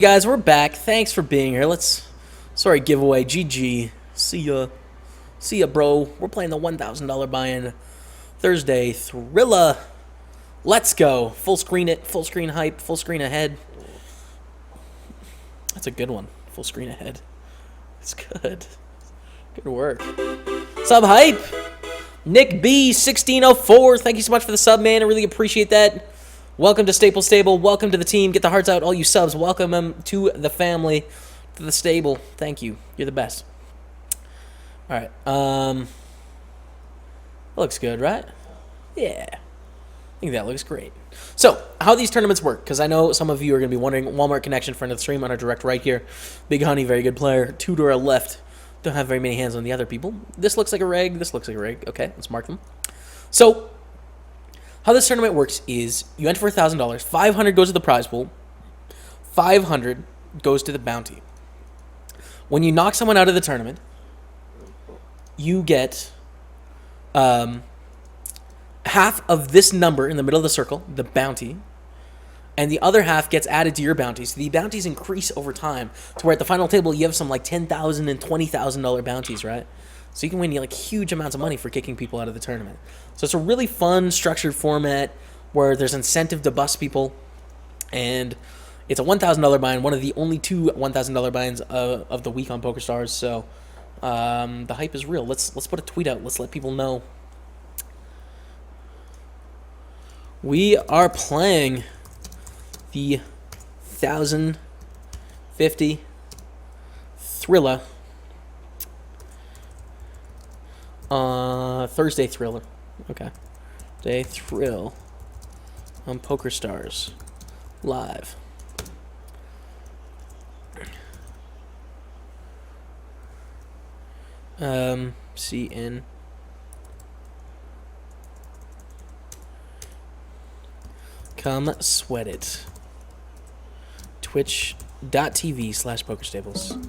Guys, we're back. Thanks for being here. Sorry, giveaway. GG. See ya, bro. We're playing the $1,000 buy-in Thursday Thrilla. Let's go. Full screen it. Full screen hype. Full screen ahead. That's a good one. Full screen ahead. It's good. Good work. Sub hype. Nick B 1604. Thank you so much for the sub, man. I really appreciate that. Welcome to Staples Stable. Welcome to the team. Get the hearts out, all you subs. Welcome them to the family, to the stable. Thank you. You're the best. All right. That looks good, right? Yeah. I think that looks great. So, how these tournaments work, because I know some of you are going to be wondering. Walmart connection, friend of the stream on our direct right here. Big Honey, very good player. Two to our left. Don't have very many hands on the other people. This looks like a reg. This looks like a reg. Okay, let's mark them. So, how this tournament works is you enter for $1,000. $500 goes to the prize pool. $500 goes to the bounty. When you knock someone out of the tournament, you get half of this number in the middle of the circle, the bounty, and the other half gets added to your bounty. So the bounties increase over time to where at the final table you have some like $10,000 and $20,000 bounties, right? So you can win like huge amounts of money for kicking people out of the tournament. So it's a really fun, structured format where there's incentive to bust people, and it's a $1,000 buy-in, one of the only two $1,000 buy-ins of the week on PokerStars. So the hype is real. Let's put a tweet out. Let's let people know. We are playing the 1,050 Thrilla. Thursday Thriller. Okay. Day Thrill on PokerStars live. CN. Come sweat it. Twitch.tv/PokerStaples.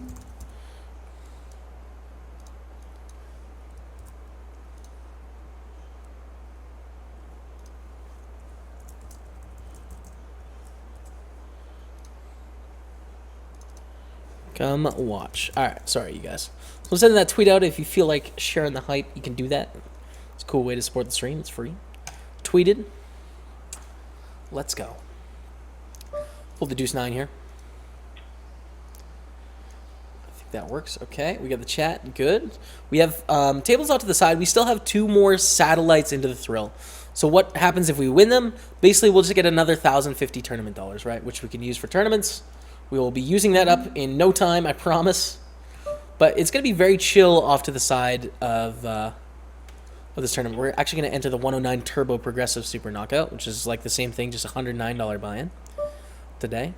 Come watch. Alright, sorry, you guys. So I'm sending that tweet out. If you feel like sharing the hype, you can do that. It's a cool way to support the stream. It's free. Tweeted. Let's go. Pull the deuce 9 here. I think that works. Okay, we got the chat. Good. We have tables out to the side. We still have two more satellites into the thrill. So what happens if we win them? Basically, we'll just get another 1,050 tournament dollars, right? Which we can use for tournaments. We will be using that up in no time, I promise. But it's going to be very chill off to the side of this tournament. We're actually going to enter the 109 Turbo Progressive Super Knockout, which is like the same thing, just a $109 buy-in today.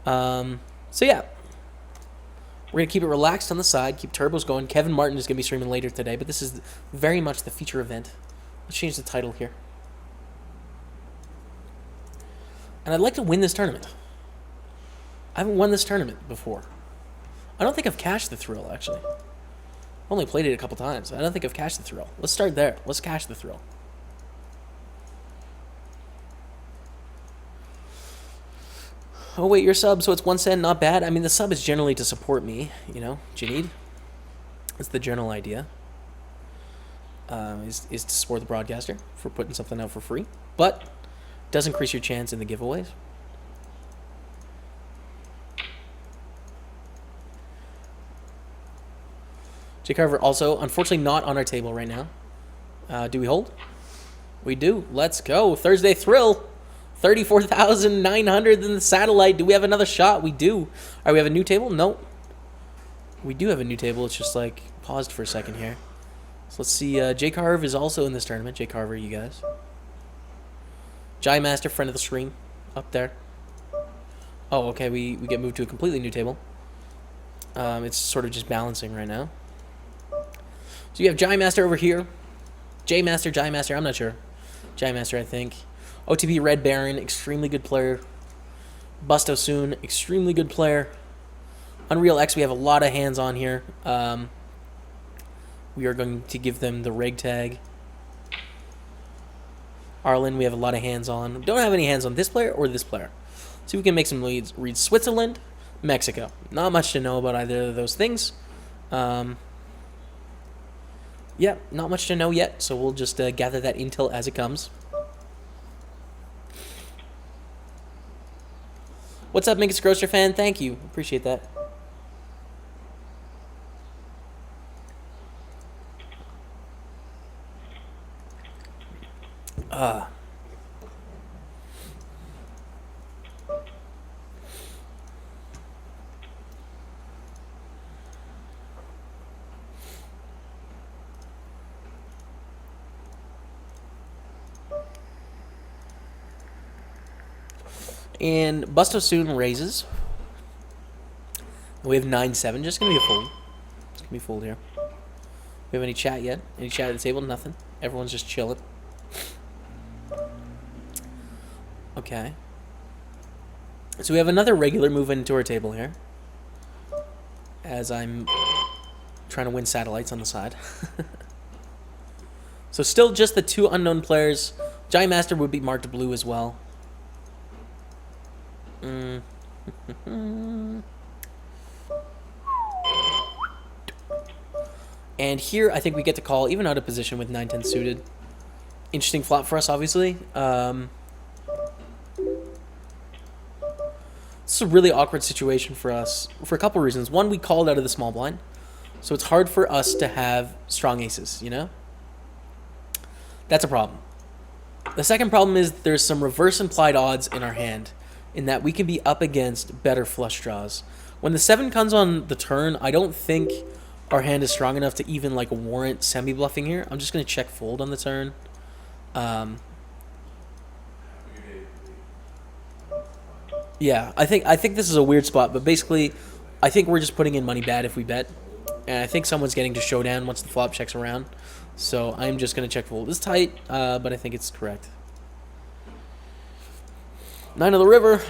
So yeah, we're going to keep it relaxed on the side, keep turbos going. Kevin Martin is going to be streaming later today, but this is very much the feature event. Let's change the title here. And I'd like to win this tournament. I haven't won this tournament before. I don't think I've cashed the thrill, actually. I've only played it a couple times. I don't think I've cashed the thrill. Let's start there. Let's cash the thrill. Oh, wait, your sub, so it's 1 cent, not bad. I mean, the sub is generally to support me, you know, Janid. That's the general idea. Is to support the broadcaster for putting something out for free. But it does increase your chance in the giveaways. J. Carver also, unfortunately, not on our table right now. Do we hold? We do. Let's go. Thursday Thrill. 34,900 in the satellite. Do we have another shot? We do. All right, we have a new table? Nope. We do have a new table. It's just like paused for a second here. So let's see. J. Carver is also in this tournament. J. Carver, you guys. Jai Master, friend of the stream, up there. Oh, okay. We get moved to a completely new table. It's sort of just balancing right now. So you have Jai Master over here. J Master, Jai Master, I'm not sure. Jai Master, I think. OTP Red Baron, extremely good player. Busto Soon, extremely good player. Unreal X, we have a lot of hands on here. We are going to give them the reg tag. Arlen, we have a lot of hands on. Don't have any hands on this player or this player. See if we can make some leads. Read Switzerland. Mexico. Not much to know about either of those things. Yeah, not much to know yet, so we'll just gather that intel as it comes. What's up, Minkus Grocer fan? Thank you. Appreciate that. And Busto soon raises. We have 9-7. Just gonna be a fold. It's gonna be a fold here. We have any chat yet? Any chat at the table? Nothing. Everyone's just chilling. Okay. So we have another regular move into our table here. As I'm trying to win satellites on the side. So still just the two unknown players. Giant Master would be marked blue as well. And here I think we get to call even out of position with 9-10 suited. Interesting flop for us, obviously. It's a really awkward situation for us for a couple reasons. One, we called out of the small blind, so it's hard for us to have strong aces, you know? That's a problem. The second problem is there's some reverse implied odds in our hand, in that we can be up against better flush draws. When the 7 comes on the turn, I don't think our hand is strong enough to even like warrant semi-bluffing here. I'm just going to check fold on the turn. Yeah, I think this is a weird spot, but basically, I think we're just putting in money bad if we bet. And I think someone's getting to showdown once the flop checks around. So I'm just going to check fold. It's tight, but I think it's correct. 9 of the river.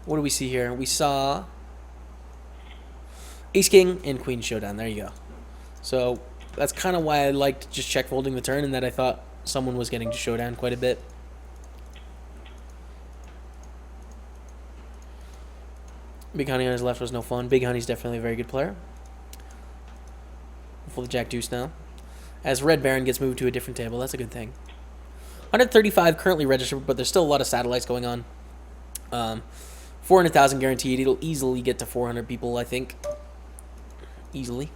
What do we see here? We saw Ace King and Queen showdown. There you go. So that's kind of why I liked just check folding the turn, and that I thought someone was getting to showdown quite a bit. Big Honey on his left was no fun. Big Honey's definitely a very good player. Full the Jack Deuce now. As Red Baron gets moved to a different table, that's a good thing. 135 currently registered, but there's still a lot of satellites going on. 400,000 guaranteed. It'll easily get to 400 people, I think. Easily.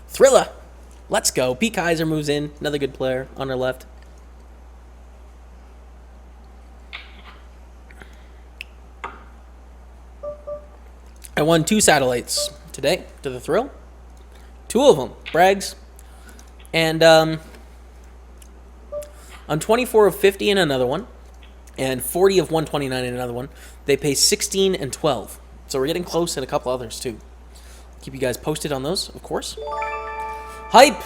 Thrilla. Let's go. Pete Kaiser moves in. Another good player on our left. I won 2 satellites today to the thrill. 2 of them. Brags. And on 24 of 50 in another one. And 40 of 129 in another one. They pay 16 and 12. So we're getting close in a couple others too. Keep you guys posted on those, of course. Hype.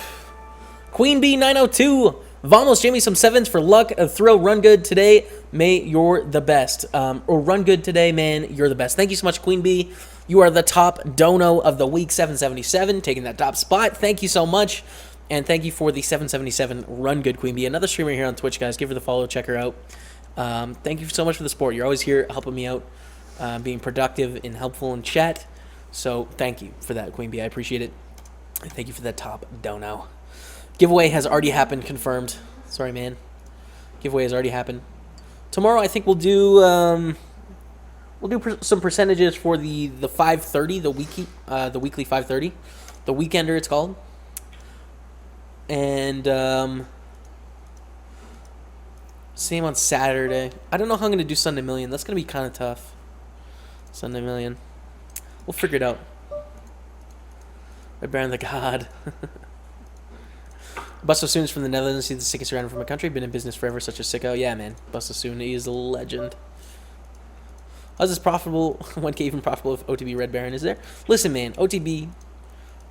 Queen Bee 902. Vamos, Jamie, some 7s for luck. A thrill, run good today. May you're the best. Or run good today, man. You're the best. Thank you so much, Queen Bee. You are the top dono of the week, 777, taking that top spot. Thank you so much. And thank you for the 777 run good, Queen Bee. Another streamer here on Twitch, guys. Give her the follow. Check her out. Thank you so much for the support. You're always here helping me out, being productive and helpful in chat. So thank you for that, Queen Bee. I appreciate it. And thank you for that top dono. Giveaway has already happened, confirmed. Sorry, man. Giveaway has already happened. Tomorrow, I think we'll do some percentages for the 530, the weekly 530, the weekender it's called. And same on Saturday. I don't know how I'm gonna do Sunday Million. That's gonna be kind of tough. Sunday Million. We'll figure it out. Red Baron the God. Busto Soon's from the Netherlands. He's the sickest around from my country. Been in business forever. Such a sicko. Yeah, man. Busto Soon, he is a legend. How's this profitable? 1K even profitable if OTB Red Baron is there? Listen, man, OTB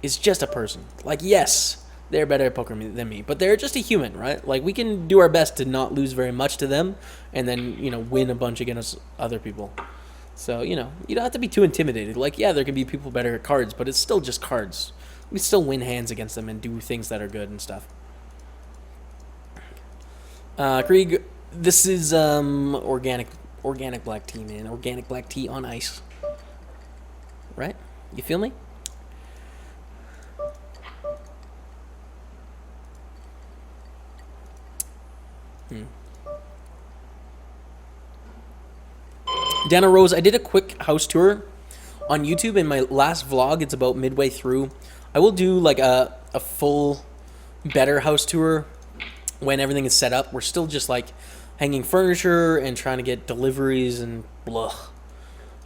is just a person. Like, yes, they're better at poker than me, but they're just a human, right? Like, we can do our best to not lose very much to them and then, win a bunch against other people. So, you don't have to be too intimidated. Like, yeah, there can be people better at cards, but it's still just cards. We still win hands against them and do things that are good and stuff. Krieg, this is organic black tea, man. Organic black tea on ice. Right? You feel me? Dana Rose, I did a quick house tour on YouTube in my last vlog. It's about midway through. I will do like a full better house tour when everything is set up. We're still just like hanging furniture and trying to get deliveries and blah.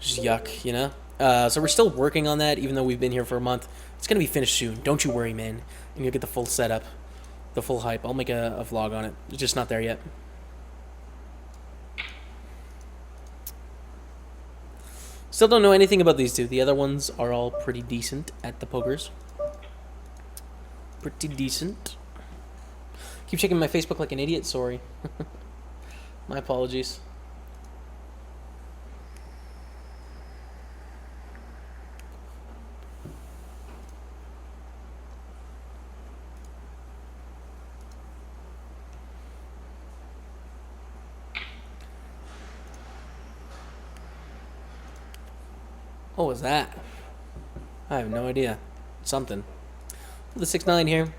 Just yuck, So we're still working on that, even though we've been here for a month. It's going to be finished soon. Don't you worry, man. And you'll get the full setup, the full hype. I'll make a vlog on it. It's just not there yet. Still don't know anything about these two. The other ones are all pretty decent at the pokers. Pretty decent. Keep checking my Facebook like an idiot. Sorry. My apologies. What was that? I have no idea. Something. The 6-9 here.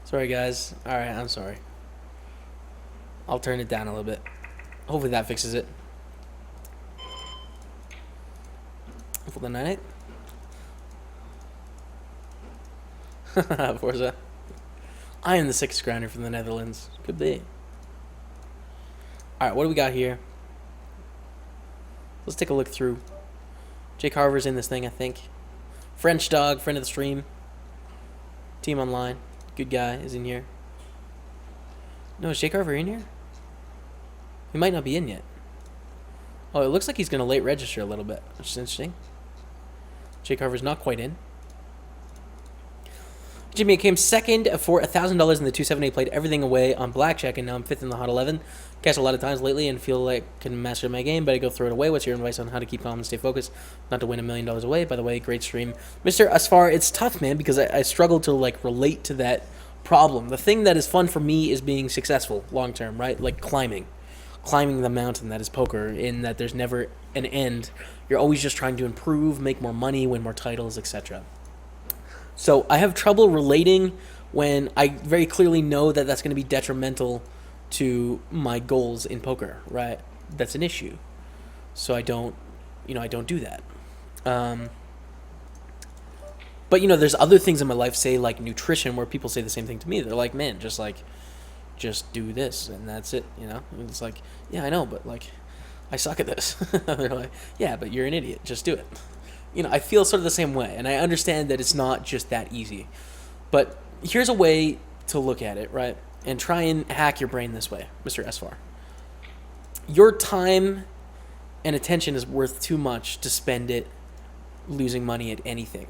Sorry, guys. Alright, I'm sorry. I'll turn it down a little bit. Hopefully that fixes it. For the 9-8. Forza. I am the 6th grinder from the Netherlands. Could be. Alright, what do we got here? Let's take a look through. Jay Carver's in this thing, I think. French Dog, friend of the stream. Team Online. Good guy is in here. No, is Jay Carver in here? He might not be in yet. Oh, it looks like he's going to late register a little bit, which is interesting. Jay Carver's not quite in. Jimmy came second for $1,000 in the 278. Played everything away on blackjack, and now I'm 5th in the hot 11. Cashed a lot of times lately and feel like I can master my game, but I go throw it away. What's your advice on how to keep calm and stay focused, not to win $1 million away? By the way, great stream, Mr. Asfar. It's tough, man, because I struggle to like relate to that problem. The thing that is fun for me is being successful long term, right? Like climbing the mountain that is poker, in that there's never an end. You're always just trying to improve, make more money, win more titles, etc. So I have trouble relating when I very clearly know that that's going to be detrimental to my goals in poker, right? That's an issue. So I don't do that. But, there's other things in my life, say like nutrition, where people say the same thing to me. They're like, man, just do this and that's it, And it's like, yeah, I know, but like, I suck at this. They're like, yeah, but you're an idiot. Just do it. I feel sort of the same way, and I understand that it's not just that easy. But here's a way to look at it, right? And try and hack your brain this way, Mr. Esfar. Your time and attention is worth too much to spend it losing money at anything,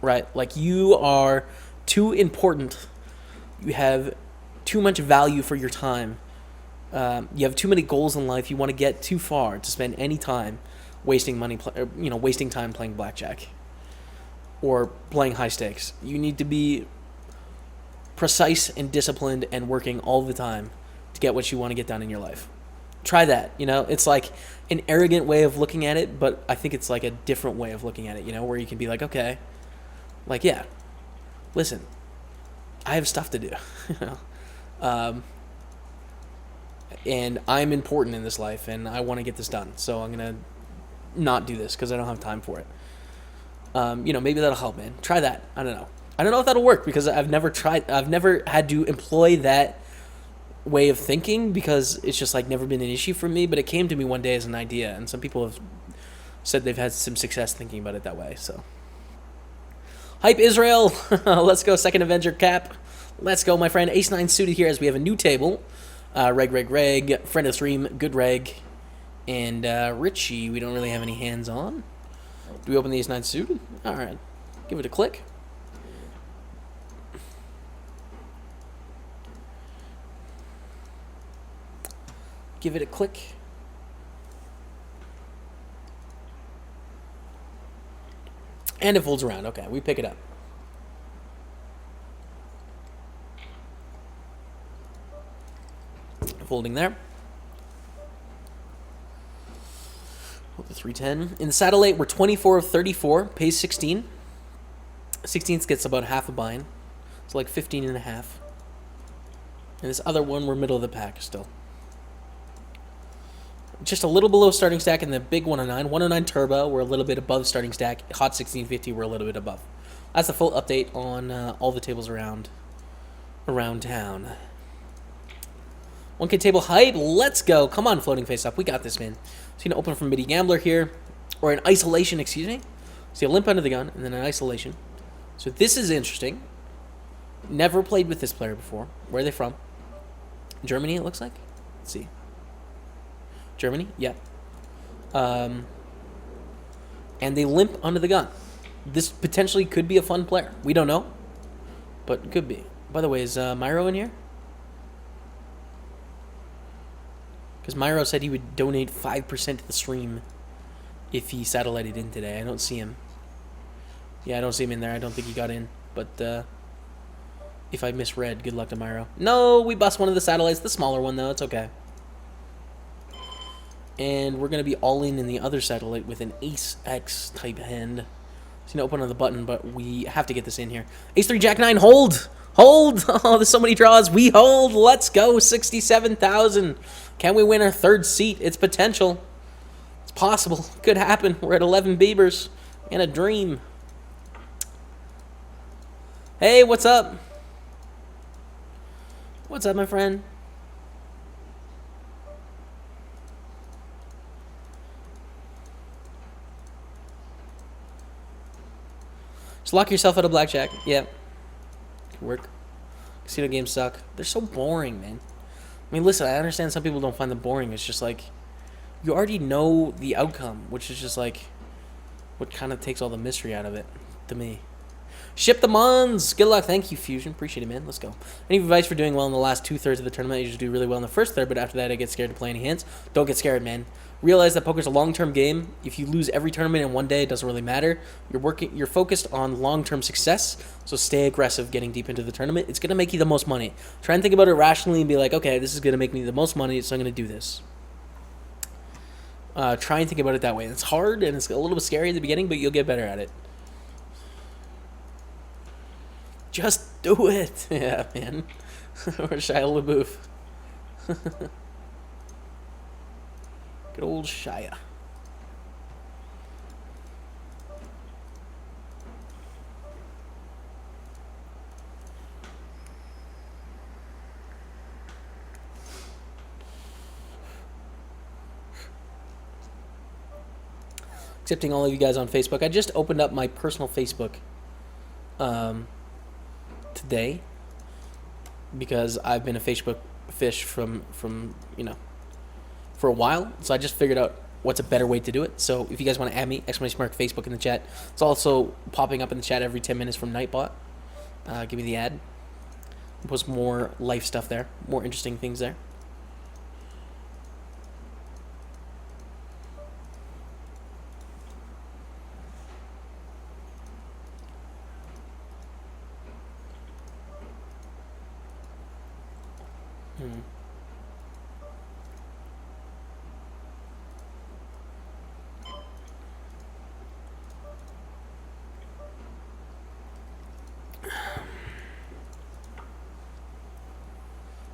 right? Like, you are too important. You have too much value for your time. You have too many goals in life. You want to get too far to spend any time wasting money, wasting time playing blackjack or playing high stakes. You need to be precise and disciplined and working all the time to get what you want to get done in your life. Try that. It's like an arrogant way of looking at it, but I think it's like a different way of looking at it, where you can be like, okay, like, yeah, listen, I have stuff to do, and I'm important in this life, and I want to get this done, so I'm going to not do this because I don't have time for it. Maybe that'll help, man. Try that. I don't know if that'll work, because I've never had to employ that way of thinking, because it's just like never been an issue for me, but it came to me one day as an idea, and some people have said they've had some success thinking about it that way. So Hype Israel. Let's go. Second Avenger cap. Let's go, my friend. Ace 9 suited here as we have a new table. Reg. Friend of the stream. Good Reg. And Richie, we don't really have any hands on. Do we open the Ace 9 suited? All right. Give it a click. Give it a click. And it folds around. Okay, we pick it up. Folding there. The 310. In the satellite, we're 24 of 34. Pays 16. 16th gets about half a bind. It's like 15 and a half. And this other one, we're middle of the pack still. Just a little below starting stack in the big 109. 109 turbo, we're a little bit above starting stack. Hot 1650, we're a little bit above. That's the full update on all the tables around town. 1K table hype, let's go. Come on, floating face up. We got this, man. So you can open from midi gambler here, or an isolation, excuse me. So you limp under the gun, and then an isolation. So this is interesting. Never played with this player before. Where are they from? Germany, it looks like. Let's see. Germany, yeah. And they limp under the gun. This potentially could be a fun player. We don't know, but it could be. By the way, is Myro in here? Because Myro said he would donate 5% to the stream if he satellited in today. I don't see him. Yeah, I don't see him in there. I don't think he got in. But if I misread, good luck to Myro. No, we bust one of the satellites. The smaller one, though. It's okay. And we're going to be all in the other satellite with an Ace-X type hand. It's going to open on the button, but we have to get this in here. Ace-3, Jack-9, hold! Hold! Oh, there's so many draws. We hold! Let's go! 67,000. Can we win our third seat? It's potential. It's possible. Could happen. We're at 11 beavers and a dream. Hey, what's up? What's up, my friend? Just lock yourself out of blackjack. Yeah. Could work. Casino games suck. They're so boring, man. I mean, listen, I understand some people don't find them boring. It's just like, you already know the outcome, which is just like, what kind of takes all the mystery out of it, to me. Ship the Mons! Good luck. Thank you, Fusion. Appreciate it, man. Let's go. Any advice for doing well in the last 2/3 of the tournament? You just do really well in the first third, but after that, I get scared to play any hands. Don't get scared, man. Realize that poker's a long-term game. If you lose every tournament in one day, it doesn't really matter. You're focused on long-term success, so stay aggressive getting deep into the tournament. It's going to make you the most money. Try and think about it rationally and be like, okay, this is going to make me the most money, so I'm going to do this. Try and think about it that way. It's hard, and it's a little bit scary at the beginning, but you'll get better at it. Just do it. Yeah, man. Or Shia LaBeouf. Good old Shia. Accepting all of you guys on Facebook. I just opened up my personal Facebook today because I've been a Facebook fish from you know, for a while, so I just figured out what's a better way to do it. So if you guys want to add me, !mark Facebook in the chat. It's also popping up in the chat every 10 minutes from Nightbot. Give me the ad. Post more life stuff there, more interesting things there.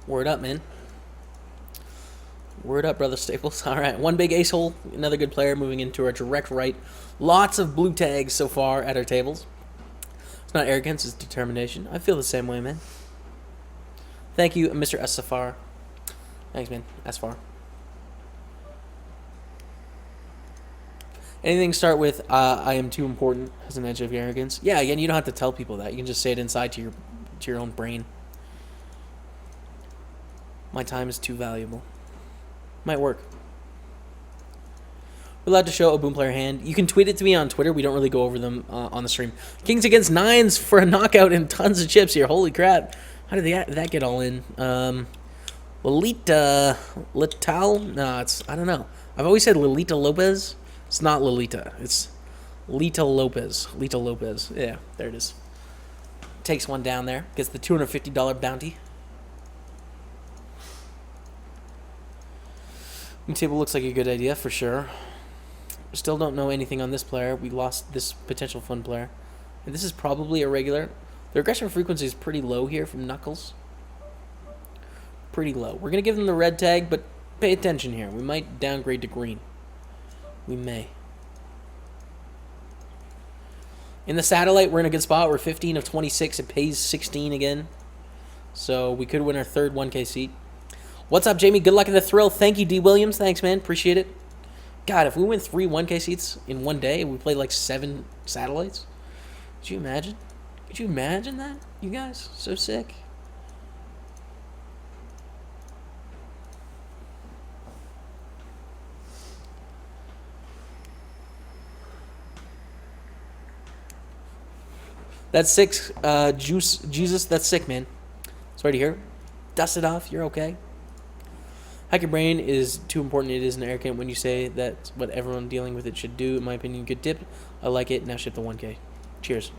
Word up, man. Word up, brother Staples. All right, one big ace hole. Another good player moving into our direct right. Lots of blue tags so far at our tables. It's not arrogance, it's determination. I feel the same way, man. Thank you, Mr. Asafar. Thanks, man. Asfar. Anything start with "I am too important" has an edge of arrogance. Yeah, again, you don't have to tell people that. You can just say it inside to your own brain. My time is too valuable. Might work. We're allowed to show a boom player hand. You can tweet it to me on Twitter. We don't really go over them on the stream. Kings against nines for a knockout and tons of chips here. Holy crap! How did that get all in? Lolita Lital? No, I don't know. I've always said Lolita Lopez. It's not Lolita. It's Lita Lopez. Lita Lopez. Yeah, there it is. Takes one down there. Gets the $250 bounty. Table looks like a good idea for sure. Still don't know anything on this player. We lost this potential fun player. And this is probably a regular. The aggression frequency is pretty low here from Knuckles. Pretty low. We're going to give them the red tag, but pay attention here. We might downgrade to green. We may. In the satellite, we're in a good spot. We're 15 of 26. It pays 16 again. So we could win our third 1K seat. What's up, Jamie? Good luck in the thrill. Thank you, D. Williams. Thanks, man. Appreciate it. God, if we win 3 1K seats in one day and we play like 7 satellites, could you imagine? Could you imagine that, you guys? So sick. That's sick, Jesus, that's sick, man. Sorry to hear. Dust it off, you're okay. Hack your brain is too important. It isn't arrogant when you say that's what everyone dealing with it should do. In my opinion, good tip. I like it. Now ship the 1K. Cheers.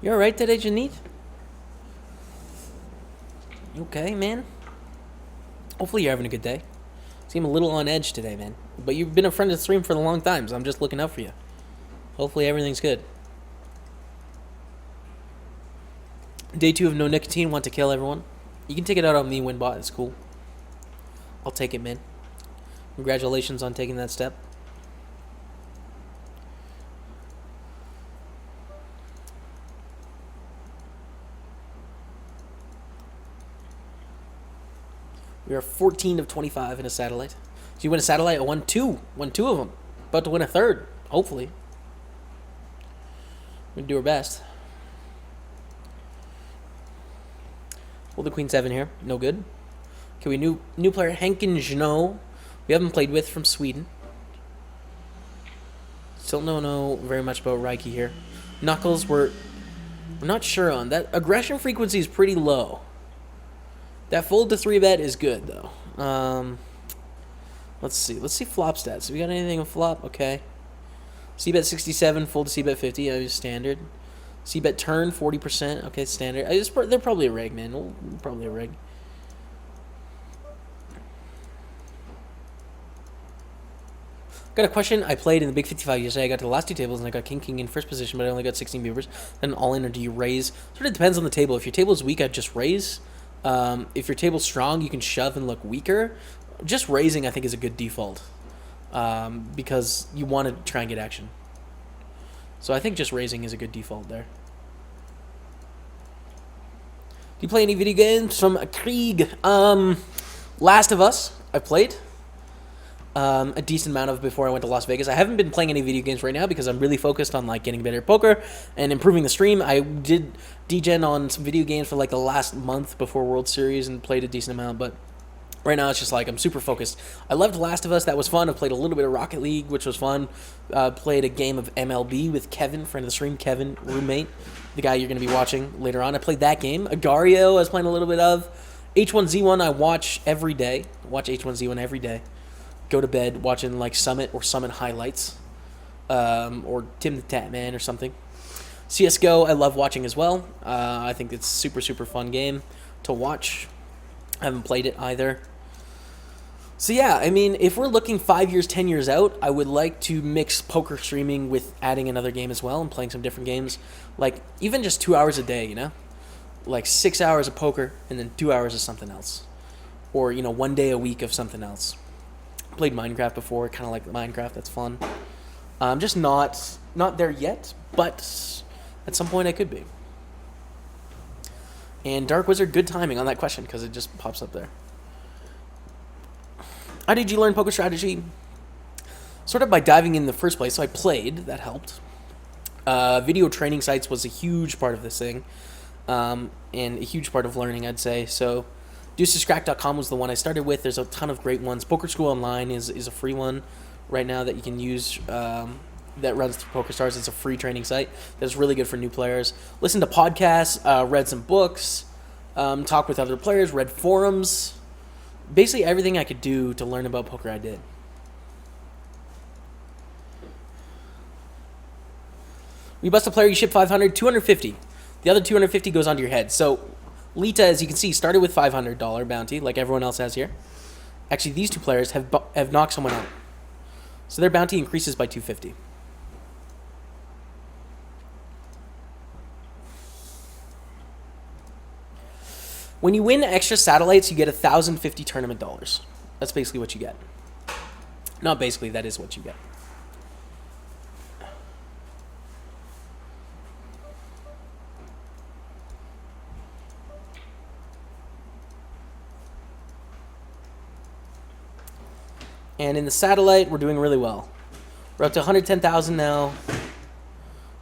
You alright today, Janit? You okay, man? Hopefully you're having a good day. Seem a little on edge today, man. But you've been a friend of the stream for a long time, so I'm just looking out for you. Hopefully everything's good. Day 2 of no nicotine. Want to kill everyone. You can take it out on me, Winbot. It's cool. I'll take it, man. Congratulations on taking that step. We are 14 of 25 in a satellite. So you win a satellite, I won 2. Won 2 of them. About to win a third, hopefully. We're going to do our best. Pull the Queen 7 here. No good. Okay, we new player, Henken Jno. We haven't played with from Sweden. Still don't know very much about Reiki here. Knuckles, we're not sure on. That aggression frequency is pretty low. That fold to 3-bet is good, though. Let's see. Let's see flop stats. We got anything on flop? Okay. C-bet 67, fold to C-bet 50. That is standard. C-bet turn 40%. Okay, standard. They're probably a reg, man. Probably a reg. Got a question. I played in the Big 55 yesterday. I got to the last 2 tables, and I got king in first position, but I only got 16 viewers. Then all in, or do you raise? Sort of depends on the table. If your table is weak, I'd just raise. If your table's strong, you can shove and look weaker. Just raising, I think, is a good default because you want to try and get action. So I think just raising is a good default there. Do you play any video games from Krieg? Last of Us, I played a decent amount of before I went to Las Vegas. I haven't been playing any video games right now because I'm really focused on like getting better at poker and improving the stream. I did degen on some video games for like the last month before World Series and played a decent amount, but right now it's just like I'm super focused. I loved Last of Us. That was fun. I played a little bit of Rocket League, which was fun. Played a game of MLB with Kevin, friend of the stream, Kevin, roommate, the guy you're going to be watching later on. I played that game. Agario I was playing a little bit of. H1Z1 I watch every day. Watch H1Z1 every day. Go to bed watching like Summit or Summit highlights, or Tim the Tat Man or something. CSGO I love watching as well. I think it's super fun game to watch. I haven't played it either. So yeah, I mean, if we're looking 5 years, 10 years out, I would like to mix poker streaming with adding another game as well and playing some different games. Like even just 2 hours a day, you know, like 6 hours of poker and then 2 hours of something else, or 1 day a week of something else. Played Minecraft before, kind of like Minecraft. That's fun. Just not there yet, but At some point, I could be. And Dark Wizard, good timing on that question because it just pops up there. How did you learn poker strategy? Sort of by diving in the first place. So I played. That helped. Video training sites was a huge part of this thing. And a huge part of learning, I'd say. So deucescrack.com was the one I started with. There's a ton of great ones. Poker School Online is a free one right now that you can use that runs through PokerStars. It's a free training site that's really good for new players. Listen to podcasts, read some books, talked with other players, read forums. Basically everything I could do to learn about poker, I did. We bust a player, you ship 500, 250. The other 250 goes onto your head. So Lita, as you can see, started with $500 bounty, like everyone else has here. Actually, these two players have knocked someone out. So their bounty increases by 250. When you win extra satellites, you get 1,050 tournament dollars. That's basically what you get. Not basically, that is what you get. And in the satellite, we're doing really well. We're up to 110,000 now.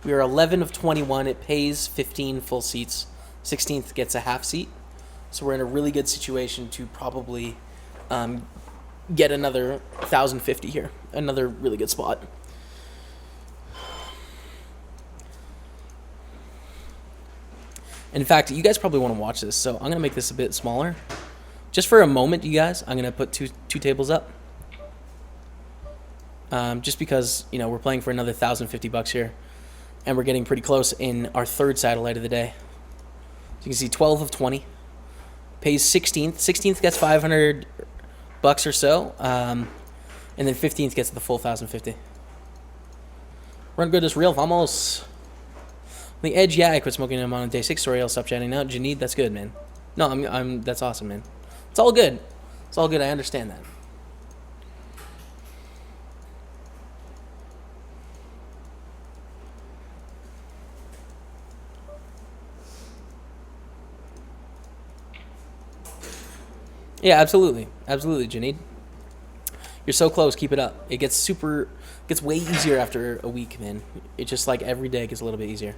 We are 11 of 21. It pays 15 full seats. 16th gets a half seat. So we're in a really good situation to probably get another 1,050 here. Another really good spot. In fact, you guys probably want to watch this, so I'm going to make this a bit smaller. Just for a moment, you guys, I'm going to put two tables up. Just because, you know, we're playing for another 1,050 bucks here. And we're getting pretty close in our third satellite of the day. So you can see 12 of 20. Pays 16th. 16th gets 500 bucks or so. And then 15th gets the full 1,050. Run good is real, vamos. The Edge, yeah, I quit smoking him on day 6. Sorry, I'll stop chatting now. Janid, that's good, man. No, I'm that's awesome, man. It's all good. It's all good. I understand that. Yeah, absolutely. Absolutely, Janid. You're so close. Keep it up. It gets way easier after a week, man. It's just like every day gets a little bit easier.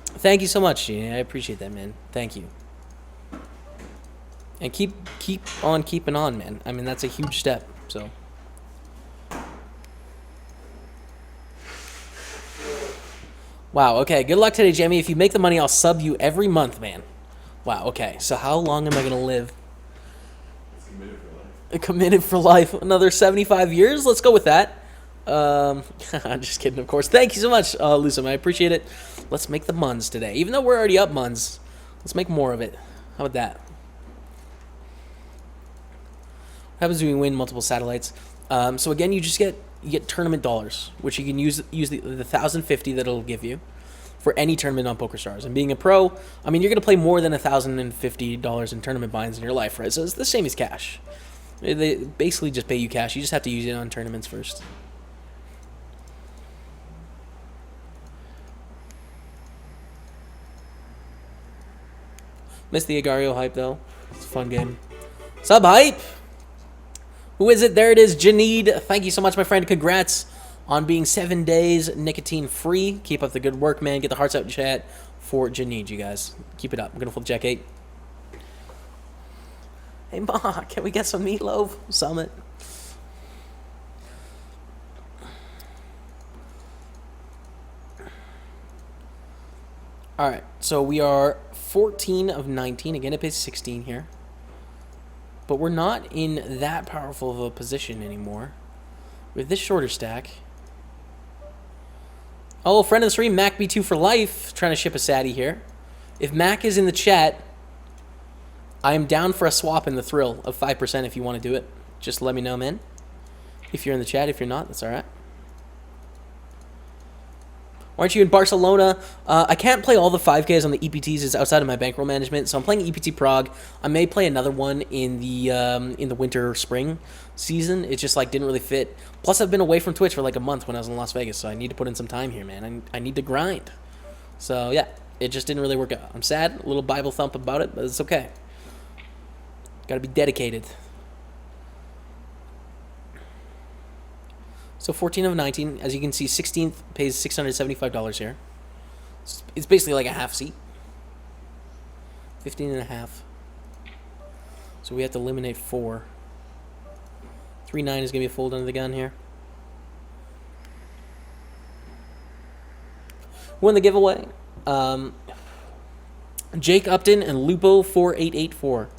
Thank you so much, Genie. I appreciate that, man. Thank you. And keep on keeping on, man. I mean, that's a huge step, so. Wow, okay. Good luck today, Jamie. If you make the money, I'll sub you every month, man. Wow, okay. So how long am I going to live? It's committed for life. Committed for life. Another 75 years? Let's go with that. I'm just kidding, of course. Thank you so much, Lusum. I appreciate it. Let's make the muns today. Even though we're already up muns, let's make more of it. How about that? What happens when we win multiple satellites? So again, you get tournament dollars, which you can use the 1,050 that it'll give you for any tournament on PokerStars. And being a pro, I mean, you're going to play more than $1,050 in tournament binds in your life, right? So it's the same as cash. They basically just pay you cash. You just have to use it on tournaments first. Missed the Agario hype, though. It's a fun game. Sub hype! Who is it? There it is, Janid. Thank you so much, my friend. Congrats on being 7 days nicotine-free. Keep up the good work, man. Get the hearts out in chat for Janid, you guys. Keep it up. I'm going to flip Jack 8. Hey, Ma, can we get some meatloaf? Summit. All right, so we are 14 of 19. Again, it pays 16 here. But we're not in that powerful of a position anymore. With this shorter stack. Oh, friend of the stream, MacB2 for life. Trying to ship a Sadie here. If Mac is in the chat, I am down for a swap in the thrill of 5% if you want to do it. Just let me know, man. If you're in the chat, if you're not, that's all right. aren't you in Barcelona? I can't play all the 5Ks on the EPTs. It's outside of my bankroll management, so I'm playing EPT Prague. I may play another one in the winter spring season. It just like didn't really fit. Plus, I've been away from Twitch for like a month when I was in Las Vegas, so I need to put in some time here, man. I need to grind. So yeah, it just didn't really work out. I'm sad, a little Bible thump about it, but it's okay. Got to be dedicated. So 14 of 19. As you can see, 16th pays $675 here. It's basically like a half seat. 15 and a half. So we have to eliminate 4. 3-9 is going to be a fold under the gun here. Won the giveaway. Jake Upton and Lupo 4884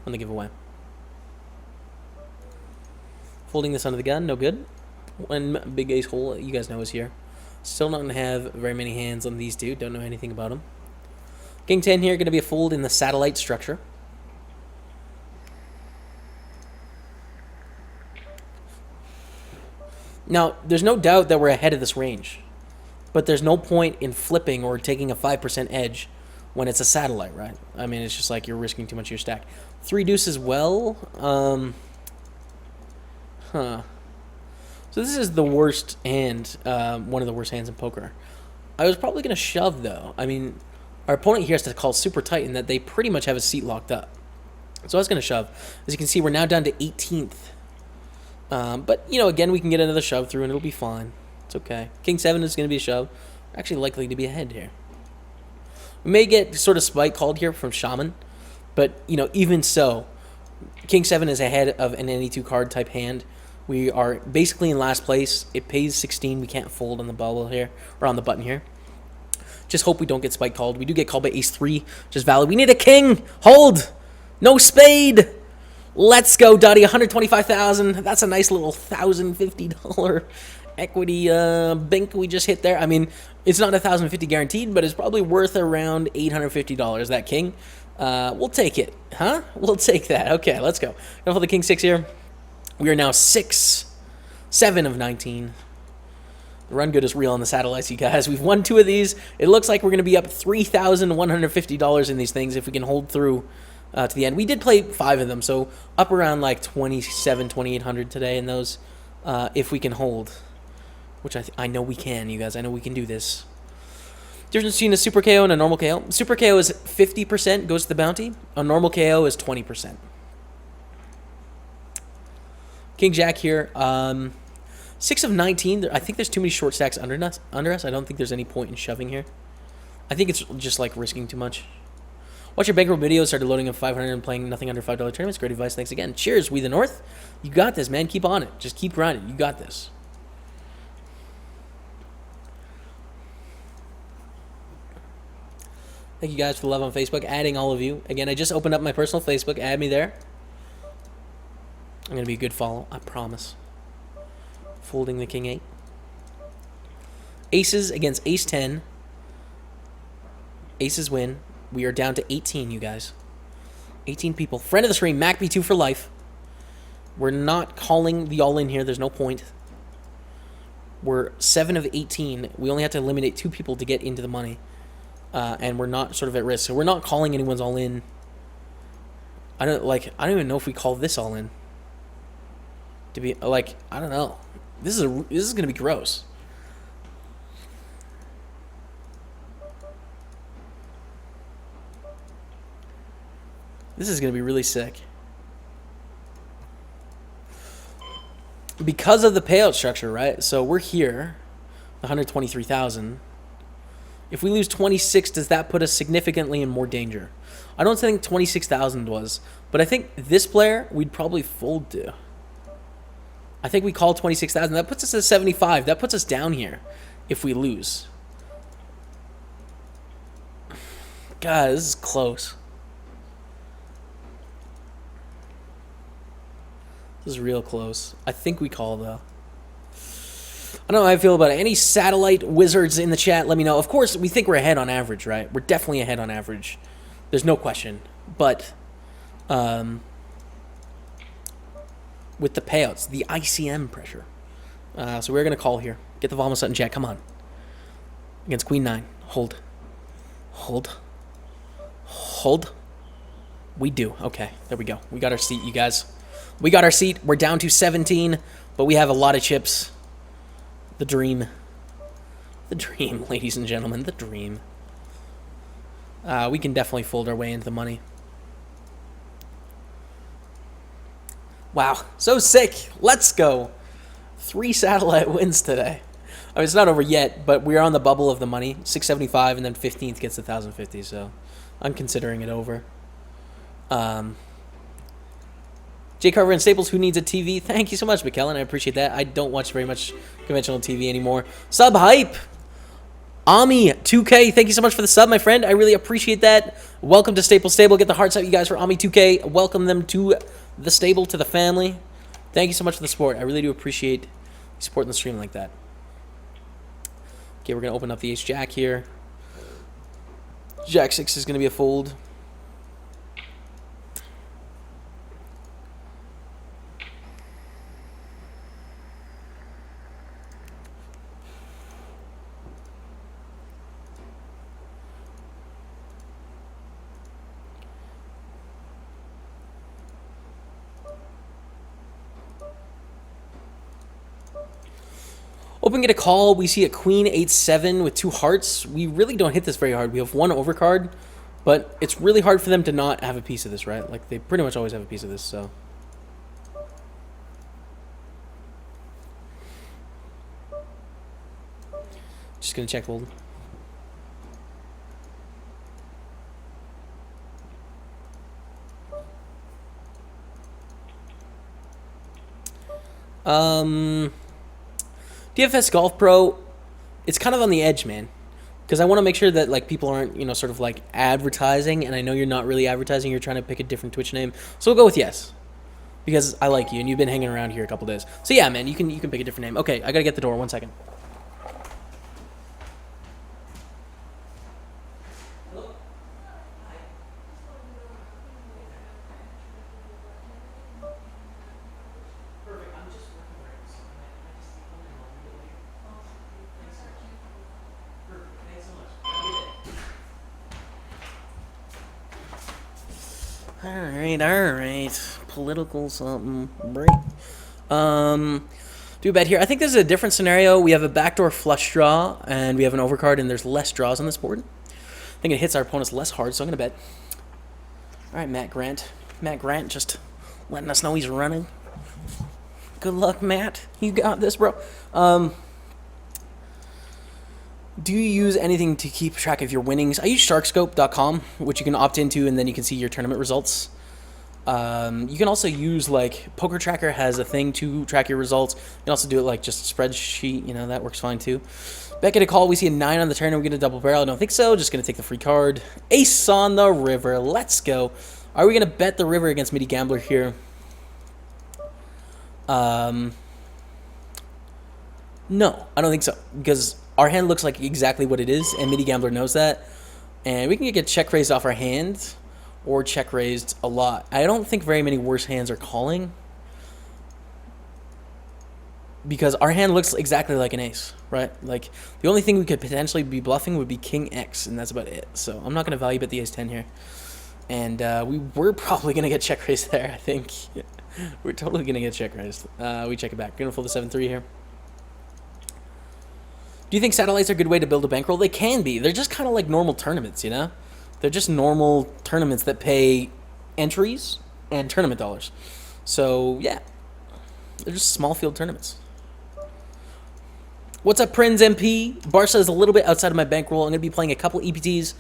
on the giveaway. Folding this under the gun, no good. One big ace hole, you guys know, is here. Still not going to have very many hands on these two. Don't know anything about them. King 10 here, going to be a fold in the satellite structure. Now, there's no doubt that we're ahead of this range. But there's no point in flipping or taking a 5% edge when it's a satellite, right? I mean, it's just like you're risking too much of your stack. 3 deuce as well. So this is the worst hand, one of the worst hands in poker. I was probably going to shove, though. I mean, our opponent here has to call super tight in that they pretty much have a seat locked up. So I was going to shove. As you can see, we're now down to 18th. But, you know, again, we can get another shove through and it'll be fine. It's okay. King 7 is going to be a shove. We're actually likely to be ahead here. We may get sort of spike called here from Shaman. But, you know, even so, King 7 is ahead of an any 2 card type hand. We are basically in last place. It pays 16. We can't fold on the bubble here, or on the button here. Just hope we don't get spike called. We do get called by ace 3, which is valid. We need a king. Hold. No spade. Let's go, Duddy. 125,000. That's a nice little $1,050 equity bink we just hit there. I mean, it's not $1,050 guaranteed, but it's probably worth around $850. That king. We'll take it, huh? We'll take that. Okay, let's go. Gonna hold the king 6 here. We are now 7 of 19. The run good is real on the satellites, you guys. We've won 2 of these. It looks like we're going to be up $3,150 in these things if we can hold through to the end. We did play 5 of them, so up around like 2,800 today in those if we can hold, which I know we can, you guys. I know we can do this. Difference between a super KO and a normal KO. Super KO is 50% goes to the bounty. A normal KO is 20%. King Jack here. 6 of 19. I think there's too many short stacks under us. I don't think there's any point in shoving here. I think it's just like risking too much. Watch your bankroll videos. Started loading up 500 and playing nothing under $5 tournaments. Great advice. Thanks again. Cheers, We the North. You got this, man. Keep on it. Just keep grinding. You got this. Thank you guys for the love on Facebook. Adding all of you. Again, I just opened up my personal Facebook. Add me there. I'm going to be a good follow. I promise. Folding the king 8. Aces against ace 10. Aces win. We are down to 18, you guys. 18 people. Friend of the stream, MacB2 for life. We're not calling the all-in here. There's no point. We're 7 of 18. We only have to eliminate 2 people to get into the money. And we're not sort of at risk. So we're not calling anyone's all-in. I don't even know if we call this all-in. To be like, I don't know. This is gonna be gross. This is gonna be really sick. Because of the payout structure, right? So we're here, 123,000. If we lose 26, does that put us significantly in more danger? I don't think 26,000 was, but I think this player we'd probably fold to. I think we call 26,000. That puts us at 75. That puts us down here if we lose. God, this is close. This is real close. I think we call, though. I don't know how I feel about it. Any satellite wizards in the chat, let me know. Of course, we think we're ahead on average, right? We're definitely ahead on average. There's no question. But with the payouts, the ICM pressure. So we're going to call here. Get the Vamos in chat. Come on. against queen 9. Hold. Hold. Hold. We do. Okay, there we go. We got our seat, you guys. We got our seat. We're down to 17, but we have a lot of chips. The dream. The dream, ladies and gentlemen. The dream. We can definitely fold our way into the money. Wow, so sick. Let's go. 3 satellite wins today. I mean, it's not over yet, but we're on the bubble of the money. 675, and then 15th gets 1,050, so I'm considering it over. J. Carver and Staples, who needs a TV? Thank you so much, McKellen. I appreciate that. I don't watch very much conventional TV anymore. Sub hype. Ami 2K, thank you so much for the sub, my friend. I really appreciate that. Welcome to Staples Stable. Get the hearts out, you guys, for Ami 2K. Welcome them to the stable, to the family. Thank you so much for the support. I really do appreciate supporting the stream like that. Okay, we're going to open up the ace-jack here. Jack 6 is going to be a fold. Open, get a call. We see a queen 8-7 with 2 hearts. We really don't hit this very hard. We have 1 overcard, but it's really hard for them to not have a piece of this, right? Like, they pretty much always have a piece of this, so. Just gonna check fold. DFS Golf Pro, it's kind of on the edge, man. Because I want to make sure that like people aren't, you know, sort of like advertising, and I know you're not really advertising, you're trying to pick a different Twitch name. So we'll go with yes. Because I like you and you've been hanging around here a couple days. So yeah, man, you can pick a different name. Okay, I gotta get the door, 1 second. Alright. Political something. Break. Do a bet here. I think this is a different scenario. We have a backdoor flush draw, and we have an overcard, and there's less draws on this board. I think it hits our opponents less hard, so I'm going to bet. Alright, Matt Grant. Matt Grant just letting us know he's running. Good luck, Matt. You got this, bro. Do you use anything to keep track of your winnings? I use sharkscope.com, which you can opt into, and then you can see your tournament results. You can also use, like, Poker Tracker has a thing to track your results. You can also do it, like, just a spreadsheet. You know, that works fine, too. Bet, get a call. We see a 9 on the turn, and we get a double barrel. I don't think so. Just going to take the free card. Ace on the river. Let's go. Are we going to bet the river against Midi Gambler here? No, I don't think so. Because our hand looks like exactly what it is, and Midi Gambler knows that. And we can get check raised off our hand, or check raised a lot. I don't think very many worse hands are calling, because our hand looks exactly like an ace, right? Like, the only thing we could potentially be bluffing would be King X, and that's about it. So I'm not going to value bet the ace 10 here. And we're probably going to get check raised there, I think. We're totally going to get check raised. We check it back. We're going to fold the 7-3 here. Do you think satellites are a good way to build a bankroll? They can be. They're just kind of like normal tournaments, you know? They're just normal tournaments that pay entries and tournament dollars. So, yeah. They're just small field tournaments. What's up, Prinz MP? Barca is a little bit outside of my bankroll. I'm going to be playing a couple EPTs.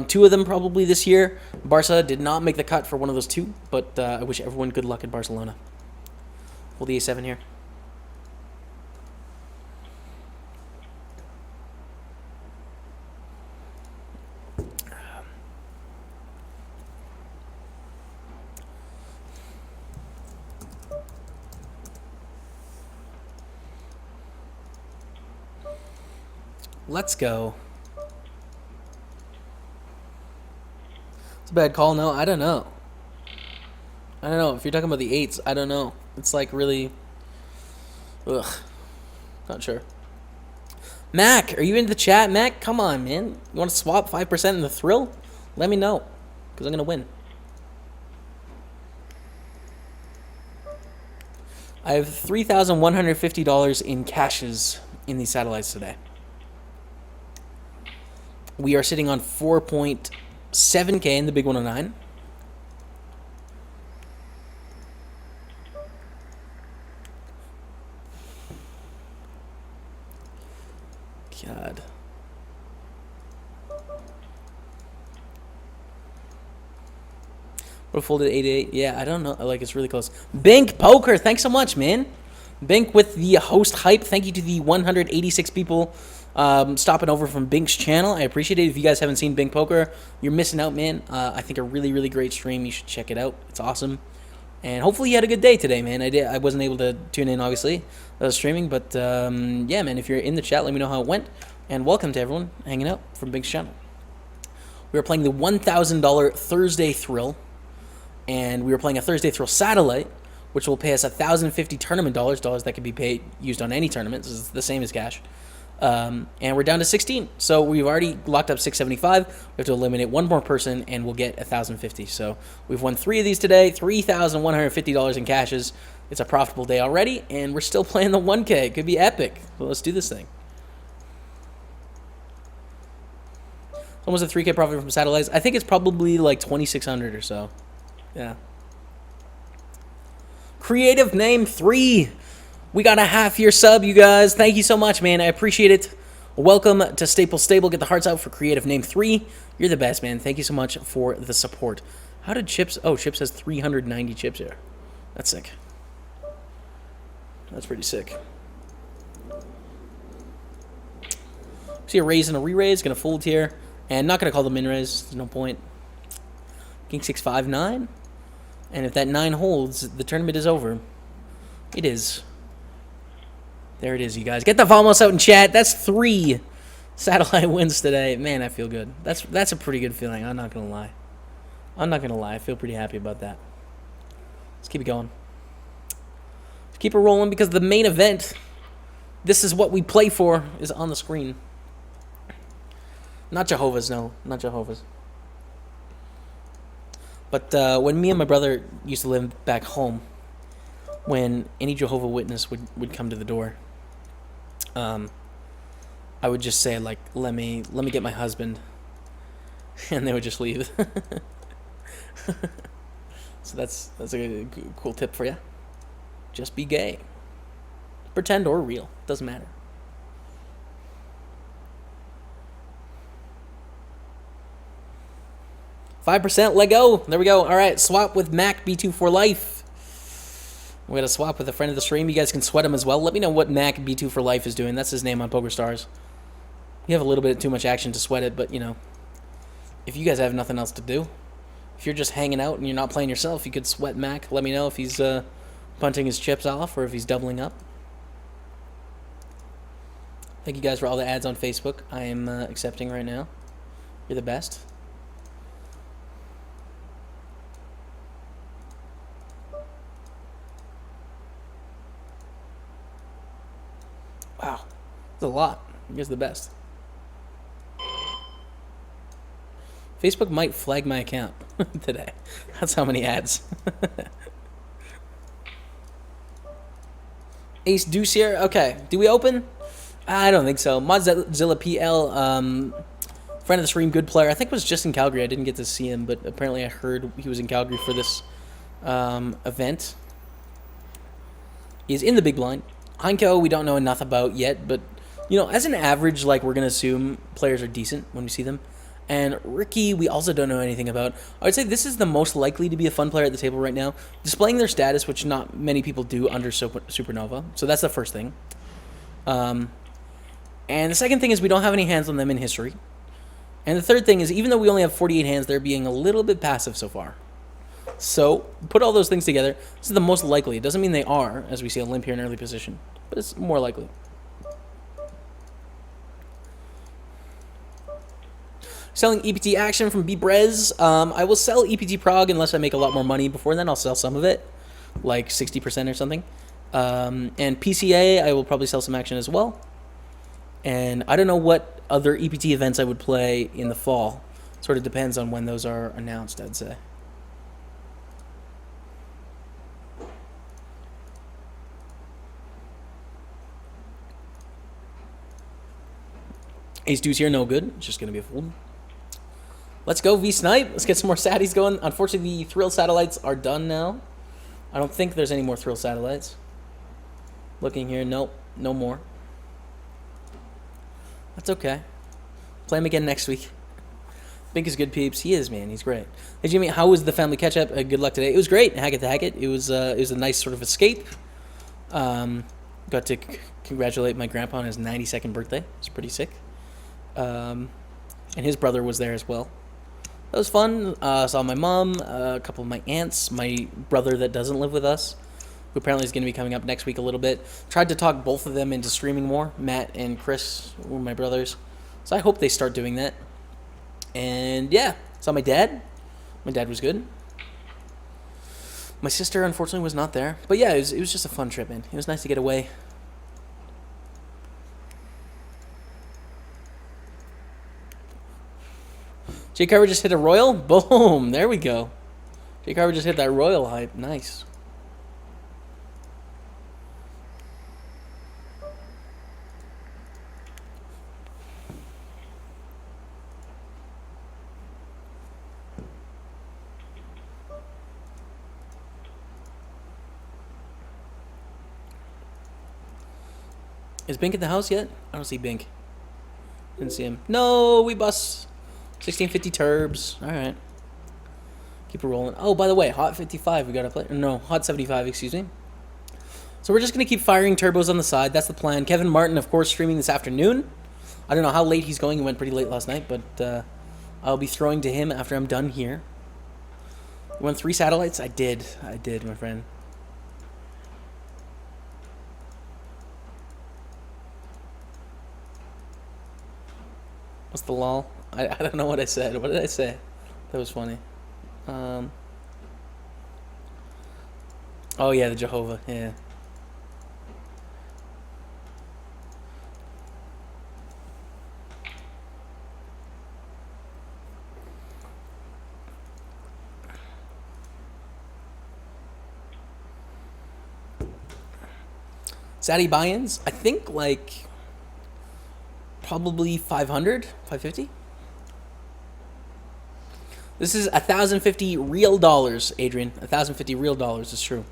2 of them probably this year. Barca did not make the cut for one of those 2, but I wish everyone good luck in Barcelona. Hold the A7 here. Let's go. It's a bad call. No, I don't know. I don't know. If you're talking about the 8s, I don't know. It's like really... Ugh. Not sure. Mac, are you in the chat? Mac, come on, man. You want to swap 5% in the thrill? Let me know, because I'm going to win. I have $3,150 in cashes in these satellites today. We are sitting on 4.7K in the big 109. God. Would have folded 8-8. Yeah, I don't know. Like, it's really close. Bink Poker, thanks so much, man. Bink with the host hype. Thank you to the 186 people stopping over from Bink's channel. I appreciate it. If you guys haven't seen Bink Poker, you're missing out, man. I think a really, really great stream. You should check it out. It's awesome. And hopefully you had a good day today, man. I wasn't able to tune in, obviously. I was streaming. But, yeah, man, if you're in the chat, let me know how it went. And welcome to everyone hanging out from Bink's channel. We are playing the $1,000 Thursday Thrill. And we were playing a Thursday Thrill Satellite, which will pay us $1,050 tournament dollars that can be used on any tournament. This is the same as cash. And we're down to 16. So we've already locked up 675. We have to eliminate one more person, and we'll get $1,050. So we've won 3 of these today, $3,150 in cashes. It's a profitable day already, and we're still playing the 1K. It could be epic. Well, let's do this thing. Almost a 3K profit from satellites. I think it's probably like 2,600 or so. Yeah. Creative Name 3. We got a half-year sub, you guys. Thank you so much, man. I appreciate it. Welcome to Staples Stable. Get the hearts out for Creative Name 3. You're the best, man. Thank you so much for the support. How did Chips... Oh, Chips has 390 chips here. That's sick. That's pretty sick. See a raise and a re-raise. Going to fold here. And not going to call the min-raise. There's no point. King 6, 5, 9. And if that 9 holds, the tournament is over. It is. There it is, you guys. Get the Vamos out in chat. That's 3 satellite wins today. Man, I feel good. That's a pretty good feeling. I'm not going to lie. I'm not going to lie. I feel pretty happy about that. Let's keep it going. Let's keep it rolling because the main event, this is what we play for, is on the screen. Not Jehovah's, no. Not Jehovah's. But when me and my brother used to live back home, when any Jehovah Witness would come to the door, I would just say, like, let me get my husband, and they would just leave. So that's a cool tip for you. Just be gay. Pretend or real. Doesn't matter. $5%, let go. There we go. All right, swap with Mac B2 for life. We're going to swap with a friend of the stream. You guys can sweat him as well. Let me know what Mac B2 for life is doing. That's his name on PokerStars. You have a little bit too much action to sweat it, but, you know, if you guys have nothing else to do, if you're just hanging out and you're not playing yourself, you could sweat Mac. Let me know if he's punting his chips off or if he's doubling up. Thank you guys for all the ads on Facebook. I am accepting right now. You're the best. Wow, that's a lot. You guys are the best. Facebook might flag my account today. That's how many ads. Ace Deuce here. Okay, do we open? I don't think so. Modzilla PL, friend of the stream, good player. I think it was just in Calgary. I didn't get to see him, but apparently I heard he was in Calgary for this event. He's in the big blind. Heinko, we don't know enough about yet, but, you know, as an average, like, we're going to assume players are decent when we see them. And Ricky, we also don't know anything about. I would say this is the most likely to be a fun player at the table right now, displaying their status, which not many people do under Supernova. So that's the first thing. And the second thing is we don't have any hands on them in history. And the third thing is, even though we only have 48 hands, they're being a little bit passive so far. So, put all those things together. This is the most likely. It doesn't mean they are, as we see a limp here in early position, but it's more likely. Selling EPT action from B-Brez. I will sell EPT Prog unless I make a lot more money. Before then, I'll sell some of it, like 60% or something. And PCA, I will probably sell some action as well. And I don't know what other EPT events I would play in the fall. Sort of depends on when those are announced, I'd say. Ace deuce here, no good. It's just going to be a fold. Let's go, V-Snipe. Let's get some more satties going. Unfortunately, the Thrill Satellites are done now. I don't think there's any more Thrill Satellites. Looking here, nope, no more. That's okay. Play him again next week. Bink is good, peeps. He is, man. He's great. Hey, Jimmy, how was the family catch-up? Good luck today. It was great. Hackett to Hackett. It was a nice sort of escape. Got to congratulate my grandpa on his 92nd birthday. It's pretty sick. And his brother was there as well. That was fun. Saw my mom, a couple of my aunts, my brother that doesn't live with us, who apparently is going to be coming up next week a little bit. Tried to talk both of them into streaming more. Matt and Chris were my brothers. So I hope they start doing that. And yeah, saw my dad. My dad was good. My sister, unfortunately, was not there. But yeah, it was just a fun trip, man. It was nice to get away. Jay Carver just hit a royal. Boom. There we go. Jay Carver just hit that royal hype. Nice. Is Bink at the house yet? I don't see Bink. Didn't see him. No, we bust. 1650 turbs. All right. Keep it rolling. Oh, by the way, hot 55 we got to play. No, hot 75, excuse me. So we're just going to keep firing turbos on the side. That's the plan. Kevin Martin, of course, streaming this afternoon. I don't know how late he's going. He went pretty late last night, but I'll be throwing to him after I'm done here. You won 3 satellites? I did, my friend. What's the lol? I don't know what I said. What did I say? That was funny. Oh, yeah, the Jehovah. Yeah. Zaddy buy-ins? I think, like, probably 500, 550. This is 1,050 real dollars, Adrian. 1,050 real dollars is true.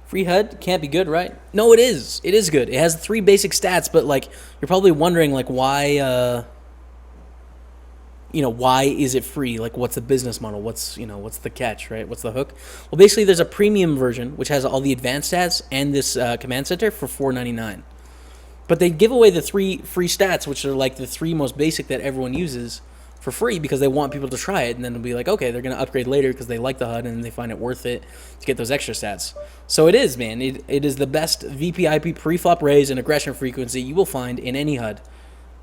Free HUD can't be good, right? No, it is. It is good. It has 3 basic stats, but like you're probably wondering like why why is it free? Like what's the business model? What's the catch, right? What's the hook? Well, basically there's a premium version which has all the advanced stats and this command center for $4.99. But they give away the 3 free stats, which are like the 3 most basic that everyone uses, for free because they want people to try it, and then they'll be like, okay, they're going to upgrade later because they like the HUD and they find it worth it to get those extra stats. So it is, man. It is the best VPIP pre-flop raise and aggression frequency you will find in any HUD.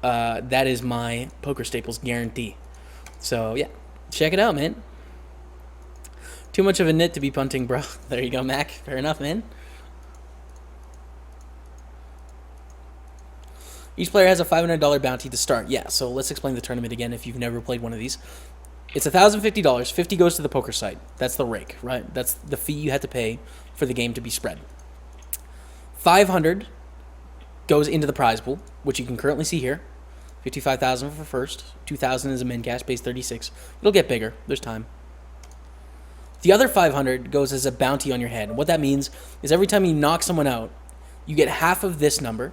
That is my PokerStaples guarantee. So, yeah, check it out, man. Too much of a nit to be punting, bro. There you go, Mac. Fair enough, man. Each player has a $500 bounty to start. Yeah, so let's explain the tournament again if you've never played one of these. It's $1,050. 50 goes to the poker site. That's the rake, right? That's the fee you had to pay for the game to be spread. 500 goes into the prize pool, which you can currently see here. 55,000 for first. 2,000 is a min cash, base 36. It'll get bigger. There's time. The other 500 goes as a bounty on your head. What that means is every time you knock someone out, you get half of this number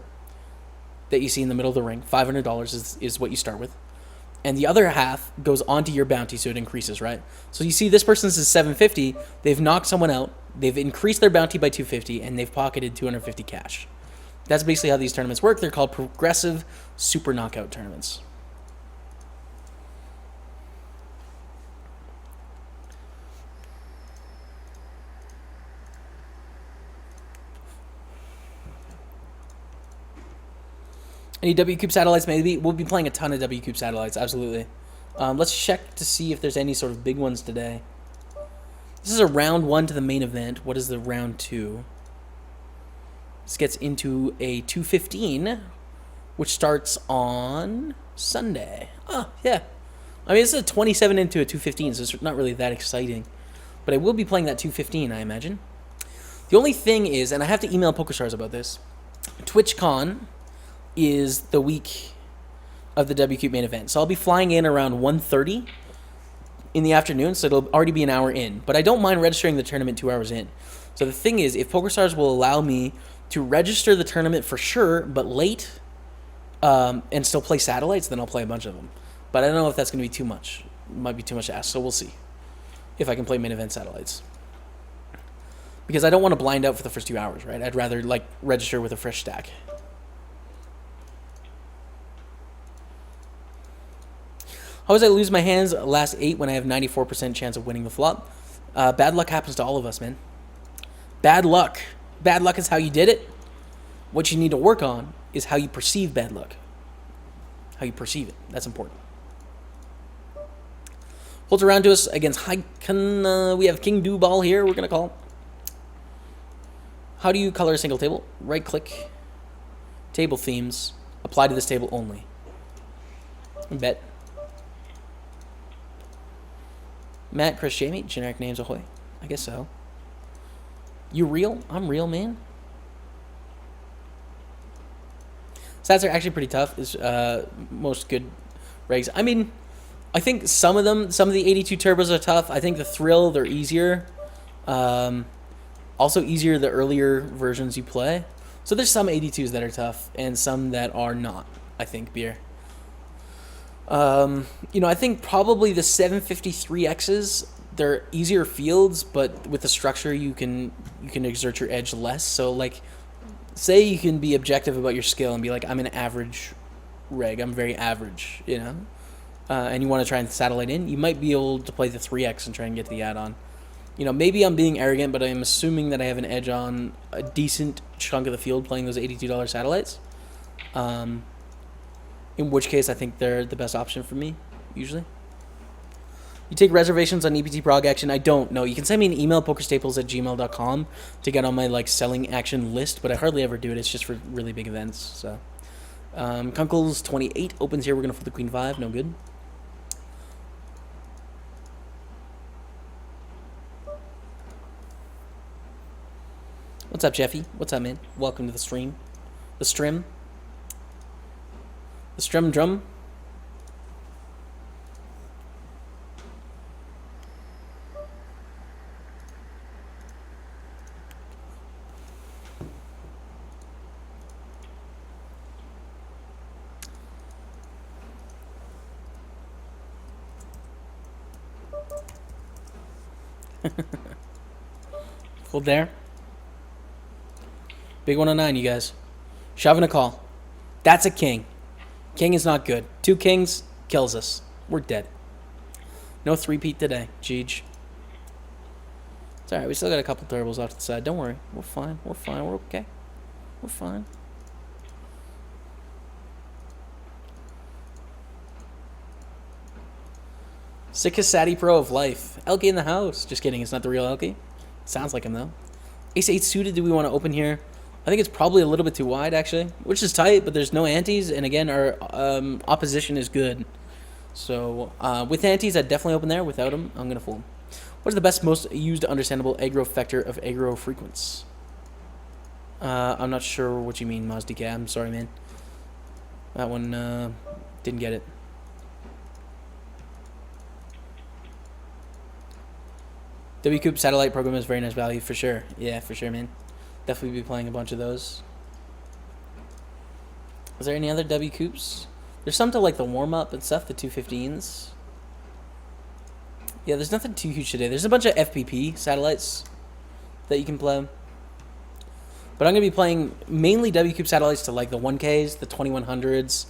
that you see in the middle of the ring. $500 is what you start with. And the other half goes onto your bounty, so it increases, right? So you see this person's is $750. They've knocked someone out. They've increased their bounty by $250, and they've pocketed $250 cash. That's basically how these tournaments work. They're called progressive super knockout tournaments. Any W Cube satellites? Maybe we'll be playing a ton of W Cube satellites. Absolutely. Let's check to see if there's any sort of big ones today. This is a round 1 to the main event. What is the round 2? This gets into a 215, which starts on Sunday. Oh, yeah. I mean, this is a 27 into a 215, so it's not really that exciting. But I will be playing that 215, I imagine. The only thing is, and I have to email PokerStars about this, TwitchCon is the week of the WCube main event. So I'll be flying in around 1:30 in the afternoon, so it'll already be an hour in. But I don't mind registering the tournament 2 hours in. So the thing is, if PokerStars will allow me to register the tournament for sure, but late, and still play satellites, then I'll play a bunch of them. But I don't know if that's going to be too much. It might be too much to ask, so we'll see if I can play main event satellites. Because I don't want to blind out for the first 2 hours, right? I'd rather like register with a fresh stack. How was I lose my hands last 8 when I have 94% chance of winning the flop? Bad luck happens to all of us, man. Bad luck. Bad luck is how you did it. What you need to work on is how you perceive bad luck. How you perceive it. That's important. Holds around to us against we have King Do Ball here. We're going to call. How do you color a single table? Right click. Table themes. Apply to this table only. Bet. Matt, Chris, Jamie, generic names, ahoy. I guess so. You real? I'm real, man. Stats are actually pretty tough. Is most good regs. I mean, I think some of the 82 turbos are tough. I think the thrill, they're easier. Also easier the earlier versions you play. So there's some 82s that are tough and some that are not, I think, beer. I think probably the 753Xs, they're easier fields, but with the structure you can exert your edge less. So like, say you can be objective about your skill and be like, I'm an average reg, I'm very average, and you want to try and satellite in, you might be able to play the 3X and try and get to the add-on. Maybe I'm being arrogant, but I'm assuming that I have an edge on a decent chunk of the field playing those $82 satellites. In which case, I think they're the best option for me, usually. You take reservations on EPT Prog action? I don't know. You can send me an email, pokerstaples@gmail.com, to get on my selling action list, but I hardly ever do it. It's just for really big events. So, Kunkel's 28 opens here. We're going to flip the Queen 5. No good. What's up, Jeffy? What's up, man? Welcome to the stream. The strim. The strum drum. Hold there. Big 109, you guys. Shoving a call. That's a king. King is not good. 2 kings kills us. We're dead. No 3-peat today. Jeej. It's alright. We still got a couple turbos off to the side. Don't worry. We're fine. We're fine. We're okay. We're fine. Sickest Satty Pro of life. Elke in the house. Just kidding. It's not the real Elke. Sounds like him, though. Ace-8 suited. Do we want to open here? I think it's probably a little bit too wide, actually. Which is tight, but there's no antes. And again, our opposition is good. So, with antes, I'd definitely open there. Without them, I'm going to fold. What is the best, most used, understandable aggro vector of aggro frequency? I'm not sure what you mean, MozDK. I'm sorry, man. That one, didn't get it. WCube satellite program is very nice value, for sure. Yeah, for sure, man. Definitely be playing a bunch of those. Is there any other WCubes? There's some to the warm-up and stuff, the 215s. Yeah, there's nothing too huge today. There's a bunch of FPP satellites that you can play. But I'm going to be playing mainly WCube satellites to the 1Ks, the 2100s,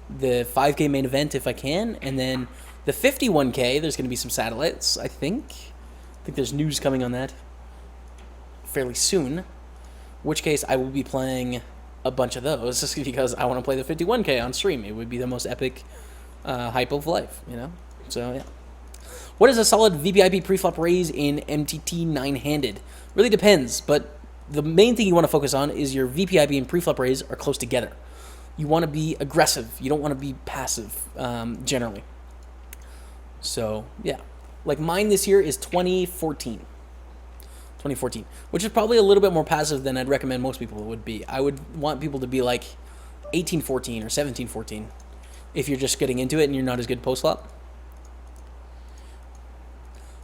the 5K main event if I can, and then the 51K, there's going to be some satellites, I think. I think there's news coming on that fairly soon. In which case, I will be playing a bunch of those just because I want to play the 51K on stream. It would be the most epic hype of life, you know? So, yeah. What is a solid VPIP preflop raise in MTT 9-handed? Really depends, but the main thing you want to focus on is your VPIP and preflop raise are close together. You want to be aggressive. You don't want to be passive, generally. So, yeah. Like mine this year is 2014. 2014, which is probably a little bit more passive than I'd recommend most people would be. I would want people to be like 1814 or 1714 if you're just getting into it and you're not as good post-flop.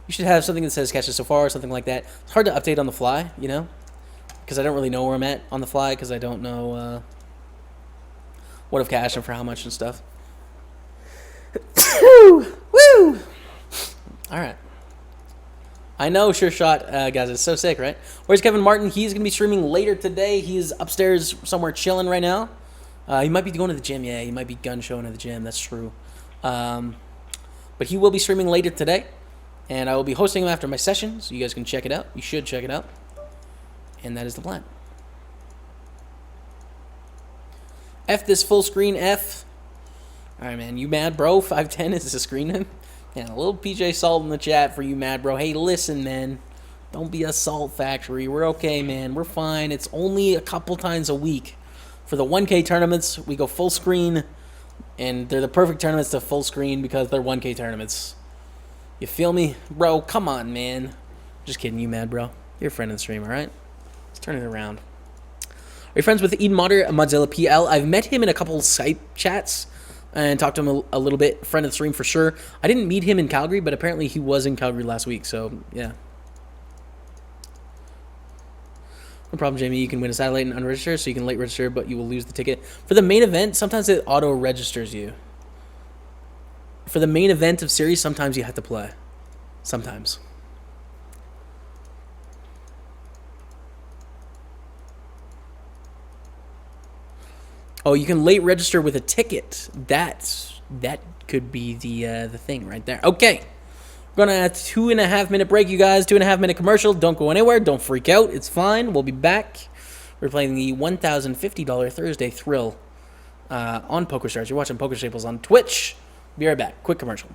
You should have something that says catches so far or something like that. It's hard to update on the fly, you know, because I don't really know where I'm at on the fly because I don't know what I've cashed and for how much and stuff. Woo! All right. I know, sure shot, guys. It's so sick, right? Where's Kevin Martin? He's going to be streaming later today. He's upstairs somewhere chilling right now. He might be going to the gym. Yeah, he might be gun showing at the gym. That's true. But he will be streaming later today. And I will be hosting him after my session, so you guys can check it out. You should check it out. And that is the plan. F this full screen, F. All right, man. You mad, bro? 510 is the screen then? Yeah, a little PJ Salt in the chat for you, mad bro. Hey, listen, man. Don't be a salt factory. We're okay, man. We're fine. It's only a couple times a week. For the 1K tournaments, we go full screen. And they're the perfect tournaments to full screen because they're 1K tournaments. You feel me? Bro, come on, man. Just kidding, you mad, bro. You're a friend of the stream, alright? Let's turn it around. Are you friends with Eden Moder, Mozilla PL? I've met him in a couple Skype chats and talked to him a little bit. Friend of the stream for sure. I didn't meet him in Calgary, but apparently he was in Calgary last week, so yeah. No problem, Jamie. You can win a satellite and unregister, so you can late register, but you will lose the ticket. For the main event, sometimes it auto-registers you. For the main event of series, sometimes you have to play. Sometimes. Oh, you can late register with a ticket. That could be the thing right there. Okay. We're going to have a 2.5 minute break, you guys. 2.5 minute commercial. Don't go anywhere. Don't freak out. It's fine. We'll be back. We're playing the $1,050 Thursday Thrill on PokerStars. You're watching PokerStaples on Twitch. Be right back. Quick commercial.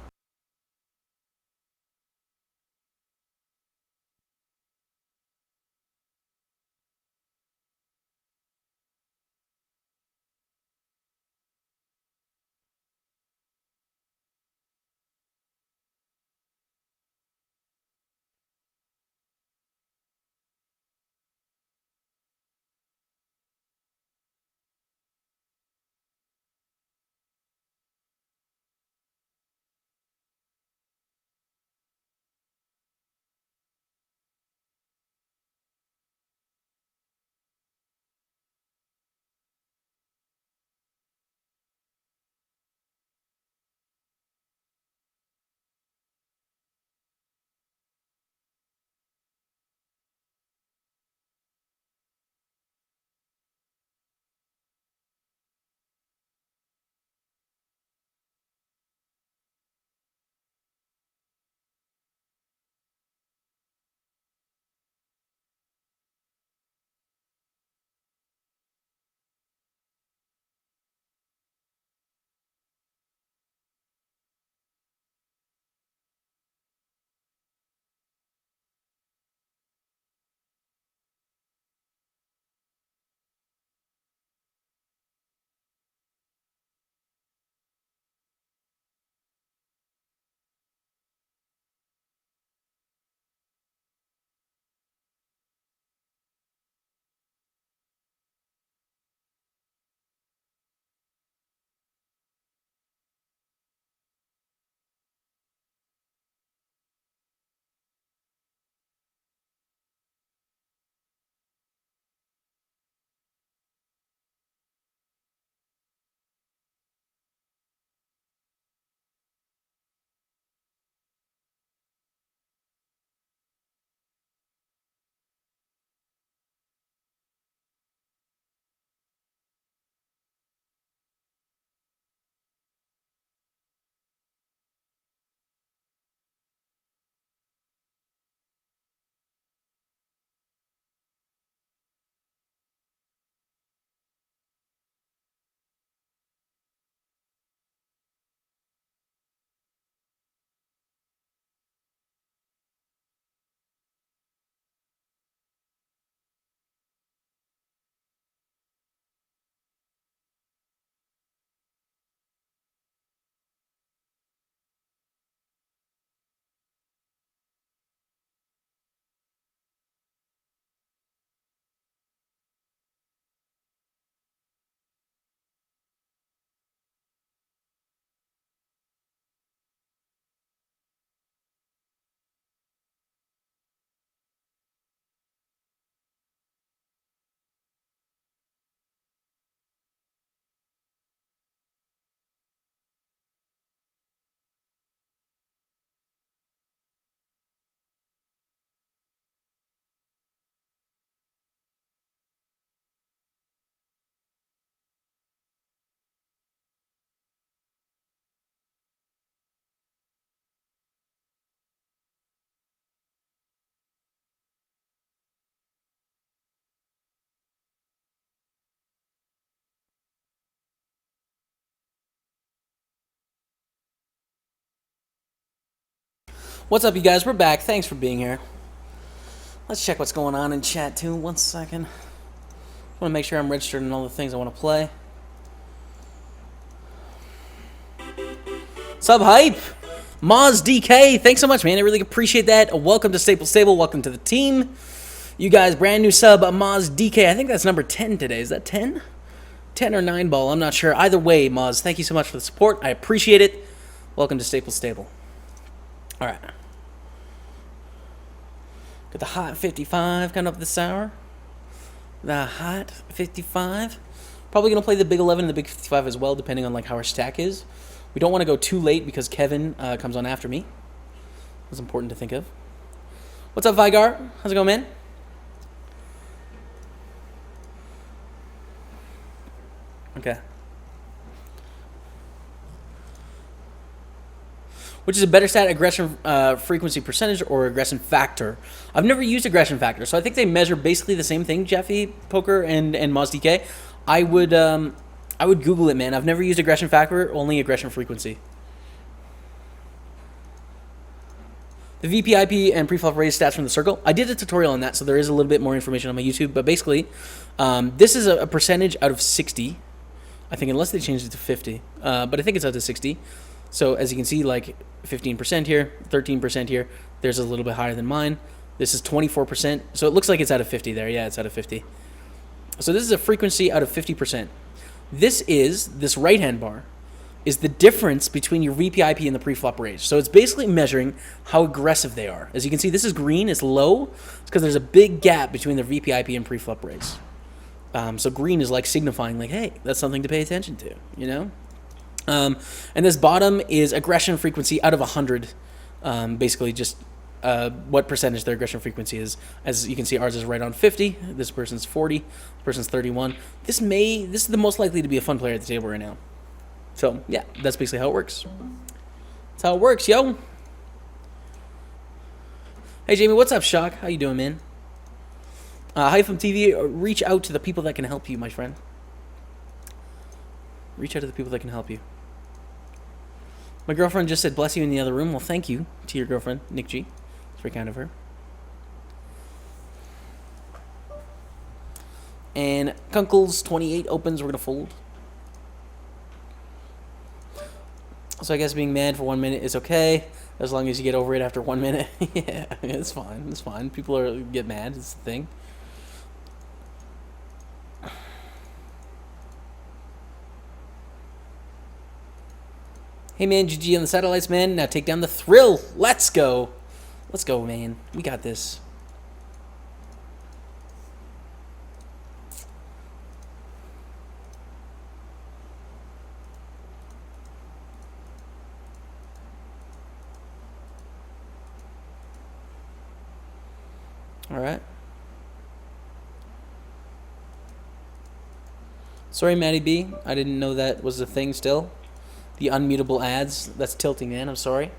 What's up, you guys? We're back. Thanks for being here. Let's check what's going on in chat, too. 1 second. I want to make sure I'm registered in all the things I want to play. Sub Hype! Moz DK, thanks so much, man. I really appreciate that. Welcome to Staples Stable. Welcome to the team. You guys, brand new sub, Moz DK. I think that's number 10 today. Is that 10? 10 or 9 ball, I'm not sure. Either way, Moz, thank you so much for the support. I appreciate it. Welcome to Staples Stable. All right. Got the hot 55 coming up this hour. The hot 55. Probably going to play the big 11 and the big 55 as well, depending on like how our stack is. We don't want to go too late because Kevin comes on after me. That's important to think of. What's up, Vigar? How's it going, man? Okay. Which is a better stat, aggression frequency percentage or aggression factor? I've never used aggression factor, so I think they measure basically the same thing, Jeffy, Poker, and MozDK. I would Google it, man. I've never used aggression factor, only aggression frequency. The VPIP and preflop raise stats from the circle. I did a tutorial on that, so there is a little bit more information on my YouTube. But basically, this is a percentage out of 60. I think unless they changed it to 50. But I think it's out to 60. So as you can see, like 15% here, 13% here. There's a little bit higher than mine. This is 24%. So it looks like it's out of 50 there. Yeah, it's out of 50. So this is a frequency out of 50%. This right-hand bar is the difference between your VPIP and the preflop raise. So it's basically measuring how aggressive they are. As you can see, this is green, it's low. It's because there's a big gap between the VPIP and preflop raise. So green is like signifying like, hey, that's something to pay attention to, you know? And this bottom is aggression frequency out of 100. Basically just what percentage their aggression frequency is. As you can see, ours is right on 50. This person's 40. This person's 31. This is the most likely to be a fun player at the table right now. So yeah, that's basically how it works. That's how it works, yo. Hey Jamie, what's up, Shock? How you doing, man? Hi from TV. Reach out to the people that can help you, my friend. Reach out to the people that can help you. My girlfriend just said bless you in the other room. Well, thank you to your girlfriend, Nick G. It's very kind of her. And Kunkel's 28 opens. We're going to fold. So I guess being mad for 1 minute is okay, as long as you get over it after 1 minute. Yeah, it's fine. It's fine. People get mad. It's the thing. Hey, man, GG on the satellites, man. Now take down the thrill. Let's go. Let's go, man. We got this. All right. Sorry, Maddie B. I didn't know that was a thing still. The unmutable ads. That's tilting, man. I'm sorry.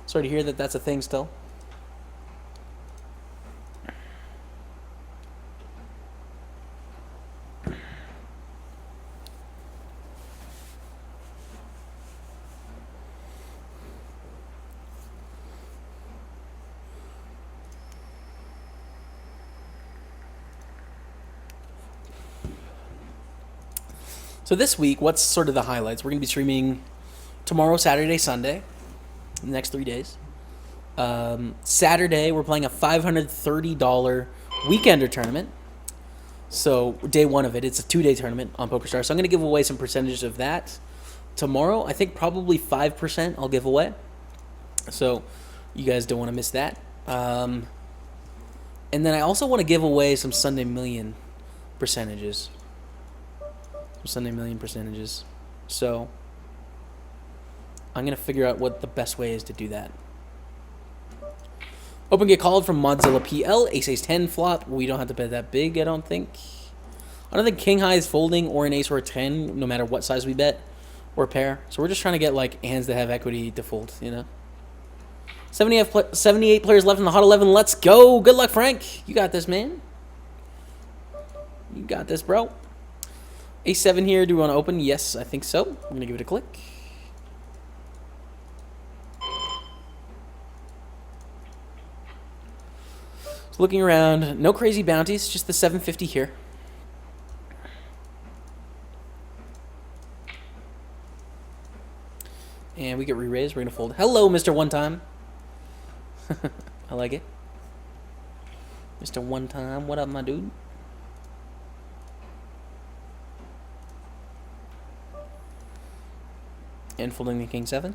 Sorry to hear that that's a thing still. So this week, what's sort of the highlights? We're going to be streaming tomorrow, Saturday, Sunday, the next 3 days. Saturday, we're playing a $530 weekender tournament. So day one of it, it's a 2-day tournament on PokerStars. So I'm going to give away some percentage of that. Tomorrow, I think probably 5% I'll give away. So you guys don't want to miss that. And then I also want to give away some Sunday Million percentages. Sunday Million percentages. So I'm going to figure out what the best way is to do that. Open get called from Modzilla PL. Ace 10 flop. We don't have to bet that big, I don't think. I don't think King High is folding or an ace or a 10, no matter what size we bet or pair. So we're just trying to get like hands that have equity to fold, you know. 78 players left in the hot 11. Let's go. Good luck, Frank. You got this, man. You got this, bro. A7 here. Do we want to open? Yes, I think so. I'm going to give it a click. So looking around, no crazy bounties, just the 750 here. And we get re-raised. We're going to fold. Hello, Mr. One Time. I like it. Mr. One Time. What up, my dude? And folding the King 7.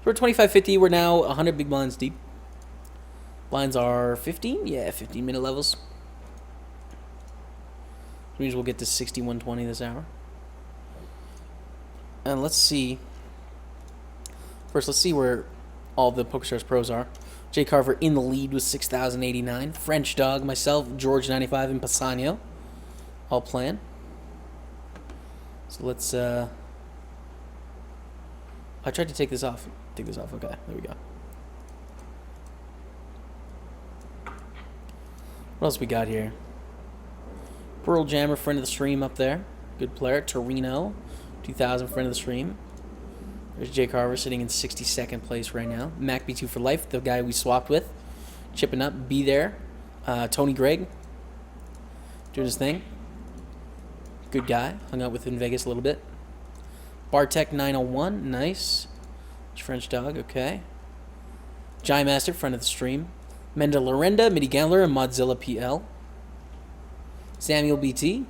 We're 25.50. We're now 100 big blinds deep. Blinds are 15? Yeah, 15-minute levels. Which means we'll get to 61.20 this hour. And let's see. First, let's see where all the PokerStars pros are. Jay Carver in the lead with 6,089. French Dog, myself, George 95, and Pasano all playing. So let's. I tried to take this off. Take this off. Okay, there we go. What else we got here? Pearl Jammer, friend of the stream up there. Good player. Torino, 2,000, friend of the stream. There's Jay Carver sitting in 62nd place right now. Mac B2 for life, the guy we swapped with. Chipping up. Be there. Tony Gregg. Doing his thing. Good guy. Hung out with in Vegas a little bit. Bartek 901. Nice. French Dog. Okay. Jai Master, friend of the stream. Menda Lorenda, Midi Gambler, and Modzilla PL. Samuel BT.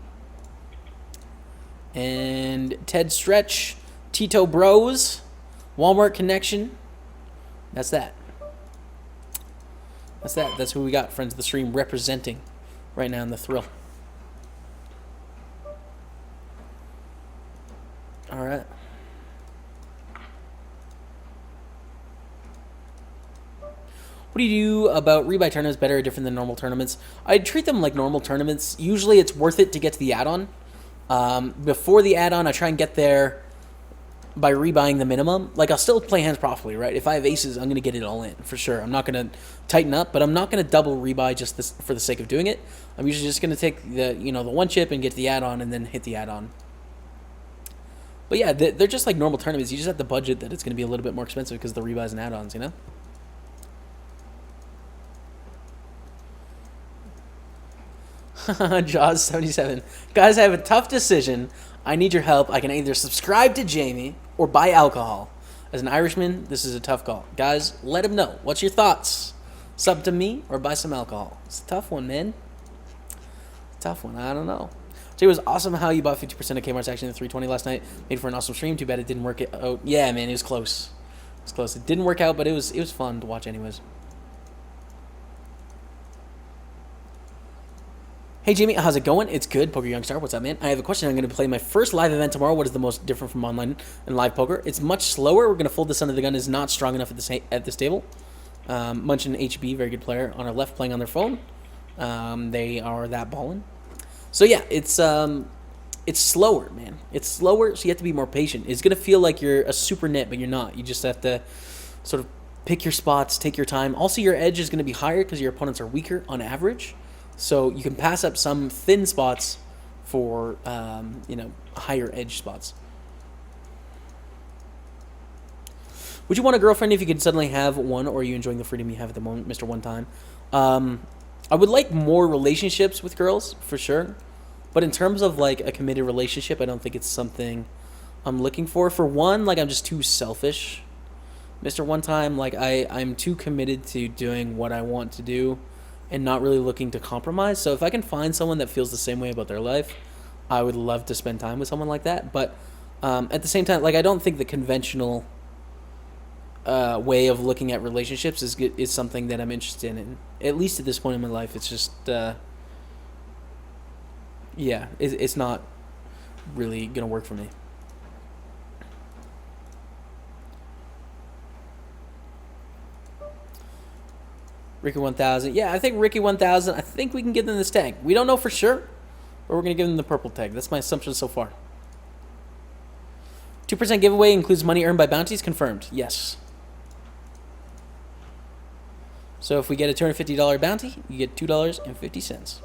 And Ted Stretch. Tito Bros. Walmart Connection. That's that. That's that. That's who we got, friends of the stream, representing right now in the thrill. All right. What do you do about rebuy tournaments, better or different than normal tournaments? I treat them like normal tournaments. Usually it's worth it to get to the add-on. Before the add-on, I try and get there by rebuying the minimum. Like, I'll still play hands profitably, right? If I have aces, I'm going to get it all in, for sure. I'm not going to tighten up, but I'm not going to double rebuy just this, for the sake of doing it. I'm usually just going to take the, the one chip and get to the add-on and then hit the add-on. But yeah, they're just like normal tournaments. You just have to budget that it's going to be a little bit more expensive because of the rebuys and add-ons, you know? Jaws 77. Guys, I have a tough decision. I need your help. I can either subscribe to Jamie or buy alcohol. As an Irishman, this is a tough call. Guys, let him know. What's your thoughts? Sub to me or buy some alcohol? It's a tough one, man. Tough one. I don't know. So it was awesome how you bought 50% of Kmart's action in 320 last night. Made for an awesome stream. Too bad it didn't work out. Yeah, man, it was close. It was close. It didn't work out, but it was fun to watch anyways. Hey Jamie, how's it going? It's good, Poker Youngstar. What's up, man? I have a question. I'm going to play my first live event tomorrow. What is the most different from online and live poker? It's much slower. We're going to fold this under the gun. Is not strong enough at this table. Munchin HB, very good player on our left, playing on their phone. They are that ballin'. So yeah, it's slower, man. It's slower, so you have to be more patient. It's going to feel like you're a super net, but you're not. You just have to sort of pick your spots, take your time. Also, your edge is going to be higher because your opponents are weaker on average. So you can pass up some thin spots for, higher edge spots. Would you want a girlfriend if you could suddenly have one, or are you enjoying the freedom you have at the moment, Mr. One Time? I would like more relationships with girls, for sure. But in terms of, like, a committed relationship, I don't think it's something I'm looking for. For one, like, I'm just too selfish. Mr. One Time, like, I'm too committed to doing what I want to do and not really looking to compromise. So if I can find someone that feels the same way about their life, I would love to spend time with someone like that. But at the same time, like, I don't think the conventional way of looking at relationships is something that I'm interested in. At least at this point in my life, it's just, it's not really going to work for me. Ricky 1000. Yeah, I think Ricky 1000, I think we can give them this tag. We don't know for sure, but we're going to give them the purple tag. That's my assumption so far. 2% giveaway includes money earned by bounties. Confirmed. Yes. So if we get a $250 bounty, you get $2.50.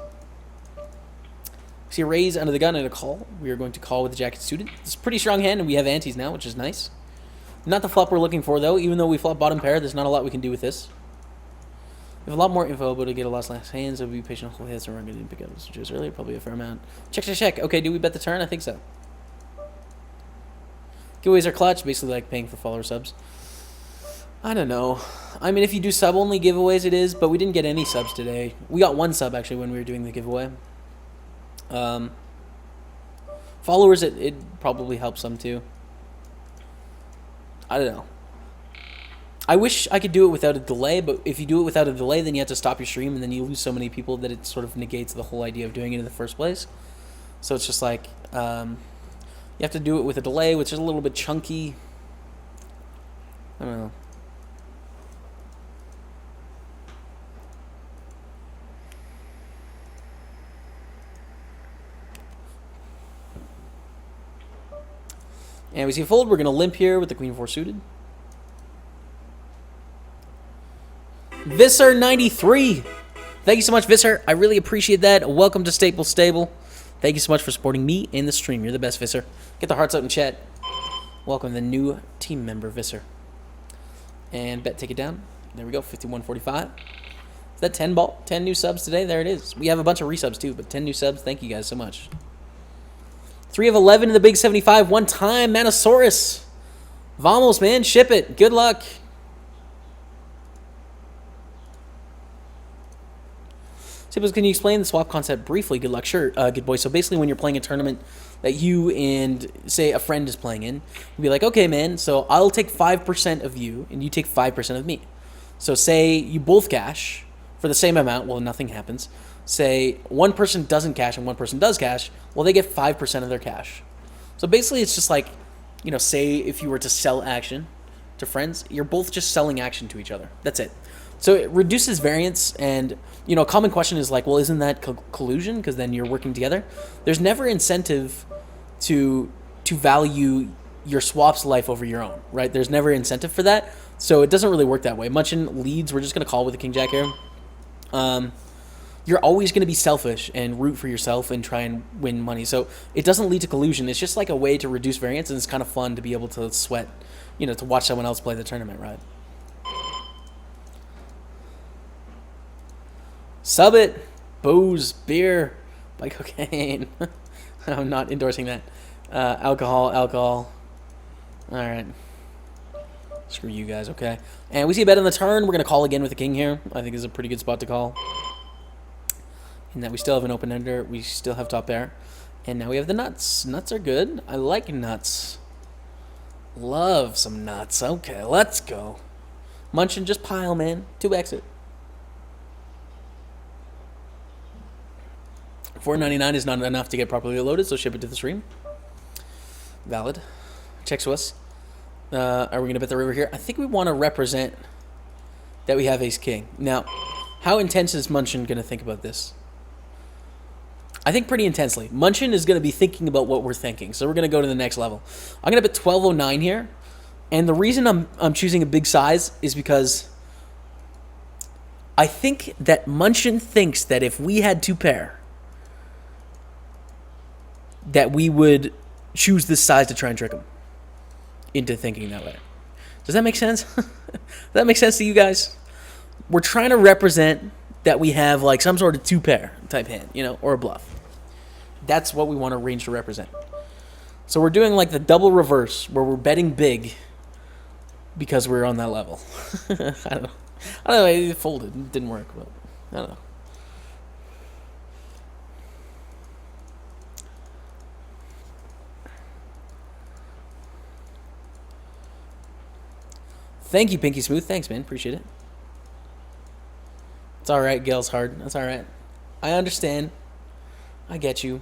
See a raise under the gun and a call. We are going to call with the jacket suited. It's a pretty strong hand, and we have antes now, which is nice. Not the flop we're looking for, though. Even though we flop bottom pair, there's not a lot we can do with this. We have a lot more info, but to get a lot less hands, so be patient. Hopefully, that's what we're going to pick up the switches earlier. Probably a fair amount. Check. Okay, do we bet the turn? I think so. Giveaways are clutch, basically like paying for follower subs. I don't know. I mean, if you do sub-only giveaways, it is, but we didn't get any subs today. We got one sub, actually, when we were doing the giveaway. Followers, it probably helps some, too. I don't know. I wish I could do it without a delay, but if you do it without a delay, then you have to stop your stream, and then you lose so many people that it sort of negates the whole idea of doing it in the first place. So it's just like, you have to do it with a delay, which is a little bit chunky. I don't know. And we see a fold. We're going to limp here with the queen 4 suited. Visser 93. Thank you so much, Visser. I really appreciate that. Welcome to Staples Stable. Thank you so much for supporting me in the stream. You're the best, Visser. Get the hearts out in chat. Welcome the new team member, Visser. And bet, take it down. There we go, 51.45. Is that 10 ball? 10 new subs today? There it is. We have a bunch of resubs too, but 10 new subs. Thank you guys so much. 3 of 11 in the big 75. One time, Manosaurus. Vamos, man. Ship it. Good luck. Staples, can you explain the swap concept briefly? Good luck. Sure, good boy. So basically when you're playing a tournament that you and, say, a friend is playing in, you'll be like, okay, man, so I'll take 5% of you, and you take 5% of me. So say you both cash for the same amount. Well, nothing happens. Say one person doesn't cash and one person does cash. Well, they get 5% of their cash. So basically it's just like, you know, say if you were to sell action to friends, you're both just selling action to each other. That's it. So it reduces variance, and, you know, a common question is like, well, isn't that collusion? Because then you're working together. There's never incentive to value your swap's life over your own, right? There's never incentive for that, so it doesn't really work that way. Munchin leads, we're just going to call with the King Jack here. You're always going to be selfish and root for yourself and try and win money. So it doesn't lead to collusion. It's just like a way to reduce variance, and it's kind of fun to be able to sweat, you know, to watch someone else play the tournament, right? Sub it. Booze, beer, buy cocaine. I'm not endorsing that. Alcohol. All right. Screw you guys, okay. And we see a bet on the turn. We're going to call again with the king here. I think is a pretty good spot to call. And that we still have an open ender. We still have top pair. And now we have the nuts. Nuts are good. I like nuts. Love some nuts. Okay, let's go. Munchin, just pile, man. 2x it. $4.99 is not enough to get properly loaded, so ship it to the stream. Valid. Checks to us. Are we going to bet the river here? I think we want to represent that we have ace-king. Now, how intense is Munchin going to think about this? I think pretty intensely. Munchin is going to be thinking about what we're thinking, so we're going to go to the next level. I'm going to bet 12.09 here, and the reason I'm choosing a big size is because I think that Munchin thinks that if we had two pair, that we would choose this size to try and trick him into thinking that way. Does that make sense? Does that make sense to you guys? We're trying to represent that we have like some sort of two pair type hand, you know, or a bluff. That's what we want to range to represent. So we're doing like the double reverse where we're betting big because we're on that level. I don't know. It folded. It didn't work, but I don't know. Thank you, Pinky Smooth. Thanks, man. Appreciate it. It's all right. Gail's hard. That's all right. I understand. I get you.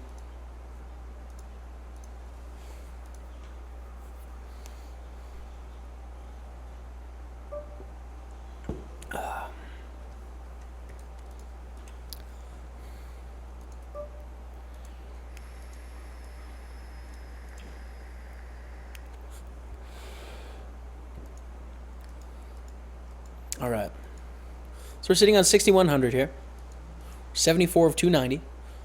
All right. So we're sitting on 6,100 here. 74 of 290.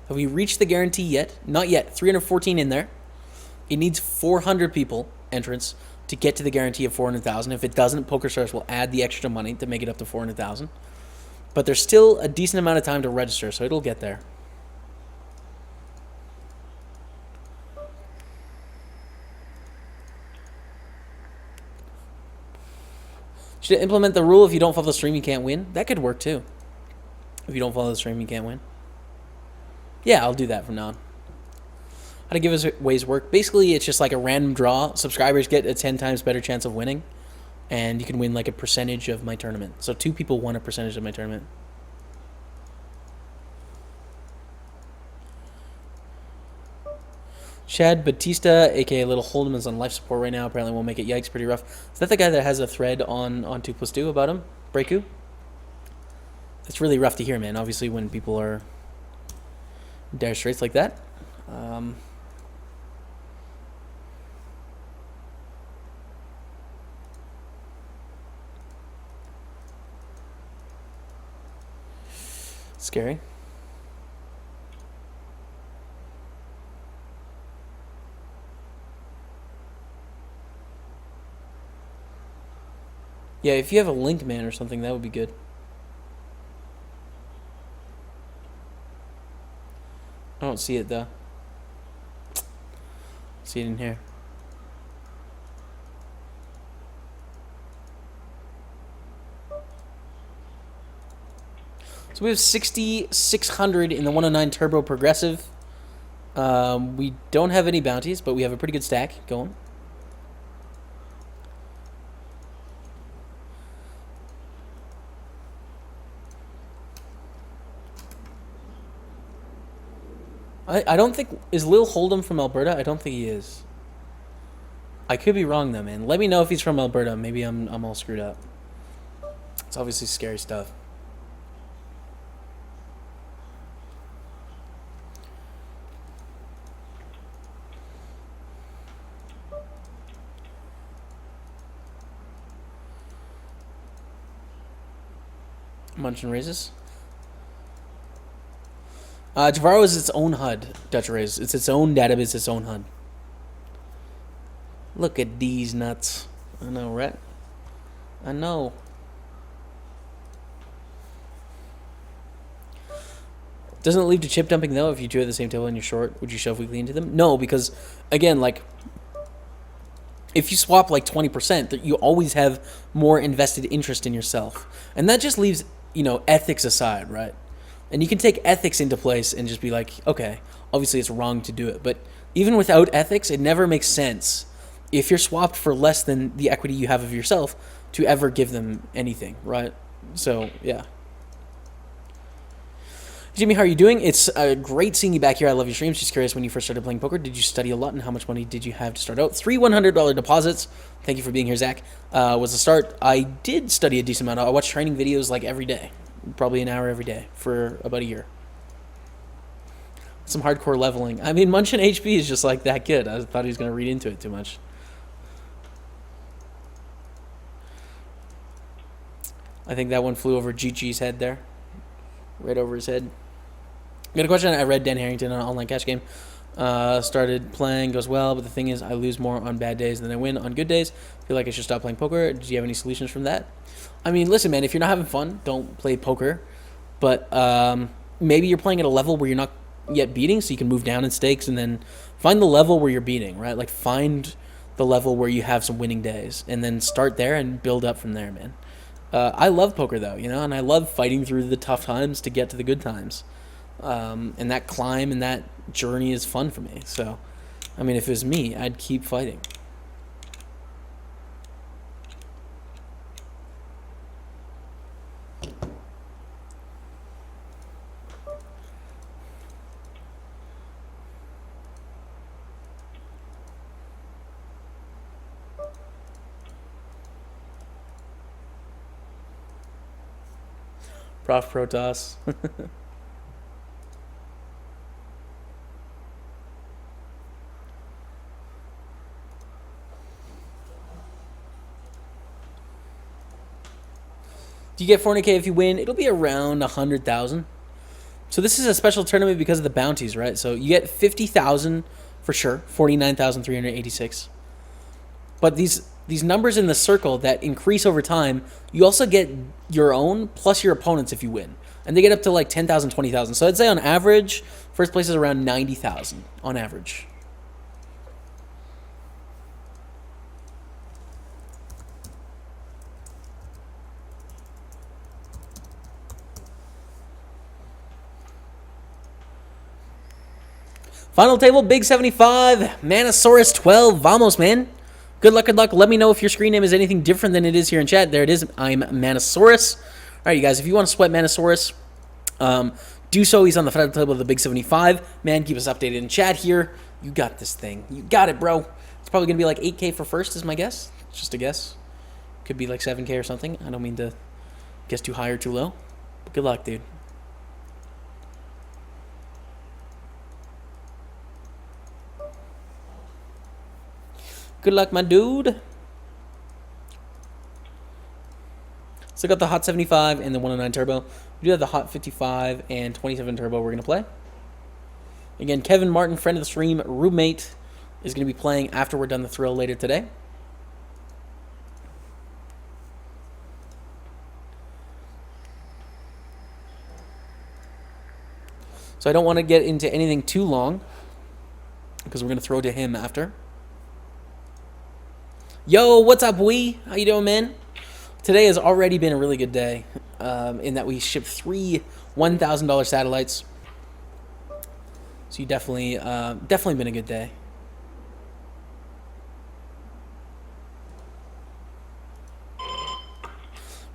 Have we reached the guarantee yet? Not yet. 314 in there. It needs 400 people entrance to get to the guarantee of 400,000. If it doesn't, PokerStars will add the extra money to make it up to 400,000. But there's still a decent amount of time to register, so it'll get there. Should it implement the rule if you don't follow the stream, you can't win? That could work too. If you don't follow the stream, you can't win. Yeah, I'll do that from now on. How to give us ways work. Basically, it's just like a random draw. Subscribers get a 10 times better chance of winning. And you can win like a percentage of my tournament. So 2 people won a percentage of my tournament. Chad Batista, aka Little Hold'em, is on life support right now. Apparently won't make it. Yikes, pretty rough. Is that the guy that has a thread on 2+2 about him? Breaku? It's really rough to hear, man. Obviously, when people are dire straits like that. Scary. Yeah, if you have a link man or something, that would be good. I don't see it though. See it in here. So we have 6,600 in the 109 Turbo Progressive. We don't have any bounties, but we have a pretty good stack going. I don't think... Is Lil Hold'em from Alberta? I don't think he is. I could be wrong, though, man. Let me know if he's from Alberta. Maybe I'm all screwed up. It's obviously scary stuff. Munch and raises. Javaro is its own HUD, Dutch Raise. It's its own database, its own HUD. Look at these nuts. I know, right? I know. Doesn't it lead to chip dumping, though, if you two at the same table and you're short? Would you shove weakly into them? No, because, again, like, if you swap, like, 20%, you always have more invested interest in yourself. And that just leaves, you know, ethics aside, right? And you can take ethics into place and just be like, okay, obviously it's wrong to do it. But even without ethics, it never makes sense if you're swapped for less than the equity you have of yourself to ever give them anything, right? So, yeah. Jimmy, how are you doing? It's great seeing you back here. I love your streams. Just curious, when you first started playing poker, did you study a lot, and how much money did you have to start out? 3 $100 deposits. Thank you for being here, Zach. Was the start. I did study a decent amount. I watched training videos like every day. Probably an hour every day for about a year. Some hardcore leveling. I mean, Munchin HP is just like that good. I thought he was going to read into it too much. I think that one flew over GG's head there. Right over his head. Got a question. I read Dan Harrington on an online cash game. Started playing, goes well, but the thing is I lose more on bad days than I win on good days. Feel like I should stop playing poker. Do you have any solutions from that? I mean, listen, man, if you're not having fun, don't play poker. But maybe you're playing at a level where you're not yet beating, so you can move down in stakes and then find the level where you're beating, right? Like, find the level where you have some winning days and then start there and build up from there, man. I love poker, though, you know, and I love fighting through the tough times to get to the good times. And that climb and that journey is fun for me. So, I mean, if it was me, I'd keep fighting. Prof Protoss. Do you get 400K if you win? It'll be around 100,000. So this is a special tournament because of the bounties, right? So you get 50,000 for sure, 49,386. But these numbers in the circle that increase over time, you also get your own plus your opponent's if you win. And they get up to like 10,000, 20,000. So I'd say on average, first place is around 90,000 on average. Final table, Big 75, Manosaurus 12. Vamos, man. Good luck, good luck. Let me know if your screen name is anything different than it is here in chat. There it is. I'm Manosaurus. All right, you guys, if you want to sweat Manosaurus, do so. He's on the final table of the Big 75. Man, keep us updated in chat here. You got this thing. You got it, bro. It's probably going to be like 8K for first is my guess. It's just a guess. Could be like 7K or something. I don't mean to guess too high or too low. But good luck, dude. Good luck, my dude. So I got the Hot 75 and the 109 Turbo. We do have the Hot 55 and 27 Turbo we're going to play. Again, Kevin Martin, friend of the stream, roommate, is going to be playing after we're done the thrill later today. So I don't want to get into anything too long because we're going to throw to him after. Yo, what's up, Wee? How you doing, man? Today has already been a really good day in that we shipped 3 $1,000 satellites. So you definitely been a good day.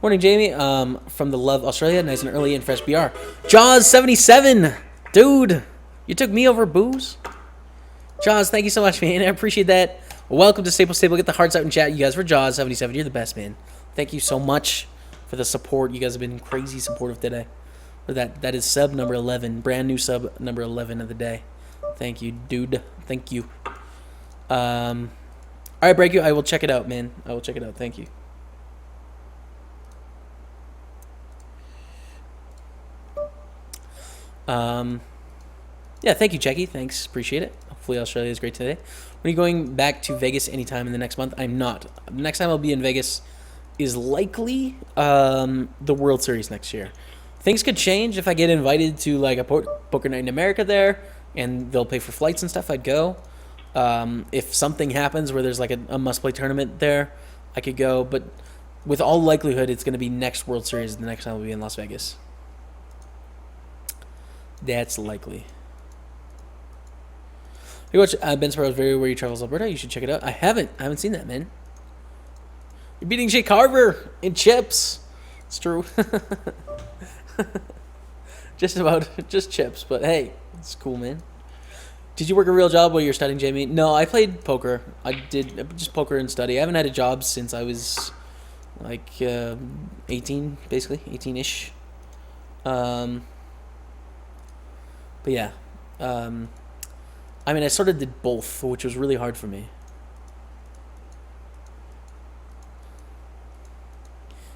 Morning, Jamie. From the Love, Australia. Nice and early and fresh BR. Jaws 77, dude. You took me over booze. Jaws, thank you so much, man. I appreciate that. Welcome to Staples Stable. Get the hearts out in chat, you guys. For Jaws 77, you're the best, man. Thank you so much for the support. You guys have been crazy supportive today. For that is sub number 11, brand new sub number 11 of the day. Thank you, dude. Thank you. All right, Break You. I will check it out, man. I will check it out. Thank you. Yeah, thank you, Jackie. Thanks, appreciate it. Hopefully Australia is great today. Are you going back to Vegas anytime in the next month? I'm not. The next time I'll be in Vegas is likely the World Series next year. Things could change if I get invited to like a poker night in America there, and they'll pay for flights and stuff. I'd go. If something happens where there's like a must-play tournament there, I could go. But with all likelihood, it's going to be next World Series. The next time I'll be in Las Vegas. That's likely. You watch Ben Sparrow's video where he travels Alberta. You should check it out. I haven't seen that, man. You're beating Jay Carver in chips. It's true. just chips, but hey, it's cool, man. Did you work a real job while you're studying, Jamie? No, I played poker. I did just poker and study. I haven't had a job since I was like 18, basically 18-ish. But yeah. I mean, I sort of did both, which was really hard for me.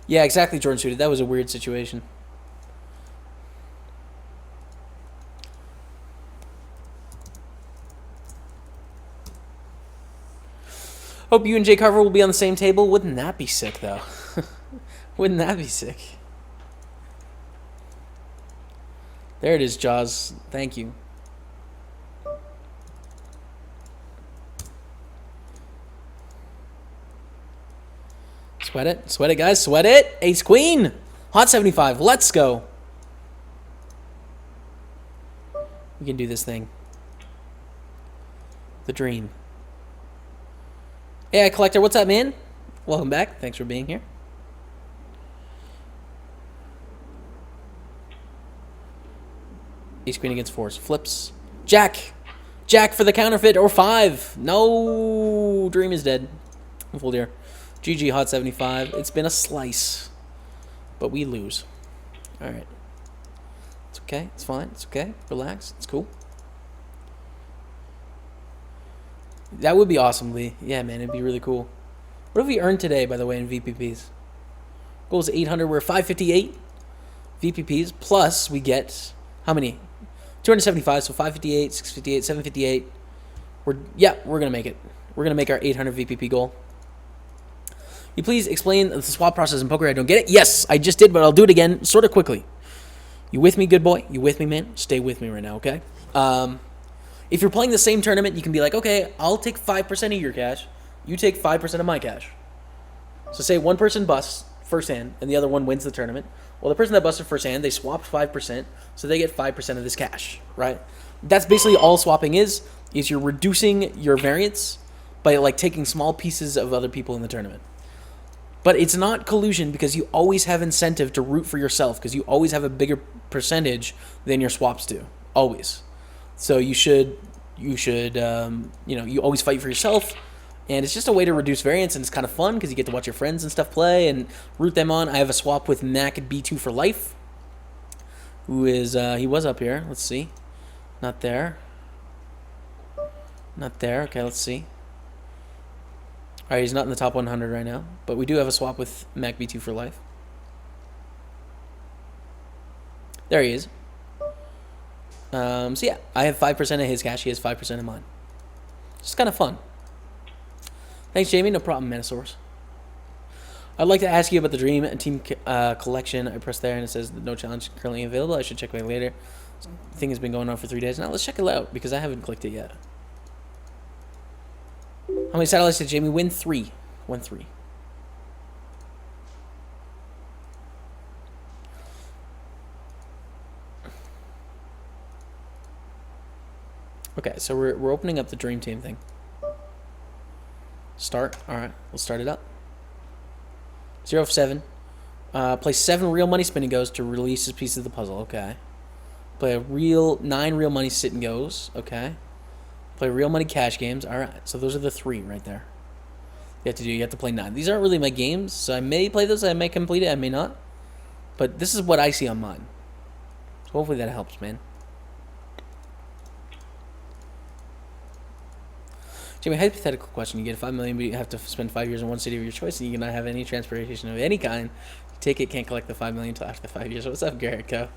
Yeah, exactly, Jordan Suited. That was a weird situation. Hope you and Jay Carver will be on the same table. Wouldn't that be sick, though? Wouldn't that be sick? There it is, Jaws. Thank you. Sweat it, guys, sweat it. Ace Queen, Hot 75. Let's go. We can do this thing. The dream. AI Collector, what's up, man? Welcome back. Thanks for being here. Ace Queen against fours. Flips. Jack for the counterfeit or 5. No, dream is dead. Full deer. GG Hot 75. It's been a slice, but we lose. All right. It's okay. It's fine. It's okay. Relax. It's cool. That would be awesome, Lee. Yeah, man. It'd be really cool. What have we earned today, by the way, in VPPs? Goal is 800. We're 558 VPPs. Plus, we get how many? 275. So 558, 658, 758. We're going to make it. We're going to make our 800 VPP goal. you please explain the swap process in poker? I don't get it. Yes, I just did, but I'll do it again sort of quickly. You with me, good boy? You with me, man? Stay with me right now, okay? If you're playing the same tournament, you can be like, okay, I'll take 5% of your cash. You take 5% of my cash. So say one person busts first hand and the other one wins the tournament. Well, the person that busted first hand, they swapped 5%, so they get 5% of this cash, right? That's basically all swapping is you're reducing your variance by like taking small pieces of other people in the tournament. But it's not collusion because you always have incentive to root for yourself because you always have a bigger percentage than your swaps do. Always. So you always fight for yourself. And it's just a way to reduce variance, and it's kind of fun because you get to watch your friends and stuff play and root them on. I have a swap with Mac B2 for life, who is, he was up here. Let's see. Not there. Not there. Okay, let's see. All right, he's not in the top 100 right now, but we do have a swap with Mac B2 for life. There he is. So yeah, I have 5% of his cash. He has 5% of mine. It's kind of fun. Thanks, Jamie. No problem, Manosaurus. I'd like to ask you about the Dream Team collection. I pressed there and it says no challenge currently available. I should check back later. The thing has been going on for 3 days now. Let's check it out because I haven't clicked it yet. How many satellites did Jamie win? 3. 1-3. Okay, so we're opening up the Dream Team thing. Start. All right, we'll start it up. 0 of 7. Play 7 real money spin and goes to release his piece of the puzzle. Okay. Play a 9 real money sit and goes. Okay. Play real money cash games. All right. So those are the 3 right there. You have to play 9. These aren't really my games, so I may play those. I may complete it. I may not. But this is what I see on mine. So hopefully that helps, man. Jamie, hypothetical question. You get $5 million, but you have to spend 5 years in one city of your choice, and you cannot have any transportation of any kind. You take it, can't collect the $5 million until after the 5 years. What's up, Garrett Co?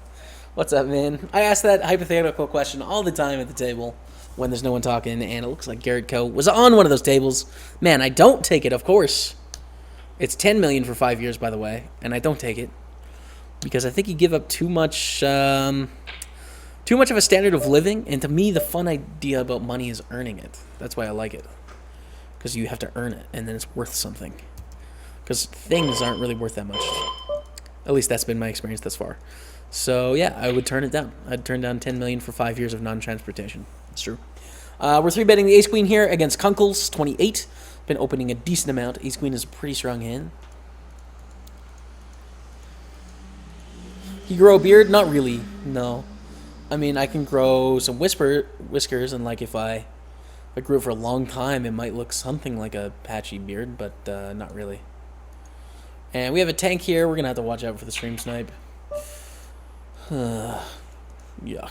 What's up, man? I ask that hypothetical question all the time at the table when there's no one talking, and it looks like Garrett Co was on one of those tables. Man, I don't take it, of course. It's $10 million for 5 years, by the way, and I don't take it because I think you give up too much of a standard of living, and to me, the fun idea about money is earning it. That's why I like it, because you have to earn it, and then it's worth something. Because things aren't really worth that much. At least that's been my experience thus far. So yeah, I would turn it down. I'd turn down $10 million for 5 years of non-transportation. It's true. We're 3-betting the Ace Queen here against Kunkles, 28. Been opening a decent amount. Ace Queen is a pretty strong hand. He grow a beard? Not really. No. I mean, I can grow some whiskers, and like if I grew it for a long time, it might look something like a patchy beard, but not really. And we have a tank here. We're gonna have to watch out for the stream snipe. Yuck. All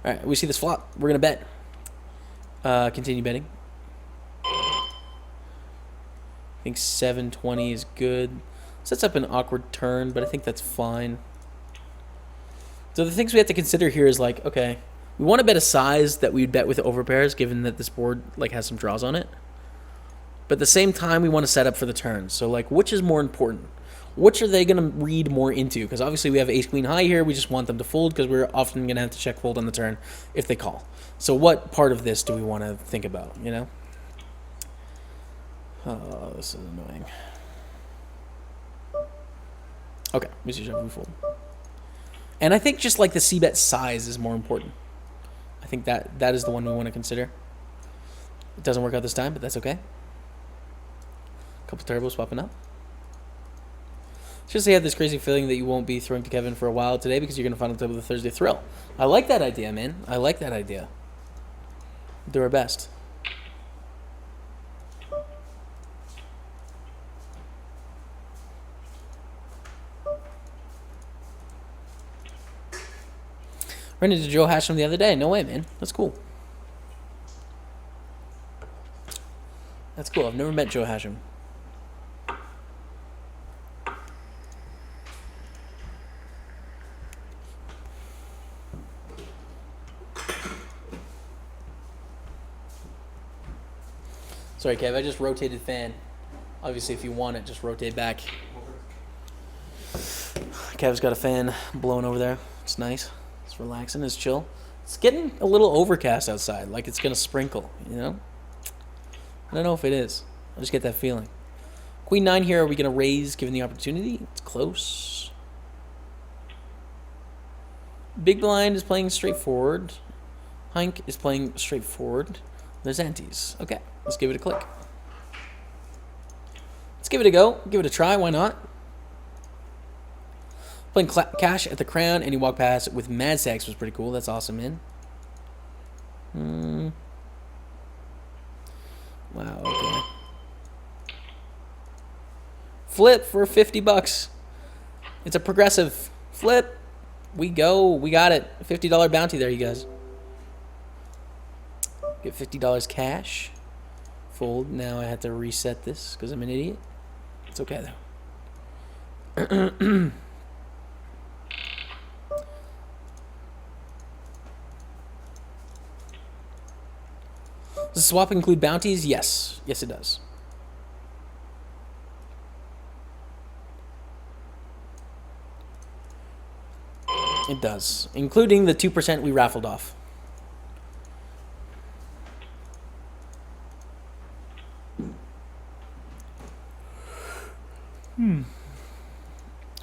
right, we see this flop. We're gonna bet. Continue betting. I think 720 is good. Sets up an awkward turn, but I think that's fine. So the things we have to consider here is like, okay, we want to bet a size that we would bet with overpairs, given that this board like has some draws on it. But at the same time, we want to set up for the turn. So like, which is more important? Which are they going to read more into? Because obviously we have Ace Queen high here. We just want them to fold because we're often going to have to check fold on the turn if they call. So what part of this do we want to think about? You know? Oh, this is annoying. Okay, we see we fold. And I think just like the c-bet size is more important. I think that is the one we want to consider. It doesn't work out this time, but that's okay. A couple turbos popping up. Just I have this crazy feeling that you won't be throwing to Kevin for a while today because you're going to find out with the Thursday Thrill. I like that idea, man. I like that idea. Do our best. Ran into Joe Hashem the other day. No way, man. That's cool. That's cool. I've never met Joe Hashem. Sorry, Kev. I just rotated fan. Obviously, if you want it, just rotate back. Kev's got a fan blowing over there. It's nice. It's relaxing. It's chill. It's getting a little overcast outside, like it's gonna sprinkle. You know? I don't know if it is. I just get that feeling. Queen 9 here. Are we gonna raise given the opportunity? It's close. Big blind is playing straightforward. Hink is playing straightforward. There's antes. Okay, let's give it a click. Let's give it a go. Give it a try. Why not? Playing cash at the crown, and you walk past with mad stacks was pretty cool. That's awesome, man. Wow. Okay. Flip for $50. It's a progressive flip. We go. We got it. $50 bounty there, you guys. Get $50 cash. Fold. Now I have to reset this because I'm an idiot. It's okay, though. Does the swap include bounties? Yes. Yes, it does. It does. Including the 2% we raffled off.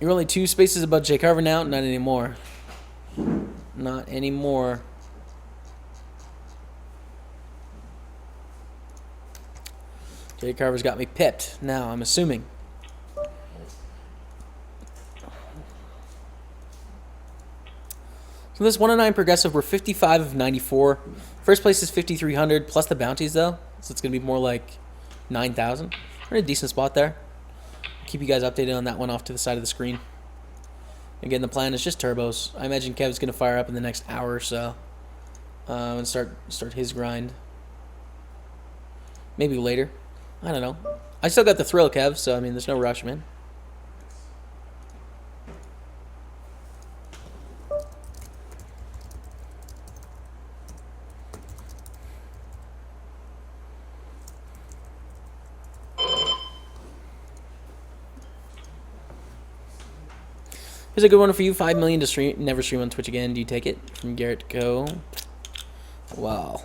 You're only 2 spaces above J. Carver now? Not anymore. Not anymore. J. Carver's got me pipped. Now, I'm assuming. So this 109 progressive, we're 55 of 94. First place is 5,300 plus the bounties, though. So it's going to be more like 9,000. We're in a decent spot there. Keep you guys updated on that one off to the side of the screen. Again, the plan is just turbos. I imagine Kev's going to fire up in the next hour or so. And start his grind. Maybe later. I don't know. I still got the thrill, Kev, so, I mean, there's no rush, man. Here's a good one for you. 5 million to stream. Never stream on Twitch again. Do you take it? From Garrett Go. Wow.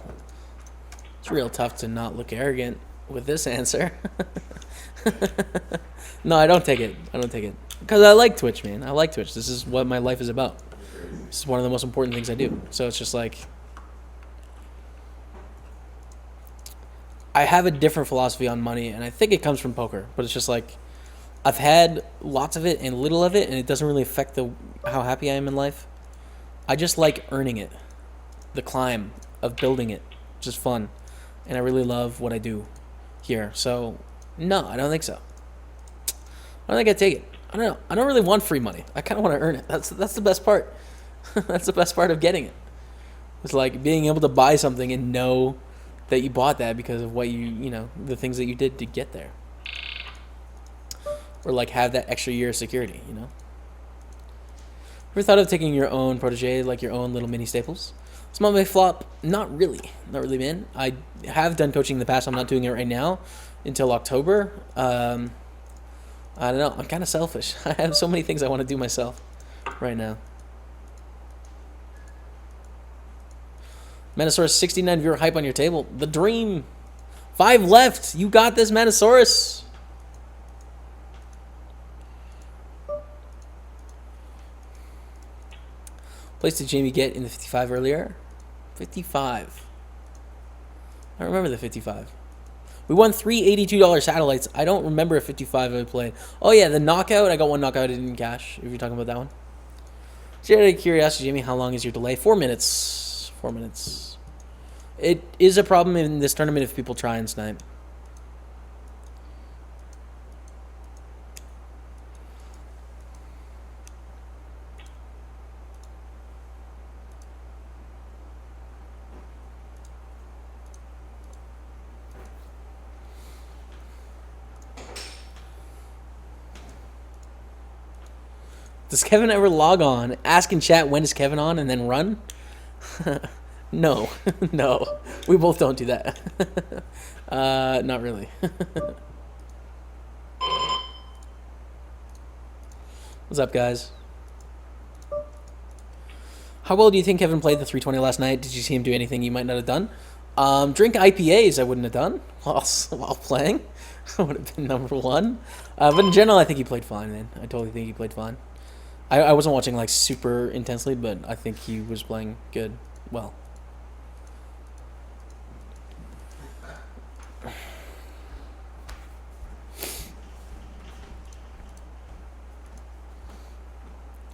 It's real tough to not look arrogant with this answer. No, I don't take it. I don't take it. Because I like Twitch, man. I like Twitch. This is what my life is about. This is one of the most important things I do. So it's just like... I have a different philosophy on money, and I think it comes from poker. But it's just like... I've had lots of it and little of it, and it doesn't really affect how happy I am in life. I just like earning it. The climb of building it. Just fun. And I really love what I do here. So, no, I don't think so. I don't think I take it. I don't know. I don't really want free money. I kind of want to earn it. That's the best part. That's the best part of getting it. It's like being able to buy something and know that you bought that because of what you know, the things that you did to get there. Or like have that extra year of security, you know? Ever thought of taking your own protege, like your own little mini Staples? Small may flop? Not really. Not really, man. I have done coaching in the past. I'm not doing it right now until October. I don't know. I'm kind of selfish. I have so many things I want to do myself right now. Manosaurus, 69 viewer hype on your table. The dream. 5 left. You got this, Manosaurus. Place did Jamie get in the 55 earlier? 55. I remember the 55. We won 3 $82 satellites. I don't remember a 55 I played. Oh yeah, the knockout. I got one knockout I didn't cash, if you're talking about that one. So out of curiosity, Jamie, how long is your delay? 4 minutes. 4 minutes. It is a problem in this tournament if people try and snipe. Does Kevin ever log on, ask in chat when is Kevin on, and then run? No. No. We both don't do that. Not really. What's up, guys? How well do you think Kevin played the 320 last night? Did you see him do anything you might not have done? Drink IPAs I wouldn't have done while playing. Would have been number one. But in general, I think he played fine, man. I totally think he played fine. I wasn't watching like super intensely, but I think he was playing good. Well.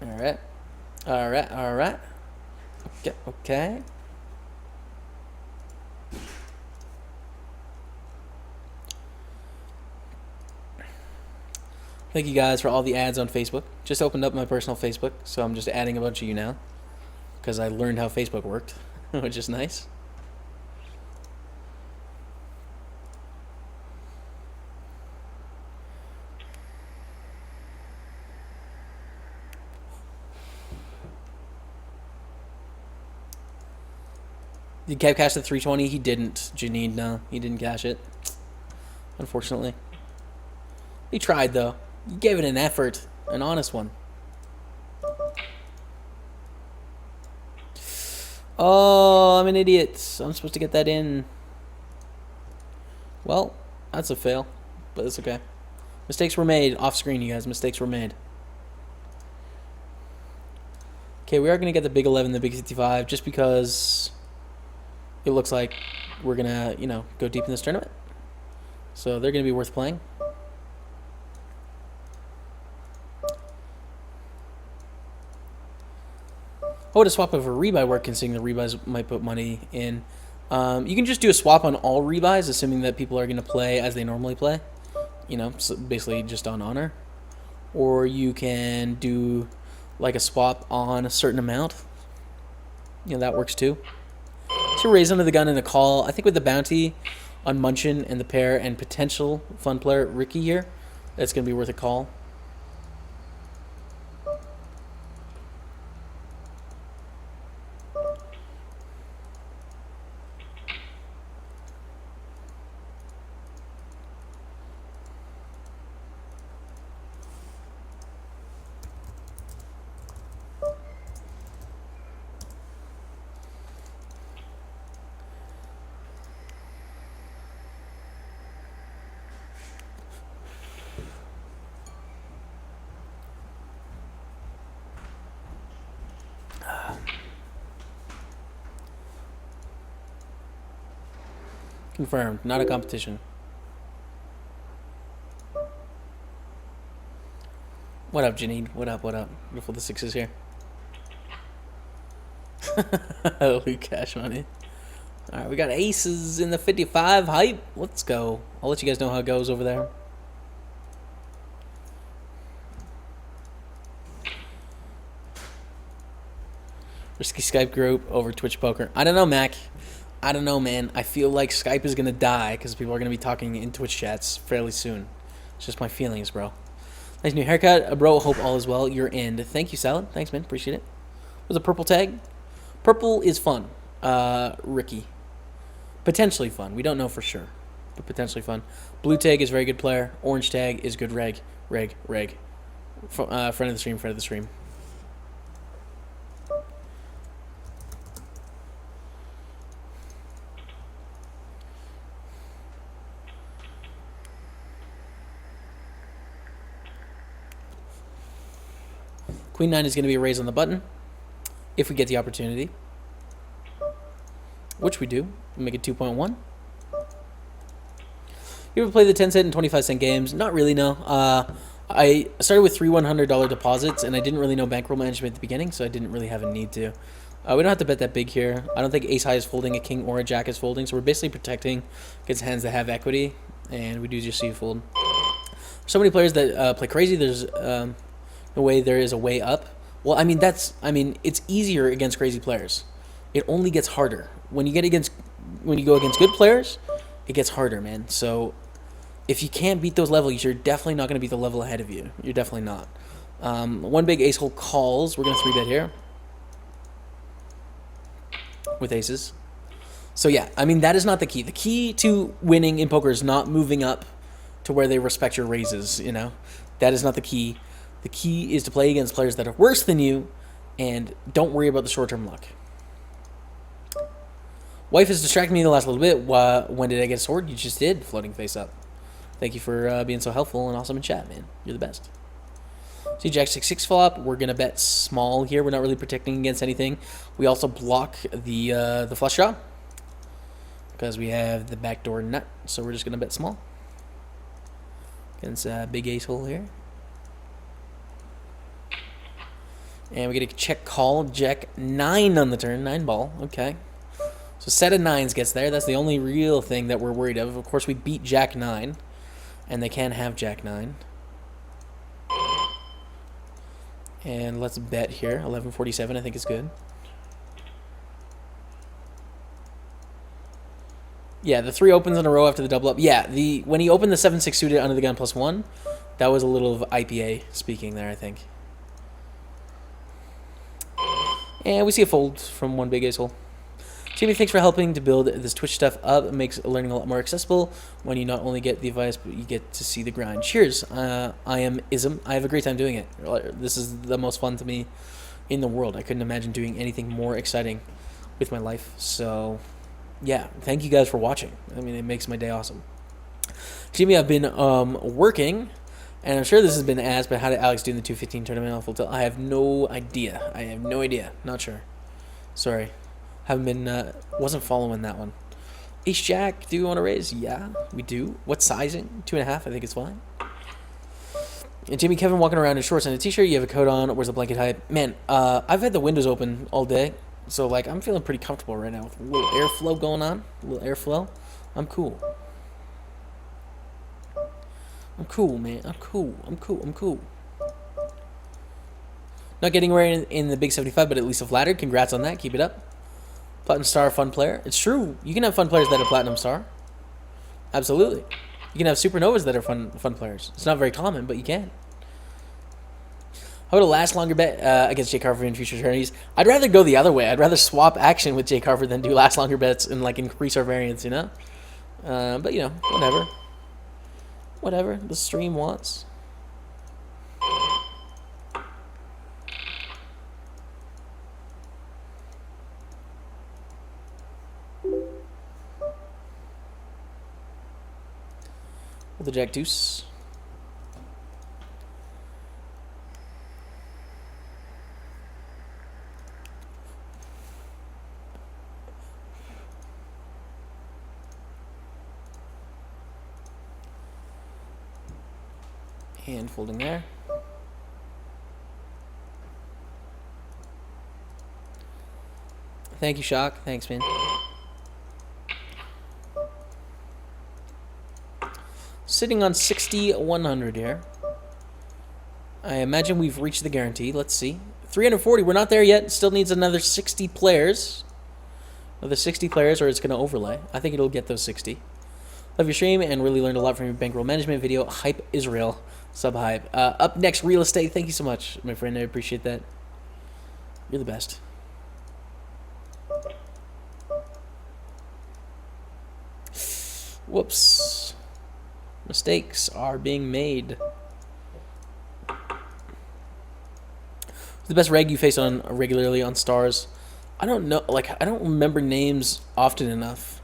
Alright. Alright, alright. Okay, okay. Thank you guys for all the ads on Facebook. Just opened up my personal Facebook, so I'm just adding a bunch of you now. Because I learned how Facebook worked, which is nice. Did Kev cash the 320? He didn't. Janine, no. He didn't cash it. Unfortunately. He tried, though. He gave it an effort. An honest one. Oh, I'm an idiot. I'm supposed to get that in. Well, that's a fail. But it's okay. Mistakes were made. Off screen, you guys. Mistakes were made. Okay, we are going to get the big 11, the big 55, just because it looks like we're going to, you know, go deep in this tournament. So they're going to be worth playing. Oh, would a swap of a rebuy work, considering the rebuys might put money in? You can just do a swap on all rebuys, assuming that people are going to play as they normally play. You know, so basically just on honor. Or you can do like a swap on a certain amount. You know, that works too. So raise under the gun and a call. I think with the bounty on Munchin and the pair and potential fun player Ricky here, that's going to be worth a call. Confirmed. Not a competition. What up, Janine? What up, what up? Beautiful the sixes here. Luke Cash Money. Alright, we got aces in the 55 hype. Let's go. I'll let you guys know how it goes over there. Risky Skype group over Twitch Poker. I don't know, Mac. I don't know, man. I feel like Skype is going to die because people are going to be talking in Twitch chats fairly soon. It's just my feelings, bro. Nice new haircut. Bro, hope all is well. You're in. Thank you, Salad. Thanks, man. Appreciate it. Was a purple tag? Purple is fun. Ricky. Potentially fun. We don't know for sure, but potentially fun. Blue tag is very good player. Orange tag is good reg. Reg. Friend of the stream, friend of the stream. Queen 9 is going to be a raise on the button if we get the opportunity, which we do. We'll make it 2.1. You ever play the 10 cent and 25 cent games? Not really, no. I started with 3 $100 deposits, and I didn't really know bankroll management at the beginning, so I didn't really have a need to. We don't have to bet that big here. I don't think ace high is folding, a king or a jack is folding, so we're basically protecting against hands that have equity, and we do just see a fold. So many players that play crazy. There's no way there is a way up. Well, I mean, it's easier against crazy players. It only gets harder. When you go against good players, it gets harder, man. So if you can't beat those levels, you're definitely not going to beat the level ahead of you. You're definitely not. One big ace hole calls. We're going to 3-bet here with aces. So yeah, I mean, that is not the key. The key to winning in poker is not moving up to where they respect your raises, you know. That is not the key. The key is to play against players that are worse than you, and don't worry about the short-term luck. Wife has distracted me the last little bit. When did I get a sword? You just did, floating face up. Thank you for being so helpful and awesome in chat, man. You're the best. See, Jack 6-6 flop. We're going to bet small here. We're not really protecting against anything. We also block the flush draw because we have the backdoor nut. So we're just going to bet small against big ace hole here. And we get a check call. Jack 9 on the turn. 9 ball. Okay. So set of 9s gets there. That's the only real thing that we're worried of. Of course, we beat Jack 9. And they can't have Jack 9. And let's bet here. 1147 I think is good. Yeah, the 3 opens in a row after the double up. Yeah, when he opened the 7-6 suited under the gun +1, that was a little of IPA speaking there, I think. And we see a fold from one big ace hole. Jamie, thanks for helping to build this Twitch stuff up. It makes learning a lot more accessible when you not only get the advice, but you get to see the grind. Cheers. I am Ism. I have a great time doing it. This is the most fun to me in the world. I couldn't imagine doing anything more exciting with my life. So, yeah, thank you guys for watching. I mean, it makes my day awesome. Jamie, I've been working, and I'm sure this has been asked, but how did Alex do in the 215 tournament on full tilt? I have no idea. I have no idea. Not sure. Sorry. Haven't been, wasn't following that one. Ace Jack, do you want to raise? Yeah, we do. What sizing? 2.5, I think it's fine. And Jimmy Kevin walking around in shorts and a t-shirt. You have a coat on. Where's the blanket hype? Man, I've had the windows open all day. So, like, I'm feeling pretty comfortable right now with a little airflow going on. A little airflow. I'm cool. I'm cool, man. I'm cool. I'm cool. I'm cool. Not getting right in the big 75, but at least a flattered. Congrats on that. Keep it up. Platinum Star, fun player. It's true. You can have fun players that are Platinum Star. Absolutely. You can have Supernovas that are fun players. It's not very common, but you can. How about a last longer bet against Jay Carver in future tourneys? I'd rather go the other way. I'd rather swap action with Jay Carver than do last longer bets and like increase our variance, you know? But, you know, whatever. Whatever the stream wants. With the Jack Deuce. And folding there. Thank you, Shock. Thanks, man. Sitting on 60-100 here. I imagine we've reached the guarantee. Let's see. 340. We're not there yet. Still needs another 60 players. Another 60 players or it's going to overlay. I think it'll get those 60. Love your stream and really learned a lot from your bankroll management video. Hype Israel. Sub hype. Up next, real estate. Thank you so much, my friend. I appreciate that. You're the best. Whoops. Mistakes are being made. The best reg you face on regularly on stars? I don't know. Like, I don't remember names often enough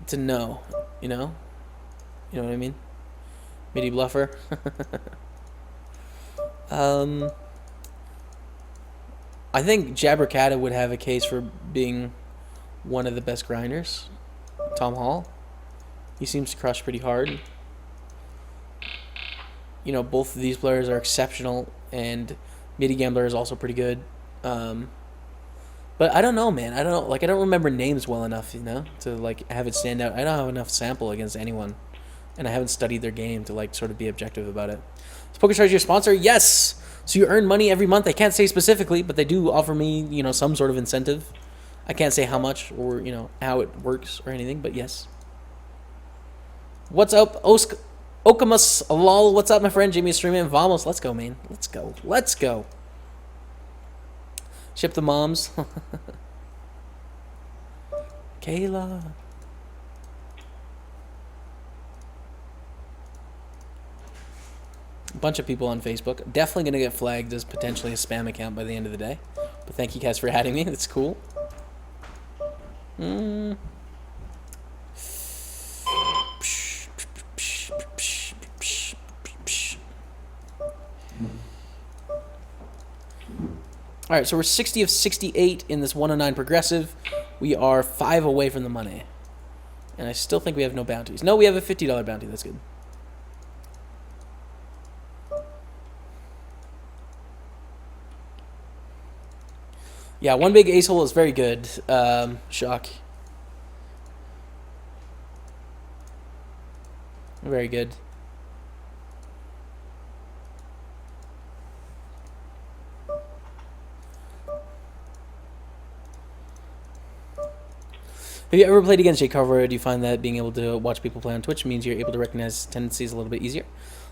to know. You know? You know what I mean? Midi bluffer. I think Jabbercata would have a case for being one of the best grinders. Tom Hall. He seems to crush pretty hard. You know, both of these players are exceptional, and Midi Gambler is also pretty good. But I don't know, man. I don't know. Like, I don't remember names well enough, you know, to like have it stand out. I don't have enough sample against anyone, and I haven't studied their game to like sort of be objective about it. Is PokerStaples your sponsor? Yes. So you earn money every month. I can't say specifically, but they do offer me, you know, some sort of incentive. I can't say how much or, you know, how it works or anything, but yes. What's up, Okamus lol? What's up, my friend? Jamie streaming. Vamos. Let's go, man. Let's go. Let's go. Ship the moms. Kayla. A bunch of people on Facebook. Definitely going to get flagged as potentially a spam account by the end of the day. But thank you guys for adding me. That's cool. All right, so we're 60 of 68 in this 109 progressive. We are 5 away from the money. And I still think we have no bounties. No, we have a $50 bounty. That's good. Yeah, one big ace hole is very good. Shock. Very good. Have you ever played against Jay Carver? Do you find that being able to watch people play on Twitch means you're able to recognize tendencies a little bit easier?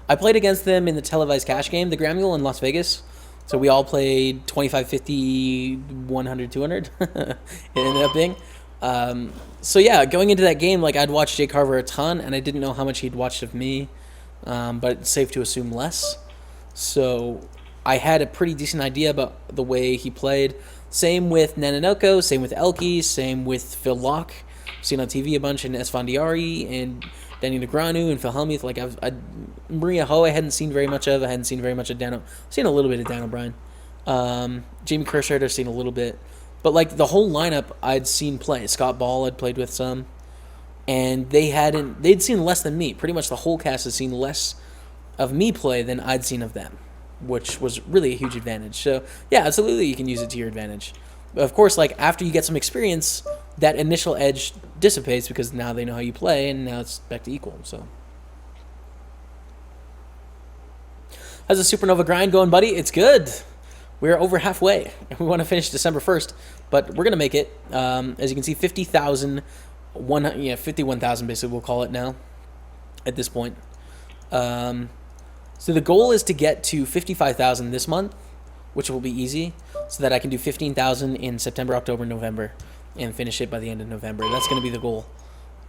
I played against them in the televised cash game, the Gramuel in Las Vegas. So we all played 25, 50, 100, 200. It ended up being. So yeah, going into that game, like I'd watched Jay Carver a ton, and I didn't know how much he'd watched of me, but it's safe to assume less. So I had a pretty decent idea about the way he played. Same with Nanonoko, same with Elke, same with Phil Locke. Seen on TV a bunch, and Esfandiari, and Danny Negreanu, and Phil Hellmuth. Like Maria Ho, I hadn't seen very much of. I hadn't seen very much of Dan. I've seen a little bit of Dan O'Brien. Jamie Kershard, I've seen a little bit. But like the whole lineup, I'd seen play. Scott Ball, I'd played with some, and they'd seen less than me. Pretty much the whole cast has seen less of me play than I'd seen of them, which was really a huge advantage. So yeah, absolutely, you can use it to your advantage. But of course, like after you get some experience, that initial edge dissipates because now they know how you play, and now it's back to equal. So, how's the Supernova grind going, buddy? It's good. We're over halfway. We want to finish December 1st, but we're gonna make it. As you can see, 50,000, 51,000 basically. We'll call it now. At this point. So the goal is to get to 55,000 this month, which will be easy, so that I can do 15,000 in September, October, November, and finish it by the end of November. That's going to be the goal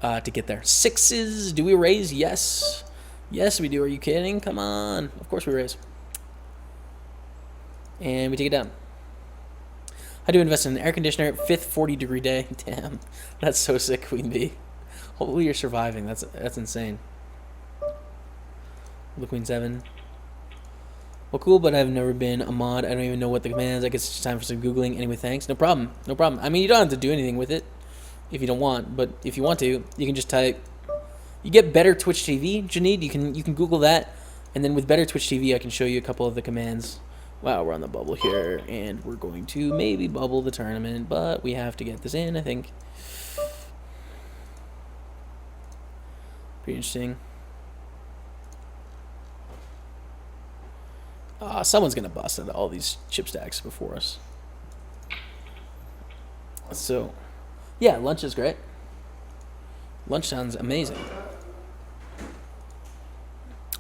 to get there. Sixes, do we raise? Yes. Yes, we do. Are you kidding? Come on. Of course we raise. And we take it down. How do you invest in an air conditioner? 5th 40-degree day. Damn. That's so sick, Queen Bee. Hopefully you're surviving. That's insane. The Queen 7. Well, cool, but I've never been a mod. I don't even know what the commands. I guess it's just time for some Googling. Anyway, thanks. No problem. No problem. I mean, you don't have to do anything with it if you don't want, but if you want to, you can just type. You get Better Twitch TV, Janine. You can Google that, and then with Better Twitch TV, I can show you a couple of the commands. Wow, we're on the bubble here, and we're going to maybe bubble the tournament, but we have to get this in, I think. Pretty interesting. Someone's going to bust into all these chip stacks before us. So, yeah, lunch is great. Lunch sounds amazing.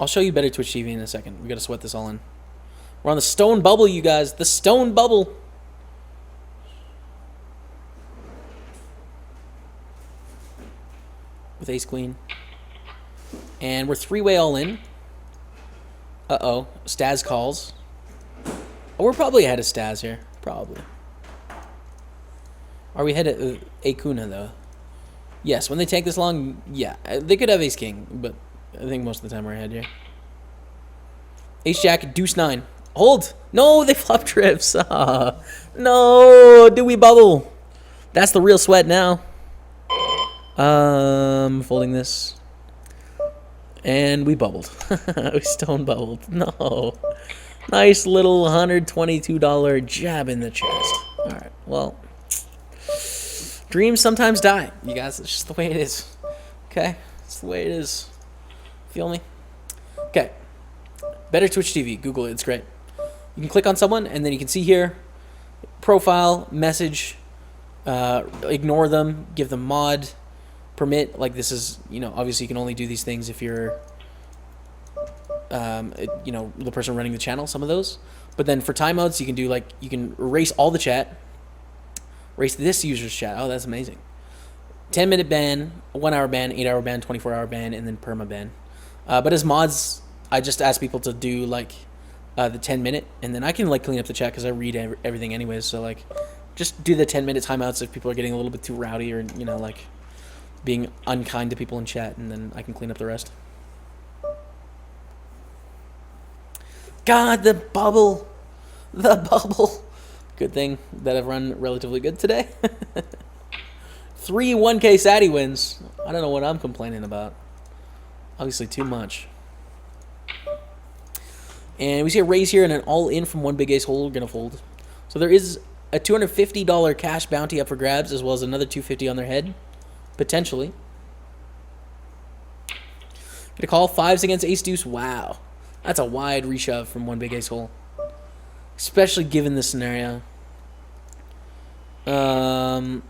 I'll show you Better Twitch TV in a second. We got to sweat this all in. We're on the stone bubble, you guys. The stone bubble. With ace queen. And we're 3-way all in. Uh-oh. Staz calls. Oh, we're probably ahead of Staz here. Probably. Are we ahead of Akuna, though? Yes, when they take this long, yeah. They could have ace-king, but I think most of the time we're ahead here. Ace-jack, deuce-9. Hold! No, they flop trips. No! Do we bubble? That's the real sweat now. Folding this. And we bubbled. We stone bubbled. No. Nice little $122 jab in the chest. Alright, well. Dreams sometimes die, you guys. It's just the way it is. Okay? It's the way it is. Feel me? Okay. Better Twitch TV. Google it. It's great. You can click on someone, and then you can see here, profile, message, ignore them, give them mod, permit. Like this is, obviously you can only do these things if you're, the person running the channel, some of those. But then for timeouts, you can do you can erase all the chat, erase this user's chat. Oh, that's amazing. 10-minute ban, 1-hour ban, 8-hour ban, 24-hour ban, and then perma ban. But as mods, I just ask people to do like the 10-minute, and then I can like clean up the chat because I read everything anyways. So like, just do the 10-minute timeouts if people are getting a little bit too rowdy or like being unkind to people in chat, and then I can clean up the rest. God, the bubble. Good thing that I've run relatively good today. 3 1K Sadie wins. I don't know what I'm complaining about. Obviously too much. And we see a raise here and an all-in from one big ace hole. We're going to fold. So there is a $250 cash bounty up for grabs, as well as another $250 on their head, potentially. Gonna call 5s against ace-deuce. Wow. That's a wide reshove from one big ace hole. Especially given this scenario. Downgrading.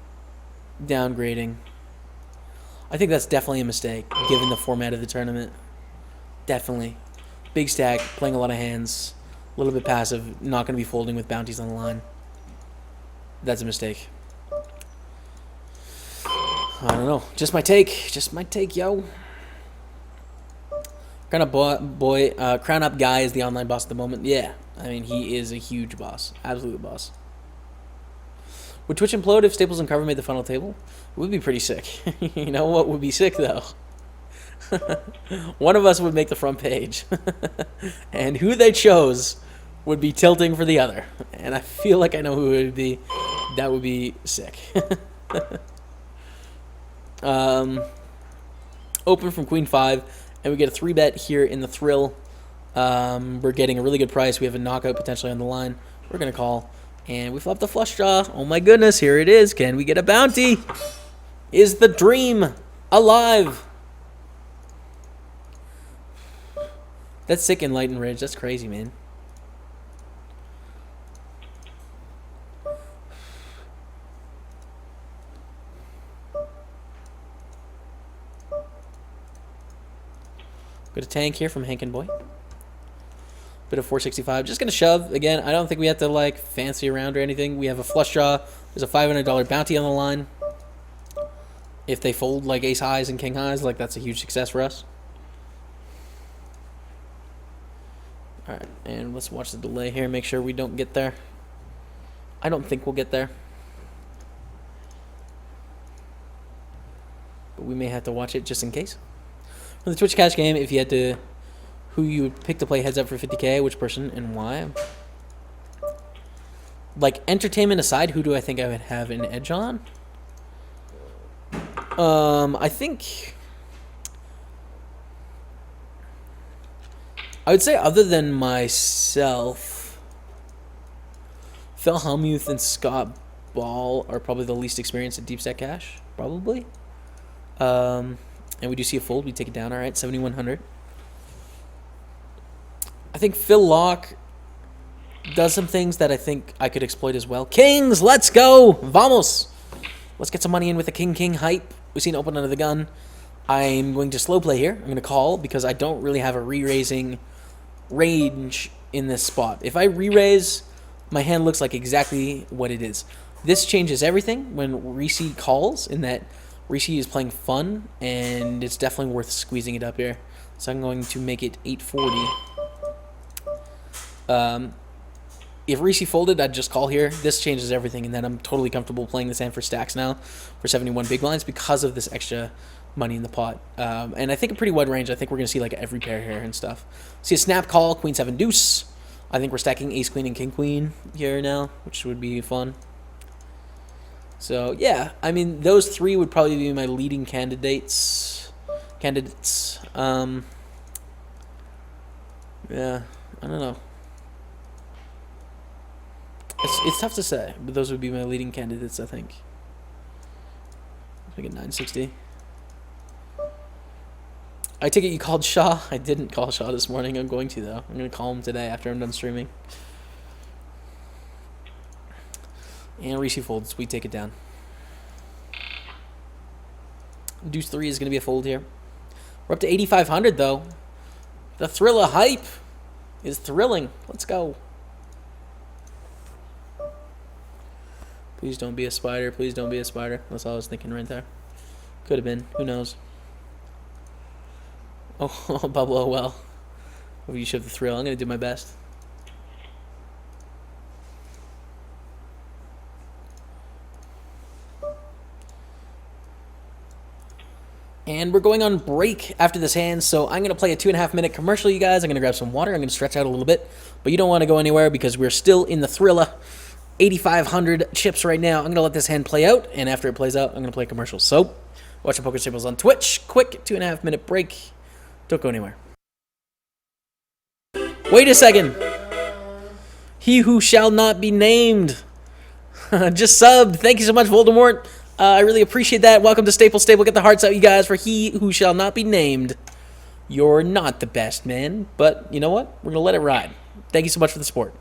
I think that's definitely a mistake, given the format of the tournament. Definitely. Big stack, playing a lot of hands, a little bit passive, not going to be folding with bounties on the line. That's a mistake. I don't know. Just my take, yo. Crown Up Guy is the online boss at the moment. Yeah, I mean, he is a huge boss. Absolute boss. Would Twitch implode if Staples and Carver made the final table? It would be pretty sick. You know what would be sick, though? One of us would make the front page. And who they chose would be tilting for the other. And I feel like I know who it would be. That would be sick. Open from Queen 5. And we get a 3-bet here in the thrill. We're getting a really good price. We have a knockout potentially on the line. We're going to call. And we flop the flush draw. Oh my goodness, here it is. Can we get a bounty? Is the dream alive? That's sick in Light and Ridge. That's crazy, man. Got a tank here from Hankin Boy. Bit of 465. Just going to shove. Again, I don't think we have to, like, fancy around or anything. We have a flush draw. There's a $500 bounty on the line. If they fold, like, ace highs and king highs, like, that's a huge success for us. Alright, and let's watch the delay here. Make sure we don't get there. I don't think we'll get there. But we may have to watch it just in case. For the Twitch cash game, if you had to... Who you would pick to play heads up for 50K, which person, and why? Like, entertainment aside, who do I think I would have an edge on? I think... I would say other than myself, Phil Hellmuth and Scott Ball are probably the least experienced at deep set cash, probably. And we do see a fold. We take it down. All right, 7,100. I think Phil Locke does some things that I think I could exploit as well. Kings, let's go! Vamos! Let's get some money in with a king hype. We've seen open under the gun. I'm going to slow play here. I'm going to call because I don't really have a re-raising range in this spot. If I re-raise, my hand looks like exactly what it is. This changes everything when Reese calls, in that Reese is playing fun, and it's definitely worth squeezing it up here. So I'm going to make it 840. If Reese folded, I'd just call here. This changes everything, and then I'm totally comfortable playing this hand for stacks now for 71 big blinds because of this extra money in the pot. And I think a pretty wide range. I think we're going to see like every pair here and stuff. See a snap call, queen 7 deuce. I think we're stacking ace queen and king queen here now, which would be fun. So yeah, I mean, those three would probably be my leading candidates. Yeah, I don't know. It's tough to say, but those would be my leading candidates, I think. Let's make it 960. I take it you called Shaw. I didn't call Shaw this morning. I'm going to, though. I'm going to call him today after I'm done streaming. And Reese folds. We take it down. Deuce 3 is going to be a fold here. We're up to 8,500, though. The thrill of hype is thrilling. Let's go. Please don't be a spider. Please don't be a spider. That's all I was thinking right there. Could have been. Who knows? Oh, bubble. Oh, well. Hope you should have the thrill. I'm going to do my best. And we're going on break after this hand, so I'm going to play a 2.5-minute commercial, you guys. I'm going to grab some water. I'm going to stretch out a little bit. But you don't want to go anywhere because we're still in the Thrilla. 8,500 chips right now. I'm going to let this hand play out, and after it plays out, I'm going to play commercials. So, watch the PokerStaples on Twitch. Quick 2.5-minute break. Don't go anywhere. Wait a second. He who shall not be named. Just subbed. Thank you so much, Voldemort. I really appreciate that. Welcome to Staples Stable. Get the hearts out, you guys, for he who shall not be named. You're not the best, man. But you know what? We're going to let it ride. Thank you so much for the support.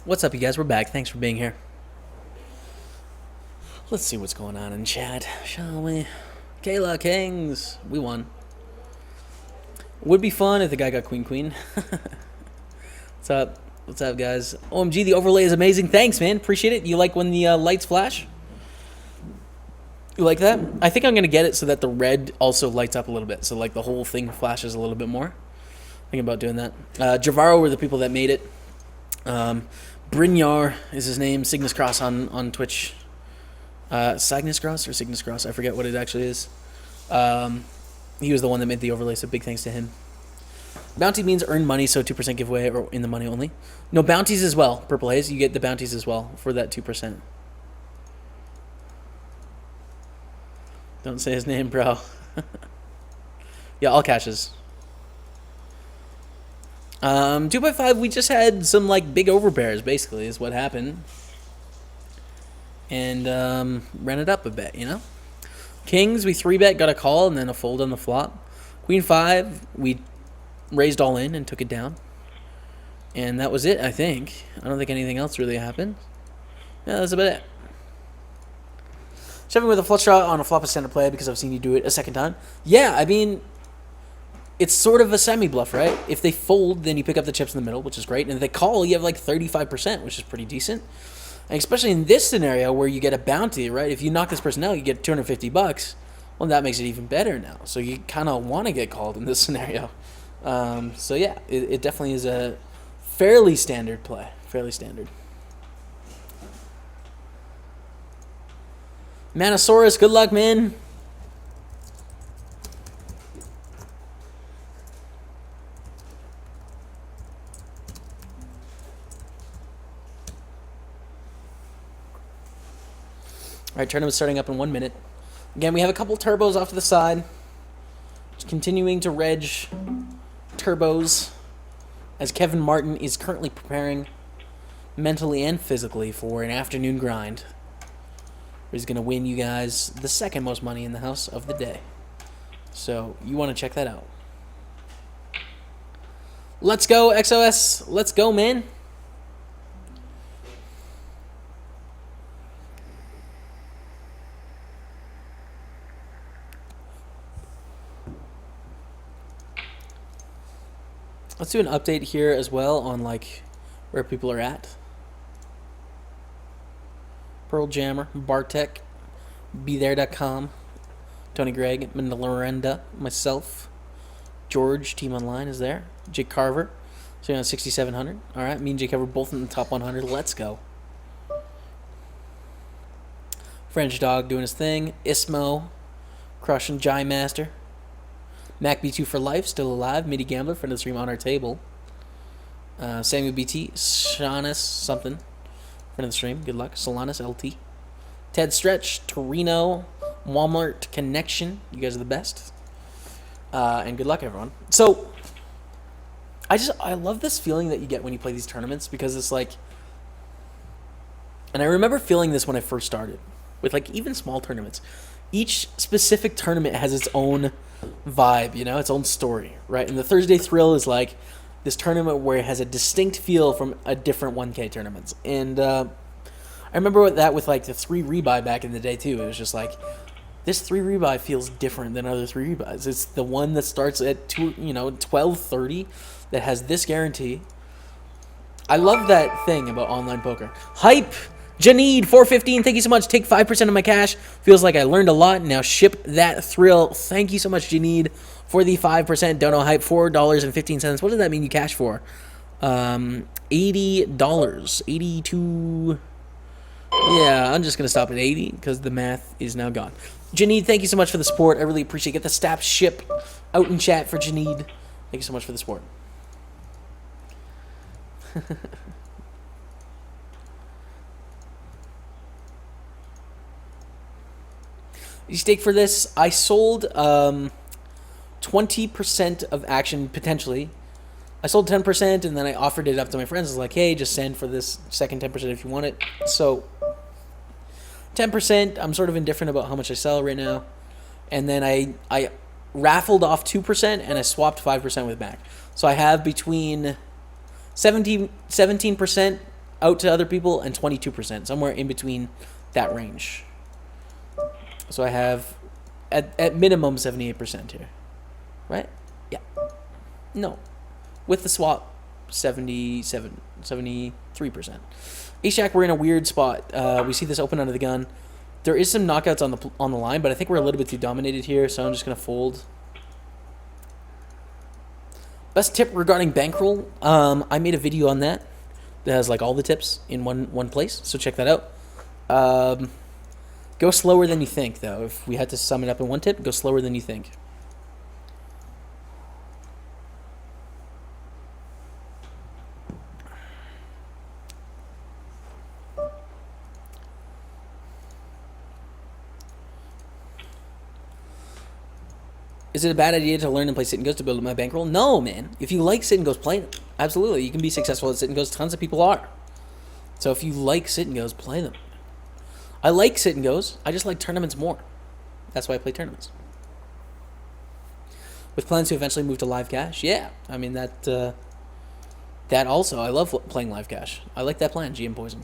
What's up, you guys? We're back. Thanks for being here. Let's see what's going on in chat, shall we? Kayla Kings. We won. Would be fun if the guy got queen. What's up? What's up, guys? OMG, the overlay is amazing. Thanks, man. Appreciate it. You like when the lights flash? You like that? I think I'm going to get it so that the red also lights up a little bit. So, like, the whole thing flashes a little bit more. Thinking about doing that. Javaro were the people that made it. Brynjar is his name. Cygnus Cross on Twitch. Cygnus Cross or Cygnus Cross? I forget what it actually is. He was the one that made the overlay, so big thanks to him. Bounty means earn money, so 2% giveaway or in the money only. No, bounties as well. Purple Haze, you get the bounties as well for that 2%. Don't say his name, bro. Yeah, all cashes. 2x5, we just had some like big overbears, basically, is what happened. And ran it up a bit, you know? Kings, we 3-bet, got a call, and then a fold on the flop. Queen 5, we raised all in and took it down. And that was it, I think. I don't think anything else really happened. Yeah, that's about it. Shoving with a flush draw on a flop is standard play because I've seen you do it a second time. Yeah, I mean, it's sort of a semi-bluff, right? If they fold, then you pick up the chips in the middle, which is great. And if they call, you have like 35%, which is pretty decent. And especially in this scenario where you get a bounty, right? If you knock this person out, you get $250. Well, that makes it even better now. So you kind of want to get called in this scenario. So yeah, it definitely is a fairly standard play. Fairly standard. Manosaurus, good luck, man. All right, tournament starting up in 1 minute. Again, we have a couple turbos off to the side. Just continuing to reg turbos as Kevin Martin is currently preparing mentally and physically for an afternoon grind. He's going to win you guys the second most money in the house of the day. So you want to check that out. Let's go, XOS. Let's go, man. Let's do an update here as well on like where people are at. Pearl Jammer, Bartek, BeThere.com, Tony Gregg, Lorenda, myself, George, Team Online is there. Jake Carver, so you're on 6,700. All right, me and Jake Carver both in the top 100. Let's go. French Dog doing his thing. Ismo, crushing Jai Master. Mac B2 for life, still alive. Midi Gambler, friend of the stream on our table. Samuel BT, Shaunus, something. Friend of the stream, good luck. Solanus LT. Ted Stretch, Torino, Walmart Connection. You guys are the best. And good luck, everyone. So, I love this feeling that you get when you play these tournaments because it's like, and I remember feeling this when I first started with like even small tournaments. Each specific tournament has its own vibe, you know, its own story, right? And the Thursday Thrill is like this tournament where it has a distinct feel from a different 1K tournaments. And I remember that with like the 3 rebuy back in the day too. It was just like this 3 rebuy feels different than other 3 rebuys. It's the one that starts at 12:30 that has this guarantee. I love that thing about online poker. Hype. Janid 415, thank you so much. Take 5% of my cash. Feels like I learned a lot. Now ship that thrill. Thank you so much, Janid, for the 5%. Dono Hype, $4.15. What does that mean you cash for? $80. 82. Yeah, I'm just going to stop at 80 because the math is now gone. Janid, thank you so much for the support. I really appreciate it. Get the stab ship out in chat for Janid. Thank you so much for the support. You stake for this. I sold 20% of action potentially. I sold 10% and then I offered it up to my friends. I was like, hey, just send for this second 10% if you want it. So 10%, I'm sort of indifferent about how much I sell right now. And then I raffled off 2% and I swapped 5% with Mac. So I have between 17% out to other people and 22%, somewhere in between that range. So I have, at minimum, 78% here. Right? Yeah. No. With the swap, 77. 73%. Ace-Jack, we're in a weird spot. We see this open under the gun. There is some knockouts on the line, but I think we're a little bit too dominated here, so I'm just going to fold. Best tip regarding bankroll, I made a video on that has like all the tips in one place, so check that out. Go slower than you think, though. If we had to sum it up in one tip, go slower than you think. Is it a bad idea to learn and play sit and goes to build up my bankroll? No, man. If you like sit and goes, play them. Absolutely. You can be successful at sit and goes. Tons of people are. So if you like sit and goes, play them. I like sit and goes. I just like tournaments more. That's why I play tournaments. With plans to eventually move to live cash? Yeah. I mean, that also. I love playing live cash. I like that plan, GM Poison.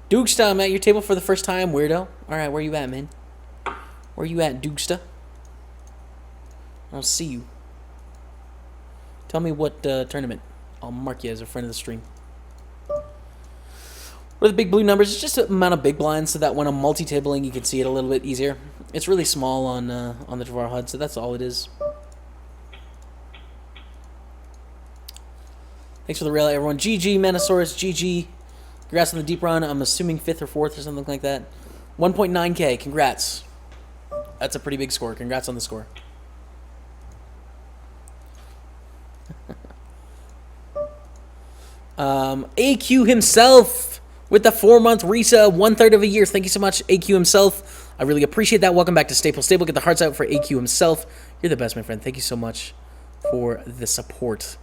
Dukesta, I'm at your table for the first time, weirdo. Alright, where you at, man? Where you at, Dukesta? I don't see you. Tell me what tournament. I'll mark you as a friend of the stream. What are the big blue numbers? It's just the amount of big blinds so that when I'm multi-tabling, you can see it a little bit easier. It's really small on the Dravar HUD, so that's all it is. Thanks for the rail, everyone. GG, Manosaurus. GG. Congrats on the deep run. I'm assuming 5th or 4th or something like that. 1.9K. Congrats. That's a pretty big score. Congrats on the score. AQ himself with the 4-month Risa, 1/3 of a year. Thank you so much, AQ himself. I really appreciate that. Welcome back to Staples. Get the hearts out for AQ himself. You're the best, my friend. Thank you so much for the support.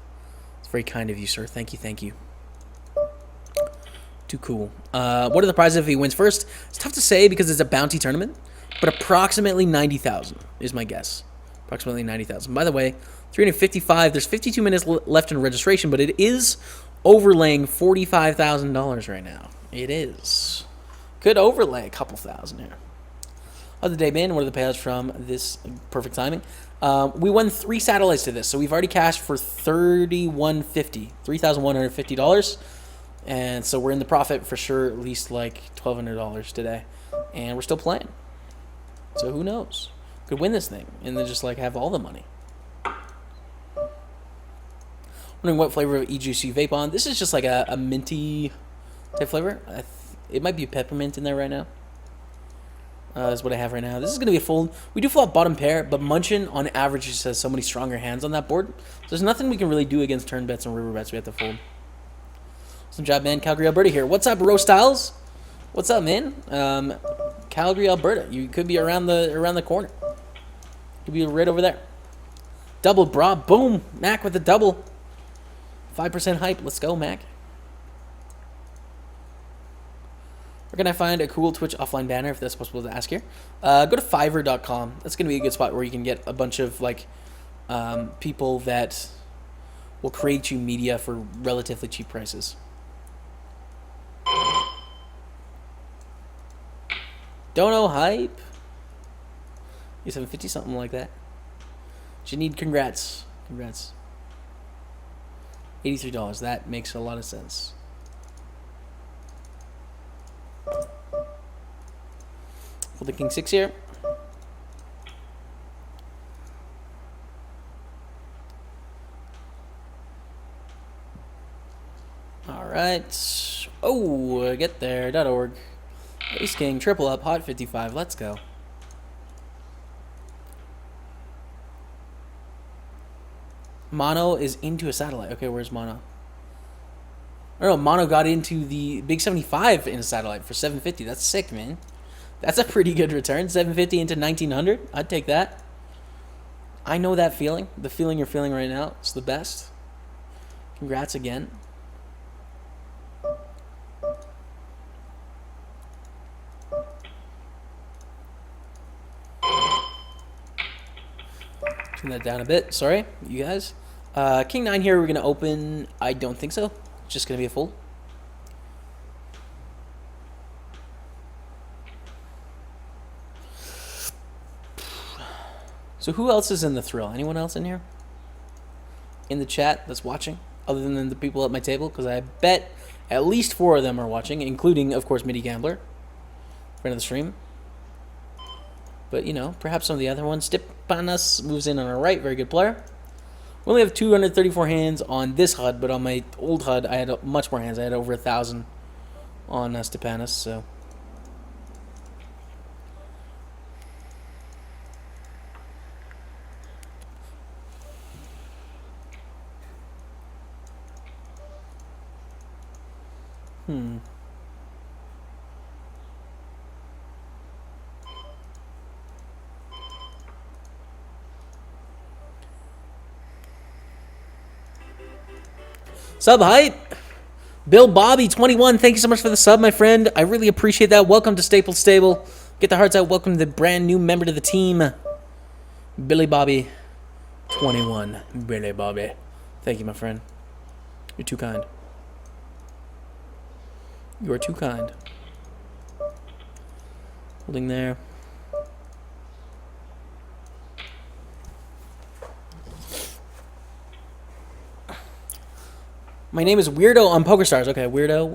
It's very kind of you, sir. Thank you, thank you. Too cool. What are the prizes if he wins first? It's tough to say because it's a bounty tournament, but approximately 90,000 is my guess. Approximately 90,000. By the way, 355. There's 52 minutes left in registration, but it is overlaying $45,000 right now. It is. Could overlay a couple thousand here. Other day, man, what are the payouts from this perfect timing? We won 3 satellites to this, so we've already cashed for $3,150. And so we're in the profit for sure, at least like $1,200 today. And we're still playing. So who knows? Could win this thing and then just like have all the money. Wondering what flavor of e-juice you vape on. This is just like a minty type flavor. It might be peppermint in there right now. Is what I have right now. This is going to be a fold. We do flop bottom pair, but Munchin on average just has so many stronger hands on that board. So there's nothing we can really do against turn bets and river bets. We have to fold. Some job, man. Calgary, Alberta here. What's up, Ro Styles? What's up, man? Calgary, Alberta. You could be around the corner. Could be right over there. Double, bra. Boom. Mac with the double. 5% hype. Let's go, Mac. Where can I find a cool Twitch offline banner, if that's possible to ask here? Go to Fiverr.com. That's going to be a good spot where you can get a bunch of like people that will create you media for relatively cheap prices. Dono hype. You 750, something like that. You need congrats. Congrats. $83. That makes a lot of sense. For the King 6 here. Alright. Oh, get there.org. Ace King, triple up, hot 55. Let's go. Mono is into a satellite. Okay, where's Mono? I don't know. Mono got into the Big 75 in a satellite for 750. That's sick, man. That's a pretty good return. 750 into 1900. I'd take that. I know that feeling. The feeling you're feeling right now. It's the best. Congrats again. Turn that down a bit. Sorry, you guys. King 9 here. We're going to open. I don't think so. It's just going to be a fold. So who else is in the thrill? Anyone else in here? In the chat that's watching? other than the people at my table, because I bet at least 4 of them are watching, including, of course, Midi Gambler, friend of the stream. But, you know, perhaps some of the other ones. Stepanos moves in on our right. Very good player. We only have 234 hands on this HUD, but on my old HUD, I had much more hands. I had over 1,000 on Stepanos, so... Sub height. Bill Bobby 21. Thank you so much for the sub, my friend. I really appreciate that. Welcome to Staples Stable. Get the hearts out. Welcome to the brand new member to the team, Billy Bobby 21. Billy Bobby. Thank you, my friend. You're too kind. You are too kind. Holding there. My name is Weirdo on PokerStars. Okay, weirdo.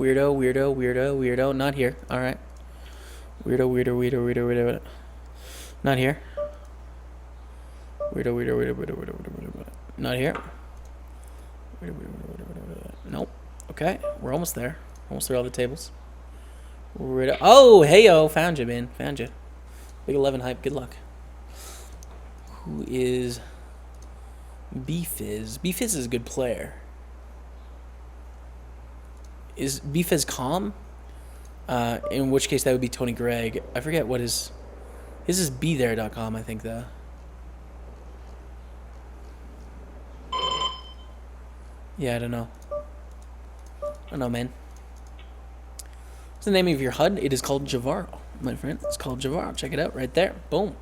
Not here. All right. Weirdo. Not here. Weirdo. Not here. Nope. Okay, we're almost there. Almost through all the tables. Weirdo. Oh, heyo, found you, man. Found you. Big 11 hype. Good luck. Who is B-Fizz? B-Fizz is a good player. Is B-Fizz calm? In which case that would be Tony Gregg. I forget what his is bethere.com, I think, though. Yeah, I don't know. I don't know, man. What's the name of your HUD? It is called Javaro, my friend. It's called Javaro. Check it out right there. Boom.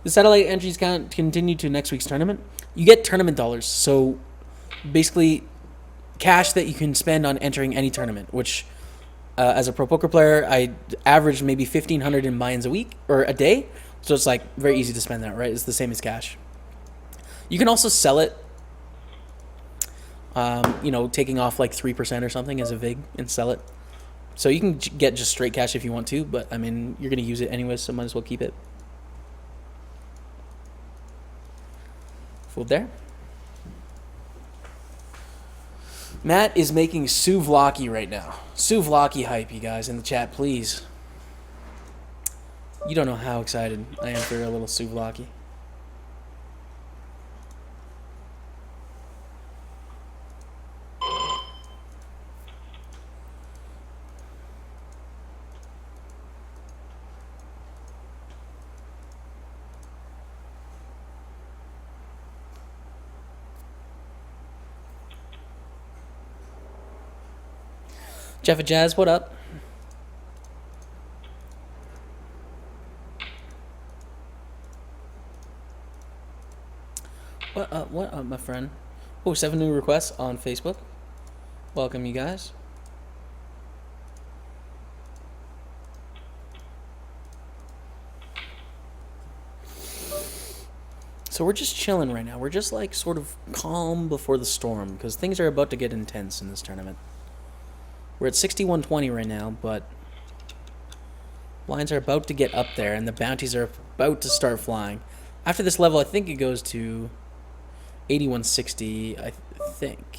The satellite entries count continue to next week's tournament. You get tournament dollars, so basically cash that you can spend on entering any tournament, which as a pro poker player, I average maybe 1,500 in buy-ins a week or a day, so it's like very easy to spend that, right? It's the same as cash. You can also sell it, you know, taking off like 3% or something as a VIG and sell it. So you can get just straight cash if you want to, but I mean, you're going to use it anyway, so might as well keep it. Fooled there. Matt is making souvlaki right now. Souvlaki hype, you guys, in the chat, please. You don't know how excited I am for a little souvlaki. Jeff and Jazz, what up? What up, my friend? Oh, 7 new requests on Facebook. Welcome, you guys. So we're just chilling right now. We're just like sort of calm before the storm because things are about to get intense in this tournament. We're at 6120 right now, but blinds are about to get up there, and the bounties are about to start flying. After this level, I think it goes to 8160, I think.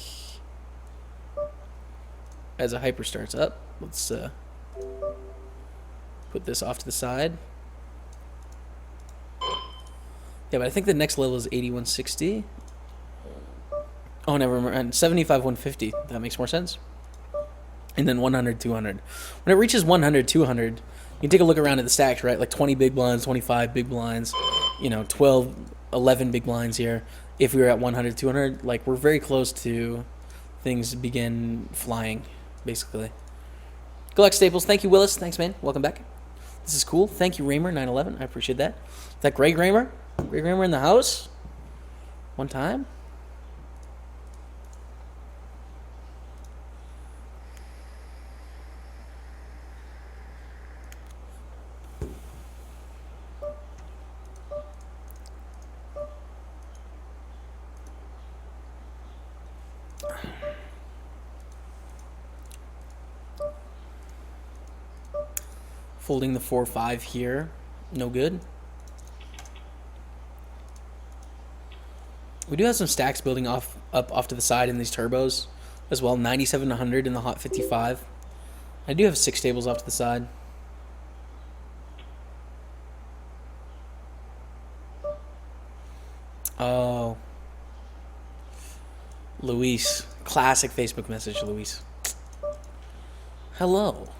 As a hyper starts up, let's put this off to the side. Yeah, but I think the next level is 8160. Oh, never mind. 75 150. That makes more sense. And then 100, 200. When it reaches 100, 200, you can take a look around at the stacks, right? Like 20 big blinds, 25 big blinds, you know, 12, 11 big blinds here. If we were at 100, 200, like we're very close to things begin flying, basically. Good luck, Staples. Thank you, Willis. Thanks, man. Welcome back. This is cool. Thank you, Raymer 911. I appreciate that. Is that Greg Raymer? Greg Raymer in the house? One time? Folding the 4-5 here. No good. We do have some stacks building up off to the side in these turbos as well. 97 100 in the hot 55. I do have 6 tables off to the side. Oh. Luis. Classic Facebook message, Luis. Hello.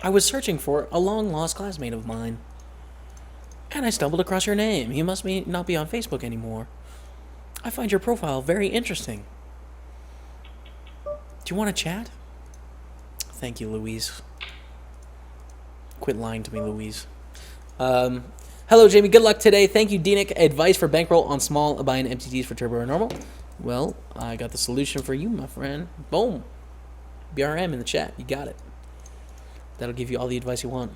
I was searching for a long-lost classmate of mine, and I stumbled across your name. You must not be on Facebook anymore. I find your profile very interesting. Do you want to chat? Thank you, Louise. Quit lying to me, Louise. Hello, Jamie. Good luck today. Thank you, Denick. Advice for bankroll on small buying MTTs for turbo or normal? Well, I got the solution for you, my friend. Boom. BRM in the chat. You got it. That'll give you all the advice you want.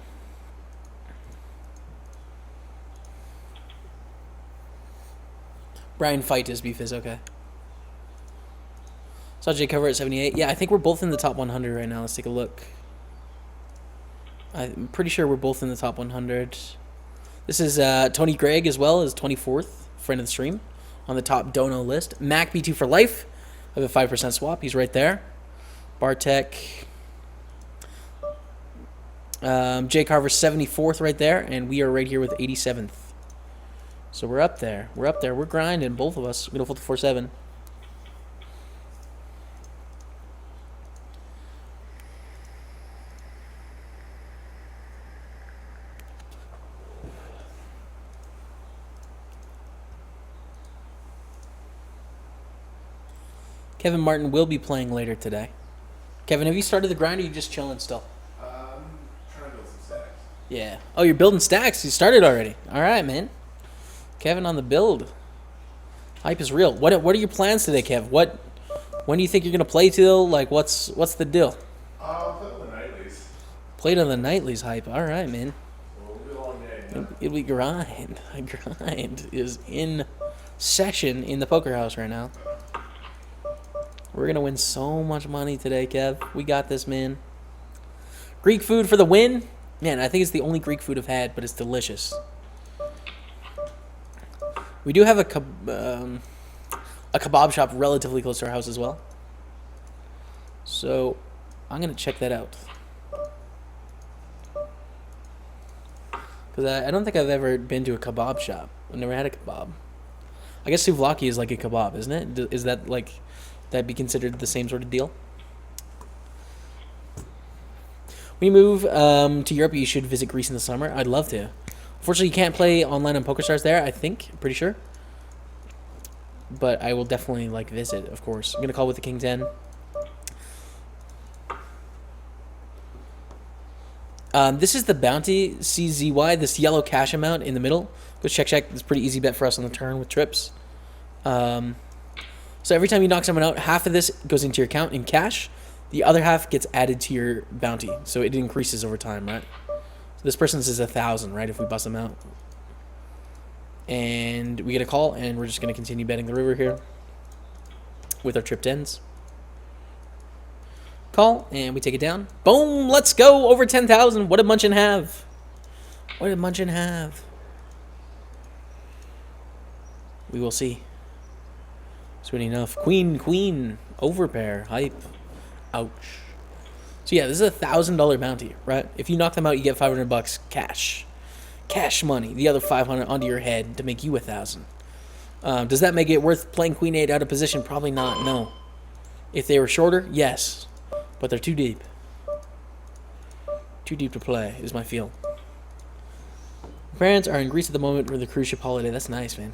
Brian fight his beef is okay. Saw Jay Carver at 78. Yeah, I think we're both in the top 100 right now. Let's take a look. I'm pretty sure we're both in the top 100. This is Tony Gregg as well as 24th, friend of the stream, on the top dono list. Mac B2 for life. I have a 5% swap. He's right there. Bartek. Jay Carver 74th right there, and we are right here with 87th. So we're up there. We're up there. We're grinding, both of us. We're going to fold to 4-7. Kevin Martin will be playing later today. Kevin, have you started the grind, or are you just chilling still? Trying to build some stacks. Yeah. Oh, you're building stacks. You started already. All right, man. Kevin on the build. Hype is real. What are your plans today, Kev? When do you think you're gonna play till? Like, what's the deal? I'll play on the nightlies. Played on the nightlies, hype. All right, man. Well, it'll be a long day. It'll be grind. A grind is in session in the poker house right now. We're gonna win so much money today, Kev. We got this, man. Greek food for the win. Man, I think it's the only Greek food I've had, but it's delicious. We do have a kebab shop relatively close to our house as well. So I'm going to check that out. Because I don't think I've ever been to a kebab shop. I've never had a kebab. I guess souvlaki is like a kebab, isn't it? Is that like, that be considered the same sort of deal? When you move to Europe, you should visit Greece in the summer. I'd love to. Unfortunately, you can't play online on PokerStars there, I think. I'm pretty sure. But I will definitely, like, visit, of course. I'm going to call with the King 10. This is the bounty, CZY, this yellow cash amount in the middle. Go check. It's a pretty easy bet for us on the turn with trips. So every time you knock someone out, half of this goes into your account in cash. The other half gets added to your bounty. So it increases over time, right? This person's is 1,000, right? If we bust them out, and we get a call, and we're just going to continue betting the river here with our trip 10s. Call, and we take it down. Boom! Let's go over 10,000. What did Munchin have? What did Munchin have? We will see. Soon enough. Queen, overpair, hype. Ouch. So yeah, this is $1,000 bounty, right? If you knock them out, you get $500 cash money. The other 500 onto your head to make you 1,000. Does that make it worth playing Queen 8 out of position? Probably not. No. If they were shorter, yes, but they're too deep. Too deep to play is my feel. My parents are in Greece at the moment for the cruise ship holiday. That's nice, man.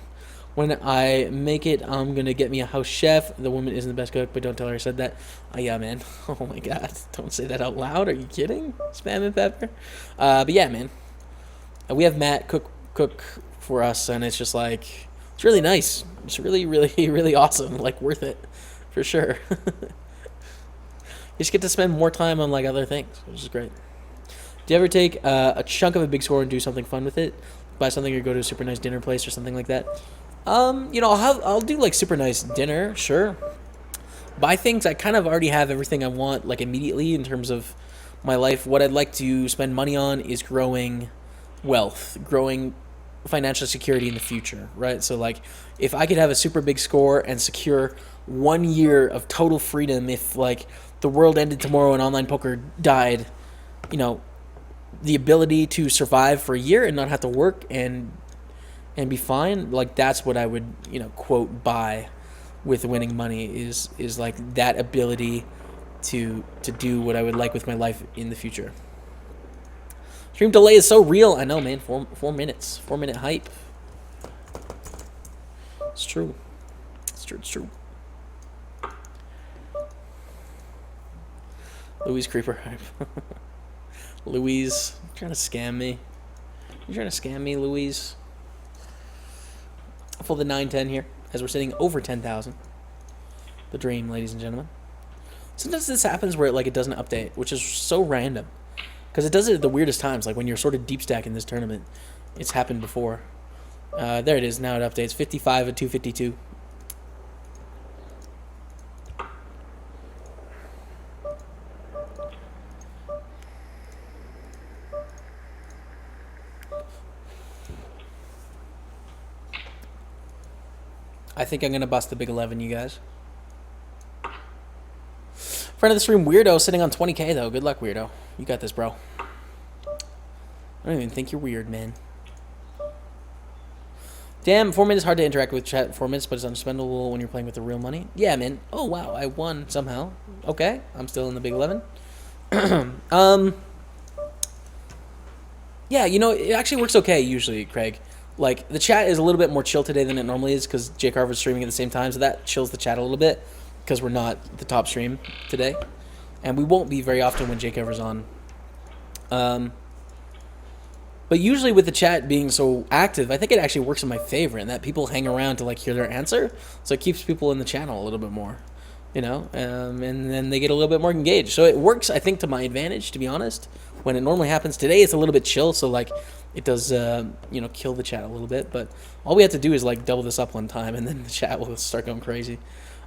When I make it, I'm going to get me a house chef. The woman isn't the best cook, but don't tell her I said that. Oh, yeah, man. Oh, my God. Don't say that out loud. Are you kidding? Spam and pepper? But, yeah, man. We have Matt cook for us, and it's just like, it's really nice. It's really, really, really awesome. Like, worth it. For sure. You just get to spend more time on, like, other things, which is great. Do you ever take a chunk of a big score and do something fun with it? Buy something or go to a super nice dinner place or something like that? You know, I'll do like super nice dinner, sure. buy things. I kind of already have everything I want, like, immediately in terms of my life. What I'd like to spend money on is growing wealth, growing financial security in the future, right? So, like, if I could have a super big score and secure 1 year of total freedom, if, like, the world ended tomorrow and online poker died, you know, the ability to survive for a year and not have to work and be fine, like, that's what I would, quote, buy with winning money is like that ability to do what I would like with my life in the future. Stream delay is so real. I know, man. 4 minutes. 4 minute hype. It's true. It's true. It's true. Louise Creeper hype. Louise, you trying to scam me? You trying to scam me, Louise? I'll fold the 9-10 here as we're sitting over 10,000. The dream, ladies and gentlemen. Sometimes this happens where it doesn't update, which is so random. Because it does it at the weirdest times, like when you're sort of deep stacking this tournament. It's happened before. There it is. Now it updates. 55 at 252. I think I'm going to bust the big 11, you guys. Friend of the stream, Weirdo, sitting on 20K, though. Good luck, Weirdo. You got this, bro. I don't even think you're weird, man. Damn, 4 minutes hard to interact with chat 4 minutes, but it's unspendable when you're playing with the real money. Yeah, man. Oh, wow. I won somehow. Okay. I'm still in the big 11. Yeah, it actually works okay, usually, Craig. Like, the chat is a little bit more chill today than it normally is because J Carver's streaming at the same time, so that chills the chat a little bit because we're not the top stream today. And we won't be very often when J Carver's on. But usually with the chat being so active, I think it actually works in my favor in that people hang around to, hear their answer. So it keeps people in the channel a little bit more, and then they get a little bit more engaged. So it works, I think, to my advantage, to be honest. When it normally happens today, it's a little bit chill, so, it does, kill the chat a little bit. But all we have to do is, double this up one time, and then the chat will start going crazy.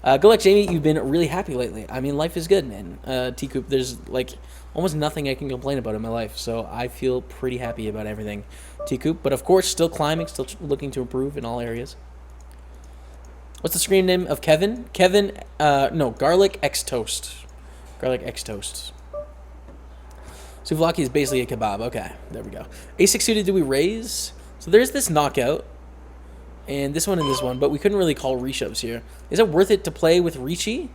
Good luck, Jamie. You've been really happy lately. I mean, life is good, man. T-Coop, there's, almost nothing I can complain about in my life, so I feel pretty happy about everything, T-Coop. But, of course, still climbing, still looking to improve in all areas. What's the screen name of Kevin? Garlic X Toast. Garlic X Toast. Souvlaki is basically a kebab. Okay, there we go. A6 suited, do we raise? So there's this knockout. And this one and this one, but we couldn't really call reshoves here. Is it worth it to play with Ricci?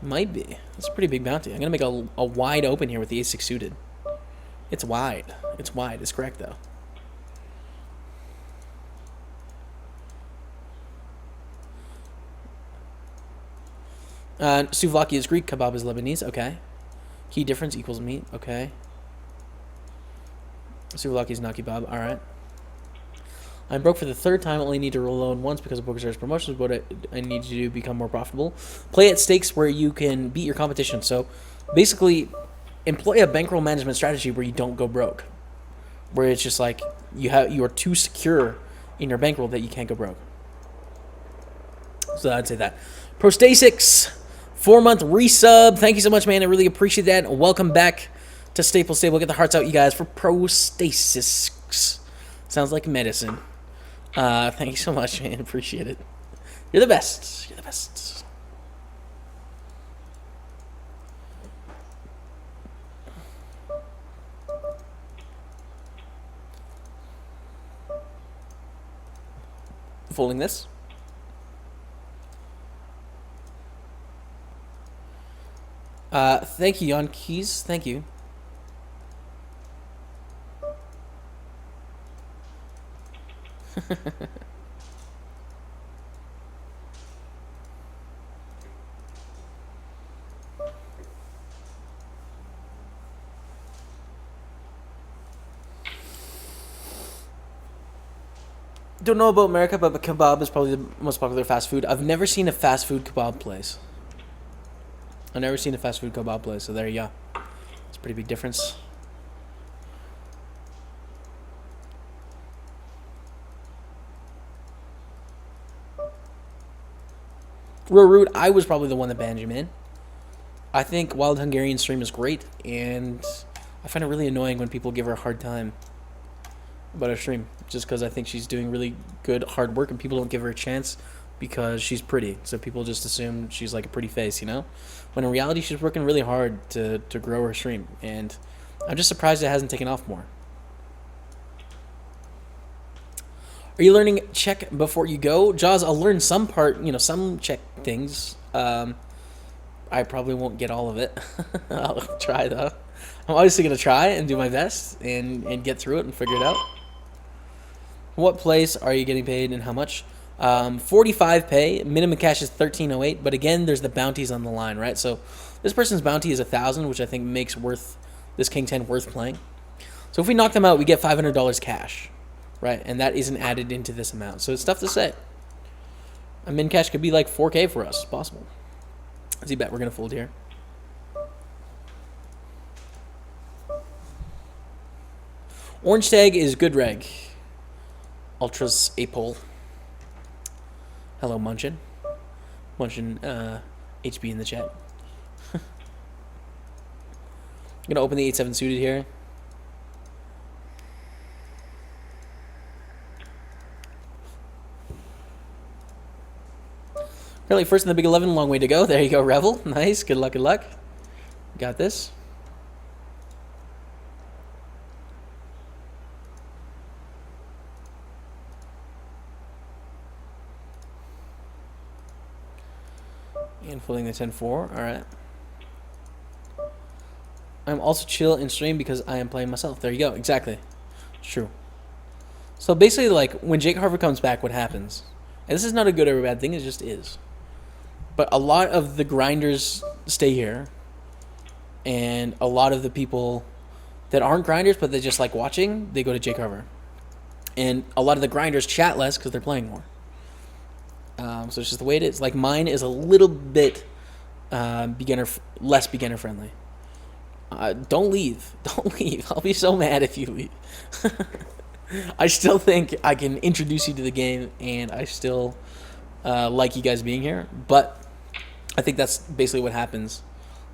Might be. That's a pretty big bounty. I'm going to make a wide open here with the A6 suited. It's wide. It's wide. It's correct, though. Souvlaki is Greek, kebab is Lebanese. Okay. Key difference equals meat. Okay. Souvlaki is not kebab. All right. I'm broke for the third time. Only need to roll alone once because of PokerStaples promotions. What I need to do to become more profitable. Play at stakes where you can beat your competition. So, basically, employ a bankroll management strategy where you don't go broke. Where it's just like you are too secure in your bankroll that you can't go broke. So I'd say that. ProStaples, 4-month resub. Thank you so much, man. I really appreciate that. Welcome back to Staples Stable. Get the hearts out, you guys, for ProStaples. Sounds like medicine. Thank you so much, man. Appreciate it. You're the best. You're the best. Folding this. Thank you, Jan Keys. Thank you. Don't know about America, but kebab is probably the most popular fast food. I've never seen a fast food kebab place. I've never seen a fast food kebab place, so there you go. It's a pretty big difference. Real rude. I was probably the one that banned you, man. I think Wild Hungarian stream is great, and I find it really annoying when people give her a hard time about her stream, just because I think she's doing really good hard work, and people don't give her a chance because she's pretty. So people just assume she's like a pretty face, you know? When in reality, she's working really hard to grow her stream, and I'm just surprised it hasn't taken off more. Are you learning check before you go? Jaws, I'll learn some part, you know, some check things. I probably won't get all of it. I'll try, though. I'm obviously going to try and do my best and get through it and figure it out. What place are you getting paid and how much? 45 pay. Minimum cash is 1308, but again, there's the bounties on the line, right? So this person's bounty is 1,000, which I think makes this King 10 worth playing. So if we knock them out, we get $500 cash, right? And that isn't added into this amount. So it's tough to say. A min cash could be like 4K for us. It's possible. Let's see, bet we're going to fold here. Orange tag is good reg. Ultras a pole. Hello, Munchin. Munchin, HB in the chat. I'm going to open the 8-7 suited here. Apparently first in the big 11, long way to go. There you go, Revel. Nice. Good luck, good luck. Got this. And folding the 10-4. All right. I'm also chill in stream because I am playing myself. There you go. Exactly. It's true. So basically, like, when Jake Carver comes back, what happens? And this is not a good or a bad thing. It just is. But a lot of the grinders stay here. And a lot of the people that aren't grinders, but they just like watching, they go to Jake Carver. And a lot of the grinders chat less because they're playing more. So it's just the way it is. Like, mine is a little bit less beginner friendly. Don't leave. Don't leave. I'll be so mad if you leave. I still think I can introduce you to the game, and I still like you guys being here. But I think that's basically what happens,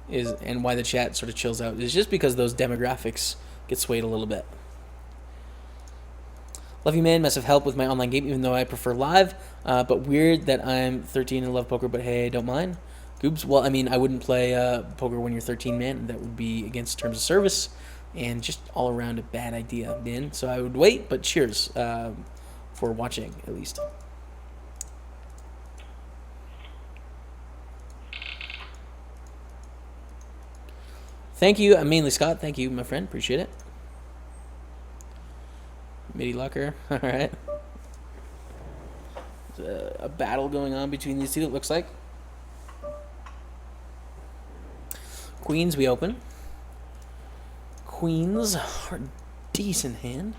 and why the chat sort of chills out, is just because those demographics get swayed a little bit. Love you, man. Massive help with my online game, even though I prefer live. But weird that I'm 13 and love poker, but hey, don't mind. Goobs, well, I mean, I wouldn't play poker when you're 13, man. That would be against terms of service and just all around a bad idea, man. So I would wait, but cheers for watching, at least. Thank you, mainly Scott. Thank you, my friend. Appreciate it. Midi Lucker. All right. There's a battle going on between these two, it looks like. Queens, we open. Queens are a decent hand.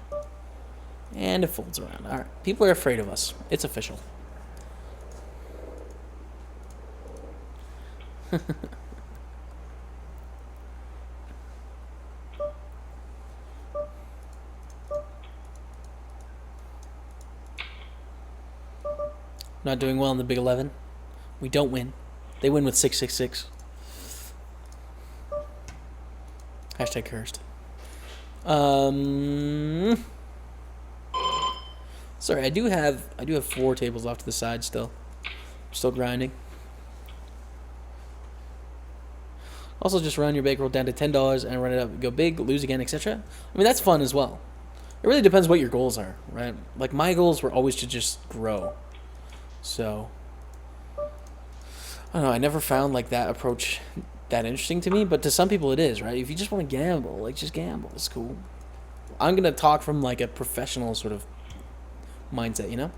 And it folds around. All right. People are afraid of us. It's official. Not doing well in the big 11. We don't win. They win with 666. Hashtag cursed. Sorry, I do have 4 tables off to the side still. Still grinding. Also, just run your bankroll down to $10 and run it up, go big, lose again, etc. I mean, that's fun as well. It really depends what your goals are, right? Like, my goals were always to just grow. So, I don't know, I never found like that approach that interesting to me, but to some people it is, right? If you just want to gamble, like, just gamble. It's cool. I'm going to talk from like a professional sort of mindset, you know?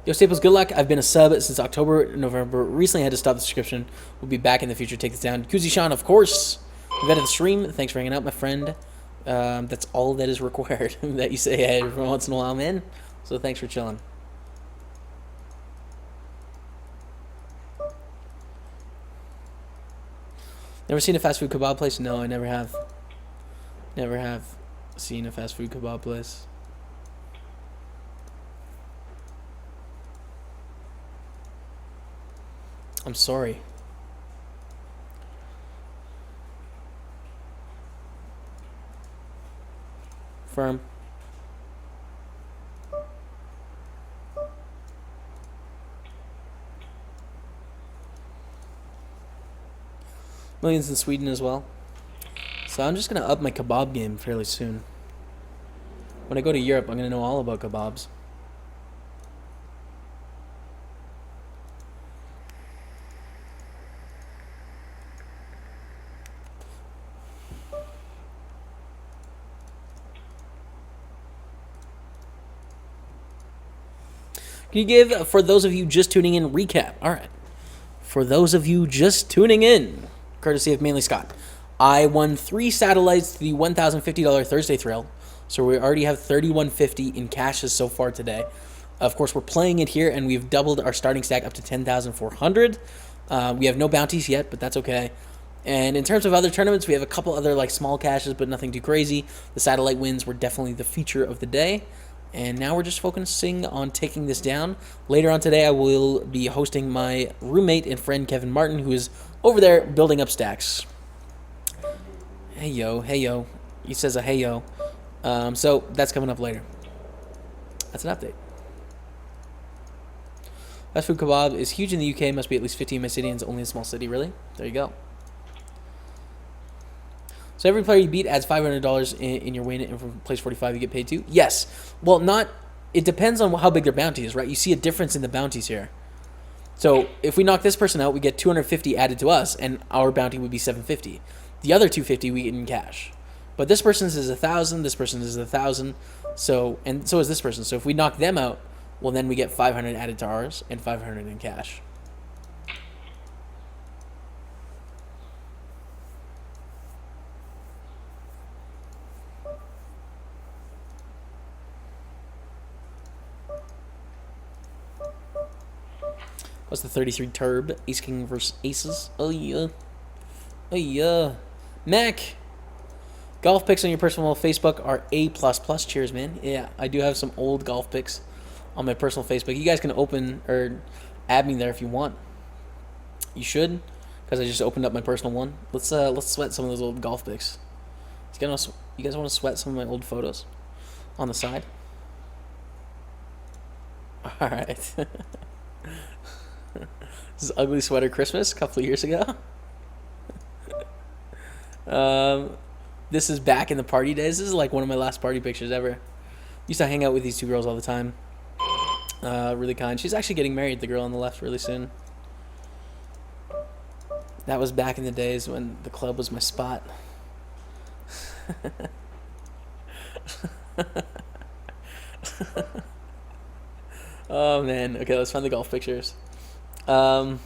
Yo, Staples, good luck. I've been a sub since October, November. Recently had to stop the subscription. We'll be back in the future. Take this down. Koozie Sean, of course. You've had the stream. Thanks for hanging out, my friend. That's all that is required. That you say hey every once in a while, man. So thanks for chilling. Never seen a fast food kebab place? No, I never have. Never have seen a fast food kebab place. I'm sorry. Firm. Millions in Sweden as well. So I'm just going to up my kebab game fairly soon. When I go to Europe, I'm going to know all about kebabs. Can you give, for those of you just tuning in, recap? All right. For those of you just tuning in, courtesy of Mainly Scott, I won 3 satellites to the $1,050 Thursday thrill. So we already have $3,150 in cashes so far today. Of course, we're playing it here, and we've doubled our starting stack up to 10,400. We have no bounties yet, but that's okay. And in terms of other tournaments, we have a couple other like small cashes, but nothing too crazy. The satellite wins were definitely the feature of the day. And now we're just focusing on taking this down. Later on today, I will be hosting my roommate and friend, Kevin Martin, who is over there building up stacks. Hey, yo. Hey, yo. He says a hey, yo. So that's coming up later. That's an update. Fast food kebab is huge in the UK. Must be at least 50 in my city, and it's only a small city. Really? There you go. So every player you beat adds $500 in your win, and from place 45 you get paid too? Yes. Well, not... It depends on how big their bounty is, right? You see a difference in the bounties here. So if we knock this person out, we get 250 added to us, and our bounty would be 750. The other 250 we get in cash. But this person's is 1,000, this person's is 1,000, so and so is this person. So if we knock them out, well, then we get 500 added to ours and 500 in cash. What's the 33 turb? Ace King versus Aces. Oh yeah. Oh yeah. Mac. Golf picks on your personal Facebook are A++. Cheers, man. Yeah, I do have some old golf picks on my personal Facebook. You guys can open or add me there if you want. You should, because I just opened up my personal one. Let's sweat some of those old golf picks. You guys want to sweat some of my old photos on the side? All right. This is Ugly Sweater Christmas a couple of years ago. This is back in the party days. This is like one of my last party pictures ever. Used to hang out with these two girls all the time. Really kind. She's actually getting married, the girl on the left, really soon. That was back in the days when the club was my spot. Oh, man. Okay, let's find the golf pictures. Man,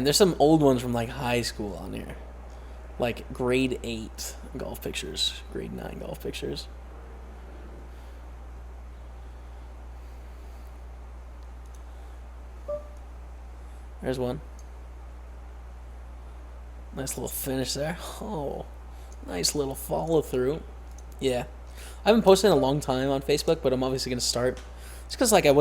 there's some old ones from like high school on here. Like grade 8 golf pictures, grade 9 golf pictures. There's one. Nice little finish there. Oh, nice little follow through. Yeah. I haven't posted in a long time on Facebook, but I'm obviously going to start. It's because like I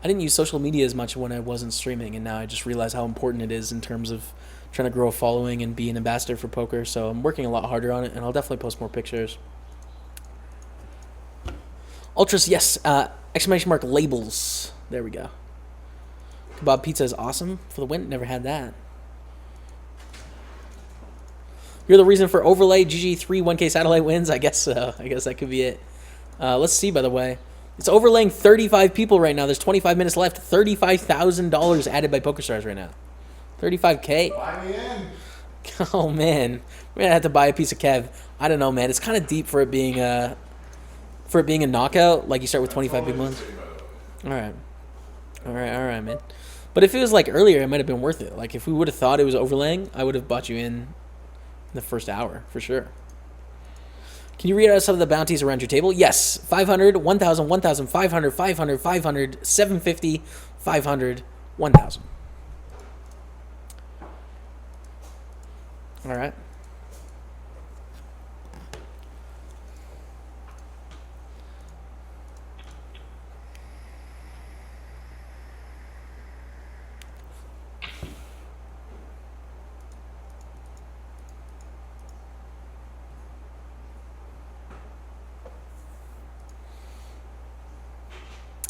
didn't use social media as much when I wasn't streaming, and now I just realize how important it is in terms of trying to grow a following and be an ambassador for poker. So I'm working a lot harder on it, and I'll definitely post more pictures. Ultras, yes. Exclamation mark labels. There we go. Kebab pizza is awesome for the win. Never had that. You're the reason for overlay. GG3 1K satellite wins. I guess so. I guess that could be it. Let's see, by the way. It's overlaying 35 people right now. There's 25 minutes left. $35,000 added by PokerStars right now. 35K. Buy me in. Oh, man. We're going to have to buy a piece of Kev. I don't know, man. It's kind of deep for it being a knockout. Like you start with 25 big ones. All right. All right, man. But if it was like earlier, it might have been worth it. Like if we would have thought it was overlaying, I would have bought you in the first hour for sure. Can you read out some of the bounties around your table? Yes. 500, 1,000, 1,000, 500, 500, 500, 750, 500, 1,000. All right.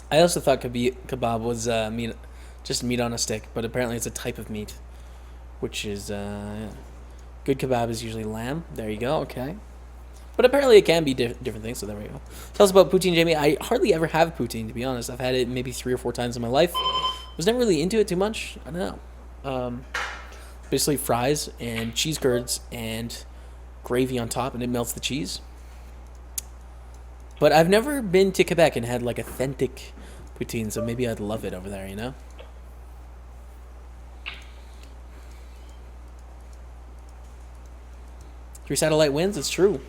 I also thought kebab was meat, just meat on a stick, but apparently it's a type of meat, which is good kebab is usually lamb. There you go. Okay. But apparently it can be different things, so there we go. Tell us about poutine, Jamie. I hardly ever have poutine, to be honest. I've had it maybe 3 or 4 times in my life. Was never really into it too much. I don't know. Basically fries and cheese curds and gravy on top, and it melts the cheese. But I've never been to Quebec and had like authentic poutine, so maybe I'd love it over there, you know? Three satellite wins, it's true.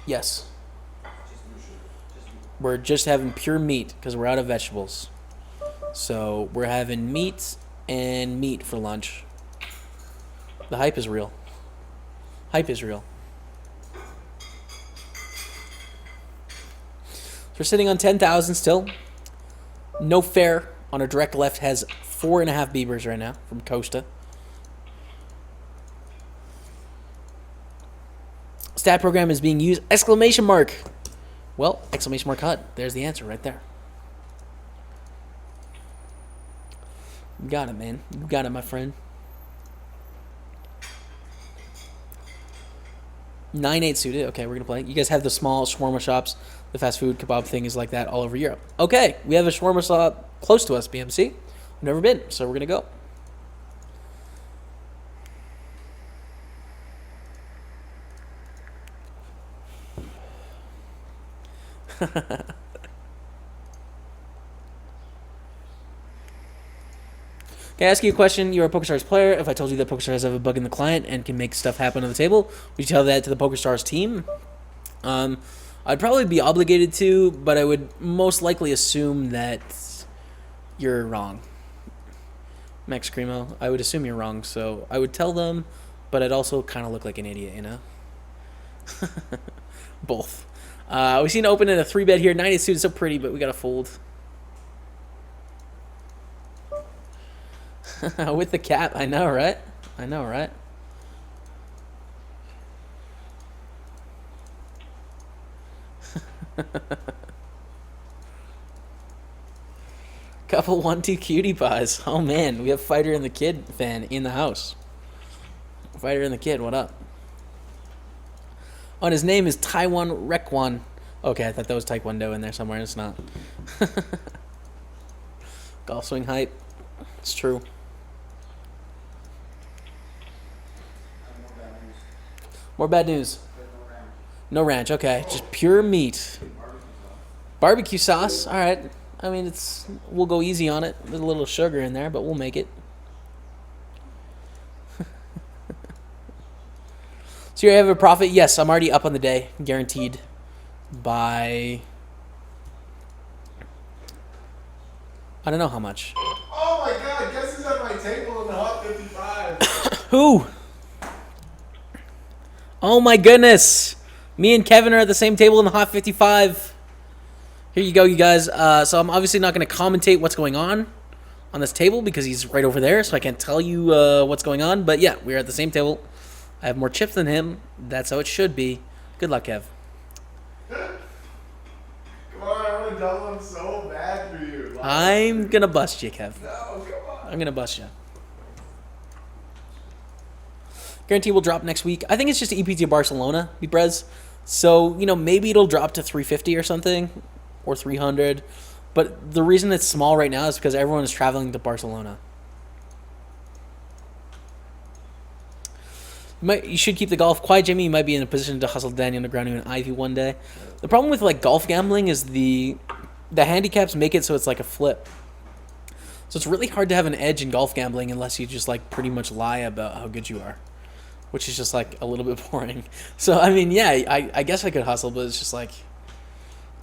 Yes. We're just having pure meat because we're out of vegetables. So we're having meat and meat for lunch. The hype is real. Hype is real. So we're sitting on 10,000 still. No fair on a direct left has 4.5 beavers right now from Costa. Stat program is being used. Exclamation mark. Well, exclamation mark HUD. There's the answer right there. You got it, man. You got it, my friend. 9-8 suited. Okay, we're going to play. You guys have the small shawarma shops. The fast food kebab thing is like that all over Europe. Okay, we have a shawarma shop close to us, BMC. We've never been, so we're going to go. Can I ask you a question? You're a PokerStars player. If I told you that PokerStars have a bug in the client and can make stuff happen on the table, would you tell that to the PokerStars team? I'd probably be obligated to, but I would most likely assume that you're wrong. Max Cremo, I would assume you're wrong, so I would tell them, but I'd also kind of look like an idiot, you know? Both. We seen open in a 3-bet here. 90 suited, so pretty, but we got to fold. With the cap, I know, right? I know, right? Couple 1-2 cutie pies. Oh man, we have Fighter and the Kid fan in the house. Fighter and the Kid, what up? Oh, and his name is Taiwan Rekwan. Okay, I thought that was Taekwondo in there somewhere. It's not. Golf swing hype. It's true. More bad news. No ranch. Okay, just pure meat. Barbecue sauce. All right. I mean, we'll go easy on it. There's a little sugar in there, but we'll make it. So you have a profit? Yes, I'm already up on the day, guaranteed. By I don't know how much. Oh my god, guess who's at my table in the Hot 55? Who? Oh my goodness. Me and Kevin are at the same table in the Hot 55. Here you go, you guys. So I'm obviously not going to commentate what's going on this table because he's right over there, so I can't tell you what's going on. But yeah, we're at the same table. I have more chips than him. That's how it should be. Good luck, Kev. Come on, I want to double him so bad for you. I'm going to bust you, Kev. No, come on. I'm going to bust you. Guarantee will drop next week. I think it's just EP to Barcelona, Brez. So, maybe it'll drop to 350 or something, or 300. But the reason it's small right now is because everyone is traveling to Barcelona. You should keep the golf quiet, Jimmy. You might be in a position to hustle Daniel Negreanu and Ivy one day. The problem with golf gambling is the handicaps make it so it's like a flip. So it's really hard to have an edge in golf gambling unless you just pretty much lie about how good you are, which is just a little bit boring. So I mean, yeah, I guess I could hustle, but it's just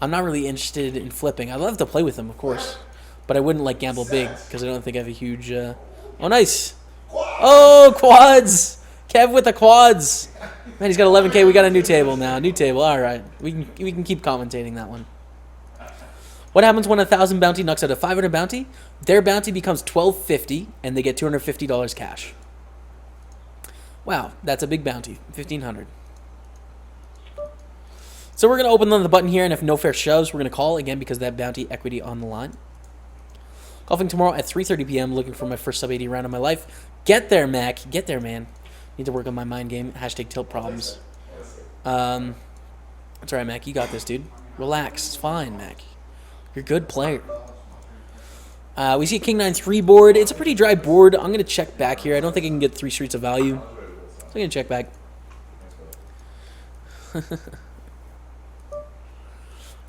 I'm not really interested in flipping. I'd love to play with them, of course, but I wouldn't gamble big because I don't think I have a huge. Oh, nice! Oh, quads! Kev with the quads. Man, he's got 11K. We got a new table now. New table. All right, we can keep commentating that one. What happens when 1,000 bounty knocks out a 500 bounty? Their bounty becomes $1,250, and they get $250 cash. Wow, that's a big bounty. 1,500. So we're going to open on the button here, and if no fair shoves, we're going to call again because that bounty equity on the line. Golfing tomorrow at 3:30 p.m. Looking for my first sub 80 round of my life. Get there, Mac. Get there, man. Need to work on my mind game. Hashtag tilt problems. That's right, Mac. You got this, dude. Relax. It's fine, Mac. You're a good player. We see a King 9-3 board. It's a pretty dry board. I'm going to check back here. I don't think I can get 3 streets of value. So I'm going to check back.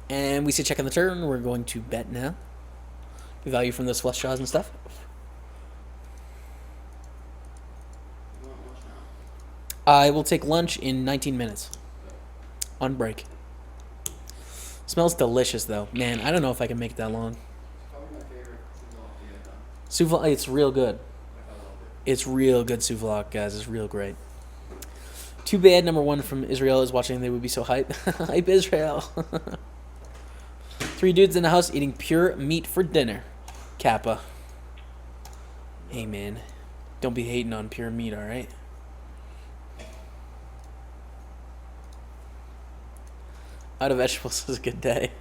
And we see a check on the turn. We're going to bet now. Value from those flush draws and stuff. I will take lunch in 19 minutes. On break. Smells delicious, though. Man, I don't know if I can make it that long. Souvlaki, it's real good. It's real good souvlaki, guys. It's real great. Too bad number 1 from Israel is watching. They would be so hype. Hype Israel. 3 dudes in the house eating pure meat for dinner. Kappa. Hey, man. Don't be hating on pure meat, all right? Out of vegetables is a good day.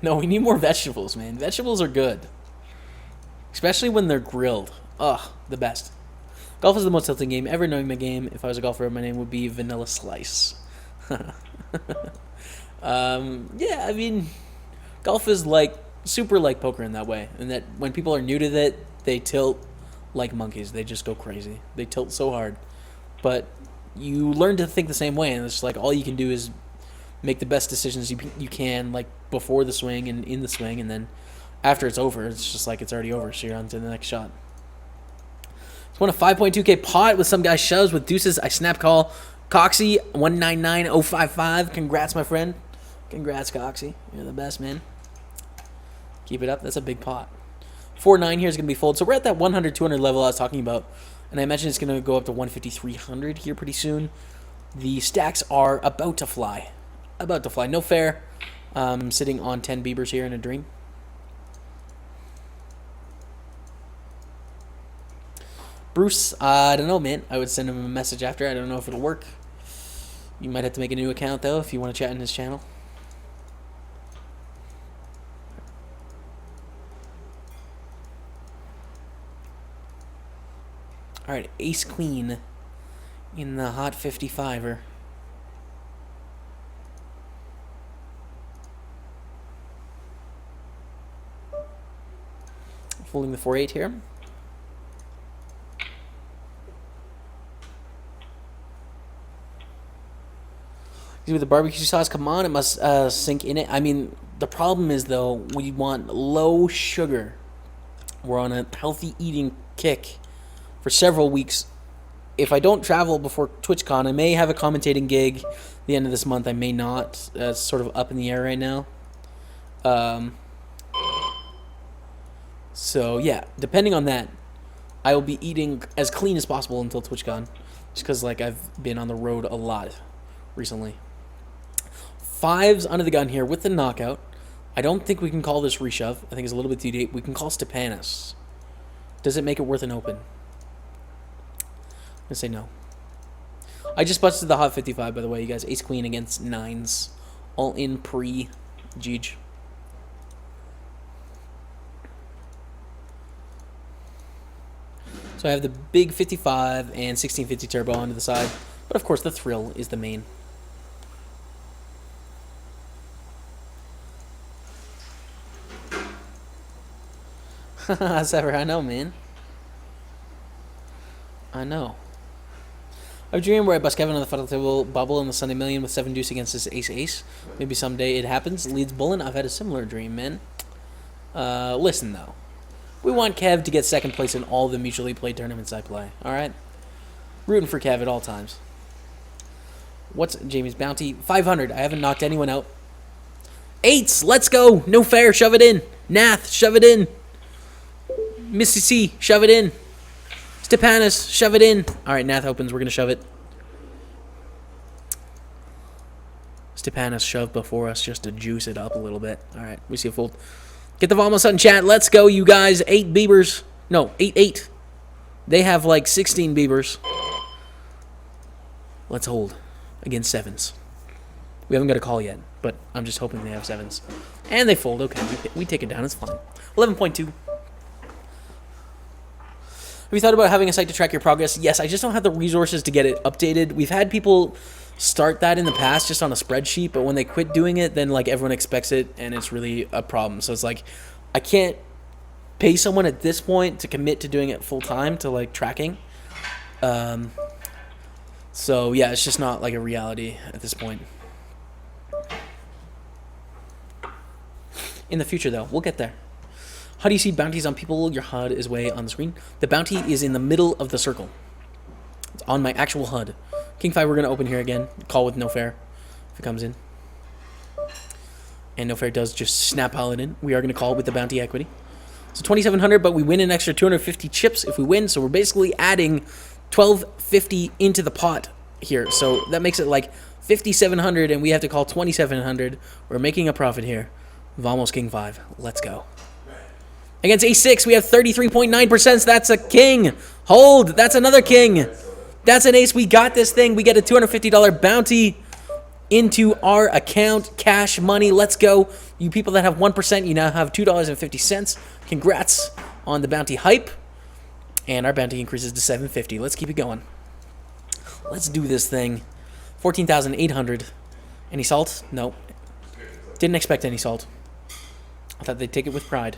No, we need more vegetables, man. Vegetables are good. Especially when they're grilled. Ugh, the best. Golf is the most tilting game ever. Knowing my game, if I was a golfer, my name would be Vanilla Slice. Yeah, I mean, golf is like super like poker in that way, and that when people are new to it, they tilt like monkeys. They just go crazy. They tilt so hard, but you learn to think the same way, and it's like all you can do is make the best decisions you can, like before the swing and in the swing, and then after it's over, it's just like it's already over, so you're on to the next shot. It's won a 5.2K pot with some guy shoves with deuces. I snap call. Coxie 199055. Congrats, my friend. Congrats, Coxie. You're the best, man. Keep it up. That's a big pot. 4-9 here is going to be fold. So we're at that 100, 200 level I was talking about. And I mentioned it's going to go up to 150, 300 here pretty soon. The stacks are about to fly. About to fly. No fair. Sitting on 10 Beavers here in a dream. Bruce, I don't know, man. I would send him a message after. I don't know if it'll work. You might have to make a new account, though, if you want to chat in his channel. All right, ace queen in the hot 55er. Folding the 4-8 here. With the barbecue sauce, come on, it must sink in it. I mean, the problem is, though, we want low sugar. We're on a healthy eating kick for several weeks. If I don't travel before TwitchCon, I may have a commentating gig at the end of this month. I may not. It's sort of up in the air right now. So, yeah, depending on that, I will be eating as clean as possible until TwitchCon. Just because, like, I've been on the road a lot recently. 5s under the gun here with the knockout. I don't think we can call this reshove. I think it's a little bit too deep. We can call Stepanis. Does it make it worth an open? I'm going to say no. I just busted the hot 55, by the way, you guys. Ace-queen against 9s. All in pre-Jeej. So I have the big 55 and 1650 turbo onto the side. But, of course, the thrill is the main. Sever, I know, man. I know. I have a dream where I bust Kevin on the final table bubble in the Sunday Million with 7 deuce against his ace-ace. Maybe someday it happens. Leads Bullen. I've had a similar dream, man. Listen, though. We want Kev to get second place in all the mutually played tournaments I play. Alright? Rooting for Kev at all times. What's Jamie's bounty? 500. I haven't knocked anyone out. 8s. Let's go. No fair. Shove it in. Nath. Shove it in. Missy C, shove it in. Stepanis, shove it in. All right, Nath opens. We're going to shove it. Stepanis shoved before us just to juice it up a little bit. All right, we see a fold. Get the Vamos in chat. Let's go, you guys. 8 Beavers. No, 8-8. They have like 16 Beavers. Let's hold against sevens. We haven't got a call yet, but I'm just hoping they have sevens. And they fold. Okay, we take it down. It's fine. 11.2. Have you thought about having a site to track your progress? Yes, I just don't have the resources to get it updated. We've had people start that in the past just on a spreadsheet, but when they quit doing it, then like everyone expects it, and it's really a problem. So it's like I can't pay someone at this point to commit to doing it full time to like tracking. So yeah, it's just not like a reality at this point. In the future, though, we'll get there. How do you see bounties on people? Your HUD is way on the screen. The bounty is in the middle of the circle. It's on my actual HUD. King 5, we're going to open here again. Call with no fair if it comes in. And no fair does just snap paladin. We are going to call with the bounty equity. So 2,700, but we win an extra 250 chips if we win. So we're basically adding 1,250 into the pot here. So that makes it like 5,700, and we have to call 2,700. We're making a profit here. Vamos, King 5. Let's go. Against A6, we have 33.9%. So that's a king. Hold. That's another king. That's an ace. We got this thing. We get a $250 bounty into our account. Cash money. Let's go. You people that have 1%, you now have $2.50. Congrats on the bounty hype. And our bounty increases to 750. Let's keep it going. Let's do this thing. 14,800. Any salt? No. Didn't expect any salt. I thought they'd take it with pride.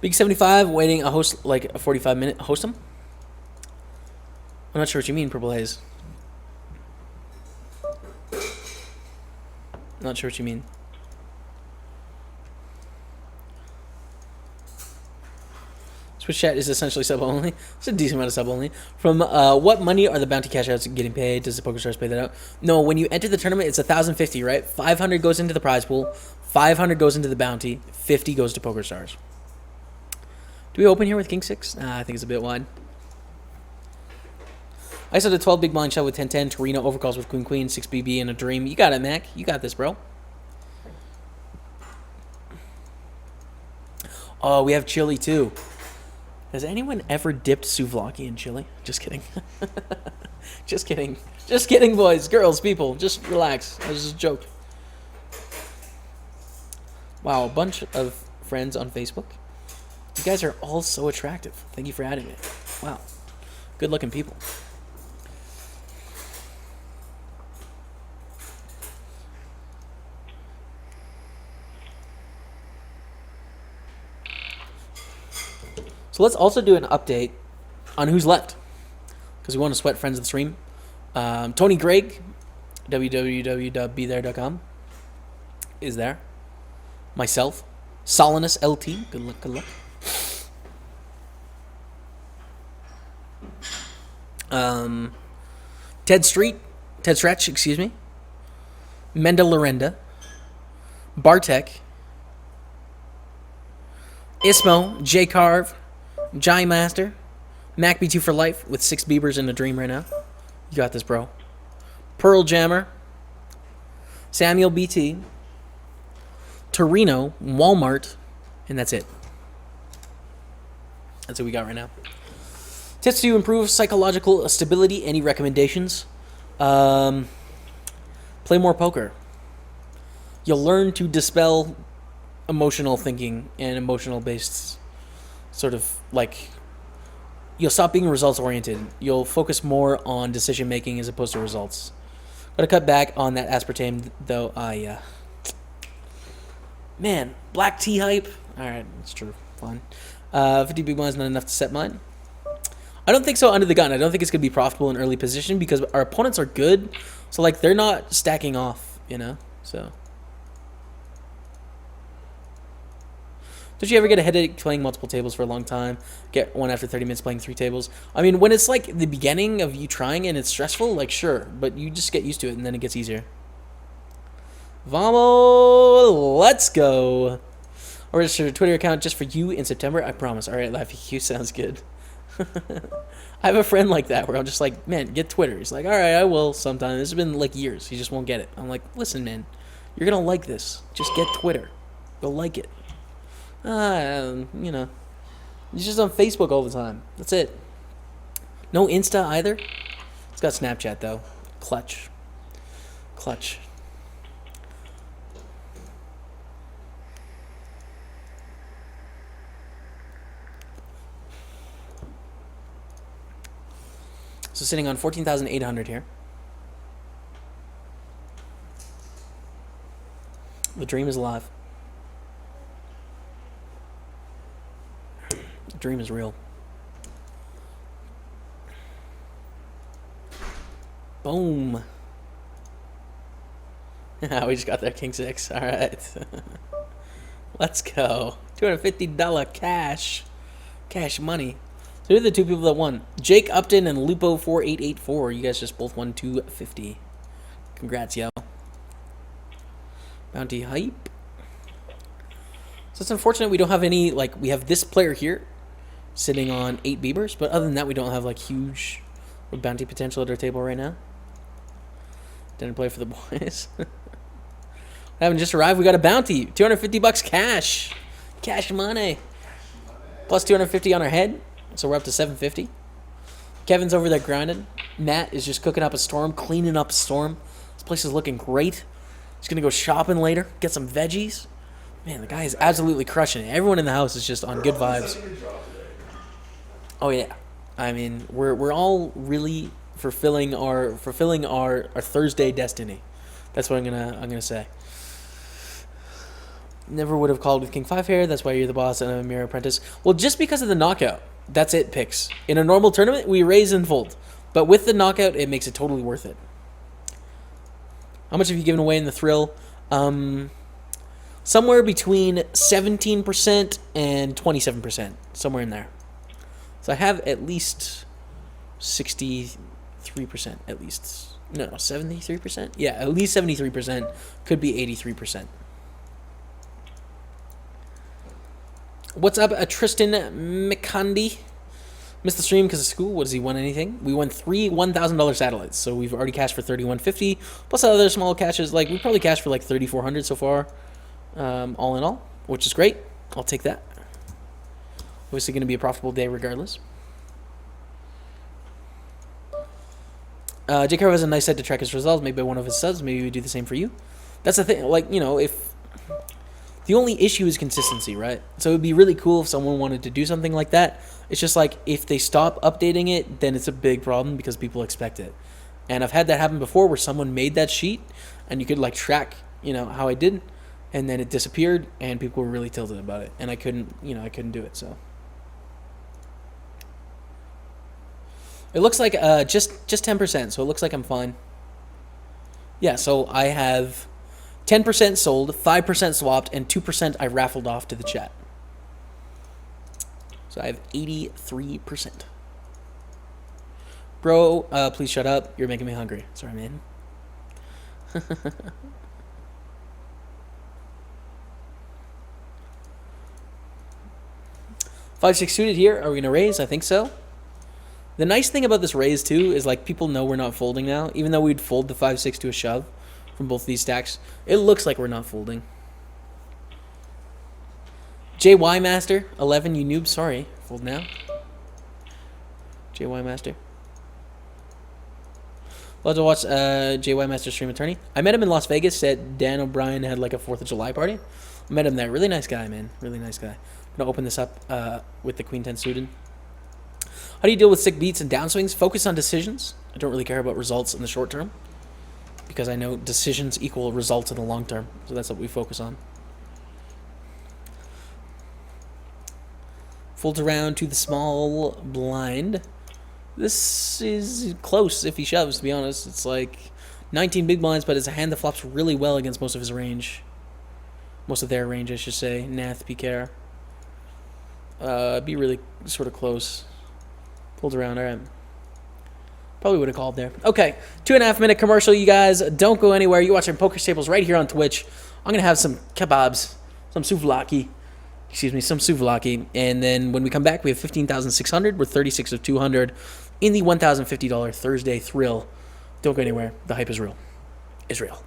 Big 75, waiting a host like a 45-minute host him? I'm not sure what you mean, Purple Haze. Not sure what you mean. Switch chat is essentially sub only. It's a decent amount of sub only. From what money are the bounty cash outs getting paid? Does the PokerStars pay that out? No, when you enter the tournament, it's 1,050, right? 500 goes into the prize pool, 500 goes into the bounty, 50 goes to PokerStars. Do we open here with King 6? I think it's a bit wide. I saw the 12 big blind shot with 10-10. Torino overcalls with Queen-Queen, 6BB, and a dream. You got it, Mac. You got this, bro. Oh, we have chili, too. Has anyone ever dipped souvlaki in chili? Just kidding. Just kidding. Just kidding, boys, girls, people. Just relax. That was just a joke. Wow, a bunch of friends on Facebook. You guys are all so attractive. Thank you for adding me. Wow. Good-looking people. So let's also do an update on who's left, because we want to sweat friends of the stream. Tony Gregg, www.bethere.com, is there. Myself, Solinus LT, good luck, good luck. Ted Stretch, excuse me. Menda Lorenda, Bartek, Ismo, J Carve, Jai Master, Mac B2 for life with 6 Beavers in a dream right now. You got this, bro. Pearl Jammer, Samuel BT, Torino, Walmart, and that's it. That's what we got right now. Tips to improve psychological stability. Any recommendations? Play more poker. You'll learn to dispel emotional thinking and emotional based sort of like, you'll stop being results oriented. You'll focus more on decision making as opposed to results. Gotta cut back on that aspartame though. Man, black tea hype. Alright, that's true. Fine. 50 big blinds not enough to set mine. I don't think so under the gun. I don't think it's gonna be profitable in early position because our opponents are good. So like they're not stacking off, you know? So don't you ever get a headache playing multiple tables for a long time? Get one after 30 minutes playing 3 tables? I mean, when it's like the beginning of you trying and it's stressful, like sure, but you just get used to it and then it gets easier. Vamos, let's go. I'll register a Twitter account just for you in September, I promise. All right, Laffy Q sounds good. I have a friend like that where I'm just like, man, get Twitter. He's like, all right, I will sometime. This has been like years. He just won't get it. I'm like, listen, man, you're going to like this. Just get Twitter. You'll like it. You know, He's just on Facebook all the time. That's it. No Insta either. He's got Snapchat though. Clutch. Clutch. So sitting on 14,800 here. The dream is alive. The dream is real. Boom. We just got there, King 6. All right. Let's go. $250 cash. Cash money. So who are the two people that won? Jake Upton and Lupo4884. You guys just both won $250. Congrats, yo. Bounty hype. So it's unfortunate we don't have any, like, we have this player here sitting on 8 Beavers, but other than that, we don't have, like, huge bounty potential at our table right now. Didn't play for the boys. Haven't just arrived. We got a bounty. $250 cash. Cash money. Plus 250 on our head. So we're up to 750. Kevin's over there grinding. Matt is just cooking up a storm, cleaning up a storm. This place is looking great. He's going to go shopping later, get some veggies. Man, the guy is absolutely crushing it. Everyone in the house is just on good vibes. Oh, yeah. I mean, we're all really fulfilling our Thursday destiny. That's what I'm gonna say. Never would have called with King 5 here. That's why you're the boss and I'm a mere apprentice. Well, just because of the knockout. That's it, picks. In a normal tournament, we raise and fold. But with the knockout, it makes it totally worth it. How much have you given away in the thrill? Somewhere between 17% and 27%. Somewhere in there. So I have at least 63%, at least. No, 73%? Yeah, at least 73%. Could be 83%. What's up, Tristan McCandy? Missed the stream because of school. What, does he won anything? We won 3 $1,000 satellites, so we've already cashed for $3,150. Plus other small cashes, like we probably cashed for like $3,400 so far, all in all, which is great. I'll take that. Obviously going to be a profitable day regardless. J. Carver has a nice site to track his results, made by one of his subs. Maybe we do the same for you. That's the thing. Like, you know, if the only issue is consistency, right? So it would be really cool if someone wanted to do something like that. It's just like if they stop updating it, then it's a big problem because people expect it. And I've had that happen before where someone made that sheet and you could like track, you know, how I did, and then it disappeared and people were really tilted about it. And I couldn't do it, so. It looks like just 10%, so it looks like I'm fine. Yeah, so I have 10% sold, 5% swapped, and 2% I raffled off to the chat. So I have 83%. Bro, please shut up. You're making me hungry. Sorry, man. 5-6 suited here. Are we going to raise? I think so. The nice thing about this raise, too, is like people know we're not folding now. Even though we'd fold the 5-6 to a shove from both these stacks, it looks like we're not folding. JY Master 11, you noob. Sorry, fold now. JY Master. Love to watch JY Master stream attorney. I met him in Las Vegas at Dan O'Brien had like a 4th of July party. I met him there. Really nice guy, man. Really nice guy. I'm gonna open this up with the Queen 10 suited. How do you deal with sick beats and downswings? Focus on decisions. I don't really care about results in the short term because I know decisions equal results in the long term. So that's what we focus on. Folds around to the small blind. This is close if he shoves, to be honest. It's like 19 big blinds, but it's a hand that flops really well against most of his range. Most of their range, I should say. Nath, Picare. Be really sort of close. Pulled around, all right. Probably would have called there. Okay, 2.5 minute commercial, you guys. Don't go anywhere. You're watching PokerStaples right here on Twitch. I'm going to have some kebabs, some souvlaki. Excuse me, some souvlaki. And then when we come back, we have 15,600. We're 36 of 200 in the $1,050 Thursday thrill. Don't go anywhere. The hype is real. It's real.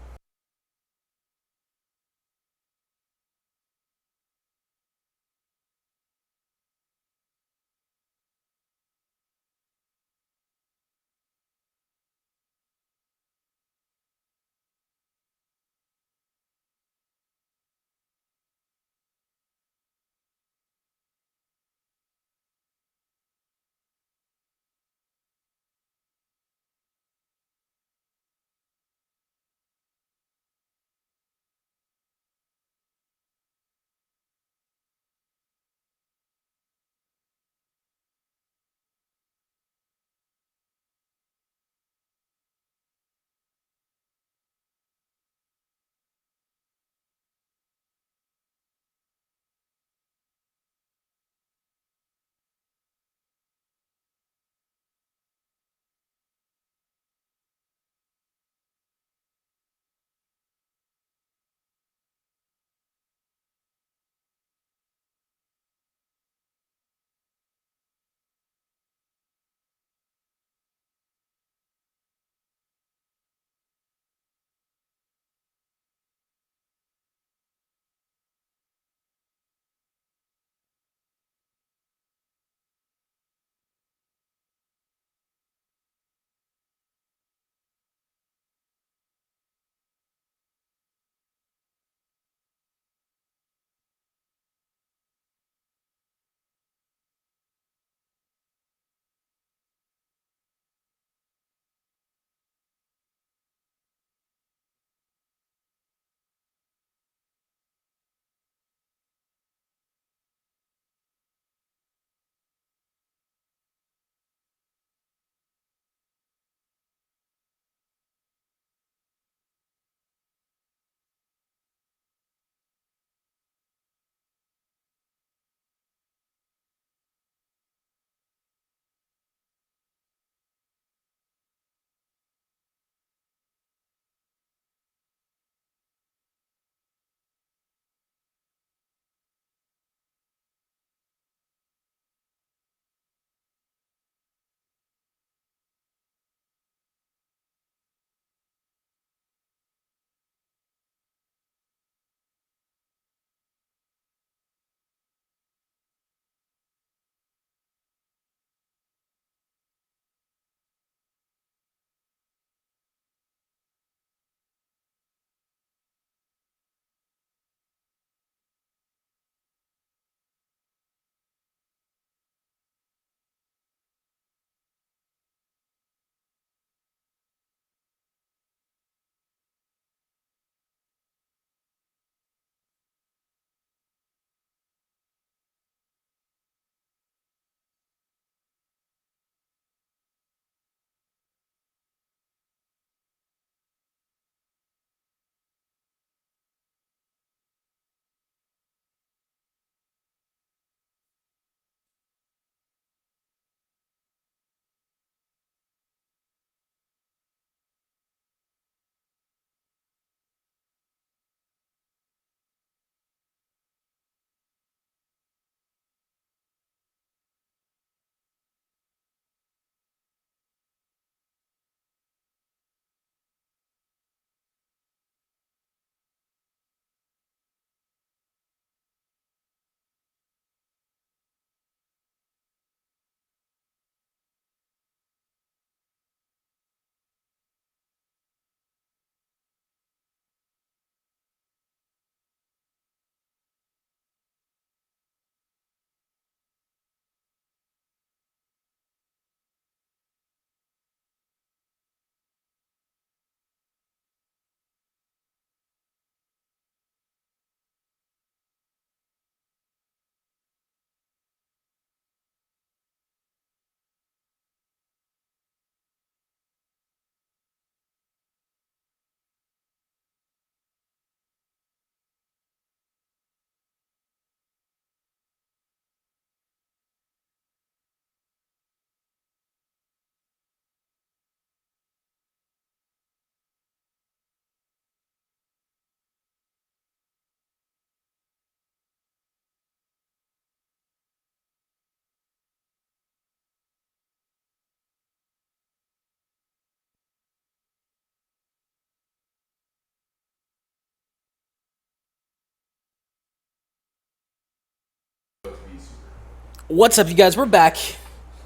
What's up, you guys? We're back.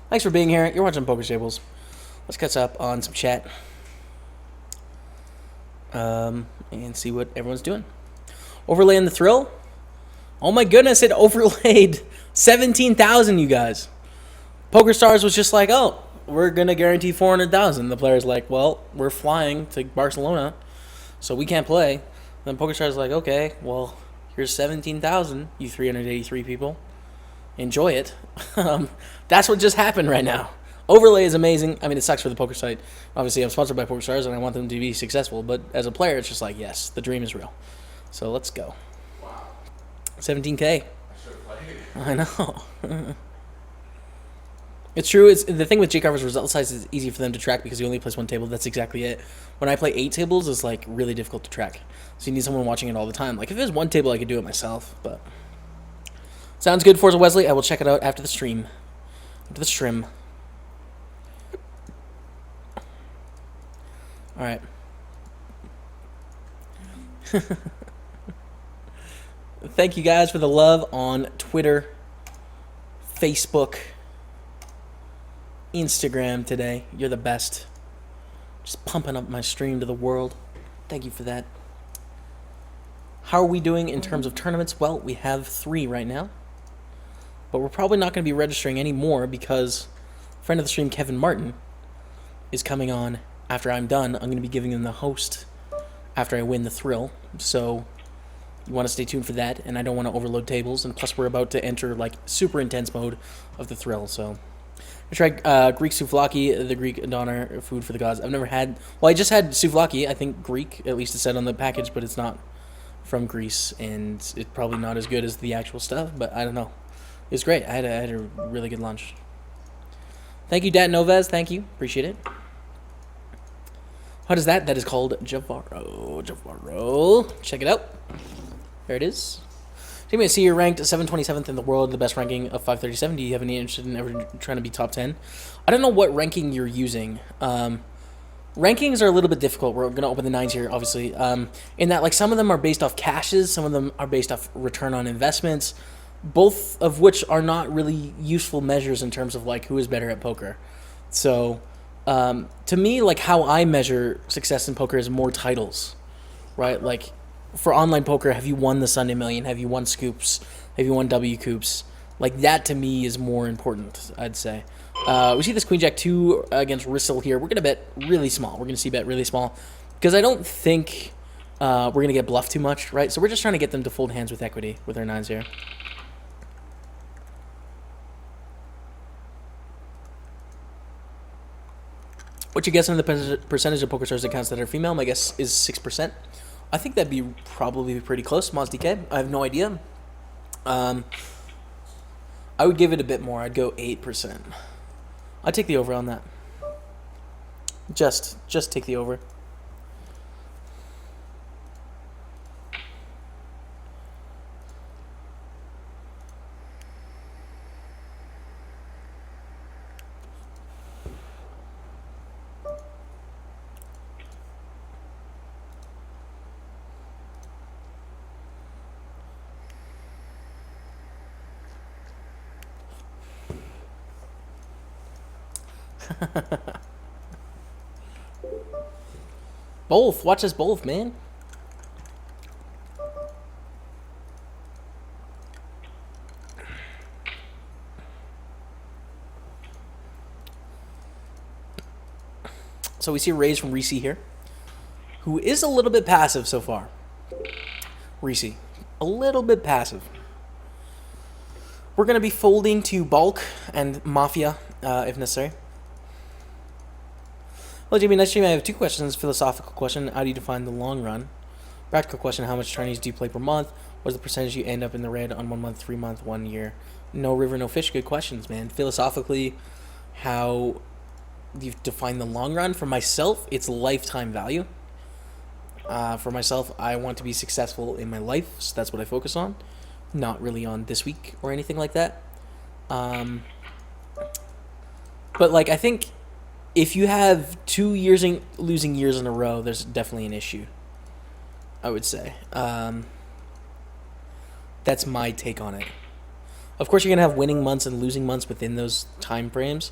Thanks for being here. You're watching PokerStaples. Let's catch up on some chat. And see what everyone's doing. Overlaying the thrill. Oh my goodness, it overlaid 17,000, you guys. PokerStars was just like, oh, we're going to guarantee 400,000. The player's like, well, we're flying to Barcelona, so we can't play. Then PokerStars like, okay, well, here's 17,000, you 383 people. Enjoy it. That's what just happened right now. Overlay is amazing. I mean, it sucks for the poker site. Obviously, I'm sponsored by PokerStars, and I want them to be successful. But as a player, it's just like, yes, the dream is real. So let's go. Wow. 17K. I should have played. I know. It's true. It's the thing with J Carver's result size is easy for them to track because he only plays one table. That's exactly it. When I play 8 tables, it's like really difficult to track. So you need someone watching it all the time. Like if there's one table, I could do it myself. But sounds good, Forza Wesley. I will check it out after the stream. After the stream. All right. Thank you guys for the love on Twitter, Facebook, Instagram today. You're the best. Just pumping up my stream to the world. Thank you for that. How are we doing in terms of tournaments? Well, we have 3 right now. But we're probably not going to be registering any more because friend of the stream, Kevin Martin, is coming on after I'm done. I'm going to be giving him the host after I win the thrill. So you want to stay tuned for that. And I don't want to overload tables. And plus we're about to enter like super intense mode of the thrill. So I tried Greek souvlaki, the Greek doner, food for the gods. I've never had... Well, I just had souvlaki. I think Greek, at least it said on the package, but it's not from Greece. And it's probably not as good as the actual stuff, but I don't know. It was great. I had a really good lunch. Thank you, Dat Novez. Thank you. Appreciate it. What is that? That is called Javaro. Javaro. Check it out. There it is. So you may see you're ranked 727th in the world, the best ranking of 537. Do you have any interest in ever trying to be top 10? I don't know what ranking you're using. Rankings are a little bit difficult. We're going to open the 9s here, obviously. In that, like, some of them are based off cashes. Some of them are based off return on investments. Both of which are not really useful measures in terms of, like, who is better at poker. So, to me, like, how I measure success in poker is more titles, right? Like, for online poker, have you won the Sunday Million? Have you won Scoops? Have you won W Coops? Like, that to me is more important, I'd say. We see this Queen Jack 2 against Rissel here. We're going to bet really small. We're going to see bet really small because I don't think we're going to get bluffed too much, right? So we're just trying to get them to fold hands with equity with our 9s here. What you guess on the percentage of PokerStars accounts that are female? My guess is 6%. I think that'd be probably pretty close. Moz DK, I have no idea. I would give it a bit more. I'd go 8%. I'd take the over on that. Just take the over. Both. Watch us both, man. So we see a raise from Reese here, who is a little bit passive so far. Reese, a little bit passive. We're going to be folding to Bulk and Mafia, if necessary. Hello, Jamie. Nice stream. I have 2 questions. Philosophical question: how do you define the long run? Practical question: how much Chinese do you play per month? What is the percentage you end up in the red on 1 month, 3 month, 1 year? No river, no fish. Good questions, man. Philosophically, how do you define the long run? For myself, it's lifetime value. For myself, I want to be successful in my life, so that's what I focus on. Not really on this week or anything like that. But like, I think if you have 2 years losing years in a row, there's definitely an issue, I would say. That's my take on it. Of course, you're going to have winning months and losing months within those time frames.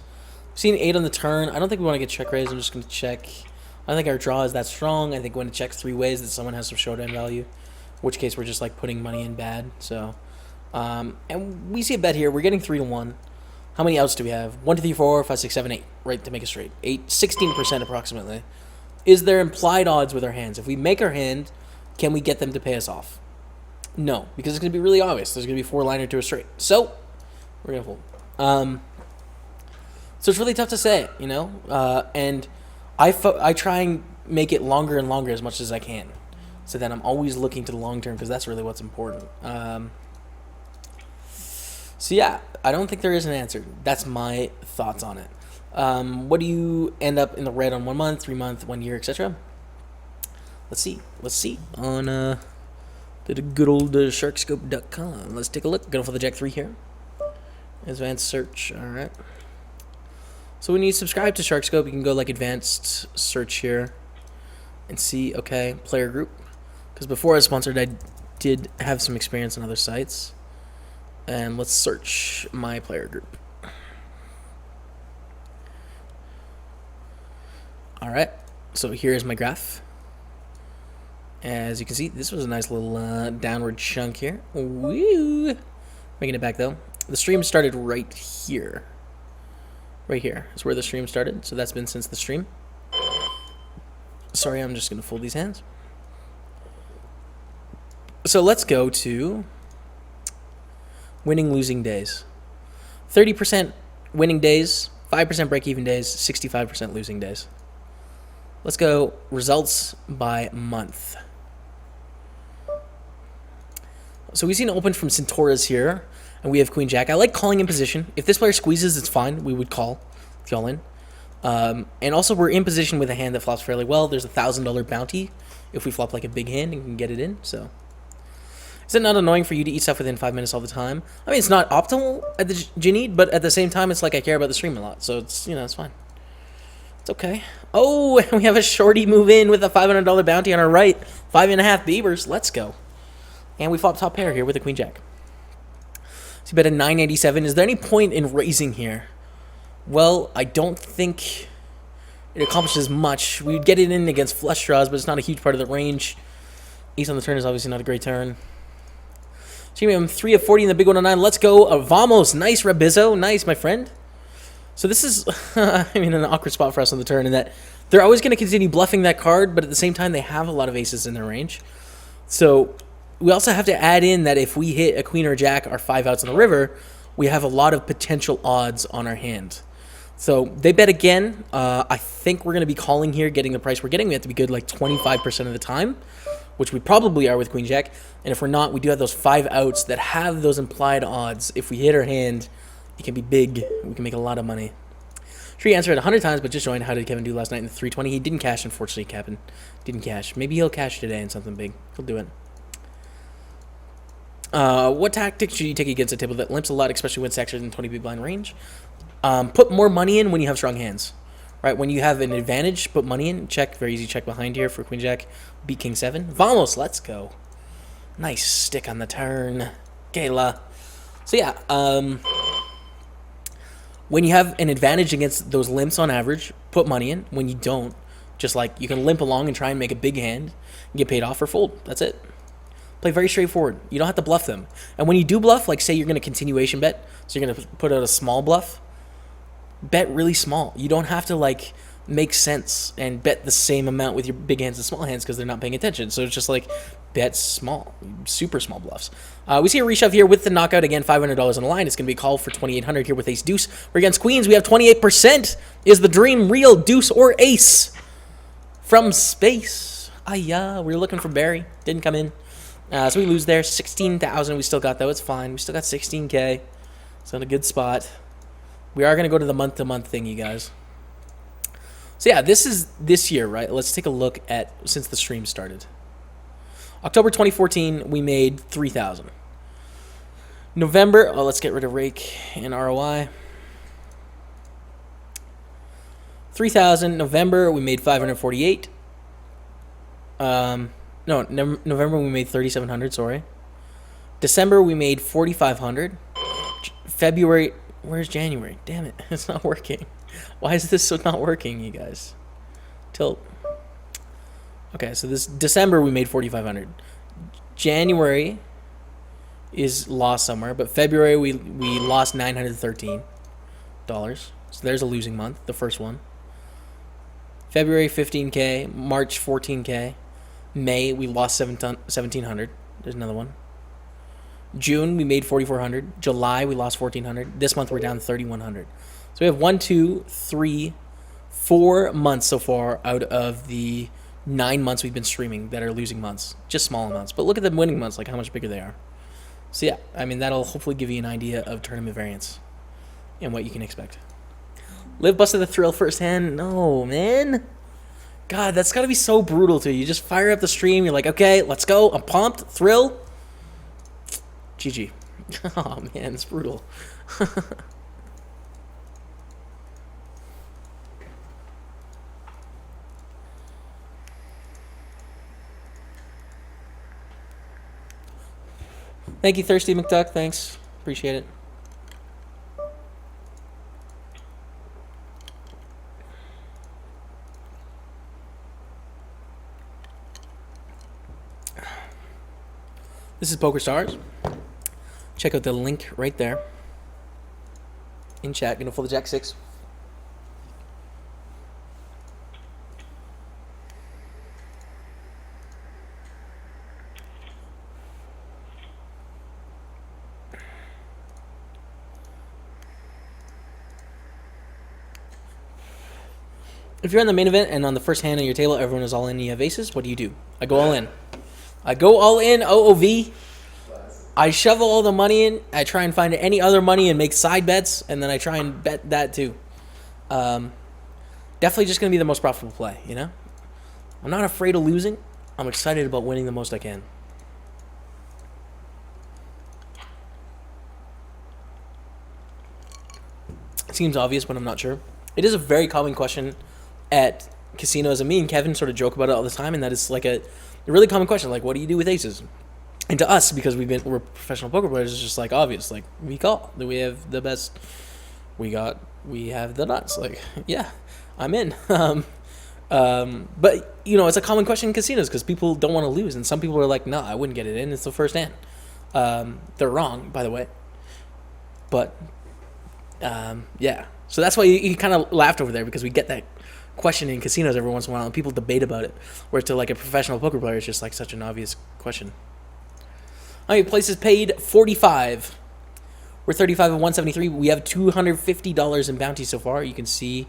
We've seen 8 on the turn. I don't think we want to get check raised. I'm just going to check. I don't think our draw is that strong. I think when it checks 3 ways that someone has some showdown value, in which case we're just like putting money in bad. So, and we see a bet here. We're getting 3 to 1. How many outs do we have? 1, 2, 3, 4, 5, 6, 7, 8. Right, to make it straight. 8, 16% approximately. Is there implied odds with our hands? If we make our hand, can we get them to pay us off? No, because it's going to be really obvious. There's going to be 4-liner to a straight. So, we're going to fold. So it's really tough to say, you know? And I try and make it longer and longer as much as I can. So then I'm always looking to the long term because that's really what's important. So yeah, I don't think there is an answer. That's my thoughts on it. What do you end up in the red on 1 month, 3 month, 1 year, etc.? Let's see on the good old sharkscope.com. Let's take a look. Going for the Jack 3 here. Advanced search. All right. So when you subscribe to Sharkscope, you can go like advanced search here and see, okay, player group. Because before I was sponsored, I did have some experience on other sites. And let's search my player group. All right, so here's my graph. As you can see, this was a nice little downward chunk here. Woo! Making it back though. The stream started right here. Right here is where the stream started. So that's been since the stream. Sorry, I'm just going to fold these hands. So let's go to winning, losing days. 30% winning days, 5% break-even days, 65% losing days. Let's go results by month. So we've seen an open from Centaurus here, and we have Queen Jack. I like calling in position. If this player squeezes, it's fine. We would call in. And also, we're in position with a hand that flops fairly well. There's a $1,000 bounty if we flop like a big hand and can get it in. So, is it not annoying for you to eat stuff within 5 minutes all the time? I mean, it's not optimal at the Janid, but at the same time, it's like I care about the stream a lot. So it's, you know, it's fine. It's okay. Oh, and we have a shorty move in with a $500 bounty on our right. 5.5 beavers. Let's go. And we flop top pair here with a Queen Jack. So you bet a 987. Is there any point in raising here? Well, I don't think it accomplishes much. We would get it in against flush draws, but it's not a huge part of the range. Ace on the turn is obviously not a great turn. So I'm 3 of 40 in the big 109. Let's go. Vamos. Nice, Rabizzo. Nice, my friend. So this is, I mean, an awkward spot for us on the turn in that they're always going to continue bluffing that card, but at the same time, they have a lot of aces in their range. So we also have to add in that if we hit a queen or a jack, our 5 outs on the river, we have a lot of potential odds on our hand. So they bet again. I think we're going to be calling here, getting the price we're getting. We have to be good like 25% of the time, which we probably are with Queen Jack. And if we're not, we do have those 5 outs that have those implied odds. If we hit our hand, it can be big. We can make a lot of money. Sure, he answered 100 times, but just joined. How did Kevin do last night in the 320? He didn't cash, unfortunately, Kevin. Didn't cash. Maybe he'll cash today in something big. He'll do it. What tactics should you take against a table that limps a lot, especially when stacks are in 20 big blind range? Put more money in when you have strong hands. Right, when you have an advantage, put money in. Check, very easy check behind here for Queen Jack. Beat King 7. Vamos, let's go. Nice stick on the turn. Kayla. So yeah, when you have an advantage against those limps on average, put money in. When you don't, just like you can limp along and try and make a big hand and get paid off or fold. That's it. Play very straightforward. You don't have to bluff them. And when you do bluff, like say you're going to continuation bet, so you're going to put out a small bluff, bet really small. You don't have to like make sense and bet the same amount with your big hands and small hands because they're not paying attention. So it's just like bet small, super small bluffs. We see a reshove here with the knockout. Again, $500 on the line. It's going to be called for 2,800 here with ace deuce. We're against queens. We have 28%. Is the dream real? Deuce or ace from space? We were looking for Barry. Didn't come in. So we lose there. 16,000. We still got, though. It's fine. We still got 16K. So in a good spot. We are going to go to the month-to-month thing, you guys. So yeah, this is this year, right? Let's take a look at since the stream started. October 2014, we made 3,000. November, let's get rid of rake and ROI. 3,000. November, we made 548. November we made 3,700. Sorry. December we made 4,500. February. Where's January? Damn it. It's not working. Why is this so not working, you guys? Tilt. Okay, so this December we made 4,500. January is lost somewhere, but February we lost $913. So there's a losing month, the first one. February 15K, March 14K, May we lost 1,700. There's another one. June we made 4,400. July we lost 1,400. This month we're down 3,100. So we have 1, 2, 3, 4 months so far out of the 9 months we've been streaming that are losing months. Just small amounts. But look at the winning months, like how much bigger they are. So yeah, I mean, that'll hopefully give you an idea of tournament variance and what you can expect. Liv busted the thrill firsthand. No, man. God, that's got to be so brutal to you. You just fire up the stream. You're like, okay, let's go. I'm pumped. Thrill. GG. Oh, man, it's brutal. Thank you, Thirsty McDuck. Thanks. Appreciate it. This is PokerStars. Check out the link right there in chat. Gonna fold the Jack 6. If you're on the main event and on the first hand on your table, everyone is all in and you have aces, what do? I go all in. I go all in, OOV. I shovel all the money in. I try and find any other money and make side bets, and then I try and bet that too. Definitely just going to be the most profitable play, you know? I'm not afraid of losing. I'm excited about winning the most I can. It seems obvious, but I'm not sure. It is a very common question at casinos, and me and Kevin sort of joke about it all the time, and that is like a really common question, like, what do you do with aces? And to us, because we're professional poker players, it's just like obvious, like, we call, we have the best, we have the nuts, like, yeah, I'm in. But you know, it's a common question in casinos because people don't want to lose, and some people are like, no, I wouldn't get it in, it's the first hand. They're wrong, by the way, but yeah, so that's why you kind of laughed over there, because we get that question in casinos every once in a while and people debate about it, where to like a professional poker player it's just like such an obvious question. All right, places paid 45. We're 35 and 173. We have $250 in bounty so far. You can see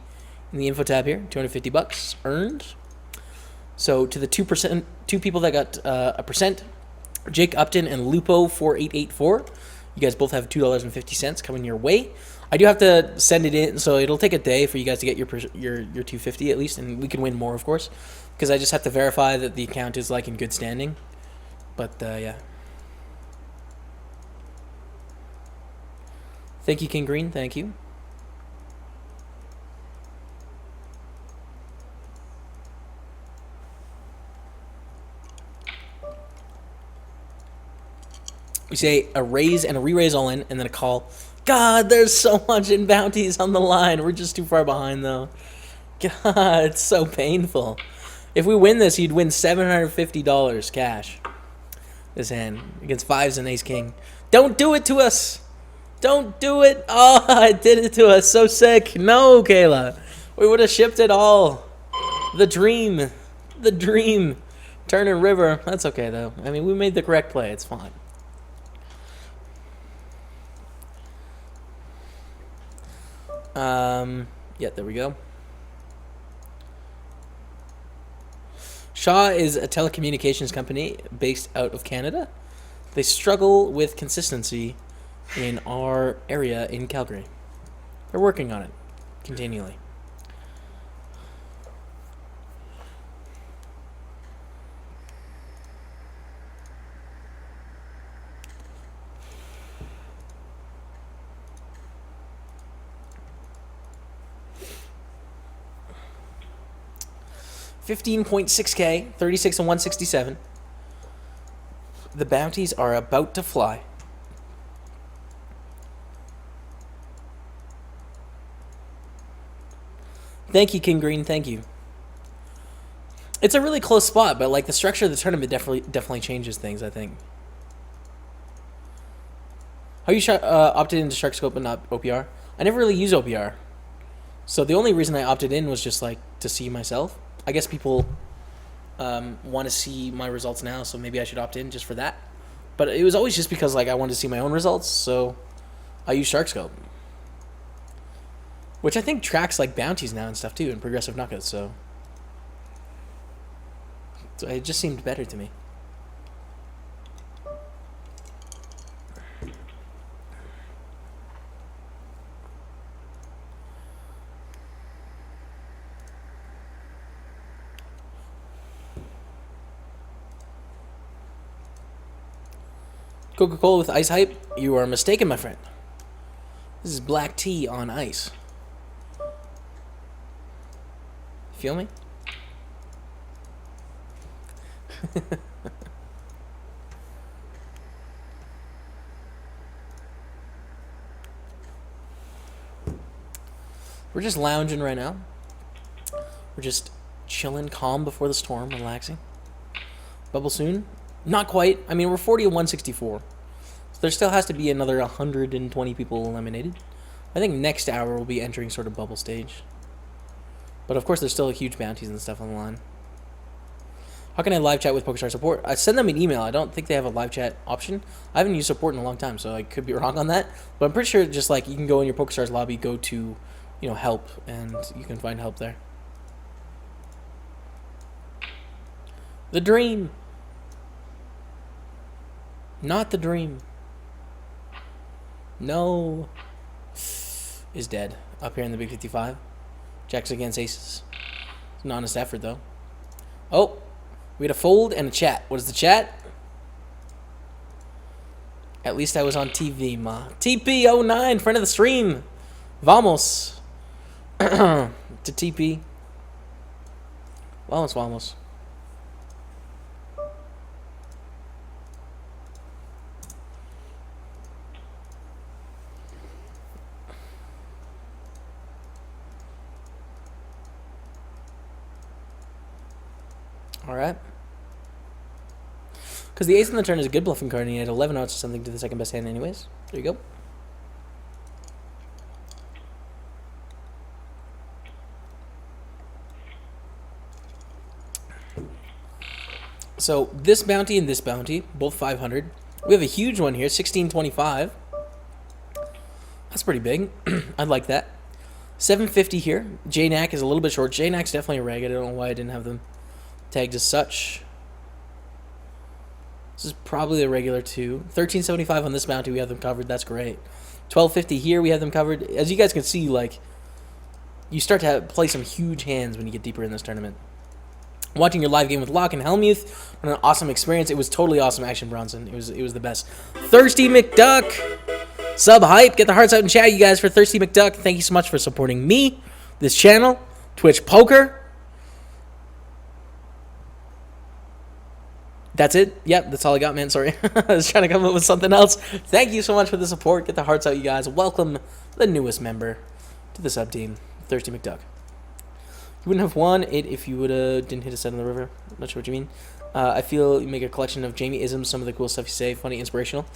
in the info tab here, 250 bucks earned. So to the 2%, two people that got a percent, Jake Upton and Lupo 4884. You guys both have $2.50 coming your way. I do have to send it in, so it'll take a day for you guys to get your 250 at least, and we can win more, of course, because I just have to verify that the account is like in good standing. But yeah. Thank you, King Green. Thank you. We say a raise and a re-raise all in, and then a call. God, there's so much in bounties on the line. We're just too far behind, though. God, it's so painful. If we win this, you'd win $750 cash. This hand against fives and ace king. Don't do it to us. Don't do it. Oh, it did it to us. So sick. No, Kayla. We would have shipped it all. The dream. The dream. Turner River. That's okay, though. I mean, we made the correct play. It's fine. Yeah, there we go. Shaw is a telecommunications company based out of Canada. They struggle with consistency in our area in Calgary. They're working on it continually. $15.6K, 36 and 167. The bounties are about to fly. Thank you, King Green. Thank you. It's a really close spot, but like the structure of the tournament definitely changes things, I think. How you opted into Shark Scope but not OPR? I never really use OPR. So the only reason I opted in was just like to see myself. I guess people want to see my results now, so maybe I should opt in just for that. But it was always just because like I wanted to see my own results, so I use Shark Scope. Which I think tracks like bounties now and stuff too, and progressive knockouts, so it just seemed better to me. Coca-Cola with ice hype? You are mistaken, my friend. This is black tea on ice. Feel me? We're just lounging right now. We're just chilling, calm before the storm, relaxing. Bubble soon? Not quite. I mean, we're 40 and 164. So there still has to be another 120 people eliminated. I think next hour we'll be entering sort of bubble stage. But of course, there's still huge bounties and stuff on the line. How can I live chat with PokerStars support? I send them an email. I don't think they have a live chat option. I haven't used support in a long time, so I could be wrong on that. But I'm pretty sure just like you can go in your PokerStars lobby, go to, you know, help, and you can find help there. The dream. Not the dream. No. Is dead. Up here in the big 55. Jacks against aces. It's an honest effort, though. Oh. We had a fold and a chat. What is the chat? At least I was on TV, ma. TP09, friend of the stream. Vamos. To TP. Vamos, vamos. All right. Because the ace in the turn is a good bluffing card, and he had 11 outs or something to the second best hand anyways. There you go. So this bounty and this bounty, both 500. We have a huge one here, 1625. That's pretty big. I'd like that. 750 here. JNAC is a little bit short. JNAC's definitely a reg. I don't know why I didn't have them tagged as such. This is probably a regular too. 1375 on this bounty, we have them covered. That's great. 1250 here, we have them covered. As you guys can see, like, you start to play some huge hands when you get deeper in this tournament. Watching your live game with Locke and Helmuth, what an awesome experience. It was totally awesome, Action Bronson. It was the best. Thirsty McDuck, sub hype. Get the hearts out in chat, you guys, for Thirsty McDuck. Thank you so much for supporting me, this channel, Twitch Poker. That's it? Yep, that's all I got, man. Sorry. I was trying to come up with something else. Thank you so much for the support. Get the hearts out, you guys. Welcome the newest member to the sub team, Thirsty McDuck. You wouldn't have won it if you would have didn't hit a set in the river. I'm not sure what you mean. I feel you make a collection of Jamie isms, some of the cool stuff you say, funny, inspirational.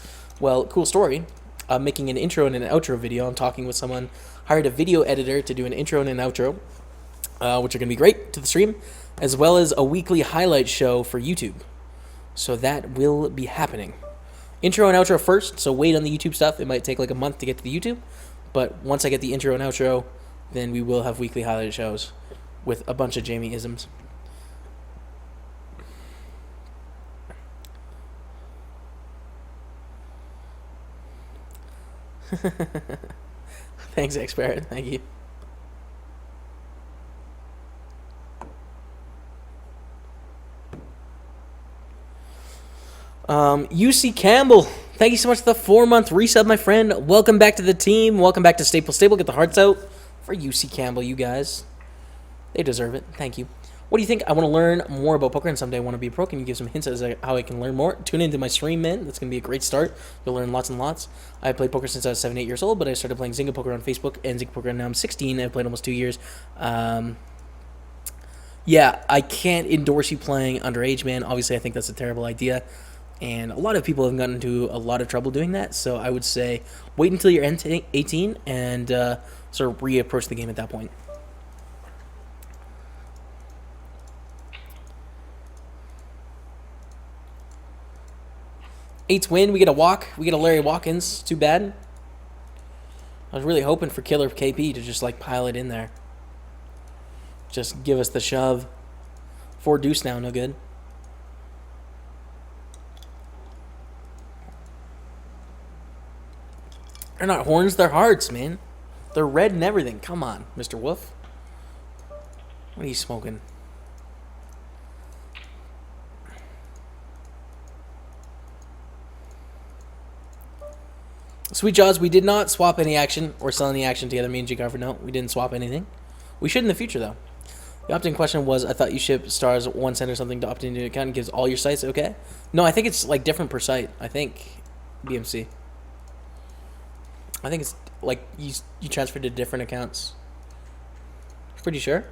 Well, cool story. I'm making an intro and an outro video. I'm talking with someone, hired a video editor to do an intro and an outro, which are going to be great to the stream, as well as a weekly highlight show for YouTube. So that will be happening. Intro and outro first, so wait on the YouTube stuff. It might take like a month to get to the YouTube, but once I get the intro and outro, then we will have weekly highlight shows with a bunch of Jamie isms. Thanks, X Barrett. Thank you. UC Campbell, thank you so much for the 4-month resub, my friend. Welcome back to the team. Welcome back to Staples Stable. Get the hearts out for UC Campbell, you guys. They deserve it. Thank you. What do you think? I want to learn more about poker, and someday I want to be a pro. Can you give some hints as to how I can learn more? Tune into my stream, man. That's going to be a great start. You'll learn lots and lots. I played poker since I was 7, 8 years old, but I started playing Zynga Poker on Facebook and Zynga Poker, and now I'm 16. I've played almost 2 years. Yeah, I can't endorse you playing underage, man. Obviously, I think that's a terrible idea. And a lot of people have gotten into a lot of trouble doing that. So I would say wait until you're 18 and sort of reapproach the game at that point. Eights win. We get a walk. We get a Larry Watkins. Too bad. I was really hoping for Killer KP to just like pile it in there. Just give us the shove. 4 deuce now. No good. They're not horns. They're hearts, man. They're red and everything. Come on, Mr. Wolf. What are you smoking? Sweet Jaws, we did not swap any action or sell any action together. Me and G Carver, no, we didn't swap anything. We should in the future, though. The opt-in question was, I thought you ship stars 1 cent or something to opt into an account and gives all your sites, okay? No, I think it's like different per site. I think BMC. I think it's like you transfer to different accounts. Pretty sure.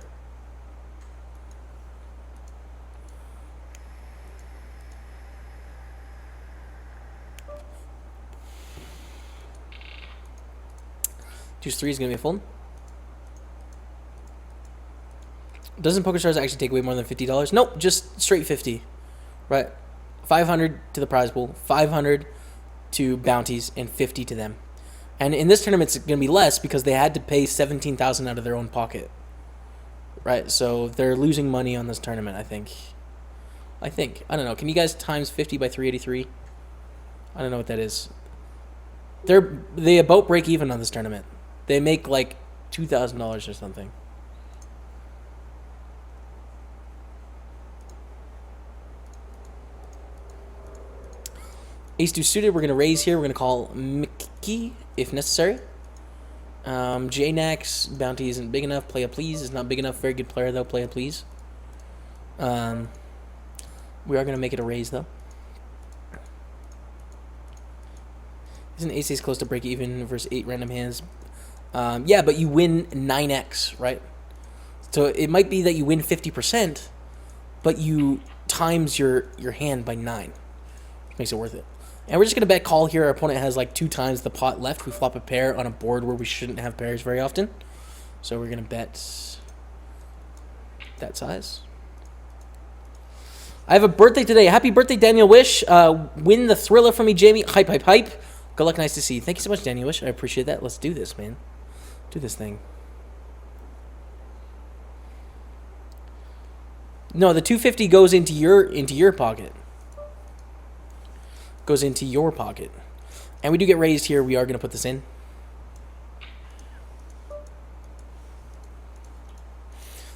Juice 3 is going to be a fold. Doesn't PokerStars actually take away more than $50? Nope, just straight 50. Right. 500 to the prize pool, 500 to bounties, and 50 to them. And in this tournament, it's going to be less because they had to pay $17,000 out of their own pocket. Right, so they're losing money on this tournament, I think. I don't know. Can you guys times 50 by 383? I don't know what that is. They about break even on this tournament. They make like $2,000 or something. Ace 2 suited. We're going to raise here. We're going to call Mickey if necessary. J-Nax, bounty isn't big enough. Play a please is not big enough. Very good player, though. Play a please. We are going to make it a raise, though. Isn't ace close to break even versus 8 random hands? Yeah, but you win 9x, right? So it might be that you win 50%, but you times your hand by 9. Which makes it worth it. And we're just going to bet call here. Our opponent has like 2 times the pot left. We flop a pair on a board where we shouldn't have pairs very often. So we're going to bet that size. I have a birthday today. Happy birthday, Daniel Wish. Win the thriller for me, Jamie. Hype, hype, hype. Good luck. Nice to see you. Thank you so much, Daniel Wish. I appreciate that. Let's do this, man. Do this thing. No, the 250 goes into your pocket. Goes into your pocket. And we do get raised here. We are going to put this in.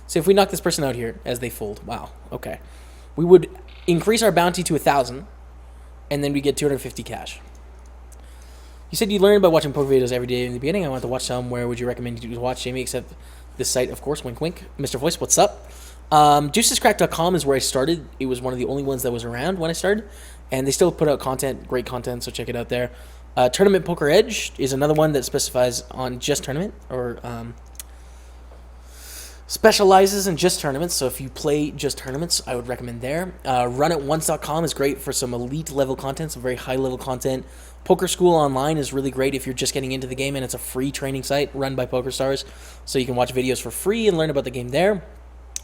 So if we knock this person out here as they fold. Wow. Okay. We would increase our bounty to 1,000. And then we get 250 cash. You said you learned by watching poker videos every day in the beginning. I want to watch some. Where would you recommend you to watch, Jamie? Except this site, of course. Wink, wink. Mr. Voice, what's up? Juicescrack.com is where I started. It was one of the only ones that was around when I started. And they still put out content, great content, so check it out there. Tournament Poker Edge is another one that specifies on just tournament, or specializes in just tournaments. So if you play just tournaments, I would recommend there. RunItOnce.com is great for some elite level content, some very high level content. Poker School Online is really great if you're just getting into the game, and it's a free training site run by PokerStars. So you can watch videos for free and learn about the game there.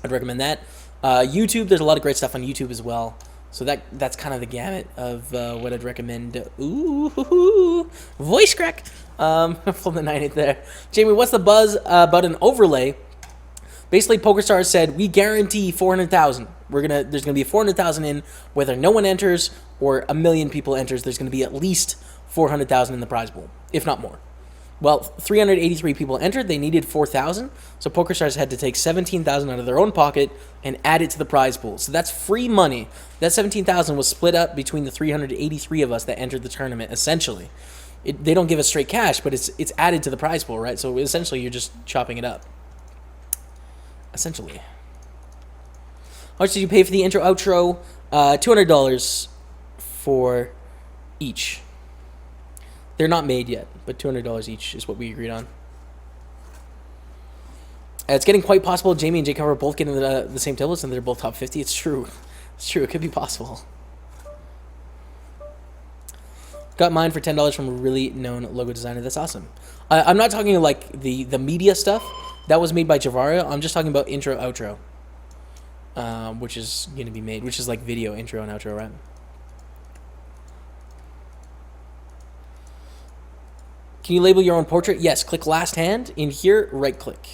I'd recommend that. YouTube, there's a lot of great stuff on YouTube as well. So that's kind of the gamut of what I'd recommend. Ooh, voice crack. From the 9-8 there. Jamie, what's the buzz about an overlay? Basically, PokerStars said we guarantee 400,000. There's gonna be 400,000 in whether no one enters or 1 million people enters. There's gonna be at least 400,000 in the prize pool, if not more. Well, 383 people entered. They needed 4,000. So PokerStars had to take 17,000 out of their own pocket and add it to the prize pool. So that's free money. That 17,000 was split up between the 383 of us that entered the tournament, essentially. They don't give us straight cash, but it's added to the prize pool, right? So essentially, you're just chopping it up. Essentially. How much did you pay for the intro, outro? $200 for each. They're not made yet, but $200 each is what we agreed on. It's getting quite possible Jamie and Jay Carver both get in the same tables and they're both top 50. It's true. It's true. It could be possible. Got mine for $10 from a really known logo designer. That's awesome. I'm not talking like the media stuff. That was made by Javaria. I'm just talking about intro, outro. Which is going to be made. Which is like video, intro, and outro, right? Can you label your own portrait? Yes. Click last hand. In here, right click.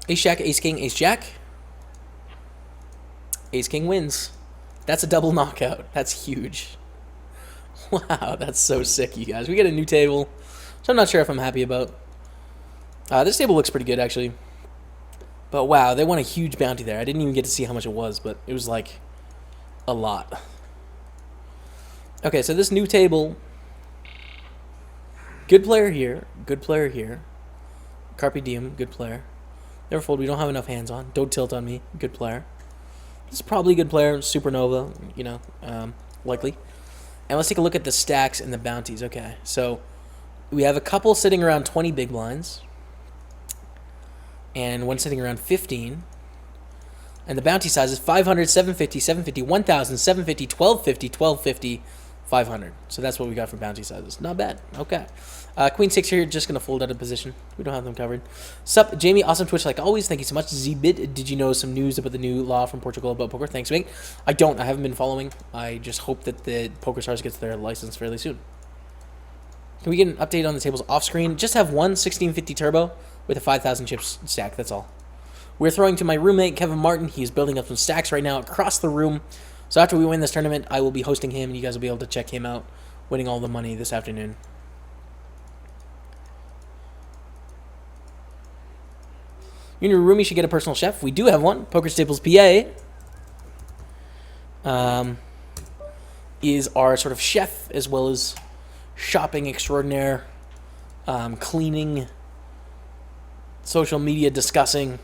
Ace Jack, Ace King, Ace Jack. Ace King wins. That's a double knockout. That's huge. Wow, that's so sick, you guys. We get a new table, which I'm not sure if I'm happy about. This table looks pretty good, actually. But wow, they won a huge bounty there. I didn't even get to see how much it was, but it was like a lot. Okay, so this new table. Good player here. Good player here. Carpe diem, good player. Never fold. We don't have enough hands on. Don't tilt on me. Good player. This is probably a good player. Supernova, you know, likely. And let's take a look at the stacks and the bounties. Okay, so we have a couple sitting around 20 big blinds. And one sitting around 15. And the bounty size is 500, 750, 750, 1,000, 750, 1250, 1250, 500. So that's what we got for bounty sizes. Not bad. Okay. Queen 6 here, just going to fold out of position. We don't have them covered. Sup, Jamie, awesome Twitch like always. Thank you so much. Z-Bit, did you know some news about the new law from Portugal about poker? Thanks, mate. I don't. I haven't been following. I just hope that the PokerStars gets their license fairly soon. Can we get an update on the tables off screen? Just have one 1650 turbo with a 5,000 chips stack. That's all. We're throwing to my roommate, Kevin Martin. He's building up some stacks right now across the room. So after we win this tournament, I will be hosting him, and you guys will be able to check him out winning all the money this afternoon. Your new roomie should get a personal chef. We do have one. PokerStaples PA is our sort of chef as well as shopping extraordinaire, cleaning, social media discussing,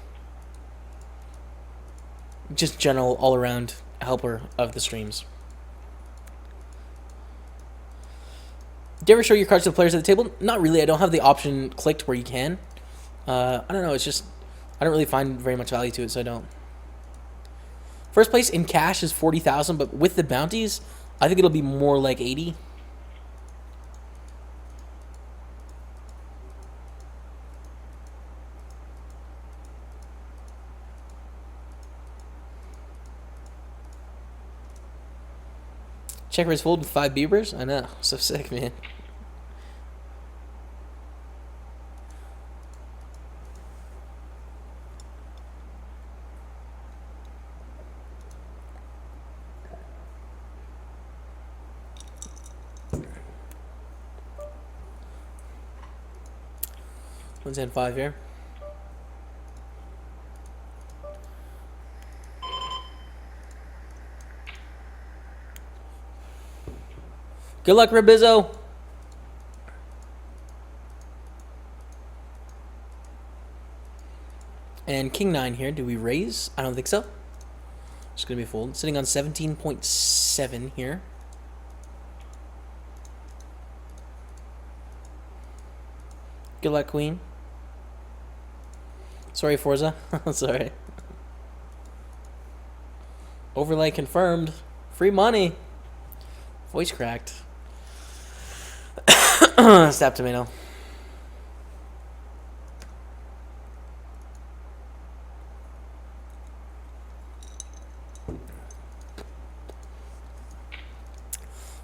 just general all-around helper of the streams. Do you ever show your cards to the players at the table? Not really. I don't have the option clicked where you can. I don't know. It's just I don't really find very much value to it, so I don't. First place in cash is 40,000, but with the bounties, I think it'll be more like 80. Check raise fold with 5 beavers? I know. So sick, man. One's in 5 here. Good luck, Ribizzo. And King 9 here. Do we raise? I don't think so. Just going to be a fold. Sitting on 17.7 here. Good luck, Queen. Sorry, Forza. Sorry. Overlay confirmed. Free money. Voice cracked. Stab tomato.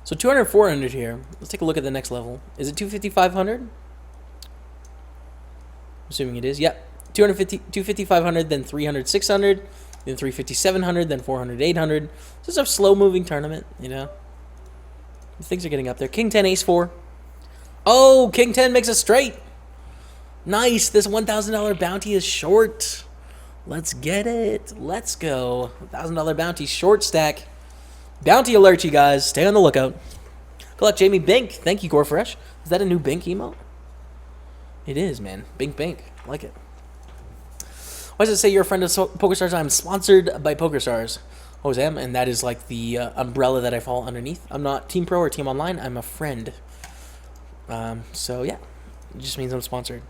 So 200, 400 here. Let's take a look at the next level. Is it 250, 500? Assuming it is. Yep. 250, 500, then 300, 600, then 350, 700, then 400, 800. So it's a slow-moving tournament, you know. Things are getting up there. King 10, Ace 4. Oh, King 10 makes a straight. Nice. This $1,000 bounty is short. Let's get it. Let's go. $1,000 bounty short stack. Bounty alert, you guys. Stay on the lookout. Good luck, Jamie Bink. Thank you, Gorefresh. Is that a new Bink emote? It is, man. Bink Bink. I like it. Why does it say you're a friend of PokerStars? I'm sponsored by PokerStars. Always am, and that is like the umbrella that I fall underneath. I'm not Team Pro or Team Online. I'm a friend. So, yeah. It just means I'm sponsored.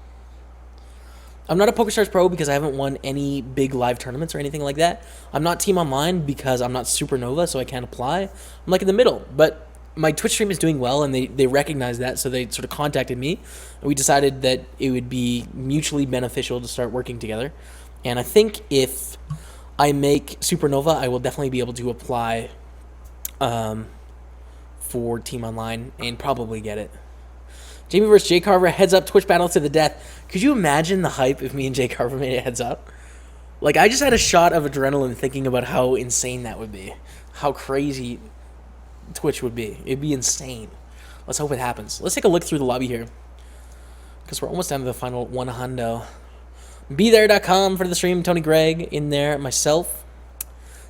I'm not a PokerStars Pro because I haven't won any big live tournaments or anything like that. I'm not Team Online because I'm not Supernova, so I can't apply. I'm like in the middle, but my Twitch stream is doing well, and they recognize that, so they sort of contacted me, and we decided that it would be mutually beneficial to start working together. And I think if I make Supernova, I will definitely be able to apply for Team Online and probably get it. Jamie versus Jay Carver, heads up Twitch battle to the death. Could you imagine the hype if me and Jay Carver made a heads up? Like, I just had a shot of adrenaline thinking about how insane that would be. How crazy Twitch would be. It'd be insane. Let's hope it happens. Let's take a look through the lobby here, because we're almost down to the final one hundo. BeThere.com for the stream. Tony Gregg in there. Myself.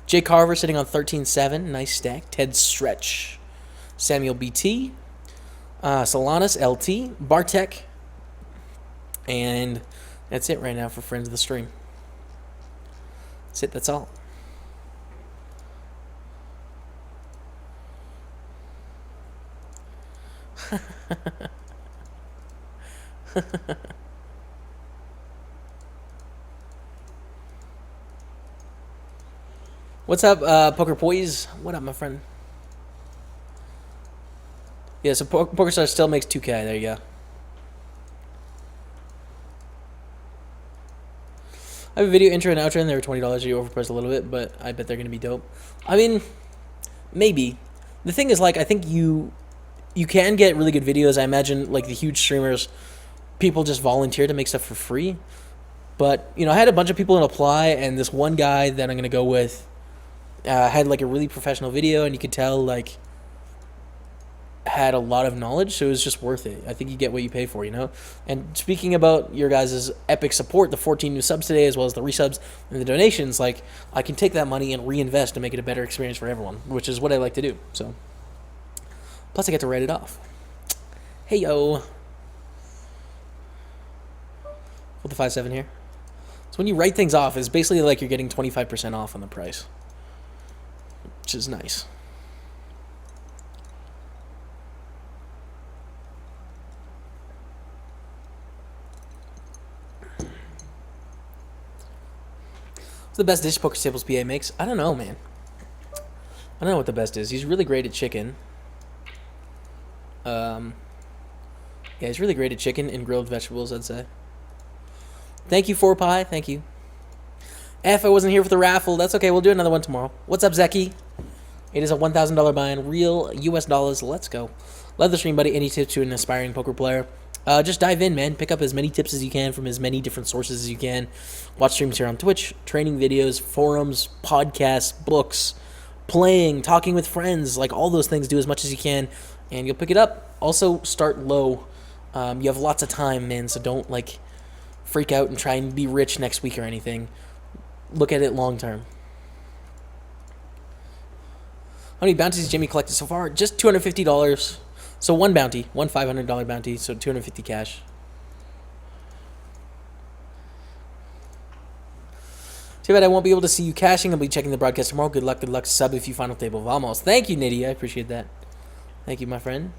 Jay Carver sitting on 13-7. Nice stack. Ted Stretch. Samuel BT. Solanus LT. Bartek. And that's it right now for friends of the stream. That's it. That's all. What's up, Poker Poise? What up, my friend? Yeah, so PokerStar still makes 2K. There you go. I have a video intro and outro, and they were $20. You overpriced a little bit, but I bet they're going to be dope. I mean, maybe. The thing is, like, I think you can get really good videos. I imagine, like, the huge streamers, people just volunteer to make stuff for free. But, you know, I had a bunch of people apply, and this one guy that I'm going to go with had, like, a really professional video, and you could tell, like, had a lot of knowledge, so it was just worth it. I think you get what you pay for, you know? And speaking about your guys' epic support, the 14 new subs today, as well as the resubs and the donations, like, I can take that money and reinvest to make it a better experience for everyone, which is what I like to do, so. Plus, I get to write it off. Hey, yo. Put the 5-7 here. So when you write things off, it's basically like you're getting 25% off on the price, which is nice. What's the best dish PokerStaples PA makes? I don't know, man. I don't know what the best is. He's really great at chicken. Yeah, he's really great at chicken and grilled vegetables, I'd say. Thank you, 4Pie. Thank you. F, I wasn't here for the raffle. That's okay. We'll do another one tomorrow. What's up, Zeki? It is a $1,000 buy-in. Real US dollars. Let's go. Love the stream, buddy. Any tips to an aspiring poker player? Just dive in, man. Pick up as many tips as you can from as many different sources as you can. Watch streams here on Twitch, training videos, forums, podcasts, books, playing, talking with friends, like all those things. Do as much as you can, and you'll pick it up. Also, start low. You have lots of time, man, so don't, like, freak out and try and be rich next week or anything. Look at it long term. How many bounties has Jimmy collected so far? Just $250. So one bounty, one $500 bounty, so $250 cash. Too bad I won't be able to see you cashing. I'll be checking the broadcast tomorrow. Good luck, sub if you final table. Vamos. Thank you, Nitty. I appreciate that. Thank you, my friend.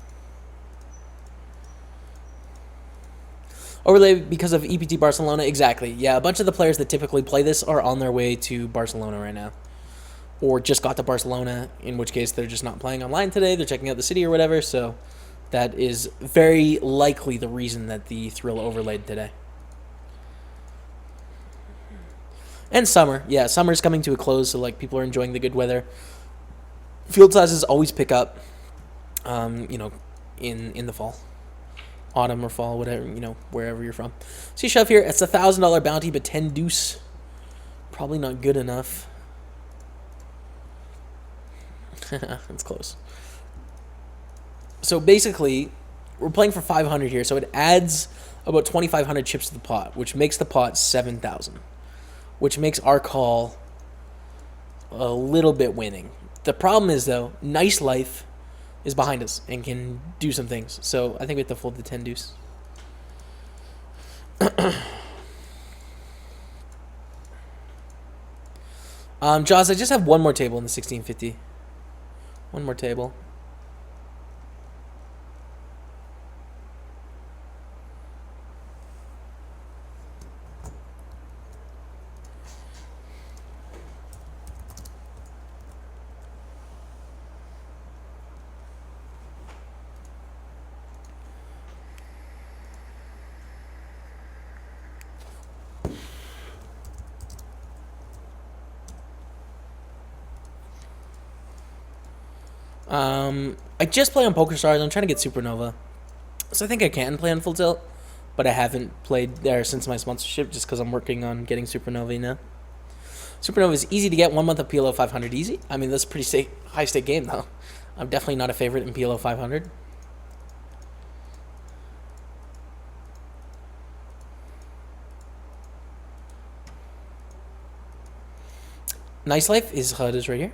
Overlay because of EPT Barcelona. Exactly. Yeah, a bunch of the players that typically play this are on their way to Barcelona right now. Or just got to Barcelona, in which case they're just not playing online today. They're checking out the city or whatever, so that is very likely the reason that the thrill overlaid today. And summer. Yeah, summer's coming to a close, so like people are enjoying the good weather. Field sizes always pick up, you know, in the fall. Autumn or fall, whatever, you know, wherever you're from. See Shove here. It's a $1,000 bounty, but 10 deuce. Probably not good enough. That's close. So basically, we're playing for 500 here, so it adds about 2,500 chips to the pot, which makes the pot 7,000, which makes our call a little bit winning. The problem is, though, Nice Life is behind us and can do some things. So I think we have to fold the 10 deuce. Jaws, I just have one more table in the 1650. One more table. I just play on PokerStars. I'm trying to get Supernova. So I think I can play on Full Tilt, but I haven't played there since my sponsorship just because I'm working on getting Supernova now. Supernova is easy to get, 1 month of PLO 500 easy. I mean, that's a pretty high stake game, though. I'm definitely not a favorite in PLO 500. Nice Life is HUD is right here.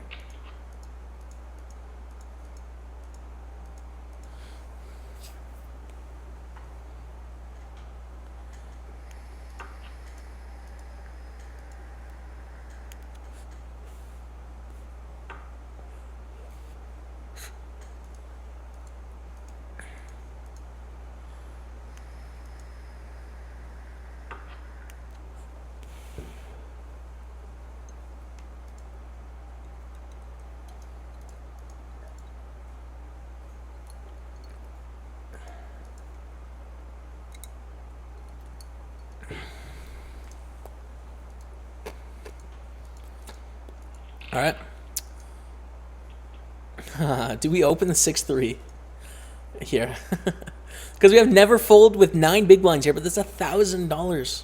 All right. Do we open the 6-3 here? Because we have never fold with 9 big blinds here, but that's $1,000.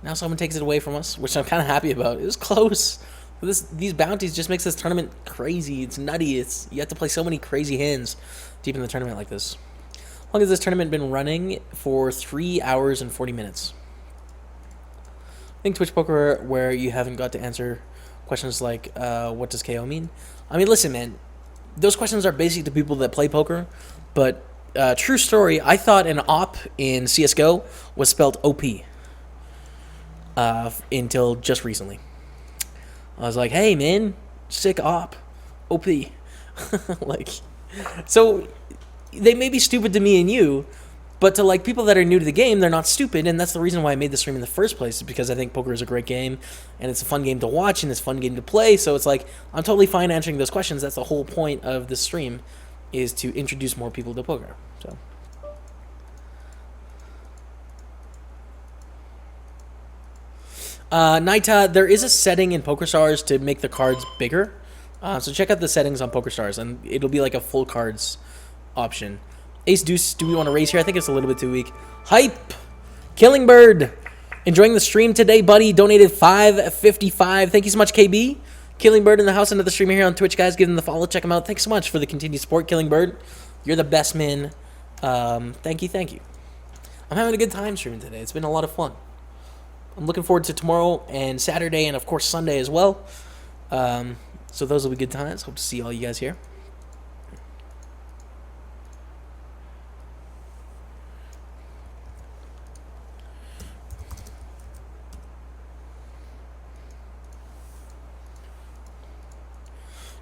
Now someone takes it away from us, which I'm kind of happy about. It was close. These bounties just makes this tournament crazy. It's nutty. You have to play so many crazy hands deep in the tournament like this. How long has this tournament been running? For 3 hours and 40 minutes. I think Twitch Poker, where you haven't got to answer questions like, what does KO mean? I mean, listen, man. Those questions are basic to people that play poker. But, true story, I thought an op in CSGO was spelled OP. Until just recently. I was like, hey, man, sick op. OP. Like, so they may be stupid to me and you, but to like people that are new to the game, they're not stupid, and that's the reason why I made the stream in the first place, because I think poker is a great game, and it's a fun game to watch, and it's a fun game to play, so it's like, I'm totally fine answering those questions. That's the whole point of this stream, is to introduce more people to poker, so. Naita, there is a setting in PokerStars to make the cards bigger, so check out the settings on PokerStars, and it'll be like a full cards option. Ace Deuce, do we want to raise here? I think it's a little bit too weak. Hype! Killing Bird! Enjoying the stream today, buddy. Donated $5.55. Thank you so much, KB. Killing Bird in the house, another streamer here on Twitch, guys. Give them the follow. Check them out. Thanks so much for the continued support, Killing Bird. You're the best, man. Thank you, thank you. I'm having a good time streaming today. It's been a lot of fun. I'm looking forward to tomorrow and Saturday and, of course, Sunday as well. So those will be good times. Hope to see all you guys here.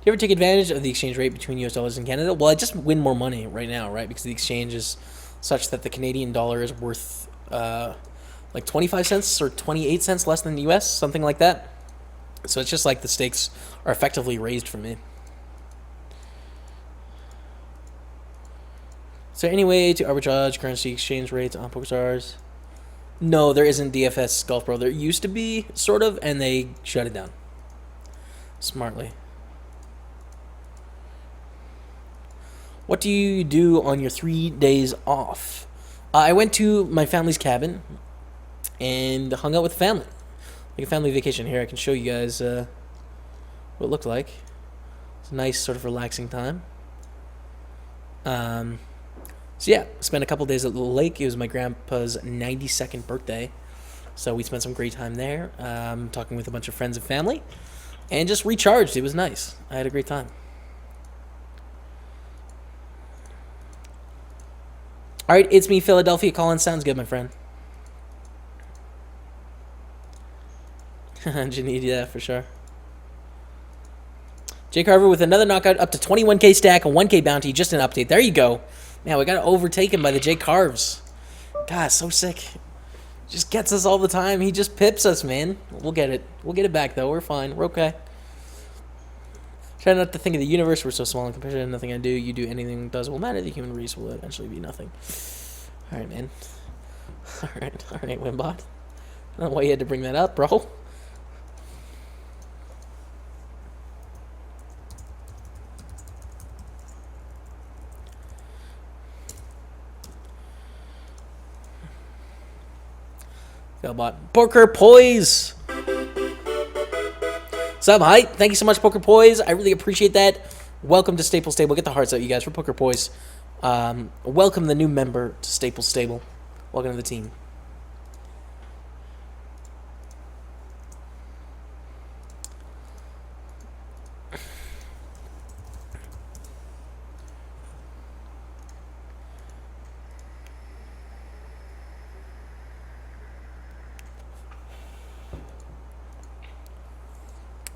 Do you ever take advantage of the exchange rate between US dollars and Canada? Well, I just win more money right now, right? Because the exchange is such that the Canadian dollar is worth like 25 cents or 28 cents less than the US, something like that. So it's just like the stakes are effectively raised for me. Is there any way to arbitrage currency exchange rates on PokerStars? No, there isn't DFS Golf Pro. There used to be, sort of, and they shut it down. Smartly. What do you do on your 3 days off? I went to my family's cabin and hung out with family. Like a family vacation here. I can show you guys what it looked like. It's a nice sort of relaxing time. So yeah, spent a couple days at the lake. It was my grandpa's 92nd birthday. So we spent some great time there, talking with a bunch of friends and family, and just recharged. It was nice. I had a great time. All right, it's me, Philadelphia. Colin, sounds good, my friend. Janine, yeah, for sure. Jay Carver with another knockout, up to 21K stack, a 1K bounty, just an update. There you go. Man, we got overtaken by the Jay Carves. God, so sick. Just gets us all the time. He just pips us, man. We'll get it. We'll get it back, though. We're fine. We're okay. Try not to think of the universe. We're so small in comparison to nothing I do. You do anything that does will matter. The human race will eventually be nothing. All right, man. All right, Wimbot. I don't know why you had to bring that up, bro. Failbot. Poker Poise. Sub height. Thank you so much, Poker Poise. I really appreciate that. Welcome to Staples Stable. Get the hearts out, you guys, for Poker Poise. Welcome the new member to Staples Stable. Welcome to the team.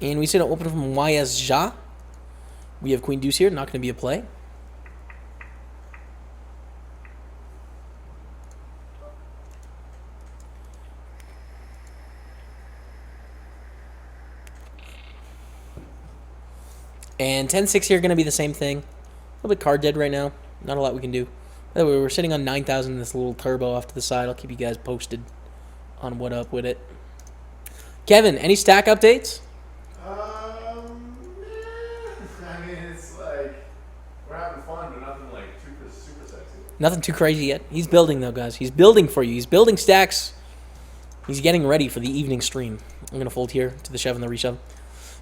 And we see an open from YS Ja. We have Queen Deuce here. Not going to be a play. And 10-6 here going to be the same thing. A little bit card dead right now. Not a lot we can do. By the way, we're sitting on 9,000. This little turbo off to the side. I'll keep you guys posted on what up with it. Kevin, any stack updates? I mean, it's like we're having fun, but nothing like super sexy. Nothing too crazy yet. He's building, though, guys. He's building for you. He's building stacks. He's getting ready for the evening stream. I'm going to fold here to the shove and the reshove.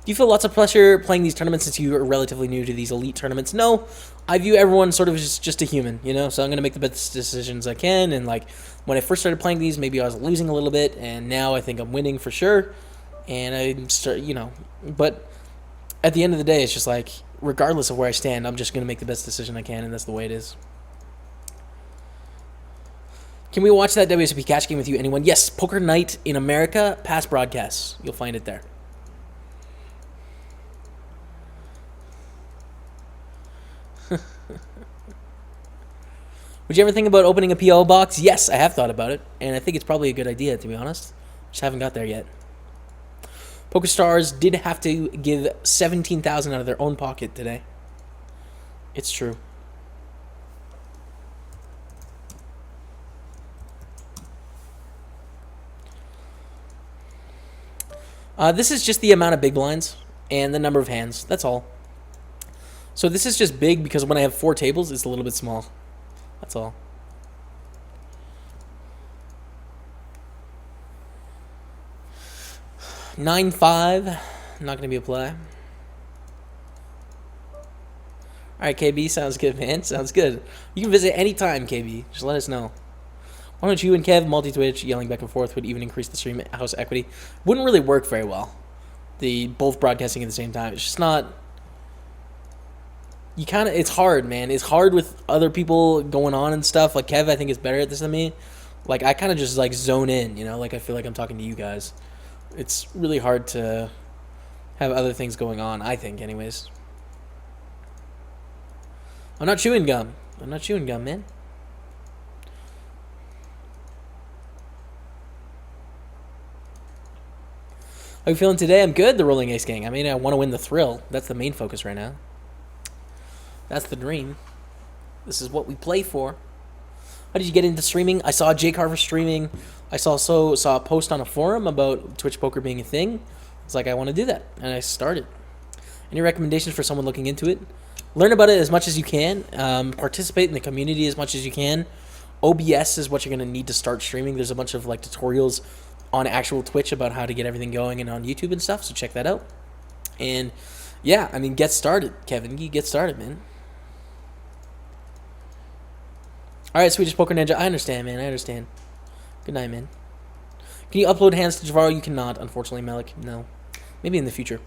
Do you feel lots of pressure playing these tournaments since you are relatively new to these elite tournaments? No. I view everyone sort of as just a human, you know? So I'm going to make the best decisions I can. And, like, when I first started playing these, maybe I was losing a little bit. And now I think I'm winning for sure. And I'm you know. But at the end of the day, it's just like, regardless of where I stand, I'm just going to make the best decision I can. And that's the way it is. Can we watch that WSOP cash game with you, anyone? Yes, Poker Night in America, past broadcasts. You'll find it there. Would you ever think about opening a PO box? Yes, I have thought about it, and I think it's probably a good idea, to be honest. Just haven't got there yet. PokerStars did have to give $17,000 out of their own pocket today. It's true. This is just the amount of big blinds and the number of hands. That's all. So this is just big because when I have 4 tables, it's a little bit small. That's all. $9-5. Not going to be a play. All right, KB. Sounds good, man. Sounds good. You can visit anytime, KB. Just let us know. Why don't you and Kev multi-twitch, yelling back and forth would even increase the stream house equity. Wouldn't really work very well. The both broadcasting at the same time. It's just not... You kind of... It's hard, man. It's hard with other people going on and stuff. Like, Kev, I think, is better at this than me. Like, I kind of just, like, zone in, you know? Like, I feel like I'm talking to you guys. It's really hard to have other things going on, I think, anyways. I'm not chewing gum. I'm not chewing gum, man. How are you feeling today? I'm good, the Rolling Ace Gang. I mean, I want to win the thrill. That's the main focus right now. That's the dream. This is what we play for. How did you get into streaming? I saw Jay Carver streaming. I saw a post on a forum about Twitch poker being a thing. It's like, I want to do that. And I started. Any recommendations for someone looking into it? Learn about it as much as you can. Participate in the community as much as you can. OBS is what you're going to need to start streaming. There's a bunch of like tutorials on actual Twitch about how to get everything going and on YouTube and stuff, so check that out. And yeah, I mean, get started, Kevin. You get started, man. All right, Swedish Poker Ninja. I understand, man. I understand. Good night, man. Can you upload hands to Javaro? You cannot, unfortunately, Malik. No. Maybe in the future.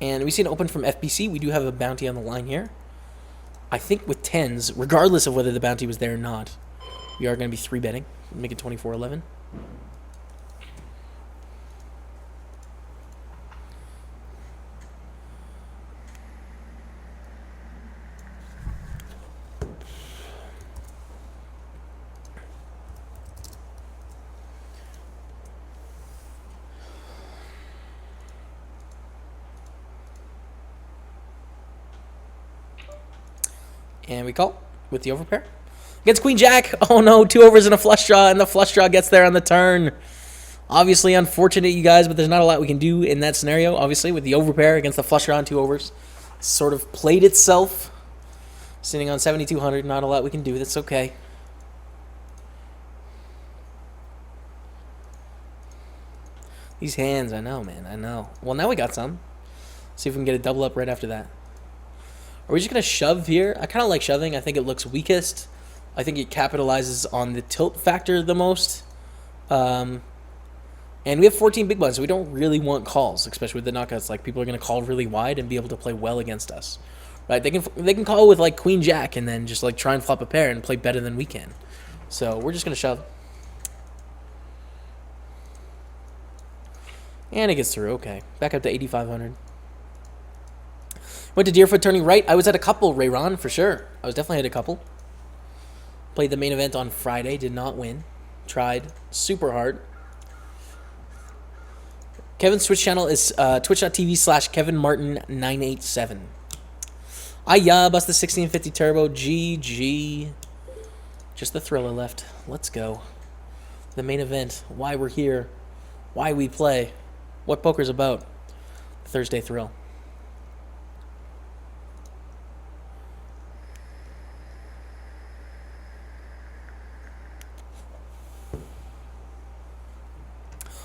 And we see an open from FBC. We do have a bounty on the line here. I think with 10s, regardless of whether the bounty was there or not, we are going to be 3-betting. Make it 24-11. And we call with the overpair. Against Queen Jack. Oh no, 2 overs and a flush draw, and the flush draw gets there on the turn. Obviously unfortunate, you guys, but there's not a lot we can do in that scenario. Obviously, with the overpair against the flush draw and 2 overs. Sort of played itself. Sitting on 7,200, not a lot we can do. That's okay. These hands, I know, man, I know. Well, now we got some. See if we can get a double up right after that. Are we just going to shove here? I kind of like shoving. I think it looks weakest. I think it capitalizes on the tilt factor the most. And we have 14 big blinds, so we don't really want calls, especially with the knockouts. Like, people are going to call really wide and be able to play well against us. Right? They can call with, like, Queen Jack and then just, like, try and flop a pair and play better than we can. So we're just going to shove. And it gets through. Okay. Back up to 8,500. Went to Deerfoot turning right. I was at a couple, Rayron, for sure. I was definitely at a couple. Played the main event on Friday. Did not win. Tried super hard. Kevin's Twitch channel is twitch.tv/KevinMartin987. Bust the 1650 turbo. GG. Just the thriller left. Let's go. The main event. Why we're here. Why we play. What poker's about. Thursday thrill.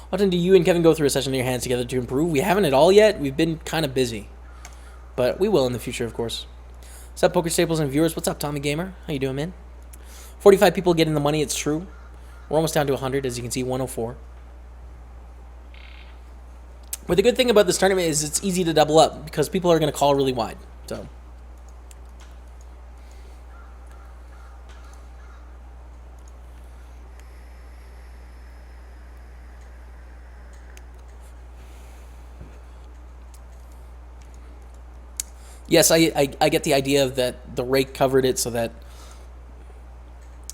How often do you and Kevin go through a session in your hands together to improve? We haven't at all yet. We've been kind of busy. But we will in the future, of course. What's up, PokerStaples and viewers? What's up, Tommy Gamer? How you doing, man? 45 people getting the money. It's true. We're almost down to 100, as you can see, 104. But the good thing about this tournament is it's easy to double up because people are going to call really wide. So... yes, I get the idea of that the rake covered it so that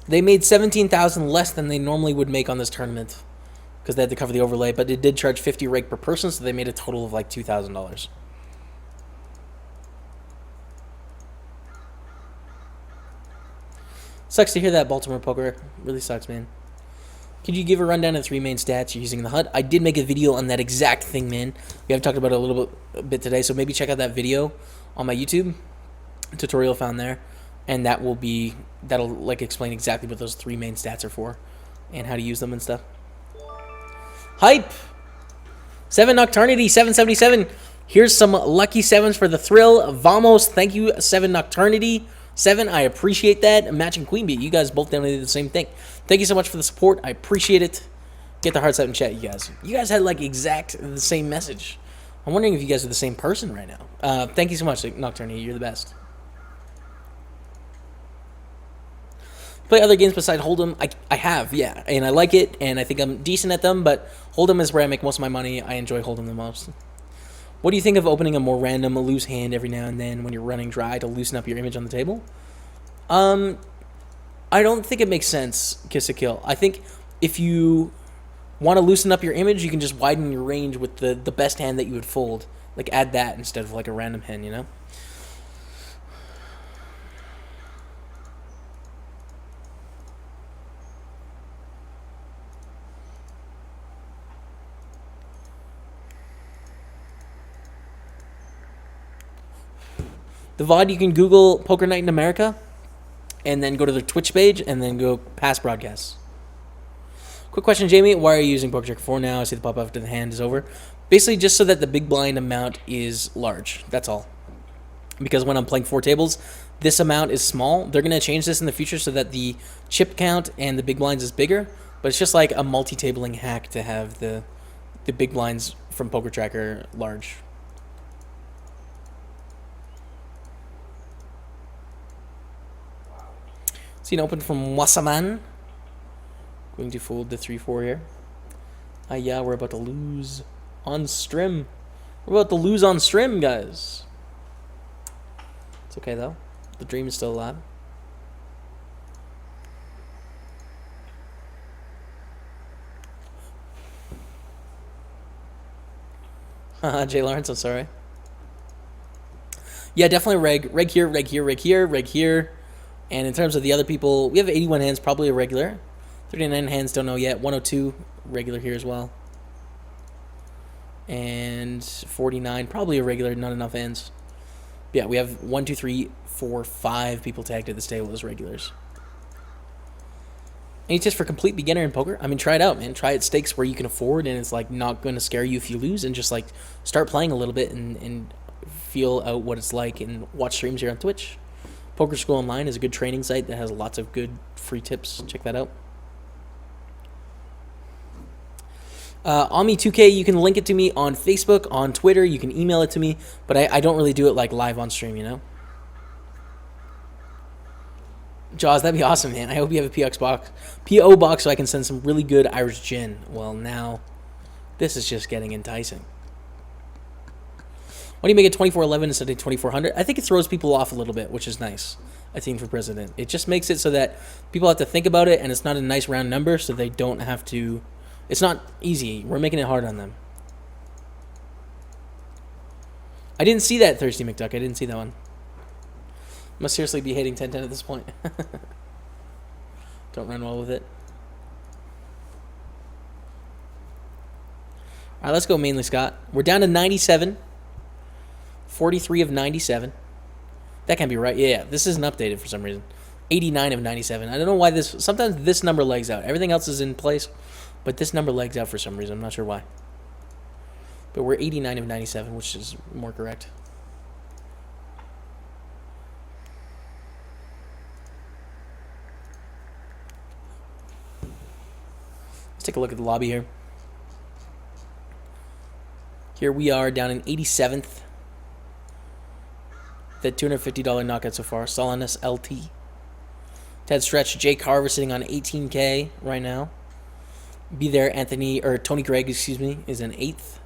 they made 17,000 less than they normally would make on this tournament because they had to cover the overlay, but it did charge 50 rake per person, so they made a total of like $2,000. Sucks to hear that, Baltimore Poker. Really sucks, man. Could you give a rundown of 3 main stats you're using in the HUD? I did make a video on that exact thing, man. We have talked about it a bit today, so maybe check out that video on my YouTube tutorial found there, and that'll like explain exactly what those 3 main stats are for and how to use them and stuff. Hype 7 Nocturnity 777. Here's some lucky 7s for the thrill. Vamos, thank you, 7 Nocturnity 7. I appreciate that. Matching Queen Bee, you guys both definitely did the same thing. Thank you so much for the support. I appreciate it. Get the hearts out in chat, you guys. You guys had like exact the same message. I'm wondering if you guys are the same person right now. Thank you so much, Nocturnity. You're the best. Play other games besides Hold'em? I have, yeah. And I like it, and I think I'm decent at them, but Hold'em is where I make most of my money. I enjoy Hold'em the most. What do you think of opening a more random, loose hand every now and then when you're running dry to loosen up your image on the table? I don't think it makes sense, Kiss a Kill. I think if you want to loosen up your image, you can just widen your range with the best hand that you would fold. Like, add that instead of, like, a random hand, you know? The VOD, you can Google Poker Night in America, and then go to their Twitch page, and then go past broadcasts. Quick question, Jamie. Why are you using PokerStaples 4 now? I see the pop after the hand is over. Basically, just so that the big blind amount is large. That's all. Because when I'm playing 4 tables, this amount is small. They're going to change this in the future so that the chip count and the big blinds is bigger. But it's just like a multi-tabling hack to have the big blinds from Poker Tracker large. See an open from Wasserman. Going to fold the 3-4 here. Yeah, we're about to lose on stream. We're about to lose on stream, guys. It's okay, though. The dream is still alive. Jay Lawrence, I'm sorry. Yeah, definitely reg. Reg here, reg here, reg here, reg here. And in terms of the other people, we have 81 hands, probably a regular. 39 hands, don't know yet. 102, regular here as well. And 49, probably a regular, not enough hands. Yeah, we have 1, 2, 3, 4, 5 people tagged at this table as regulars. Any tips for complete beginner in poker? I mean, try it out, man. Try it stakes where you can afford, and it's like not going to scare you if you lose, and just like start playing a little bit and feel out what it's like, and watch streams here on Twitch. Poker School Online is a good training site that has lots of good free tips. Check that out. Ami2K, you can link it to me on Facebook, on Twitter. You can email it to me, but I don't really do it like live on stream, you know? Jaws, that'd be awesome, man. I hope you have a PO box so I can send some really good Irish gin. Well, now, this is just getting enticing. Why do you make it 2411 instead of 2400? I think it throws people off a little bit, which is nice. A team for president. It just makes it so that people have to think about it, and it's not a nice round number, so they don't have to. It's not easy. We're making it hard on them. I didn't see that, Thirsty McDuck. I didn't see that one. Must seriously be hating 10-10 at this point. Don't run well with it. All right, let's go mainly, Scott. We're down to 97. 43 of 97. That can't be right. Yeah, this isn't updated for some reason. 89 of 97. I don't know why this. Sometimes this number legs out. Everything else is in place, but this number legs out for some reason. I'm not sure why. But we're 89 of 97, which is more correct. Let's take a look at the lobby here. Here we are down in 87th. That $250 knockout so far. Solanus LT. Ted Stretch, Jay Carver sitting on 18K right now. Be there, Tony Gregg, excuse me, is in 8th.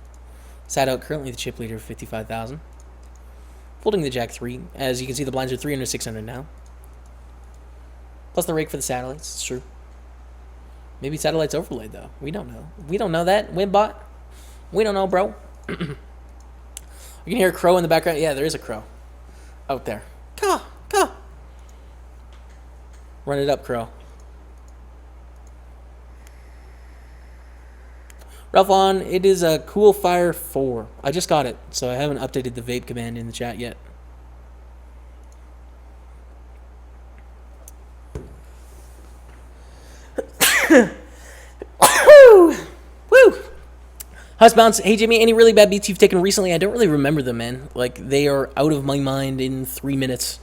Sat out currently the chip leader, 55,000. Folding the Jack 3. As you can see, the blinds are 300, 600 now. Plus the rake for the satellites. It's true. Maybe satellites overlaid, though. We don't know. We don't know that. Winbot. We don't know, bro. You can hear a crow in the background. Yeah, there is a crow out there. Caw, caw. Run it up, crow. Ralph on, it is a Cool Fire 4. I just got it, so I haven't updated the vape command in the chat yet. Woo! Husbounds, hey Jimmy, any really bad beats you've taken recently? I don't really remember them, man. Like, they are out of my mind in 3 minutes.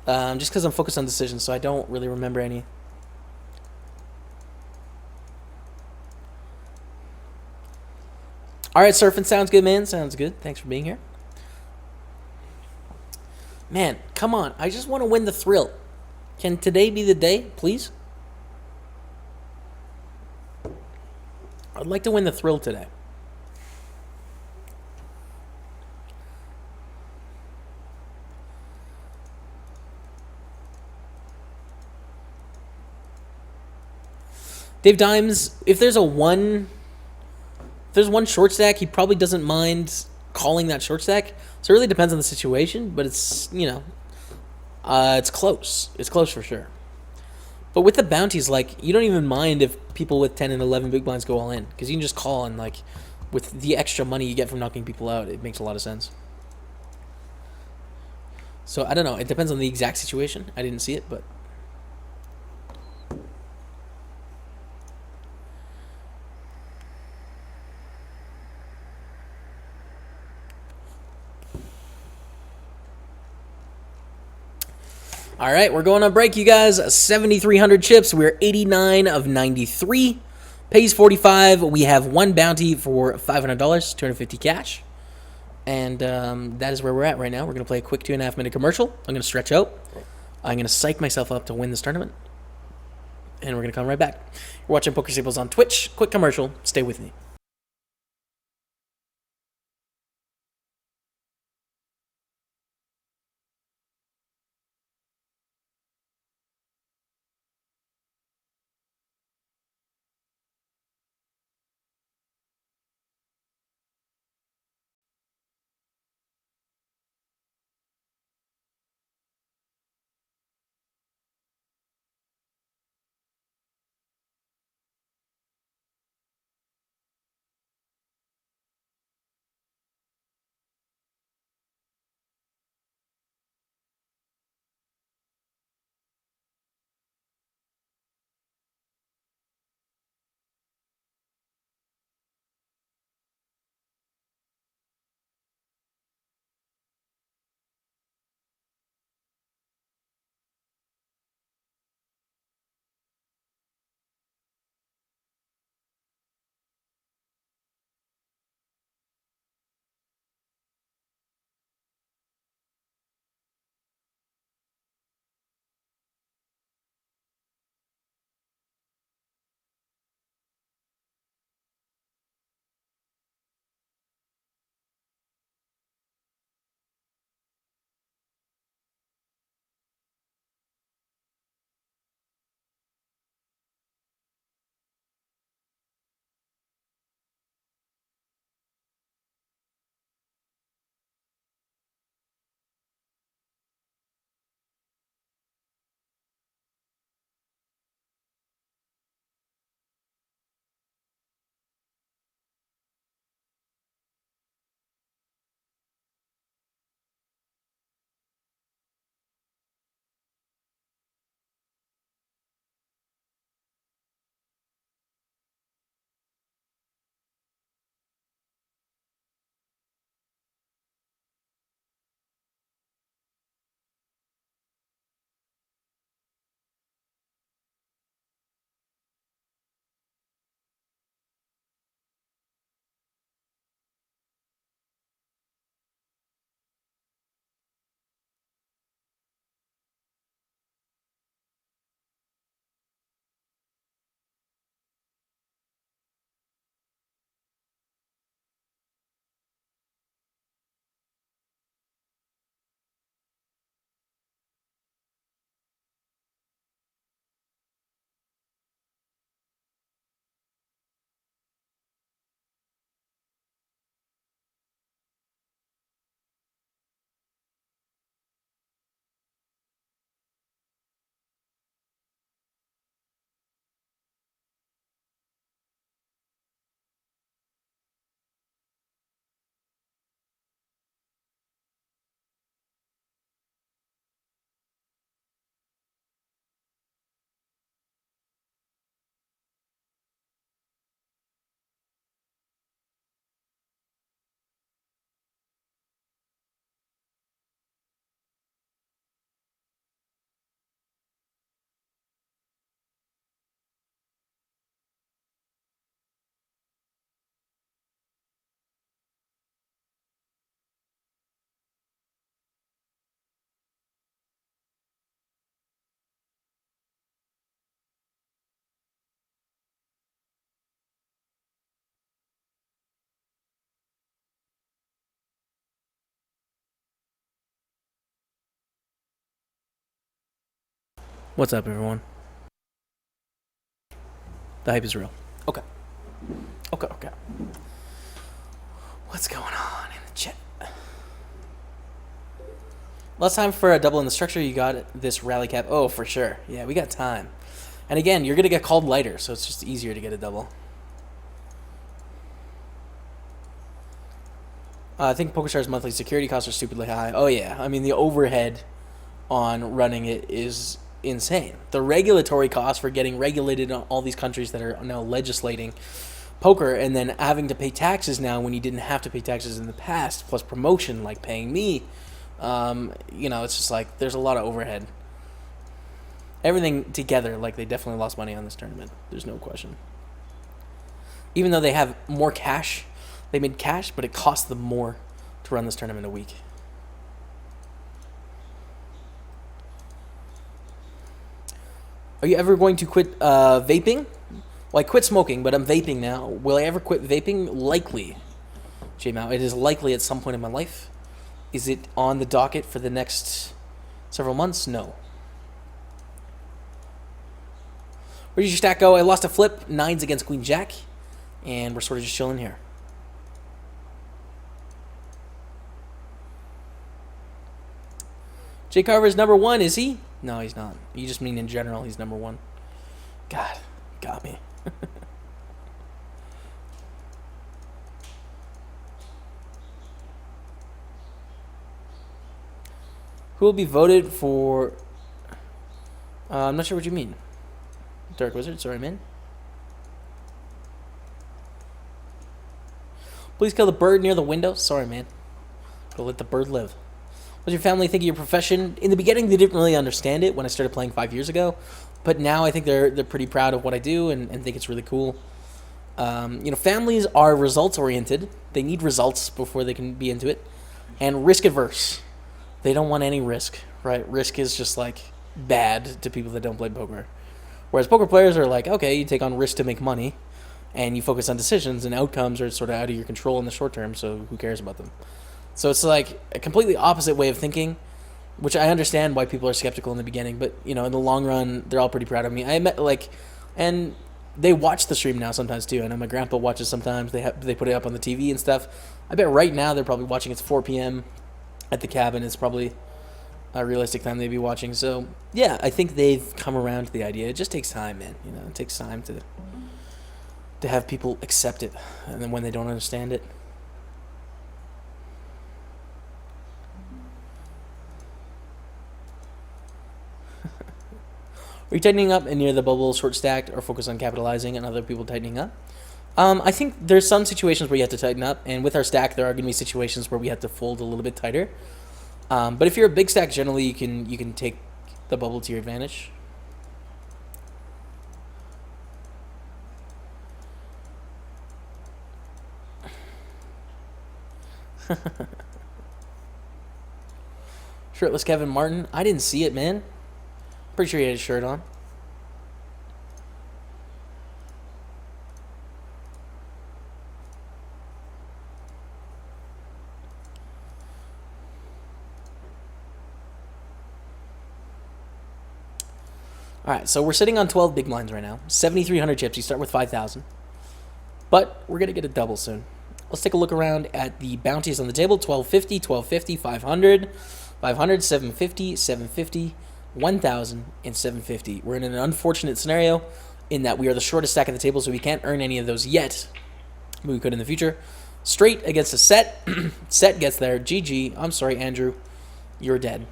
Just because I'm focused on decisions, so I don't really remember any. Alright, surfing sounds good, man. Sounds good. Thanks for being here. Man, come on. I just want to win the thrill. Can today be the day, please? I'd like to win the thrill today. Dave Dimes, if there's one short stack, he probably doesn't mind calling that short stack. So it really depends on the situation, but it's, you know, it's close. It's close for sure. But with the bounties, like, you don't even mind if people with 10 and 11 big blinds go all in, because you can just call, and like, with the extra money you get from knocking people out, it makes a lot of sense. So I don't know. It depends on the exact situation. I didn't see it, but All right, we're going on break, you guys. 7,300 chips. We're 89 of 93. Pays 45. We have one bounty for $500, 250 cash. And that is where we're at right now. We're going to play a quick 2.5 minute commercial. I'm going to stretch out. I'm going to psych myself up to win this tournament. And we're going to come right back. You're watching PokerStaples on Twitch. Quick commercial. Stay with me. What's up, everyone? The hype is real. Okay. Okay. What's going on in the chat? Last time for a double in the structure, you got this rally cap. Oh, for sure. Yeah, we got time. And again, you're going to get called lighter, so it's just easier to get a double. I think PokerStar's monthly security costs are stupidly high. Oh, yeah. I mean, the overhead on running it is insane. The regulatory costs for getting regulated in all these countries that are now legislating poker, and then having to pay taxes now when you didn't have to pay taxes in the past, plus promotion like paying me. It's just like there's a lot of overhead. Everything together, like, they definitely lost money on this tournament. There's no question. Even though they have more cash, they made cash, but it cost them more to run this tournament a week. Are you ever going to quit vaping? Well, I quit smoking, but I'm vaping now. Will I ever quit vaping? Likely. J-Mao, it is likely at some point in my life. Is it on the docket for the next several months? No. Where did your stack go? I lost a flip. 9s against Queen Jack. And we're sort of just chilling here. Jay Carver is number 1, is he? No, he's not. You just mean in general he's number 1. God, got me. Who will be voted for... I'm not sure what you mean. Dark Wizard, sorry, man. Please kill the bird near the window. Sorry, man. Go let the bird live. What does your family think of your profession? In the beginning, they didn't really understand it when I started playing 5 years ago. But now I think they're pretty proud of what I do and think it's really cool. You know, families are results-oriented. They need results before they can be into it. And risk-averse. They don't want any risk, right? Risk is just, like, bad to people that don't play poker. Whereas poker players are like, okay, you take on risk to make money, and you focus on decisions, and outcomes are sort of out of your control in the short term, so who cares about them? So it's like a completely opposite way of thinking, which I understand why people are skeptical in the beginning, but, you know, in the long run, they're all pretty proud of me. And they watch the stream now sometimes, too. I know my grandpa watches sometimes. They put it up on the TV and stuff. I bet right now they're probably watching. It's 4 p.m. at the cabin. It's probably a realistic time they'd be watching. So, yeah, I think they've come around to the idea. It just takes time, man. You know, it takes time to have people accept it, and then when they don't understand it. Are you tightening up and near the bubble, short stacked, or focus on capitalizing and other people tightening up? I think there's some situations where you have to tighten up, and with our stack, there are going to be situations where we have to fold a little bit tighter. But if you're a big stack, generally you can take the bubble to your advantage. Shirtless Kevin Martin. I didn't see it, man. Pretty sure he had his shirt on. Alright, so we're sitting on 12 big blinds right now. 7,300 chips. You start with 5,000. But we're going to get a double soon. Let's take a look around at the bounties on the table. 1250, 1250, 500, 500, 750, 750, 1,000, and 750. We're in an unfortunate scenario in that we are the shortest stack at the table, so we can't earn any of those yet. But we could in the future. Straight against a set. Set gets there. GG. I'm sorry, Andrew. You're dead.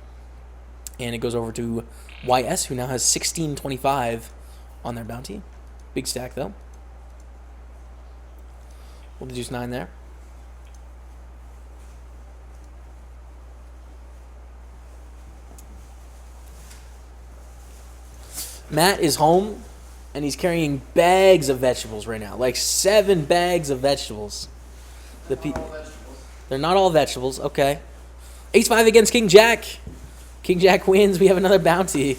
And it goes over to YS, who now has 1625 on their bounty. Big stack, though. We'll deduce 9 there. Matt is home, and he's carrying bags of vegetables right now. Like 7 bags of vegetables. They're not all vegetables. Okay. Ace-5 against King Jack. King Jack wins. We have another bounty.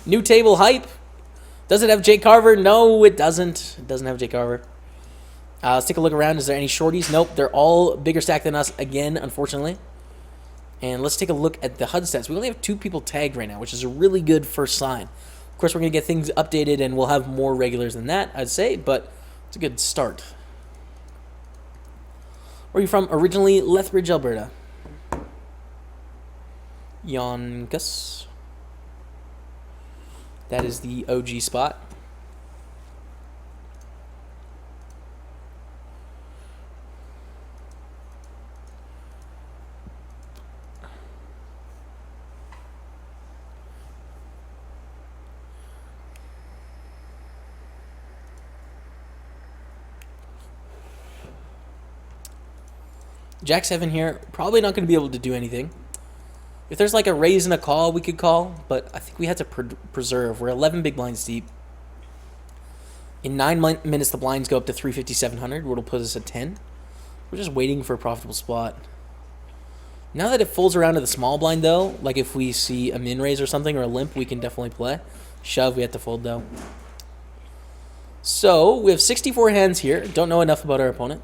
New table hype. Does it have Jay Carver? No, it doesn't. It doesn't have Jay Carver. Let's take a look around. Is there any shorties? Nope. They're all bigger stack than us again, unfortunately. And let's take a look at the HUD stats. We only have 2 people tagged right now, which is a really good first sign. Of course, we're going to get things updated, and we'll have more regulars than that, I'd say, but it's a good start. Where are you from? Originally, Lethbridge, Alberta. Yonkers. That is the OG spot. Jack 7 here. Probably not going to be able to do anything. If there's like a raise and a call, we could call, but I think we had to preserve. We're 11 big blinds deep. In 9 minutes, the blinds go up to 350, 700, which will put us at 10. We're just waiting for a profitable spot. Now that it folds around to the small blind, though, like if we see a min raise or something or a limp, we can definitely play. Shove, we have to fold, though. So, we have 64 hands here. Don't know enough about our opponent.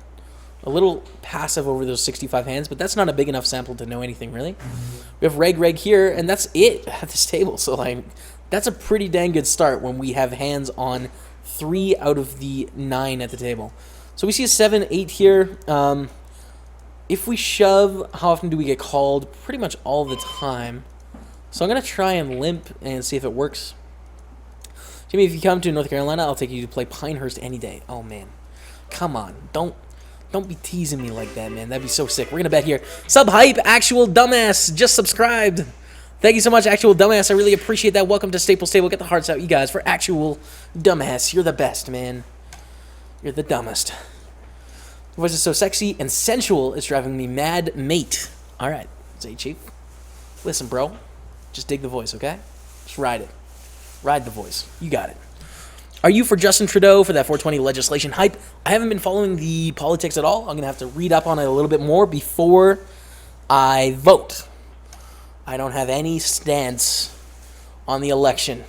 A little passive over those 65 hands, but that's not a big enough sample to know anything, really. We have reg here, and that's it at this table. So, like, that's a pretty dang good start when we have hands on 3 out of the 9 at the table. So we see a 7, 8 here. If we shove, how often do we get called? Pretty much all the time. So I'm going to try and limp and see if it works. Jimmy, if you come to North Carolina, I'll take you to play Pinehurst any day. Oh, man. Come on. Don't be teasing me like that, man. That'd be so sick. We're going to bet here. Sub hype, actual dumbass. Just subscribed. Thank you so much, actual dumbass. I really appreciate that. Welcome to Staples Table. Get the hearts out, you guys, for actual dumbass. You're the best, man. You're the dumbest. Your voice is so sexy and sensual, it's driving me mad, mate. All right, say chief. Listen, bro. Just dig the voice, okay? Just ride it. Ride the voice. You got it. Are you for Justin Trudeau for that 420 legislation hype? I haven't been following the politics at all. I'm going to have to read up on it a little bit more before I vote. I don't have any stance on the election.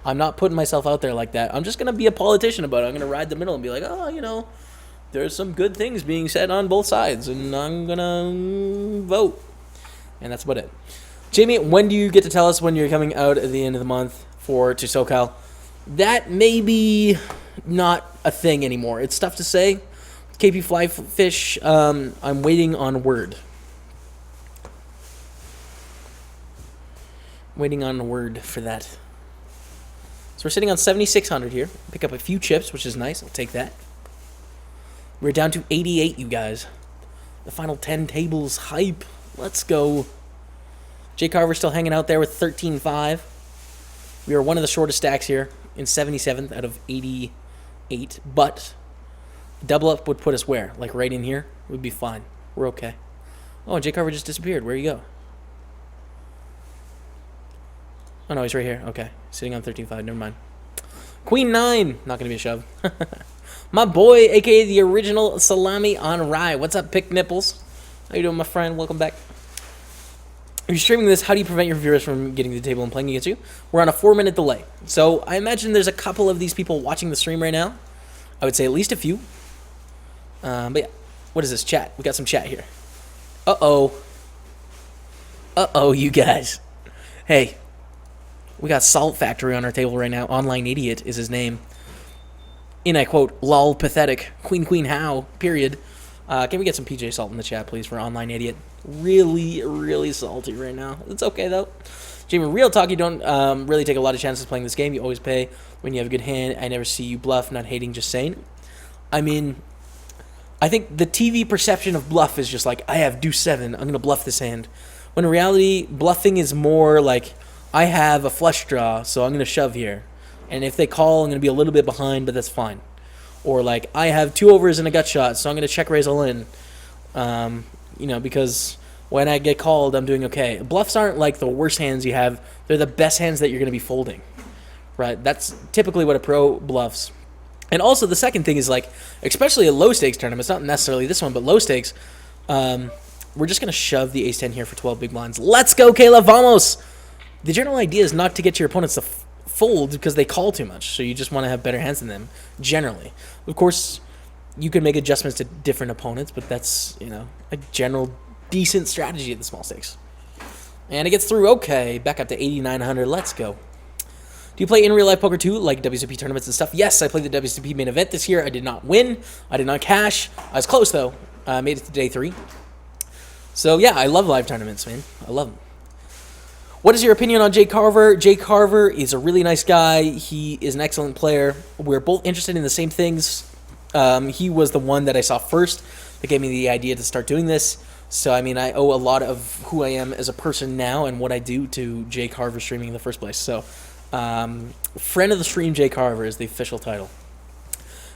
I'm not putting myself out there like that. I'm just going to be a politician about it. I'm going to ride the middle and be like, oh, you know, there's some good things being said on both sides, and I'm going to vote. And that's about it. Jamie, when do you get to tell us when you're coming out at the end of the month to SoCal? That may be not a thing anymore. It's tough to say. KP Flyfish, I'm waiting on word. Waiting on word for that. So we're sitting on 7,600 here. Pick up a few chips, which is nice. I'll take that. We're down to 88, you guys. The final 10 tables hype. Let's go. Jay Carver still hanging out there with 13.5. We are one of the shortest stacks here in 77th out of 88. But double up would put us where? Like right in here? We'd be fine. We're okay. Oh, Jay Carver just disappeared. Where'd he go? Oh, no, he's right here. Okay. Sitting on 13.5. Never mind. Queen 9. Not going to be a shove. My boy, a.k.a. the original Salami on Rye. What's up, Pick Nipples? How you doing, my friend? Welcome back. If you're streaming this, how do you prevent your viewers from getting to the table and playing against you? We're on a 4-minute delay. So I imagine there's a couple of these people watching the stream right now. I would say at least a few. But yeah. What is this? Chat. We got some chat here. Uh-oh. Uh-oh, you guys. Hey. We got Salt Factory on our table right now. Online Idiot is his name. In I quote, lol, pathetic. Queen, how? Period. Can we get some PJ Salt in the chat, please, for Online Idiot? Really, really salty right now. It's okay, though. Jamie, real talk, you don't really take a lot of chances playing this game. You always pay when you have a good hand. I never see you bluff. Not hating, just saying. I mean, I think the TV perception of bluff is just like, I have deuce 7. I'm going to bluff this hand. When in reality, bluffing is more like, I have a flush draw, so I'm going to shove here. And if they call, I'm going to be a little bit behind, but that's fine. Or like, I have 2 overs and a gut shot, so I'm going to check raise all in. You know, because when I get called, I'm doing okay. Bluffs aren't like the worst hands you have. They're the best hands that you're going to be folding. Right? That's typically what a pro bluffs. And also the second thing is like, especially a low stakes tournament, it's not necessarily this one, but low stakes, we're just going to shove the ace-10 here for 12 big blinds. Let's go, Kayla, vamos! The general idea is not to get your opponents to fold because they call too much, so you just want to have better hands than them, generally. Of course, you can make adjustments to different opponents, but that's, you know, a general decent strategy at the small stakes. And it gets through, okay, back up to 8,900, let's go. Do you play in real-life poker too, like WCP tournaments and stuff? Yes, I played the WCP main event this year. I did not win. I did not cash. I was close, though. I made it to day 3. So, yeah, I love live tournaments, man. I love them. What is your opinion on Jay Carver? Jay Carver is a really nice guy. He is an excellent player. We're both interested in the same things. He was the one that I saw first that gave me the idea to start doing this. So, I mean, I owe a lot of who I am as a person now and what I do to Jay Carver streaming in the first place. So, friend of the stream, Jay Carver is the official title.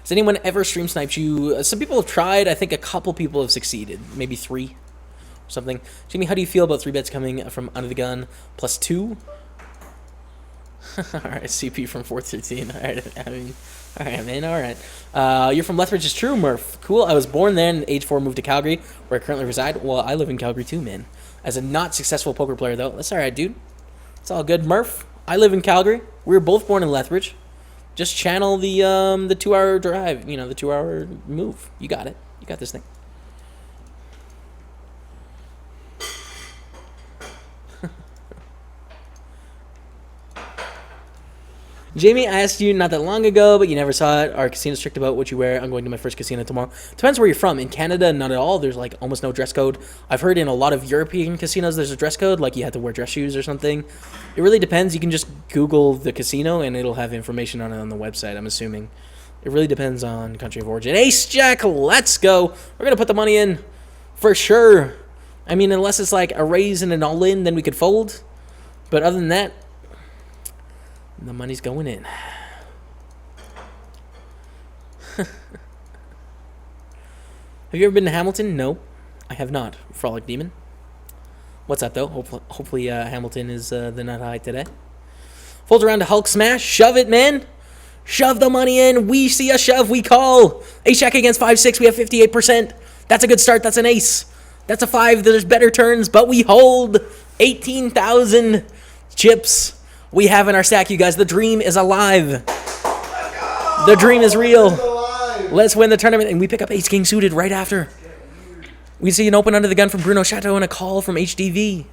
Has anyone ever stream sniped you? Some people have tried. I think a couple people have succeeded. Maybe 3. something. Jimmy, how do you feel about 3 bets coming from under the gun +2? All right, CP from 413. All right, I mean, all right, man, all right. You're from Lethbridge, is true, Murph. Cool. I was born there, and age 4 moved to Calgary, where I currently reside. Well, I live in Calgary too, man. As a not successful poker player, though, that's all right, dude. It's all good, Murph. I live in Calgary. We were both born in Lethbridge. Just channel the 2-hour drive, you know, the 2-hour move. You got it. You got this thing. Jamie, I asked you not that long ago, but you never saw it. Our casino's strict about what you wear. I'm going to my first casino tomorrow. Depends where you're from. In Canada, not at all. There's like almost no dress code. I've heard in a lot of European casinos there's a dress code, like you have to wear dress shoes or something. It really depends. You can just Google the casino and it'll have information on it on the website, I'm assuming. It really depends on country of origin. Ace Jack, let's go. We're going to put the money in for sure. I mean, unless it's like a raise and an all-in, then we could fold. But other than that, the money's going in. Have you ever been to Hamilton? No, I have not. Frolic Demon. What's up, though? Hopefully Hamilton is the nut high today. Fold around to Hulk Smash. Shove it, man. Shove the money in. We see a shove. We call. Ace Jack against 5-6. We have 58%. That's a good start. That's an ace. That's a 5. There's better turns, but we hold 18,000 chips. We have in our stack, you guys. The dream is alive. The dream is real. Let's win the tournament. And we pick up Ace King suited right after. We see an open under the gun from Bruno Chateau and a call from HDV.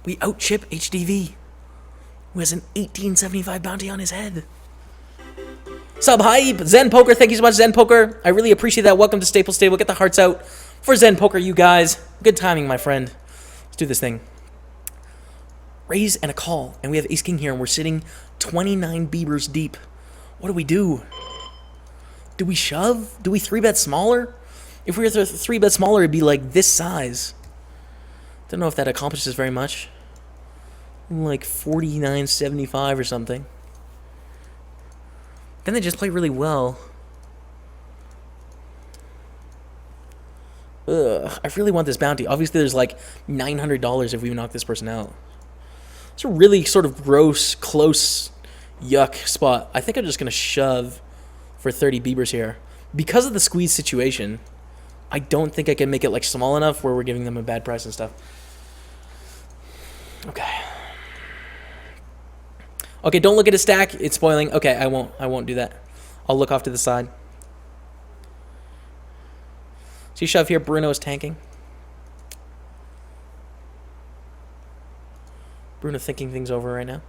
We out-chip HDV, who has an 1875 bounty on his head. Sub hype. Zen Poker. Thank you so much, Zen Poker. I really appreciate that. Welcome to Staples Stable. Get the hearts out for Zen Poker, you guys. Good timing, my friend. Let's do this thing. Raise and a call, and we have Ace King here, and we're sitting 29 beavers deep. What do we do? Do we shove? Do we 3-bet smaller? If we were to 3-bet smaller, it'd be like this size. Don't know if that accomplishes very much. Like 49.75 or something. Then they just play really well. Ugh, I really want this bounty. Obviously, there's like $900 if we knock this person out. It's a really sort of gross, close, yuck spot. I think I'm just going to shove for 30 beavers here. Because of the squeeze situation, I don't think I can make it like small enough where we're giving them a bad price and stuff. Okay. Okay, don't look at a stack. It's spoiling. Okay, I won't do that. I'll look off to the side. See shove here. Bruno is tanking. Bruno thinking things over right now.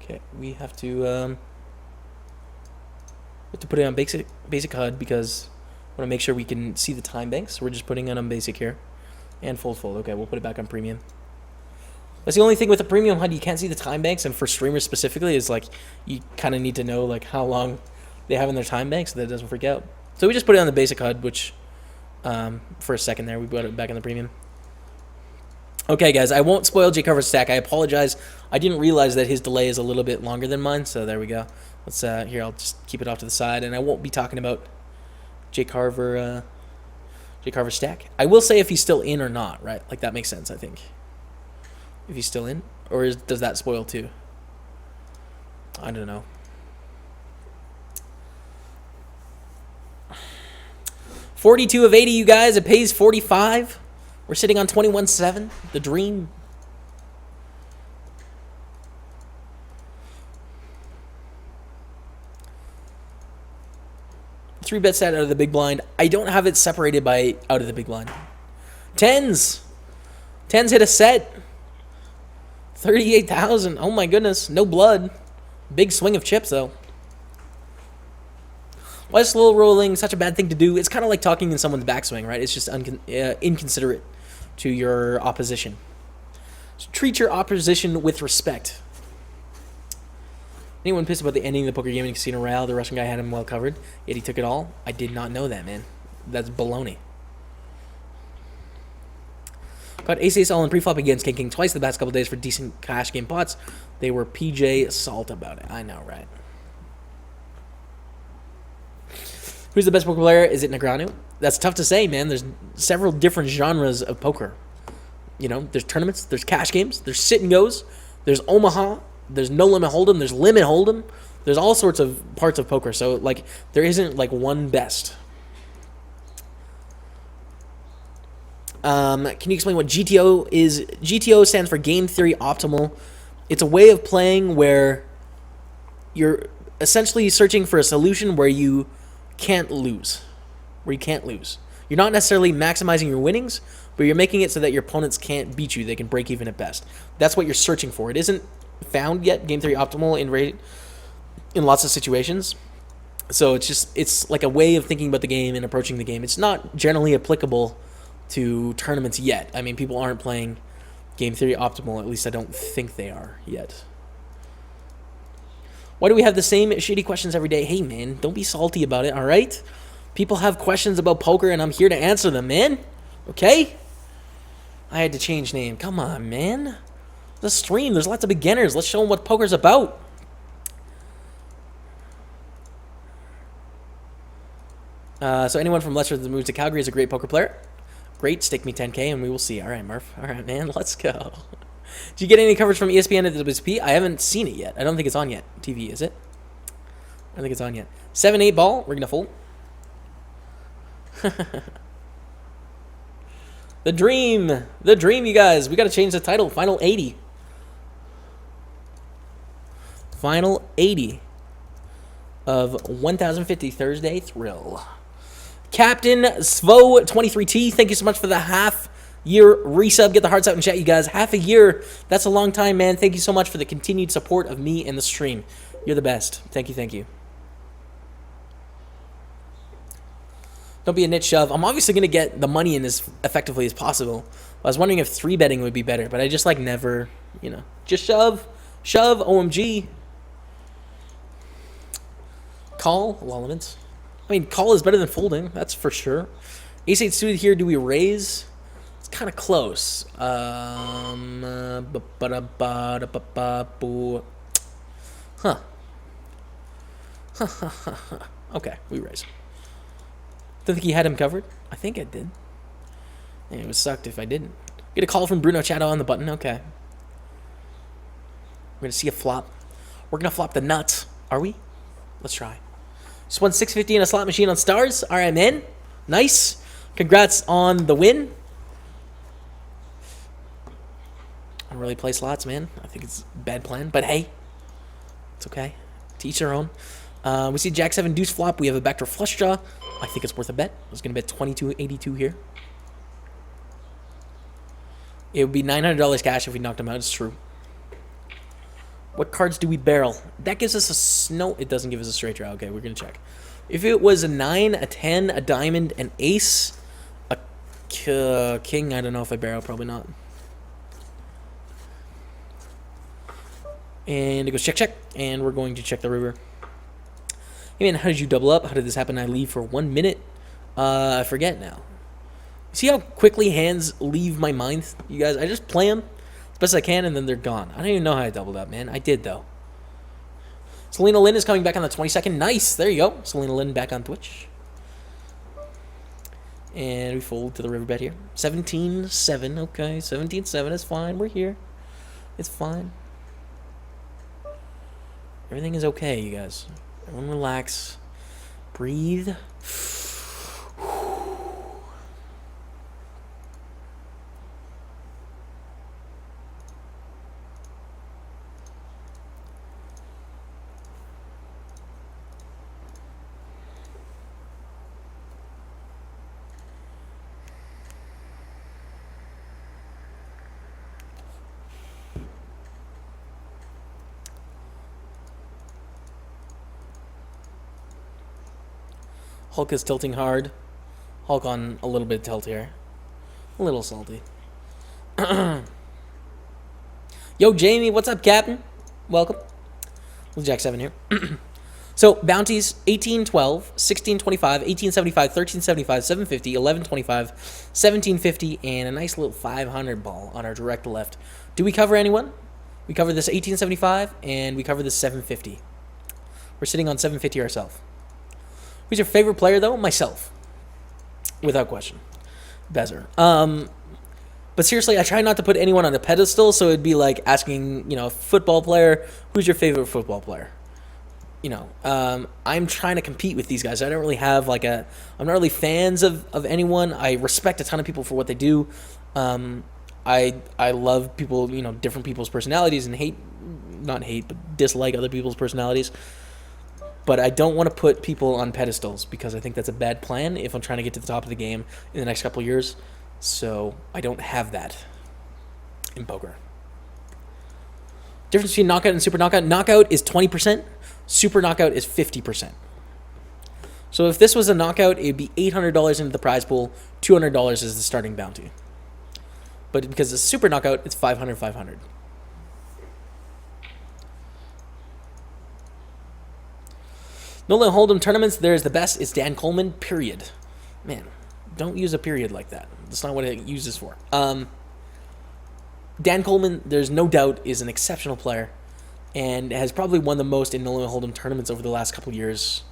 Okay, we have to put it on basic HUD because I want to make sure we can see the time banks. So we're just putting it on basic here. And fold. Okay, we'll put it back on premium. That's the only thing with the premium HUD, you can't see the time banks, and for streamers specifically, is like you kind of need to know like how long they have in their time bank so that it doesn't freak out. So we just put it on the basic HUD, which for a second there we put it back in the premium. Okay, guys, I won't spoil J Carver's stack. I apologize. I didn't realize that his delay is a little bit longer than mine, so there we go. Let's here. I'll just keep it off to the side, and I won't be talking about J Carver's stack. I will say if he's still in or not, right? Like that makes sense, I think. If he's still in, or does that spoil too? I don't know. $42 of 80, you guys. It pays 45. We're sitting on 21.7. The dream. Three bet set out of the big blind. I don't have it separated by out of the big blind. Tens hit a set. 38,000. Oh my goodness. No blood. Big swing of chips though. Why is slow rolling such a bad thing to do? It's kind of like talking in someone's backswing, right? It's just inconsiderate to your opposition. So treat your opposition with respect. Anyone pissed about the ending of the Poker Gaming Casino Royale? The Russian guy had him well covered, yet he took it all? I did not know that, man. That's baloney. Got ace all in preflop against King twice the past couple days for decent cash game pots. They were PJ salt about it. I know, right? Who's the best poker player? Is it Negreanu? That's tough to say, man. There's several different genres of poker. You know, there's tournaments, there's cash games, there's sit and goes, there's Omaha, there's no limit hold'em, there's limit hold'em. There's all sorts of parts of poker. So, like, there isn't, like, one best. Can you explain what GTO is? GTO stands for Game Theory Optimal. It's a way of playing where you're essentially searching for a solution where you can't lose. You're not necessarily maximizing your winnings, but you're making it so that your opponents can't beat you. They can break even at best. That's what you're searching for. It isn't found yet, Game Theory Optimal, in lots of situations. So it's like a way of thinking about the game and approaching the game. It's not generally applicable to tournaments yet. I mean, people aren't playing Game Theory Optimal. At least I don't think they are yet. Why do we have the same shitty questions every day? Hey, man, don't be salty about it, all right? People have questions about poker, and I'm here to answer them, man. Okay? I had to change name. Come on, man. The stream, there's lots of beginners. Let's show them what poker's about. So anyone from Leicester that moves to Calgary is a great poker player. Great, stake me 10K and we will see. All right, Murph. All right, man, let's go. Did you get any coverage from ESPN at the WSP? I haven't seen it yet. I don't think it's on yet. TV, is it? I don't think it's on yet. 7-8 ball. We're going to fold. The dream, you guys. We got to change the title. Final 80. Final 80 of 1050 Thursday Thrill. Captain Svo23T, thank you so much for the half-year resub. Get the hearts out in chat, you guys. Half a year. That's a long time, man. Thank you so much for the continued support of me and the stream. You're the best. Thank you, thank you. Don't be a nit shove. I'm obviously going to get the money in as effectively as possible. I was wondering if 3-betting would be better, but I just, like, never, you know. Just shove. Shove, OMG. Call, Wallaments. I mean, call is better than folding, that's for sure. Ace-8 suited here, do we raise? It's kind of close. Huh. Okay, we raise. Don't think he had him covered? I think I did. And it would sucked if I didn't. Get a call from Bruno Chato on the button, okay. We're going to see a flop. We're going to flop the nuts. Are we? Let's try. Just won 650 in a slot machine on Stars. All right, man. Nice. Congrats on the win. I don't really play slots, man. I think it's a bad plan. But hey, it's okay. To each their own. We see Jack 7 deuce flop. We have a backdoor flush draw. I think it's worth a bet. I was going to bet $22.82 here. It would be $900 cash if we knocked him out. It's true. What cards do we barrel? That gives us a snow. It doesn't give us a straight draw. Okay, we're going to check. If it was a 9, a 10, a diamond, an ace, a king, I don't know if I barrel. Probably not. And it goes check, check. And we're going to check the river. Hey, man, how did you double up? How did this happen? I leave for 1 minute. I forget now. See how quickly hands leave my mind, you guys? I just play them as best as I can, and then they're gone. I don't even know how I doubled up, man. I did, though. Selena Lynn is coming back on the 22nd. Nice. There you go. Selena Lynn back on Twitch. And we fold to the riverbed here. 17-7. Okay, 17-7 is fine. We're here. It's fine. Everything is okay, you guys. Everyone relax. Breathe. Hulk is tilting hard. Hulk on a little bit tilt here. A little salty. Yo, Jamie, what's up, Captain? Welcome. Jack 7 here. So, bounties, 1812, 1625, 1875, 1375, 750, 1125, 1750, and a nice little 500 ball on our direct left. Do we cover anyone? We cover this 1875, and we cover this 750. We're sitting on 750 ourselves. Who's your favorite player, though? Myself. Without question. Bezer. But seriously, I try not to put anyone on a pedestal, so it'd be like asking, a football player, who's your favorite football player? I'm trying to compete with these guys. I don't really have I'm not really fans of anyone. I respect a ton of people for what they do. I love people, different people's personalities and not hate, but dislike other people's personalities. But I don't want to put people on pedestals because I think that's a bad plan if I'm trying to get to the top of the game in the next couple of years. So I don't have that in poker. Difference between knockout and super knockout. Knockout is 20%. Super knockout is 50%. So if this was a knockout, it would be $800 into the prize pool. $200 is the starting bounty. But because it's a super knockout, it's $500, $500. Nolan Hold'em tournaments, there's the best. It's Dan Coleman, period. Man, don't use a period like that. That's not what it uses for. Dan Coleman, there's no doubt, is an exceptional player and has probably won the most in Nolan Hold'em tournaments over the last couple of years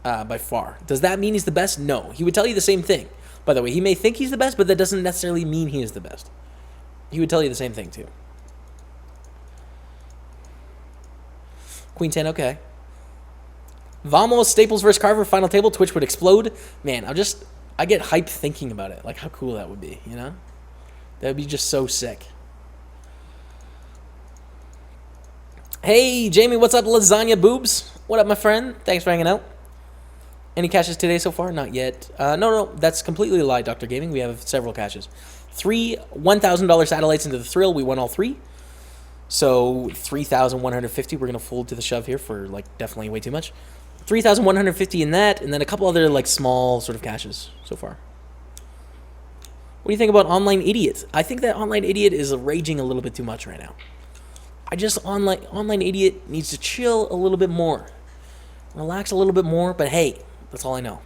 by far. Does that mean he's the best? No. He would tell you the same thing. By the way, he may think he's the best, but that doesn't necessarily mean he is the best. He would tell you the same thing, too. Queen 10, okay. Vamos, Staples versus Carver, final table. Twitch would explode. Man, I get hyped thinking about it. Like, how cool that would be, That would be just so sick. Hey, Jamie, what's up, lasagna boobs? What up, my friend? Thanks for hanging out. Any cashes today so far? Not yet. No, that's completely a lie, Dr. Gaming. We have several cashes. 3 $1,000 satellites into the thrill. We won all 3. So 3,150. We're going to fold to the shove here for, definitely way too much. 3,150 in that, and then a couple other, small sort of cashes so far. What do you think about Online Idiot? I think that Online Idiot is raging a little bit too much right now. Online Idiot needs to chill a little bit more. Relax a little bit more, but hey, that's all I know.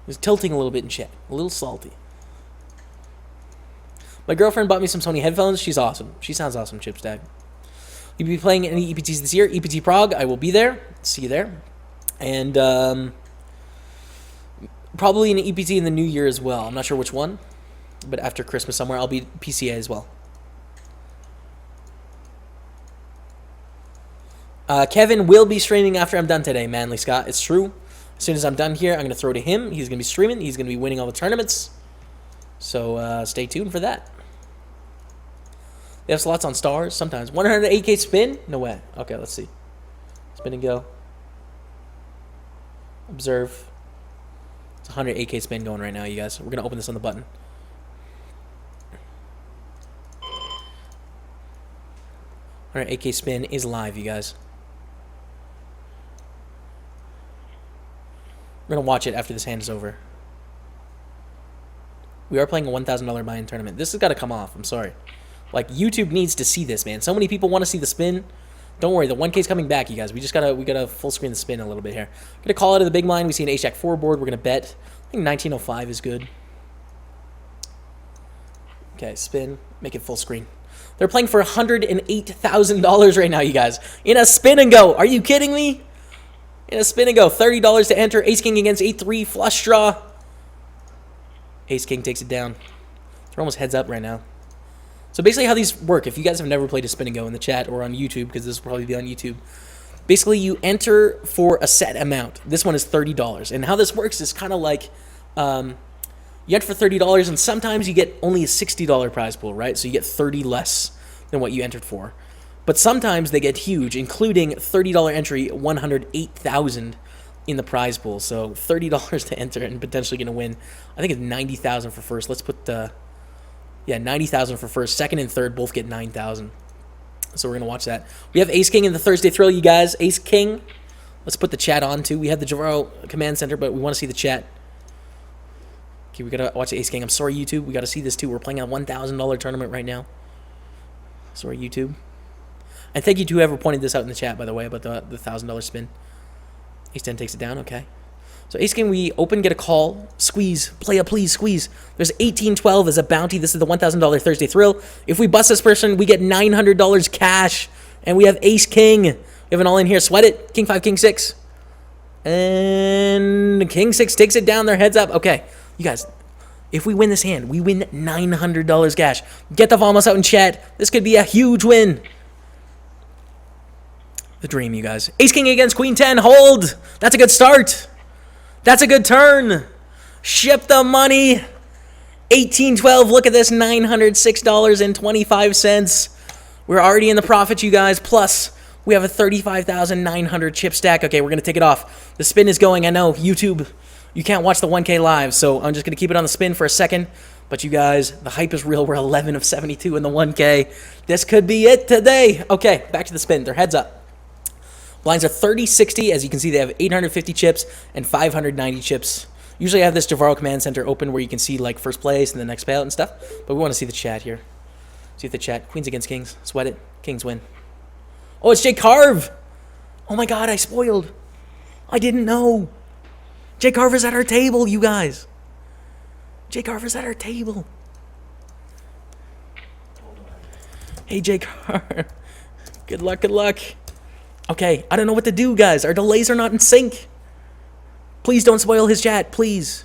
He's tilting a little bit in chat. A little salty. My girlfriend bought me some Sony headphones. She's awesome. She sounds awesome, Chipstag. You'll be playing any EPTs this year? EPT Prague, I will be there. See you there. And probably an EPT in the new year as well. I'm not sure which one, but after Christmas somewhere, I'll be PCA as well. Kevin will be streaming after I'm done today, Manly Scott. It's true. As soon as I'm done here, I'm going to throw to him. He's going to be streaming. He's going to be winning all the tournaments. So stay tuned for that. They have slots on stars sometimes. 108K spin? No way. Okay, let's see. Spin and go. Observe. It's 108K spin going right now, you guys. We're going to open this on the button. $108K spin is live, you guys. We're going to watch it after this hand is over. We are playing a $1,000 buy-in tournament. This has got to come off. I'm sorry. YouTube needs to see this, man. So many people want to see the spin. Don't worry, the 1K's coming back, you guys. We gotta full screen the spin a little bit here. Gonna call it to the big blind. We see an ace jack 4 board. We're gonna bet. I think 1905 is good. Okay, spin. Make it full screen. They're playing for $108,000 right now, you guys. In a spin and go. Are you kidding me? In a spin and go. $30 to enter. Ace king against 8-3 flush draw. Ace king takes it down. They're almost heads up right now. So basically how these work, if you guys have never played a spin and go in the chat or on YouTube, because this will probably be on YouTube, basically you enter for a set amount. This one is $30. And how this works is kind of like you enter for $30 and sometimes you get only a $60 prize pool, right? So you get 30 less than what you entered for. But sometimes they get huge, including $30 entry, $108,000 in the prize pool. So $30 to enter and potentially going to win. I think it's $90,000 for first. Let's put the... Yeah, $90,000 for first. Second and third both get $9,000. So we're going to watch that. We have Ace King in the Thursday Thrill, you guys. Ace King. Let's put the chat on, too. We have the Javaro Command Center, but we want to see the chat. Okay, we got to watch the Ace King. I'm sorry, YouTube. We got to see this, too. We're playing a $1,000 tournament right now. Sorry, YouTube. And thank you to whoever pointed this out in the chat, by the way, about the $1,000 spin. Ace 10 takes it down. Okay. So Ace King, we open, get a call, squeeze, play a please, squeeze. There's 1812 as a bounty. This is the $1,000 Thursday Thrill. If we bust this person, we get $900 cash, and we have Ace King. We have an all in here. Sweat it. King 5, King 6. And King 6 takes it down. Their heads up. Okay, you guys, if we win this hand, we win $900 cash. Get the Vamos out in chat. This could be a huge win. The dream, you guys. Ace King against Queen 10. Hold. That's a good start. That's a good turn. Ship the money. 1812. Look at this. $906.25. We're already in the profit, you guys. Plus, we have a 35,900 chip stack. Okay, we're going to take it off. The spin is going. I know, YouTube, you can't watch the 1K live, so I'm just going to keep it on the spin for a second. But you guys, the hype is real. We're 11 of 72 in the 1K. This could be it today. Okay, back to the spin. Their heads up. Blinds are 30-60. As you can see, they have 850 chips and 590 chips. Usually I have this Javaro Command Center open where you can see like first place and the next payout and stuff. But we want to see the chat here. See if the chat. Queens against kings. Sweat it. Kings win. Oh, it's Jay Carve. Oh my god, I spoiled. I didn't know. Jay Carver's at our table, you guys. Jay Carver's at our table. Hey, Jay Carver. Good luck, good luck. Okay, I don't know what to do, guys. Our delays are not in sync. Please don't spoil his chat, please.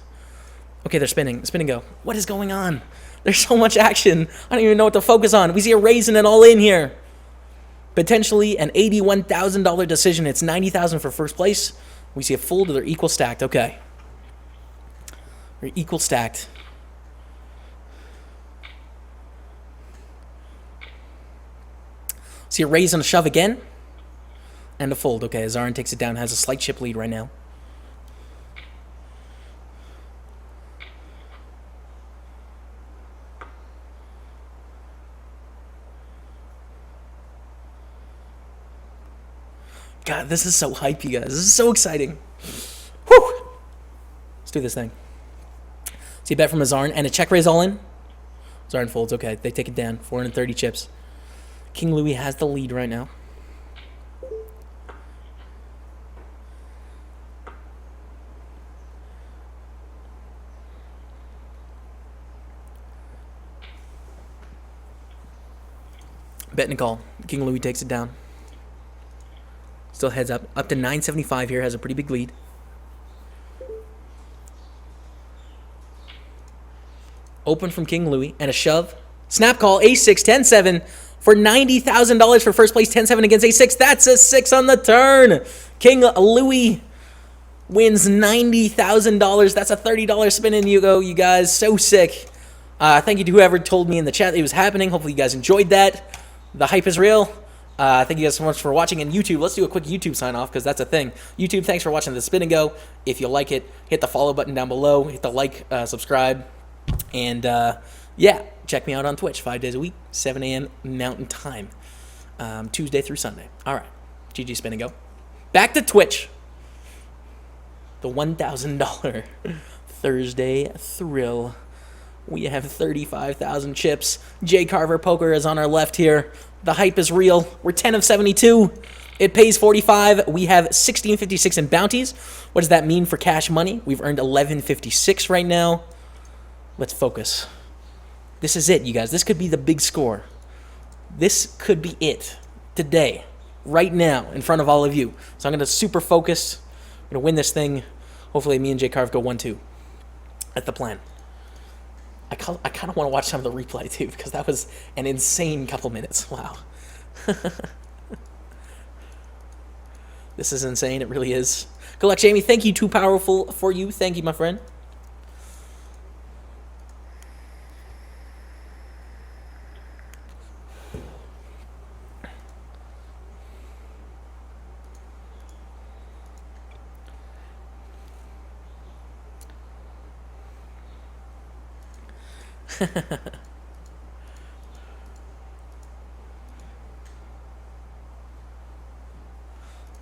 Okay, they're spinning. Spin and go. What is going on? There's so much action. I don't even know what to focus on. We see a raise and an all-in here. Potentially an $81,000 decision. It's $90,000 for first place. We see a fold. They're equal stacked. Okay. They're equal stacked. See a raise and a shove again. And a fold. Okay, Azarin takes it down. Has a slight chip lead right now. God, this is so hype, you guys. This is so exciting. Whew. Let's do this thing. See a bet from Azarin and a check raise all in. Azarin folds. Okay, they take it down. 430 chips. King Louis has the lead right now. Bet and a call. King Louis takes it down. Still heads up. Up to 975 here. Has a pretty big lead. Open from King Louis. And a shove. Snap call. Ace-6. 10-7 for $90,000 for first place. 10-7 against Ace-6. That's a 6 on the turn. King Louis wins $90,000. That's a $30 spin in you go, you guys. So sick. Thank you to whoever told me in the chat that it was happening. Hopefully you guys enjoyed that. The hype is real. Thank you guys so much for watching. And YouTube, let's do a quick YouTube sign off because that's a thing. YouTube, thanks for watching the spin and go. If you like it, hit the follow button down below. Hit the like, subscribe. And yeah, check me out on Twitch 5 days a week, 7 a.m. Mountain Time, Tuesday through Sunday. All right, GG spin and go. Back to Twitch. The $1,000 Thursday thrill. We have 35,000 chips. Jay Carver Poker is on our left here. The hype is real. We're 10 of 72. It pays 45. We have 1656 in bounties. What does that mean for cash money? We've earned 1156 right now. Let's focus. This is it, you guys. This could be the big score. This could be it today, right now, in front of all of you. So I'm going to super focus. I'm going to win this thing. Hopefully me and Jay Carver go 1-2. That's the plan. I kind of want to watch some of the replay, too, because that was an insane couple minutes. Wow. This is insane. It really is. Good luck, Jamie. Thank you. Too powerful for you. Thank you, my friend.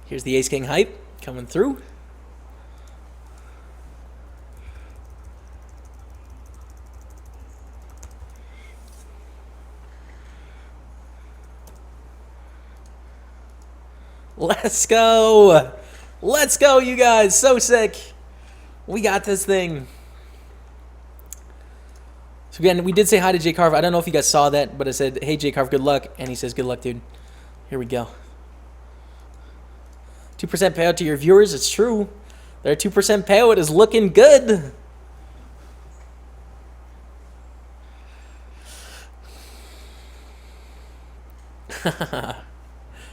Here's the Ace King hype coming through. Let's go. Let's go, you guys. So sick. We got this thing. So again, we did say hi to Jay Carver. I don't know if you guys saw that, but I said, hey, Jay Carver, good luck. And he says, good luck, dude. Here we go. 2% payout to your viewers. It's true. Their 2% payout is looking good.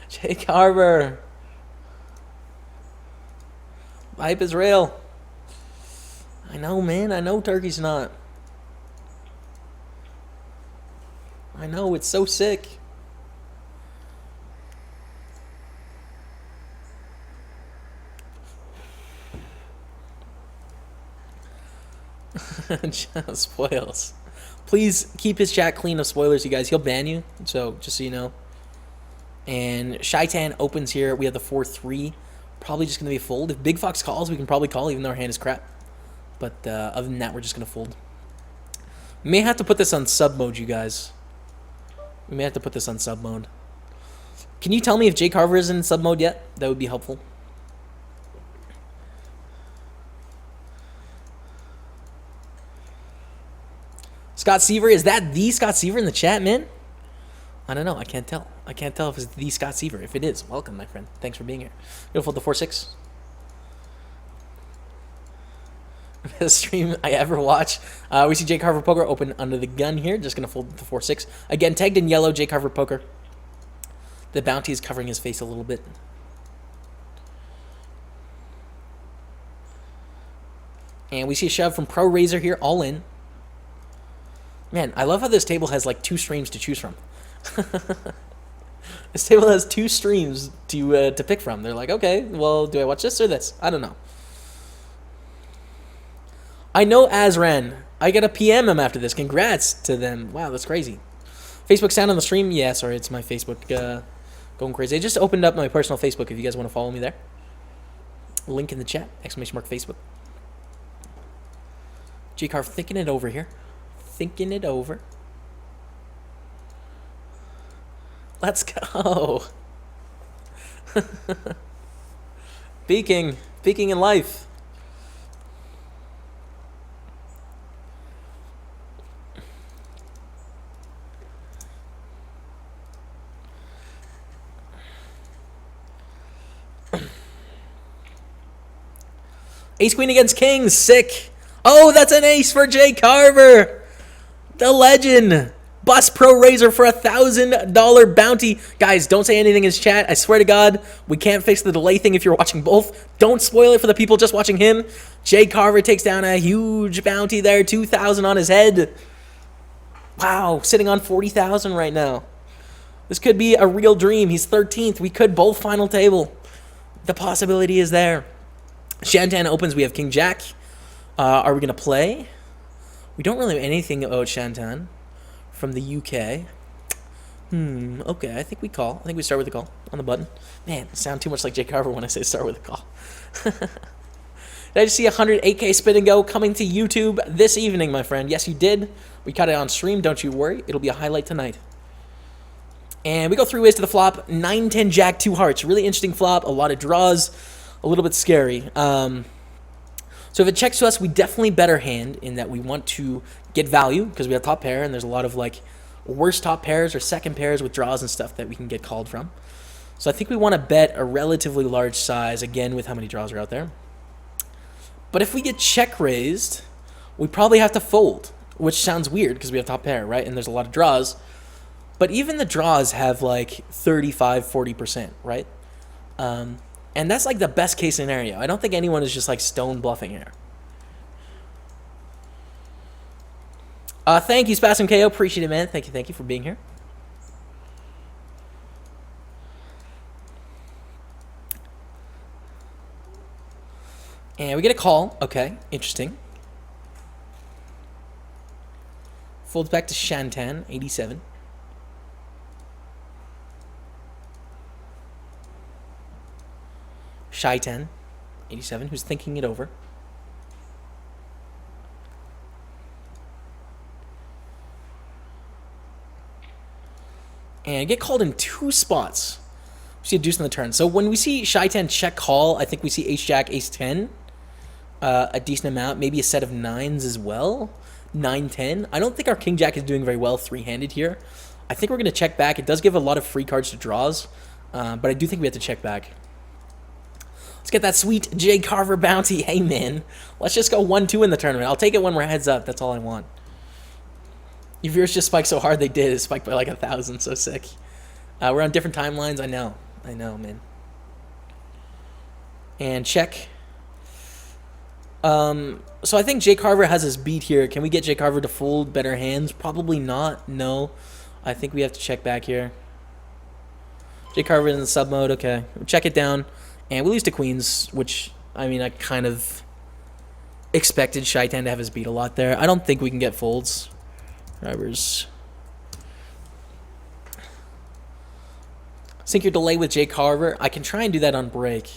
Jay Carver. Hype is real. I know, man. I know Turkey's not. I know, it's so sick. Spoils. Please keep his chat clean of spoilers, you guys. He'll ban you, so just so you know. And Shaitan opens here. We have the 4-3. Probably just going to be a fold. If Big Fox calls, we can probably call, even though our hand is crap. But other than that, we're just going to fold. We may have to put this on sub mode, you guys. We may have to put this on sub mode. Can you tell me if Jay Carver is in sub mode yet? That would be helpful. Scott Seaver, is that the Scott Seaver in the chat, man? I don't know. I can't tell. I can't tell if it's the Scott Seaver. If it is, welcome, my friend. Thanks for being here. Gonna fold the 4-6. Best stream I ever watch. We see Jay Carver Poker open under the gun here. Just gonna fold the 4-6. Again, tagged in yellow, Jay Carver Poker. The bounty is covering his face a little bit. And we see a shove from Pro Razor here, all in. Man, I love how this table has like 2 streams to choose from. This table has 2 streams to pick from. They're like, okay, well, do I watch this or this? I don't know. I know Azran. I got a PM him after this. Congrats to them. Wow, that's crazy. Facebook sound on the stream? Yeah, sorry, it's my Facebook going crazy. I just opened up my personal Facebook if you guys want to follow me there. Link in the chat. ! Facebook. G-Carve thinking it over here. Thinking it over. Let's go. Peaking in life. Ace Queen against King, sick. Oh, that's an ace for Jay Carver. The legend. Bus Pro Razor for $1,000 bounty. Guys, don't say anything in his chat. I swear to God, we can't fix the delay thing if you're watching both. Don't spoil it for the people just watching him. Jay Carver takes down a huge bounty there. $2,000 on his head. Wow, sitting on $40,000 right now. This could be a real dream. He's 13th. We could both final table. The possibility is there. Shantan opens. We have King Jack. Are we going to play? We don't really have anything about Shantan from the UK. Okay, I think we call. I think we start with the call on the button. Man, I sound too much like Jay Carver when I say start with a call. Did I just see 108K spin and go coming to YouTube this evening, my friend? Yes, you did. We caught it on stream. Don't you worry. It'll be a highlight tonight. And we go 3 ways to the flop. 9-10 Jack, 2 hearts. Really interesting flop. A lot of draws. A little bit scary. So if it checks to us, we definitely better hand in that we want to get value because we have top pair and there's a lot of like worse top pairs or second pairs with draws and stuff that we can get called from. So I think we want to bet a relatively large size again with how many draws are out there. But if we get check raised, we probably have to fold, which sounds weird because we have top pair, right? And there's a lot of draws. But even the draws have like 35-40%, right? And that's like the best case scenario. I don't think anyone is just like stone bluffing here. Thank you, Spasm KO. Appreciate it, man. Thank you for being here. And we get a call. Okay, interesting. Folds back to Shantan, 87. Shy-10, 87, who's thinking it over. And get called in 2 spots. We see a deuce on the turn. So when we see Shy-10 check call, I think we see Ace-Jack, Ace-10. A decent amount. Maybe a set of 9s as well. 9-10. I don't think our King-Jack is doing very well 3-handed here. I think we're going to check back. It does give a lot of free cards to draws. But I do think we have to check back. Let's get that sweet J Carver bounty. Hey, man. Let's just go 1-2 in the tournament. I'll take it when we're heads up. That's all I want. Your viewers just spiked so hard they did. It spiked by like 1,000. So sick. We're on different timelines. I know, man. And check. So I think J Carver has his beat here. Can we get J Carver to fold better hands? Probably not. No. I think we have to check back here. J Carver in the sub mode. Okay. We'll check it down. And we lose to queens, which, I mean, I kind of expected Shaitan to have his beat a lot there. I don't think we can get folds. Drivers. Sync your delay with J Carver. I can try and do that on break.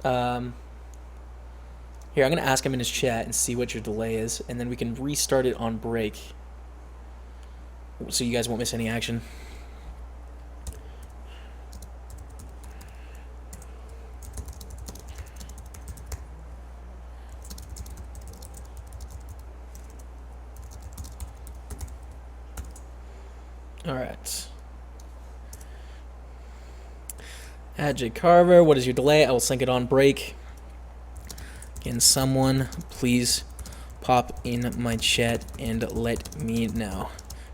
Here, I'm going to ask him in his chat and see what your delay is, and then we can restart it on break so you guys won't miss any action. All right. Add J Carver. What is your delay? I will sync it on break. Can someone please pop in my chat and let me know?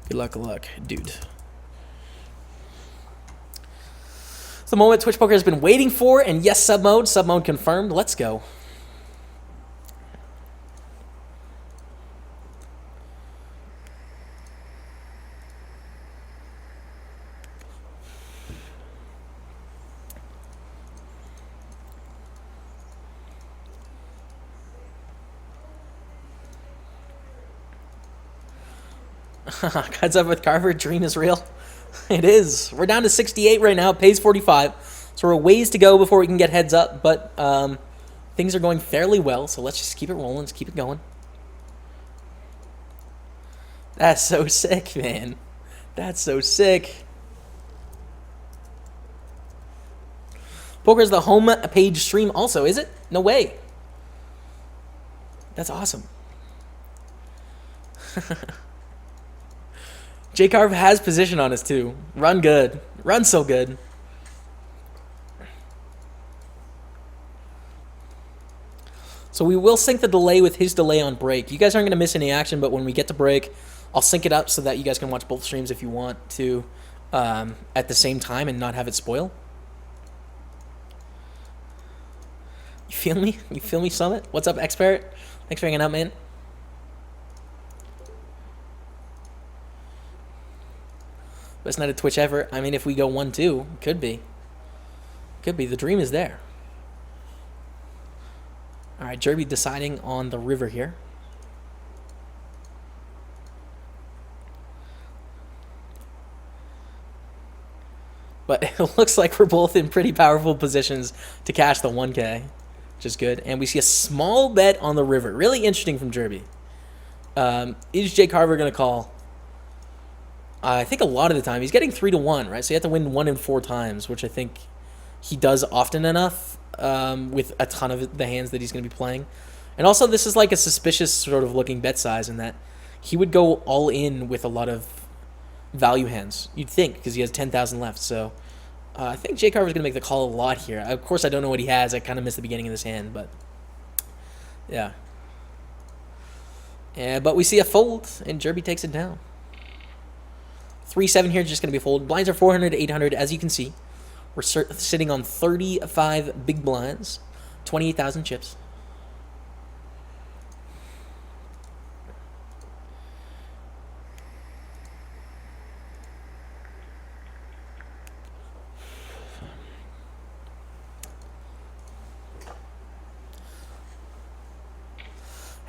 Good luck, dude. It's the moment Twitch Poker has been waiting for, and yes, sub mode confirmed. Let's go. Heads up with Carver. Dream is real. It is. We're down to 68 right now. It pays 45. So we're a ways to go before we can get heads up. But things are going fairly well. So let's just keep it rolling. Let's keep it going. That's so sick, man. That's so sick. Poker is the home page stream also, is it? No way. That's awesome. J Carve has position on us too. Run good. Run so good. So we will sync the delay with his delay on break. You guys aren't going to miss any action, but when we get to break, I'll sync it up so that you guys can watch both streams if you want to at the same time and not have it spoil. You feel me? You feel me, Summit? What's up, Expert? Thanks for hanging out, man. Best night of Twitch ever. I mean, if we go 1-2, could be. Could be. The dream is there. All right, Jerby deciding on the river here. But it looks like we're both in pretty powerful positions to cash the 1K, which is good. And we see a small bet on the river. Really interesting from Jerby. Is J Carver going to call? I think a lot of the time. He's getting 3-1, right? So you have to win 1 in 4 times, which I think he does often enough with a ton of the hands that he's going to be playing. And also, this is like a suspicious sort of looking bet size in that he would go all in with a lot of value hands, you'd think, because he has 10,000 left. So I think J Carver's going to make the call a lot here. Of course, I don't know what he has. I kind of missed the beginning of this hand, but yeah. But we see a fold, and Jerby takes it down. 3-7 here is just going to be a fold. Blinds are 400 to 800, as you can see. We're sitting on 35 big blinds, 28,000 chips.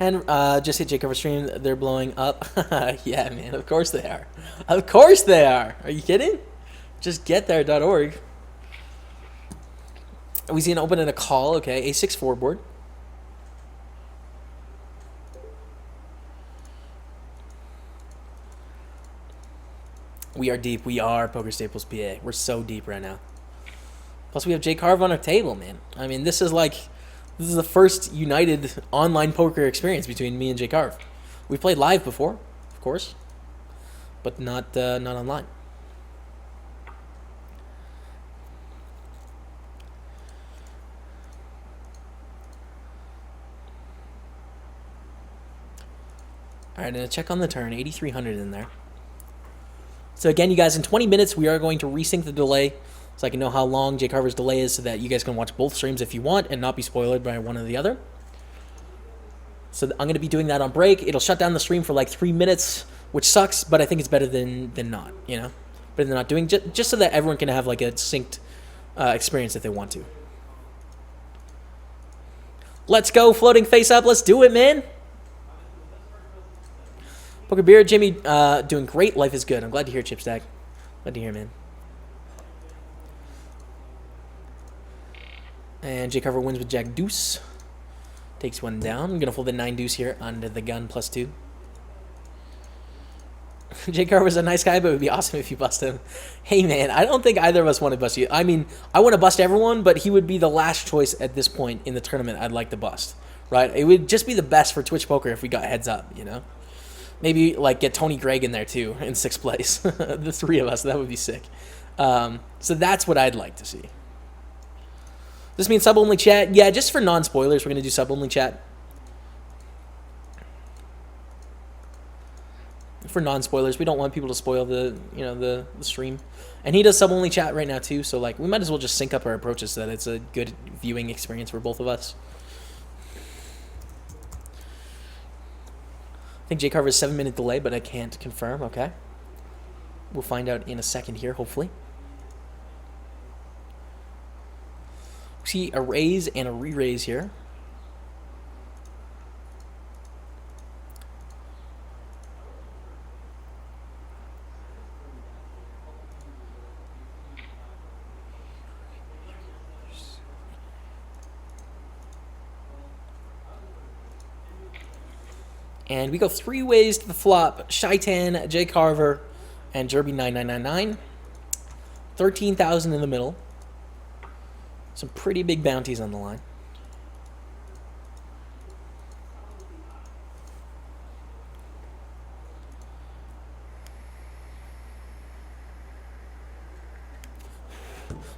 And just hit J Carver stream. They're blowing up. Yeah, man. Of course they are. Of course they are. Are you kidding? Just getThere.org. We see an open and a call. Okay, a 6-4 board. We are deep. We are PokerStaples PA. We're so deep right now. Plus, we have J Carver on our table, man. I mean, this is the first united online poker experience between me and J Carve. We played live before, of course, but not online. All right, and a check on the turn, 8,300 in there. So again, you guys, in 20 minutes, we are going to resync the delay so I can know how long Jay Carver's delay is so that you guys can watch both streams if you want and not be spoiled by one or the other. So I'm going to be doing that on break. It'll shut down the stream for like 3 minutes, which sucks, but I think it's better than not, you know? Better than not doing, just so that everyone can have like a synced experience if they want to. Let's go, floating face up. Let's do it, man. Poker Beer, Jimmy, doing great. Life is good. I'm glad to hear, Chipstack. Glad to hear, man. And Jay Carver wins with Jack Deuce. Takes one down. I'm going to fold the 9 deuce here under the gun +2. Jay Carver's a nice guy, but it would be awesome if you bust him. Hey, man, I don't think either of us want to bust you. I mean, I want to bust everyone, but he would be the last choice at this point in the tournament I'd like to bust, right? It would just be the best for Twitch Poker if we got heads up, you know? Maybe, like, get Tony Gregg in there, too, in 6th place. The 3 of us, that would be sick. So that's what I'd like to see. Does this mean sub-only chat? Yeah, just for non-spoilers, we're going to do sub-only chat. For non-spoilers, we don't want people to spoil the, you know, the stream. And he does sub-only chat right now, too, so, like, we might as well just sync up our approaches so that it's a good viewing experience for both of us. I think Jay Carver's 7-minute delay, but I can't confirm. Okay. We'll find out in a second here, hopefully. See a raise and a re-raise here. And we go 3 ways to the flop. Shaitan, Jay Carver, and Jerby 9999. 13,000 in the middle. Some pretty big bounties on the line.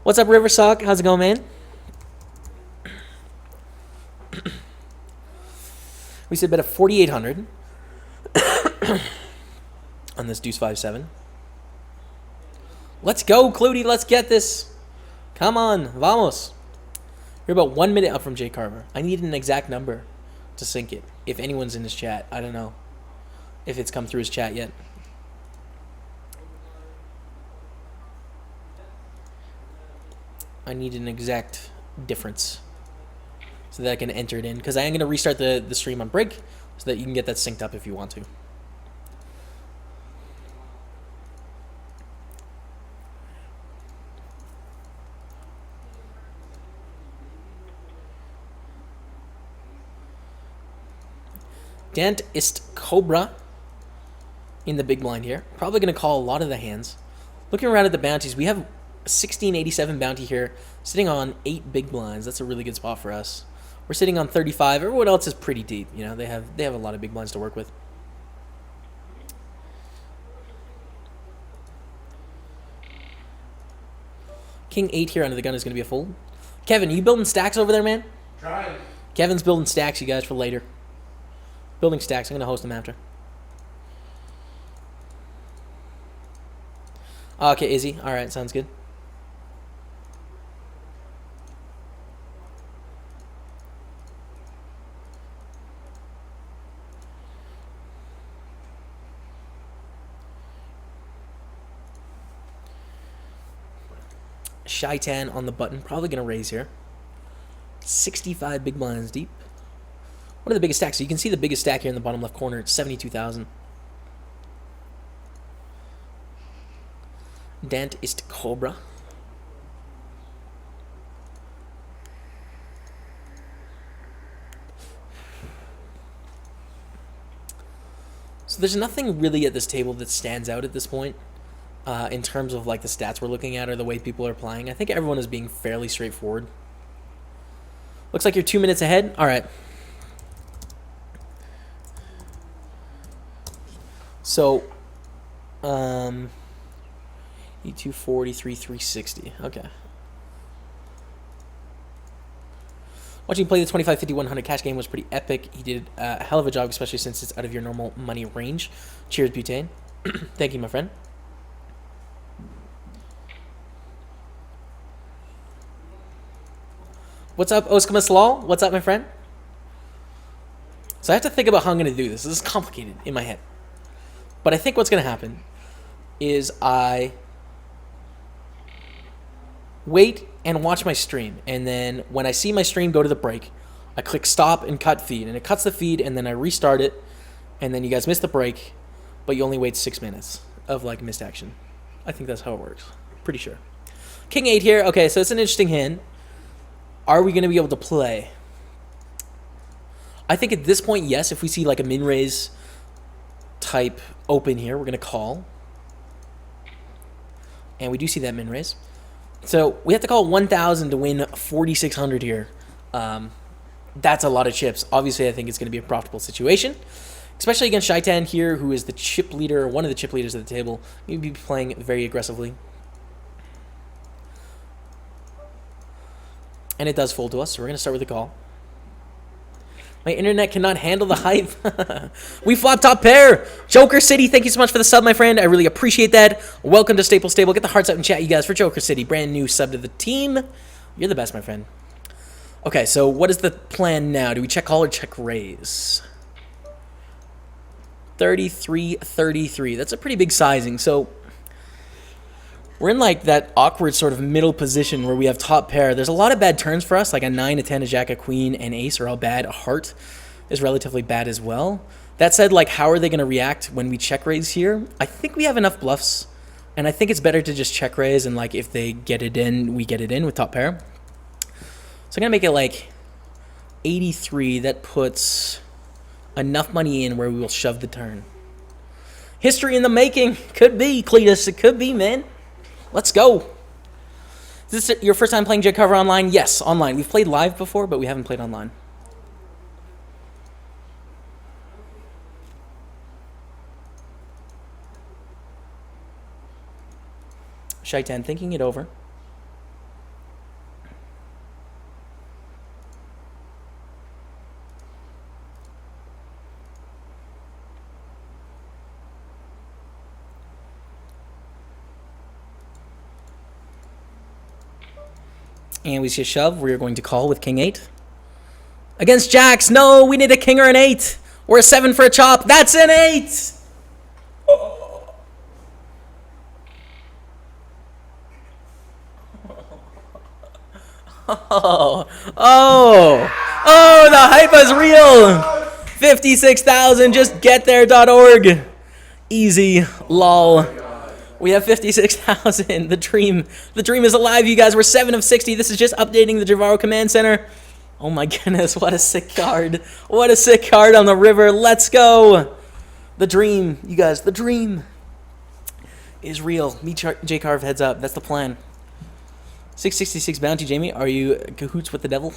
What's up, Riversock? How's it going, man? We said bet a 4,800 on this deuce 5-7. Let's go, Clutie. Let's get this. Come on. Vamos. You're about 1 minute up from Jay Carver. I need an exact number to sync it. If anyone's in his chat. I don't know if it's come through his chat yet. I need an exact difference so that I can enter it in, because I am going to restart the stream on break so that you can get that synced up if you want to. Dant ist Cobra in the big blind here. Probably going to call a lot of the hands. Looking around at the bounties, we have 1687 bounty here, sitting on 8 big blinds. That's a really good spot for us. We're sitting on 35. Everyone else is pretty deep. You know, they have a lot of big blinds to work with. King 8 here under the gun is going to be a fold. Kevin, are you building stacks over there, man? Trying. Kevin's building stacks, you guys, for later. Building stacks. I'm going to host them after. Okay, Izzy. All right, sounds good. Shaitan on the button. Probably going to raise here. 65 big blinds deep. What are the biggest stacks? So you can see the biggest stack here in the bottom left corner. It's 72,000. Dant ist Cobra. So there's nothing really at this table that stands out at this point in terms of like the stats we're looking at or the way people are playing. I think everyone is being fairly straightforward. Looks like you're 2 minutes ahead. All right. So, E240, 360. Okay. Watching you play the 25, 50, 100 cash game was pretty epic. He did a hell of a job, especially since it's out of your normal money range. Cheers, Butane. Thank you, my friend. What's up, Oskamas Law? What's up, my friend? So I have to think about how I'm going to do this. This is complicated in my head. But I think what's going to happen is I wait and watch my stream. And then when I see my stream go to the break, I click stop and cut feed. And it cuts the feed, and then I restart it. And then you guys miss the break, but you only wait 6 minutes of, like, missed action. I think that's how it works. Pretty sure. King 8 here. Okay, so it's an interesting hand. Are we going to be able to play? I think at this point, yes. If we see like a min-raise type open here, we're going to call. And we do see that min-raise. So we have to call 1,000 to win 4,600 here. That's a lot of chips. Obviously, I think it's going to be a profitable situation. Especially against Shaitan here, who is the chip leader, one of the chip leaders of the table. He'll be playing very aggressively. And it does fold to us, so we're going to start with a call. My internet cannot handle the hype. We flop top pair. Joker City, thank you so much for the sub, my friend. I really appreciate that. Welcome to Staples Stable. Get the hearts up in chat, you guys, for Joker City. Brand new sub to the team. You're the best, my friend. Okay, so what is the plan now? Do we check call or check raise? 33-33. That's a pretty big sizing. So we're in like that awkward sort of middle position where we have top pair. There's a lot of bad turns for us, like a 9, a 10, a jack, a queen, and ace are all bad. A heart is relatively bad as well. That said, like, how are they going to react when we check raise here? I think we have enough bluffs, and I think it's better to just check raise, and like if they get it in, we get it in with top pair. So I'm going to make it like 83. That puts enough money in where we will shove the turn. History in the making. Could be, Cletus. It could be, man. Let's go. Is this your first time playing Carver online? Yes, online. We've played live before, but we haven't played online. Shaitan thinking it over. And we see a shove. We are going to call with King 8. Against Jacks. No, we need a King or an 8. Or a 7 for a chop. That's an 8! Oh, the hype is real. 56,000, just get there.org. Easy, lol. We have 56,000. The dream is alive, you guys. We're 7 of 60. This is just updating the Javaro Command Center. Oh my goodness, what a sick card. What a sick card on the river. Let's go. The dream, you guys, the dream is real. Me, J-Carve, heads up. That's the plan. 666 bounty, Jamie. Are you cahoots with the devil?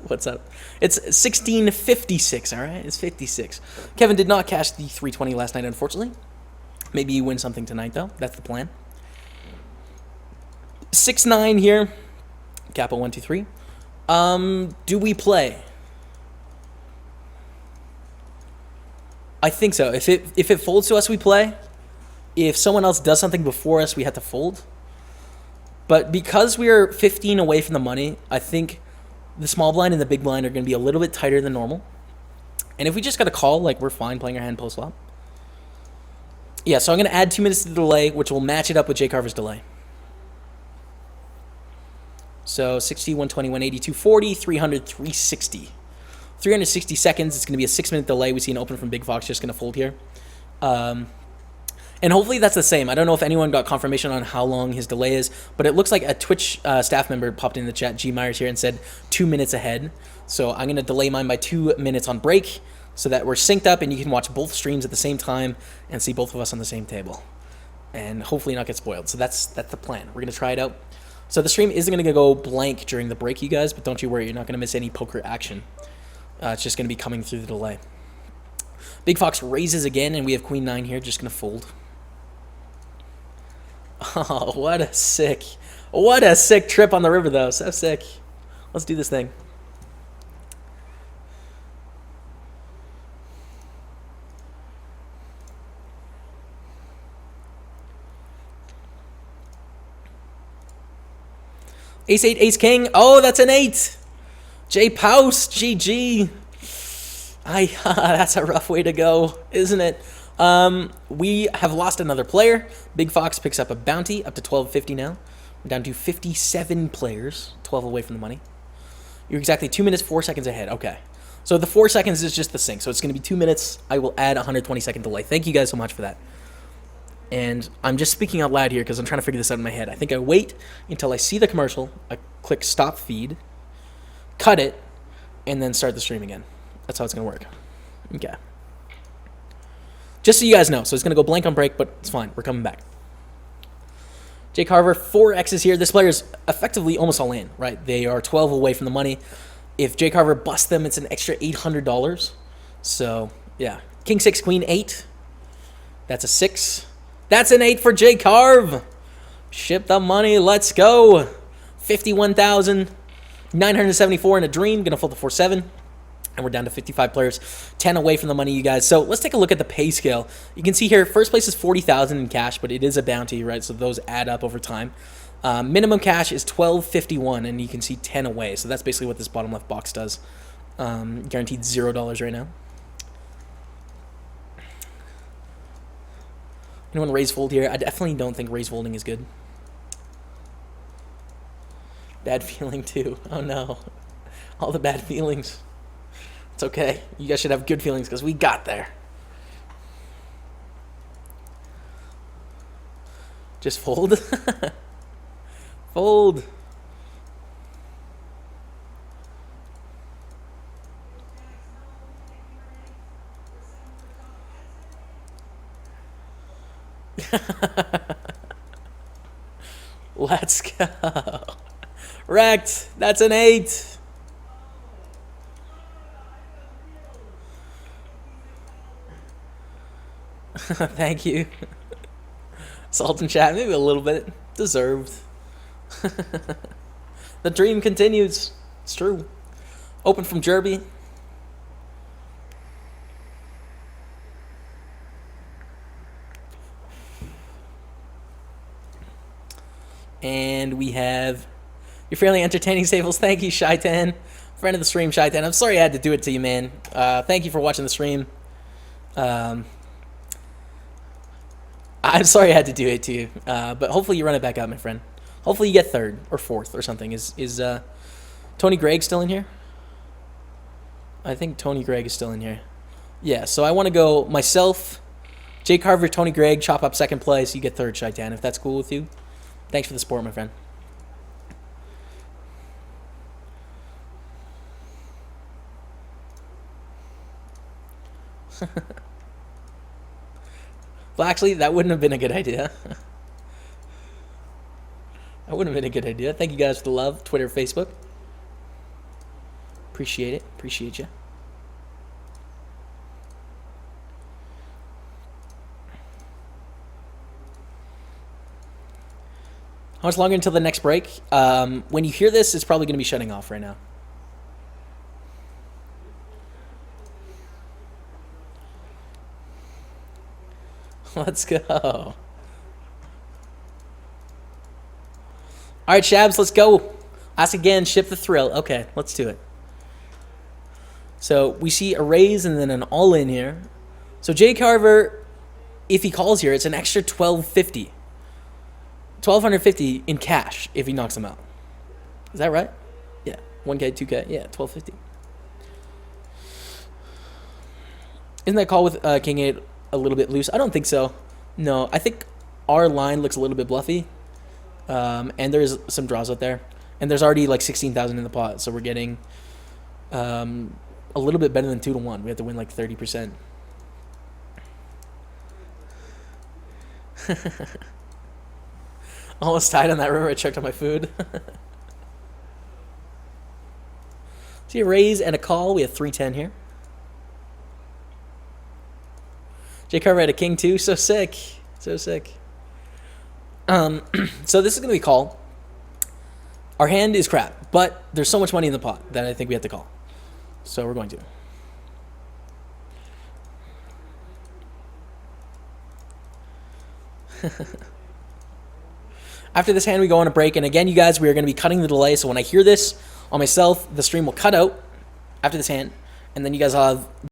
What's up? It's 1656, all right? It's 56. Kevin did not cash the 320 last night, unfortunately. Maybe you win something tonight, though. That's the plan. 6-9 here. Capo 1, 2, 3. Do we play? I think so. If it folds to us, we play. If someone else does something before us, we have to fold. But because we are 15 away from the money, I think the small blind and the big blind are going to be a little bit tighter than normal. And if we just got a call, like, we're fine playing our hand post-flop. Yeah, so I'm going to add 2 minutes to the delay, which will match it up with J Carver's delay. So 60, 120, 180, 240, 300, 360. 360 seconds. It's going to be a 6-minute delay. We see an open from Big Fox just going to fold here. And hopefully that's the same. I don't know if anyone got confirmation on how long his delay is, but it looks like a Twitch staff member popped in the chat, G Myers here, and said 2 minutes ahead. So I'm going to delay mine by 2 minutes on break so that we're synced up and you can watch both streams at the same time and see both of us on the same table. And hopefully not get spoiled. So that's the plan. We're going to try it out. So the stream isn't going to go blank during the break, you guys, but don't you worry. You're not going to miss any poker action. It's just going to be coming through the delay. Big Fox raises again, and we have Queen 9 here, just going to fold. Oh, what a sick trip on the river, though. So sick. Let's do this thing. Ace 8, Ace King. Oh, that's an 8. J Pouse, GG. That's a rough way to go, isn't it? We have lost another player. Big Fox picks up a bounty up to 1250 now. We're down to 57 players, 12 away from the money. You're exactly 2 minutes, 4 seconds ahead. Okay. So the 4 seconds is just the sync. So it's going to be 2 minutes. I will add 120-second delay. Thank you guys so much for that. And I'm just speaking out loud here because I'm trying to figure this out in my head. I think I wait until I see the commercial. I click stop feed, cut it, and then start the stream again. That's how it's going to work. Okay. Just so you guys know. So it's going to go blank on break, but it's fine. We're coming back. J Carver, 4 X's here. This player is effectively almost all in, right? They are 12 away from the money. If J Carver busts them, it's an extra $800. So, yeah. King 6, Queen 8. That's a 6. That's an 8 for J Carve. Ship the money. Let's go. 51,974 in a dream. Gonna fold the 4-7. And we're down to 55 players, 10 away from the money, you guys. So let's take a look at the pay scale. You can see here, first place is 40,000 in cash, but it is a bounty, right? So those add up over time. Minimum cash is 1251, and you can see 10 away. So that's basically what this bottom left box does. Guaranteed $0 right now. Anyone raise fold here? I definitely don't think raise folding is good. Bad feeling too. Oh no. All the bad feelings. It's okay. You guys should have good feelings because we got there. Just fold. Fold. Let's go. Wrecked. That's an 8. Thank you. Salt and chat, maybe a little bit. Deserved. The dream continues. It's true. Open from Jerby. And we have your fairly entertaining Staples. Thank you, Shy10. Friend of the stream, Shy10. I'm sorry I had to do it to you, man. Thank you for watching the stream. I'm sorry I had to do it to you, but hopefully you run it back up, my friend. Hopefully you get 3rd or 4th or something. Is Tony Gregg still in here? I think Tony Gregg is still in here. Yeah, so I want to go myself, J Carver, Tony Gregg, chop up 2nd place. You get 3rd, Shaitan, if that's cool with you. Thanks for the support, my friend. Well, actually, that wouldn't have been a good idea. That wouldn't have been a good idea. Thank you guys for the love. Twitter, Facebook. Appreciate it. Appreciate you. How much longer until the next break? When you hear this, it's probably going to be shutting off right now. Let's go. All right, Shabs, let's go. Ask again, ship the thrill. Okay, let's do it. So we see a raise and then an all-in here. So J Carver, if he calls here, it's an extra 1250. 1250 in cash if he knocks them out. Is that right? Yeah. 1K, 2K. Yeah, 1250. Isn't that call with King 8 a little bit loose? I don't think so. No, I think our line looks a little bit bluffy. And there's some draws out there. And there's already like 16,000 in the pot. So we're getting a little bit better than 2-1. We have to win like 30%. Almost died on that river. I checked on my food. See a raise and a call. We have 310 here. J Carver had a king too. So sick. So sick. So this is going to be call. Our hand is crap, but there's so much money in the pot that I think we have to call. So we're going to. After this hand, we go on a break. And again, you guys, we are going to be cutting the delay. So when I hear this on myself, the stream will cut out after this hand. And then you guys will have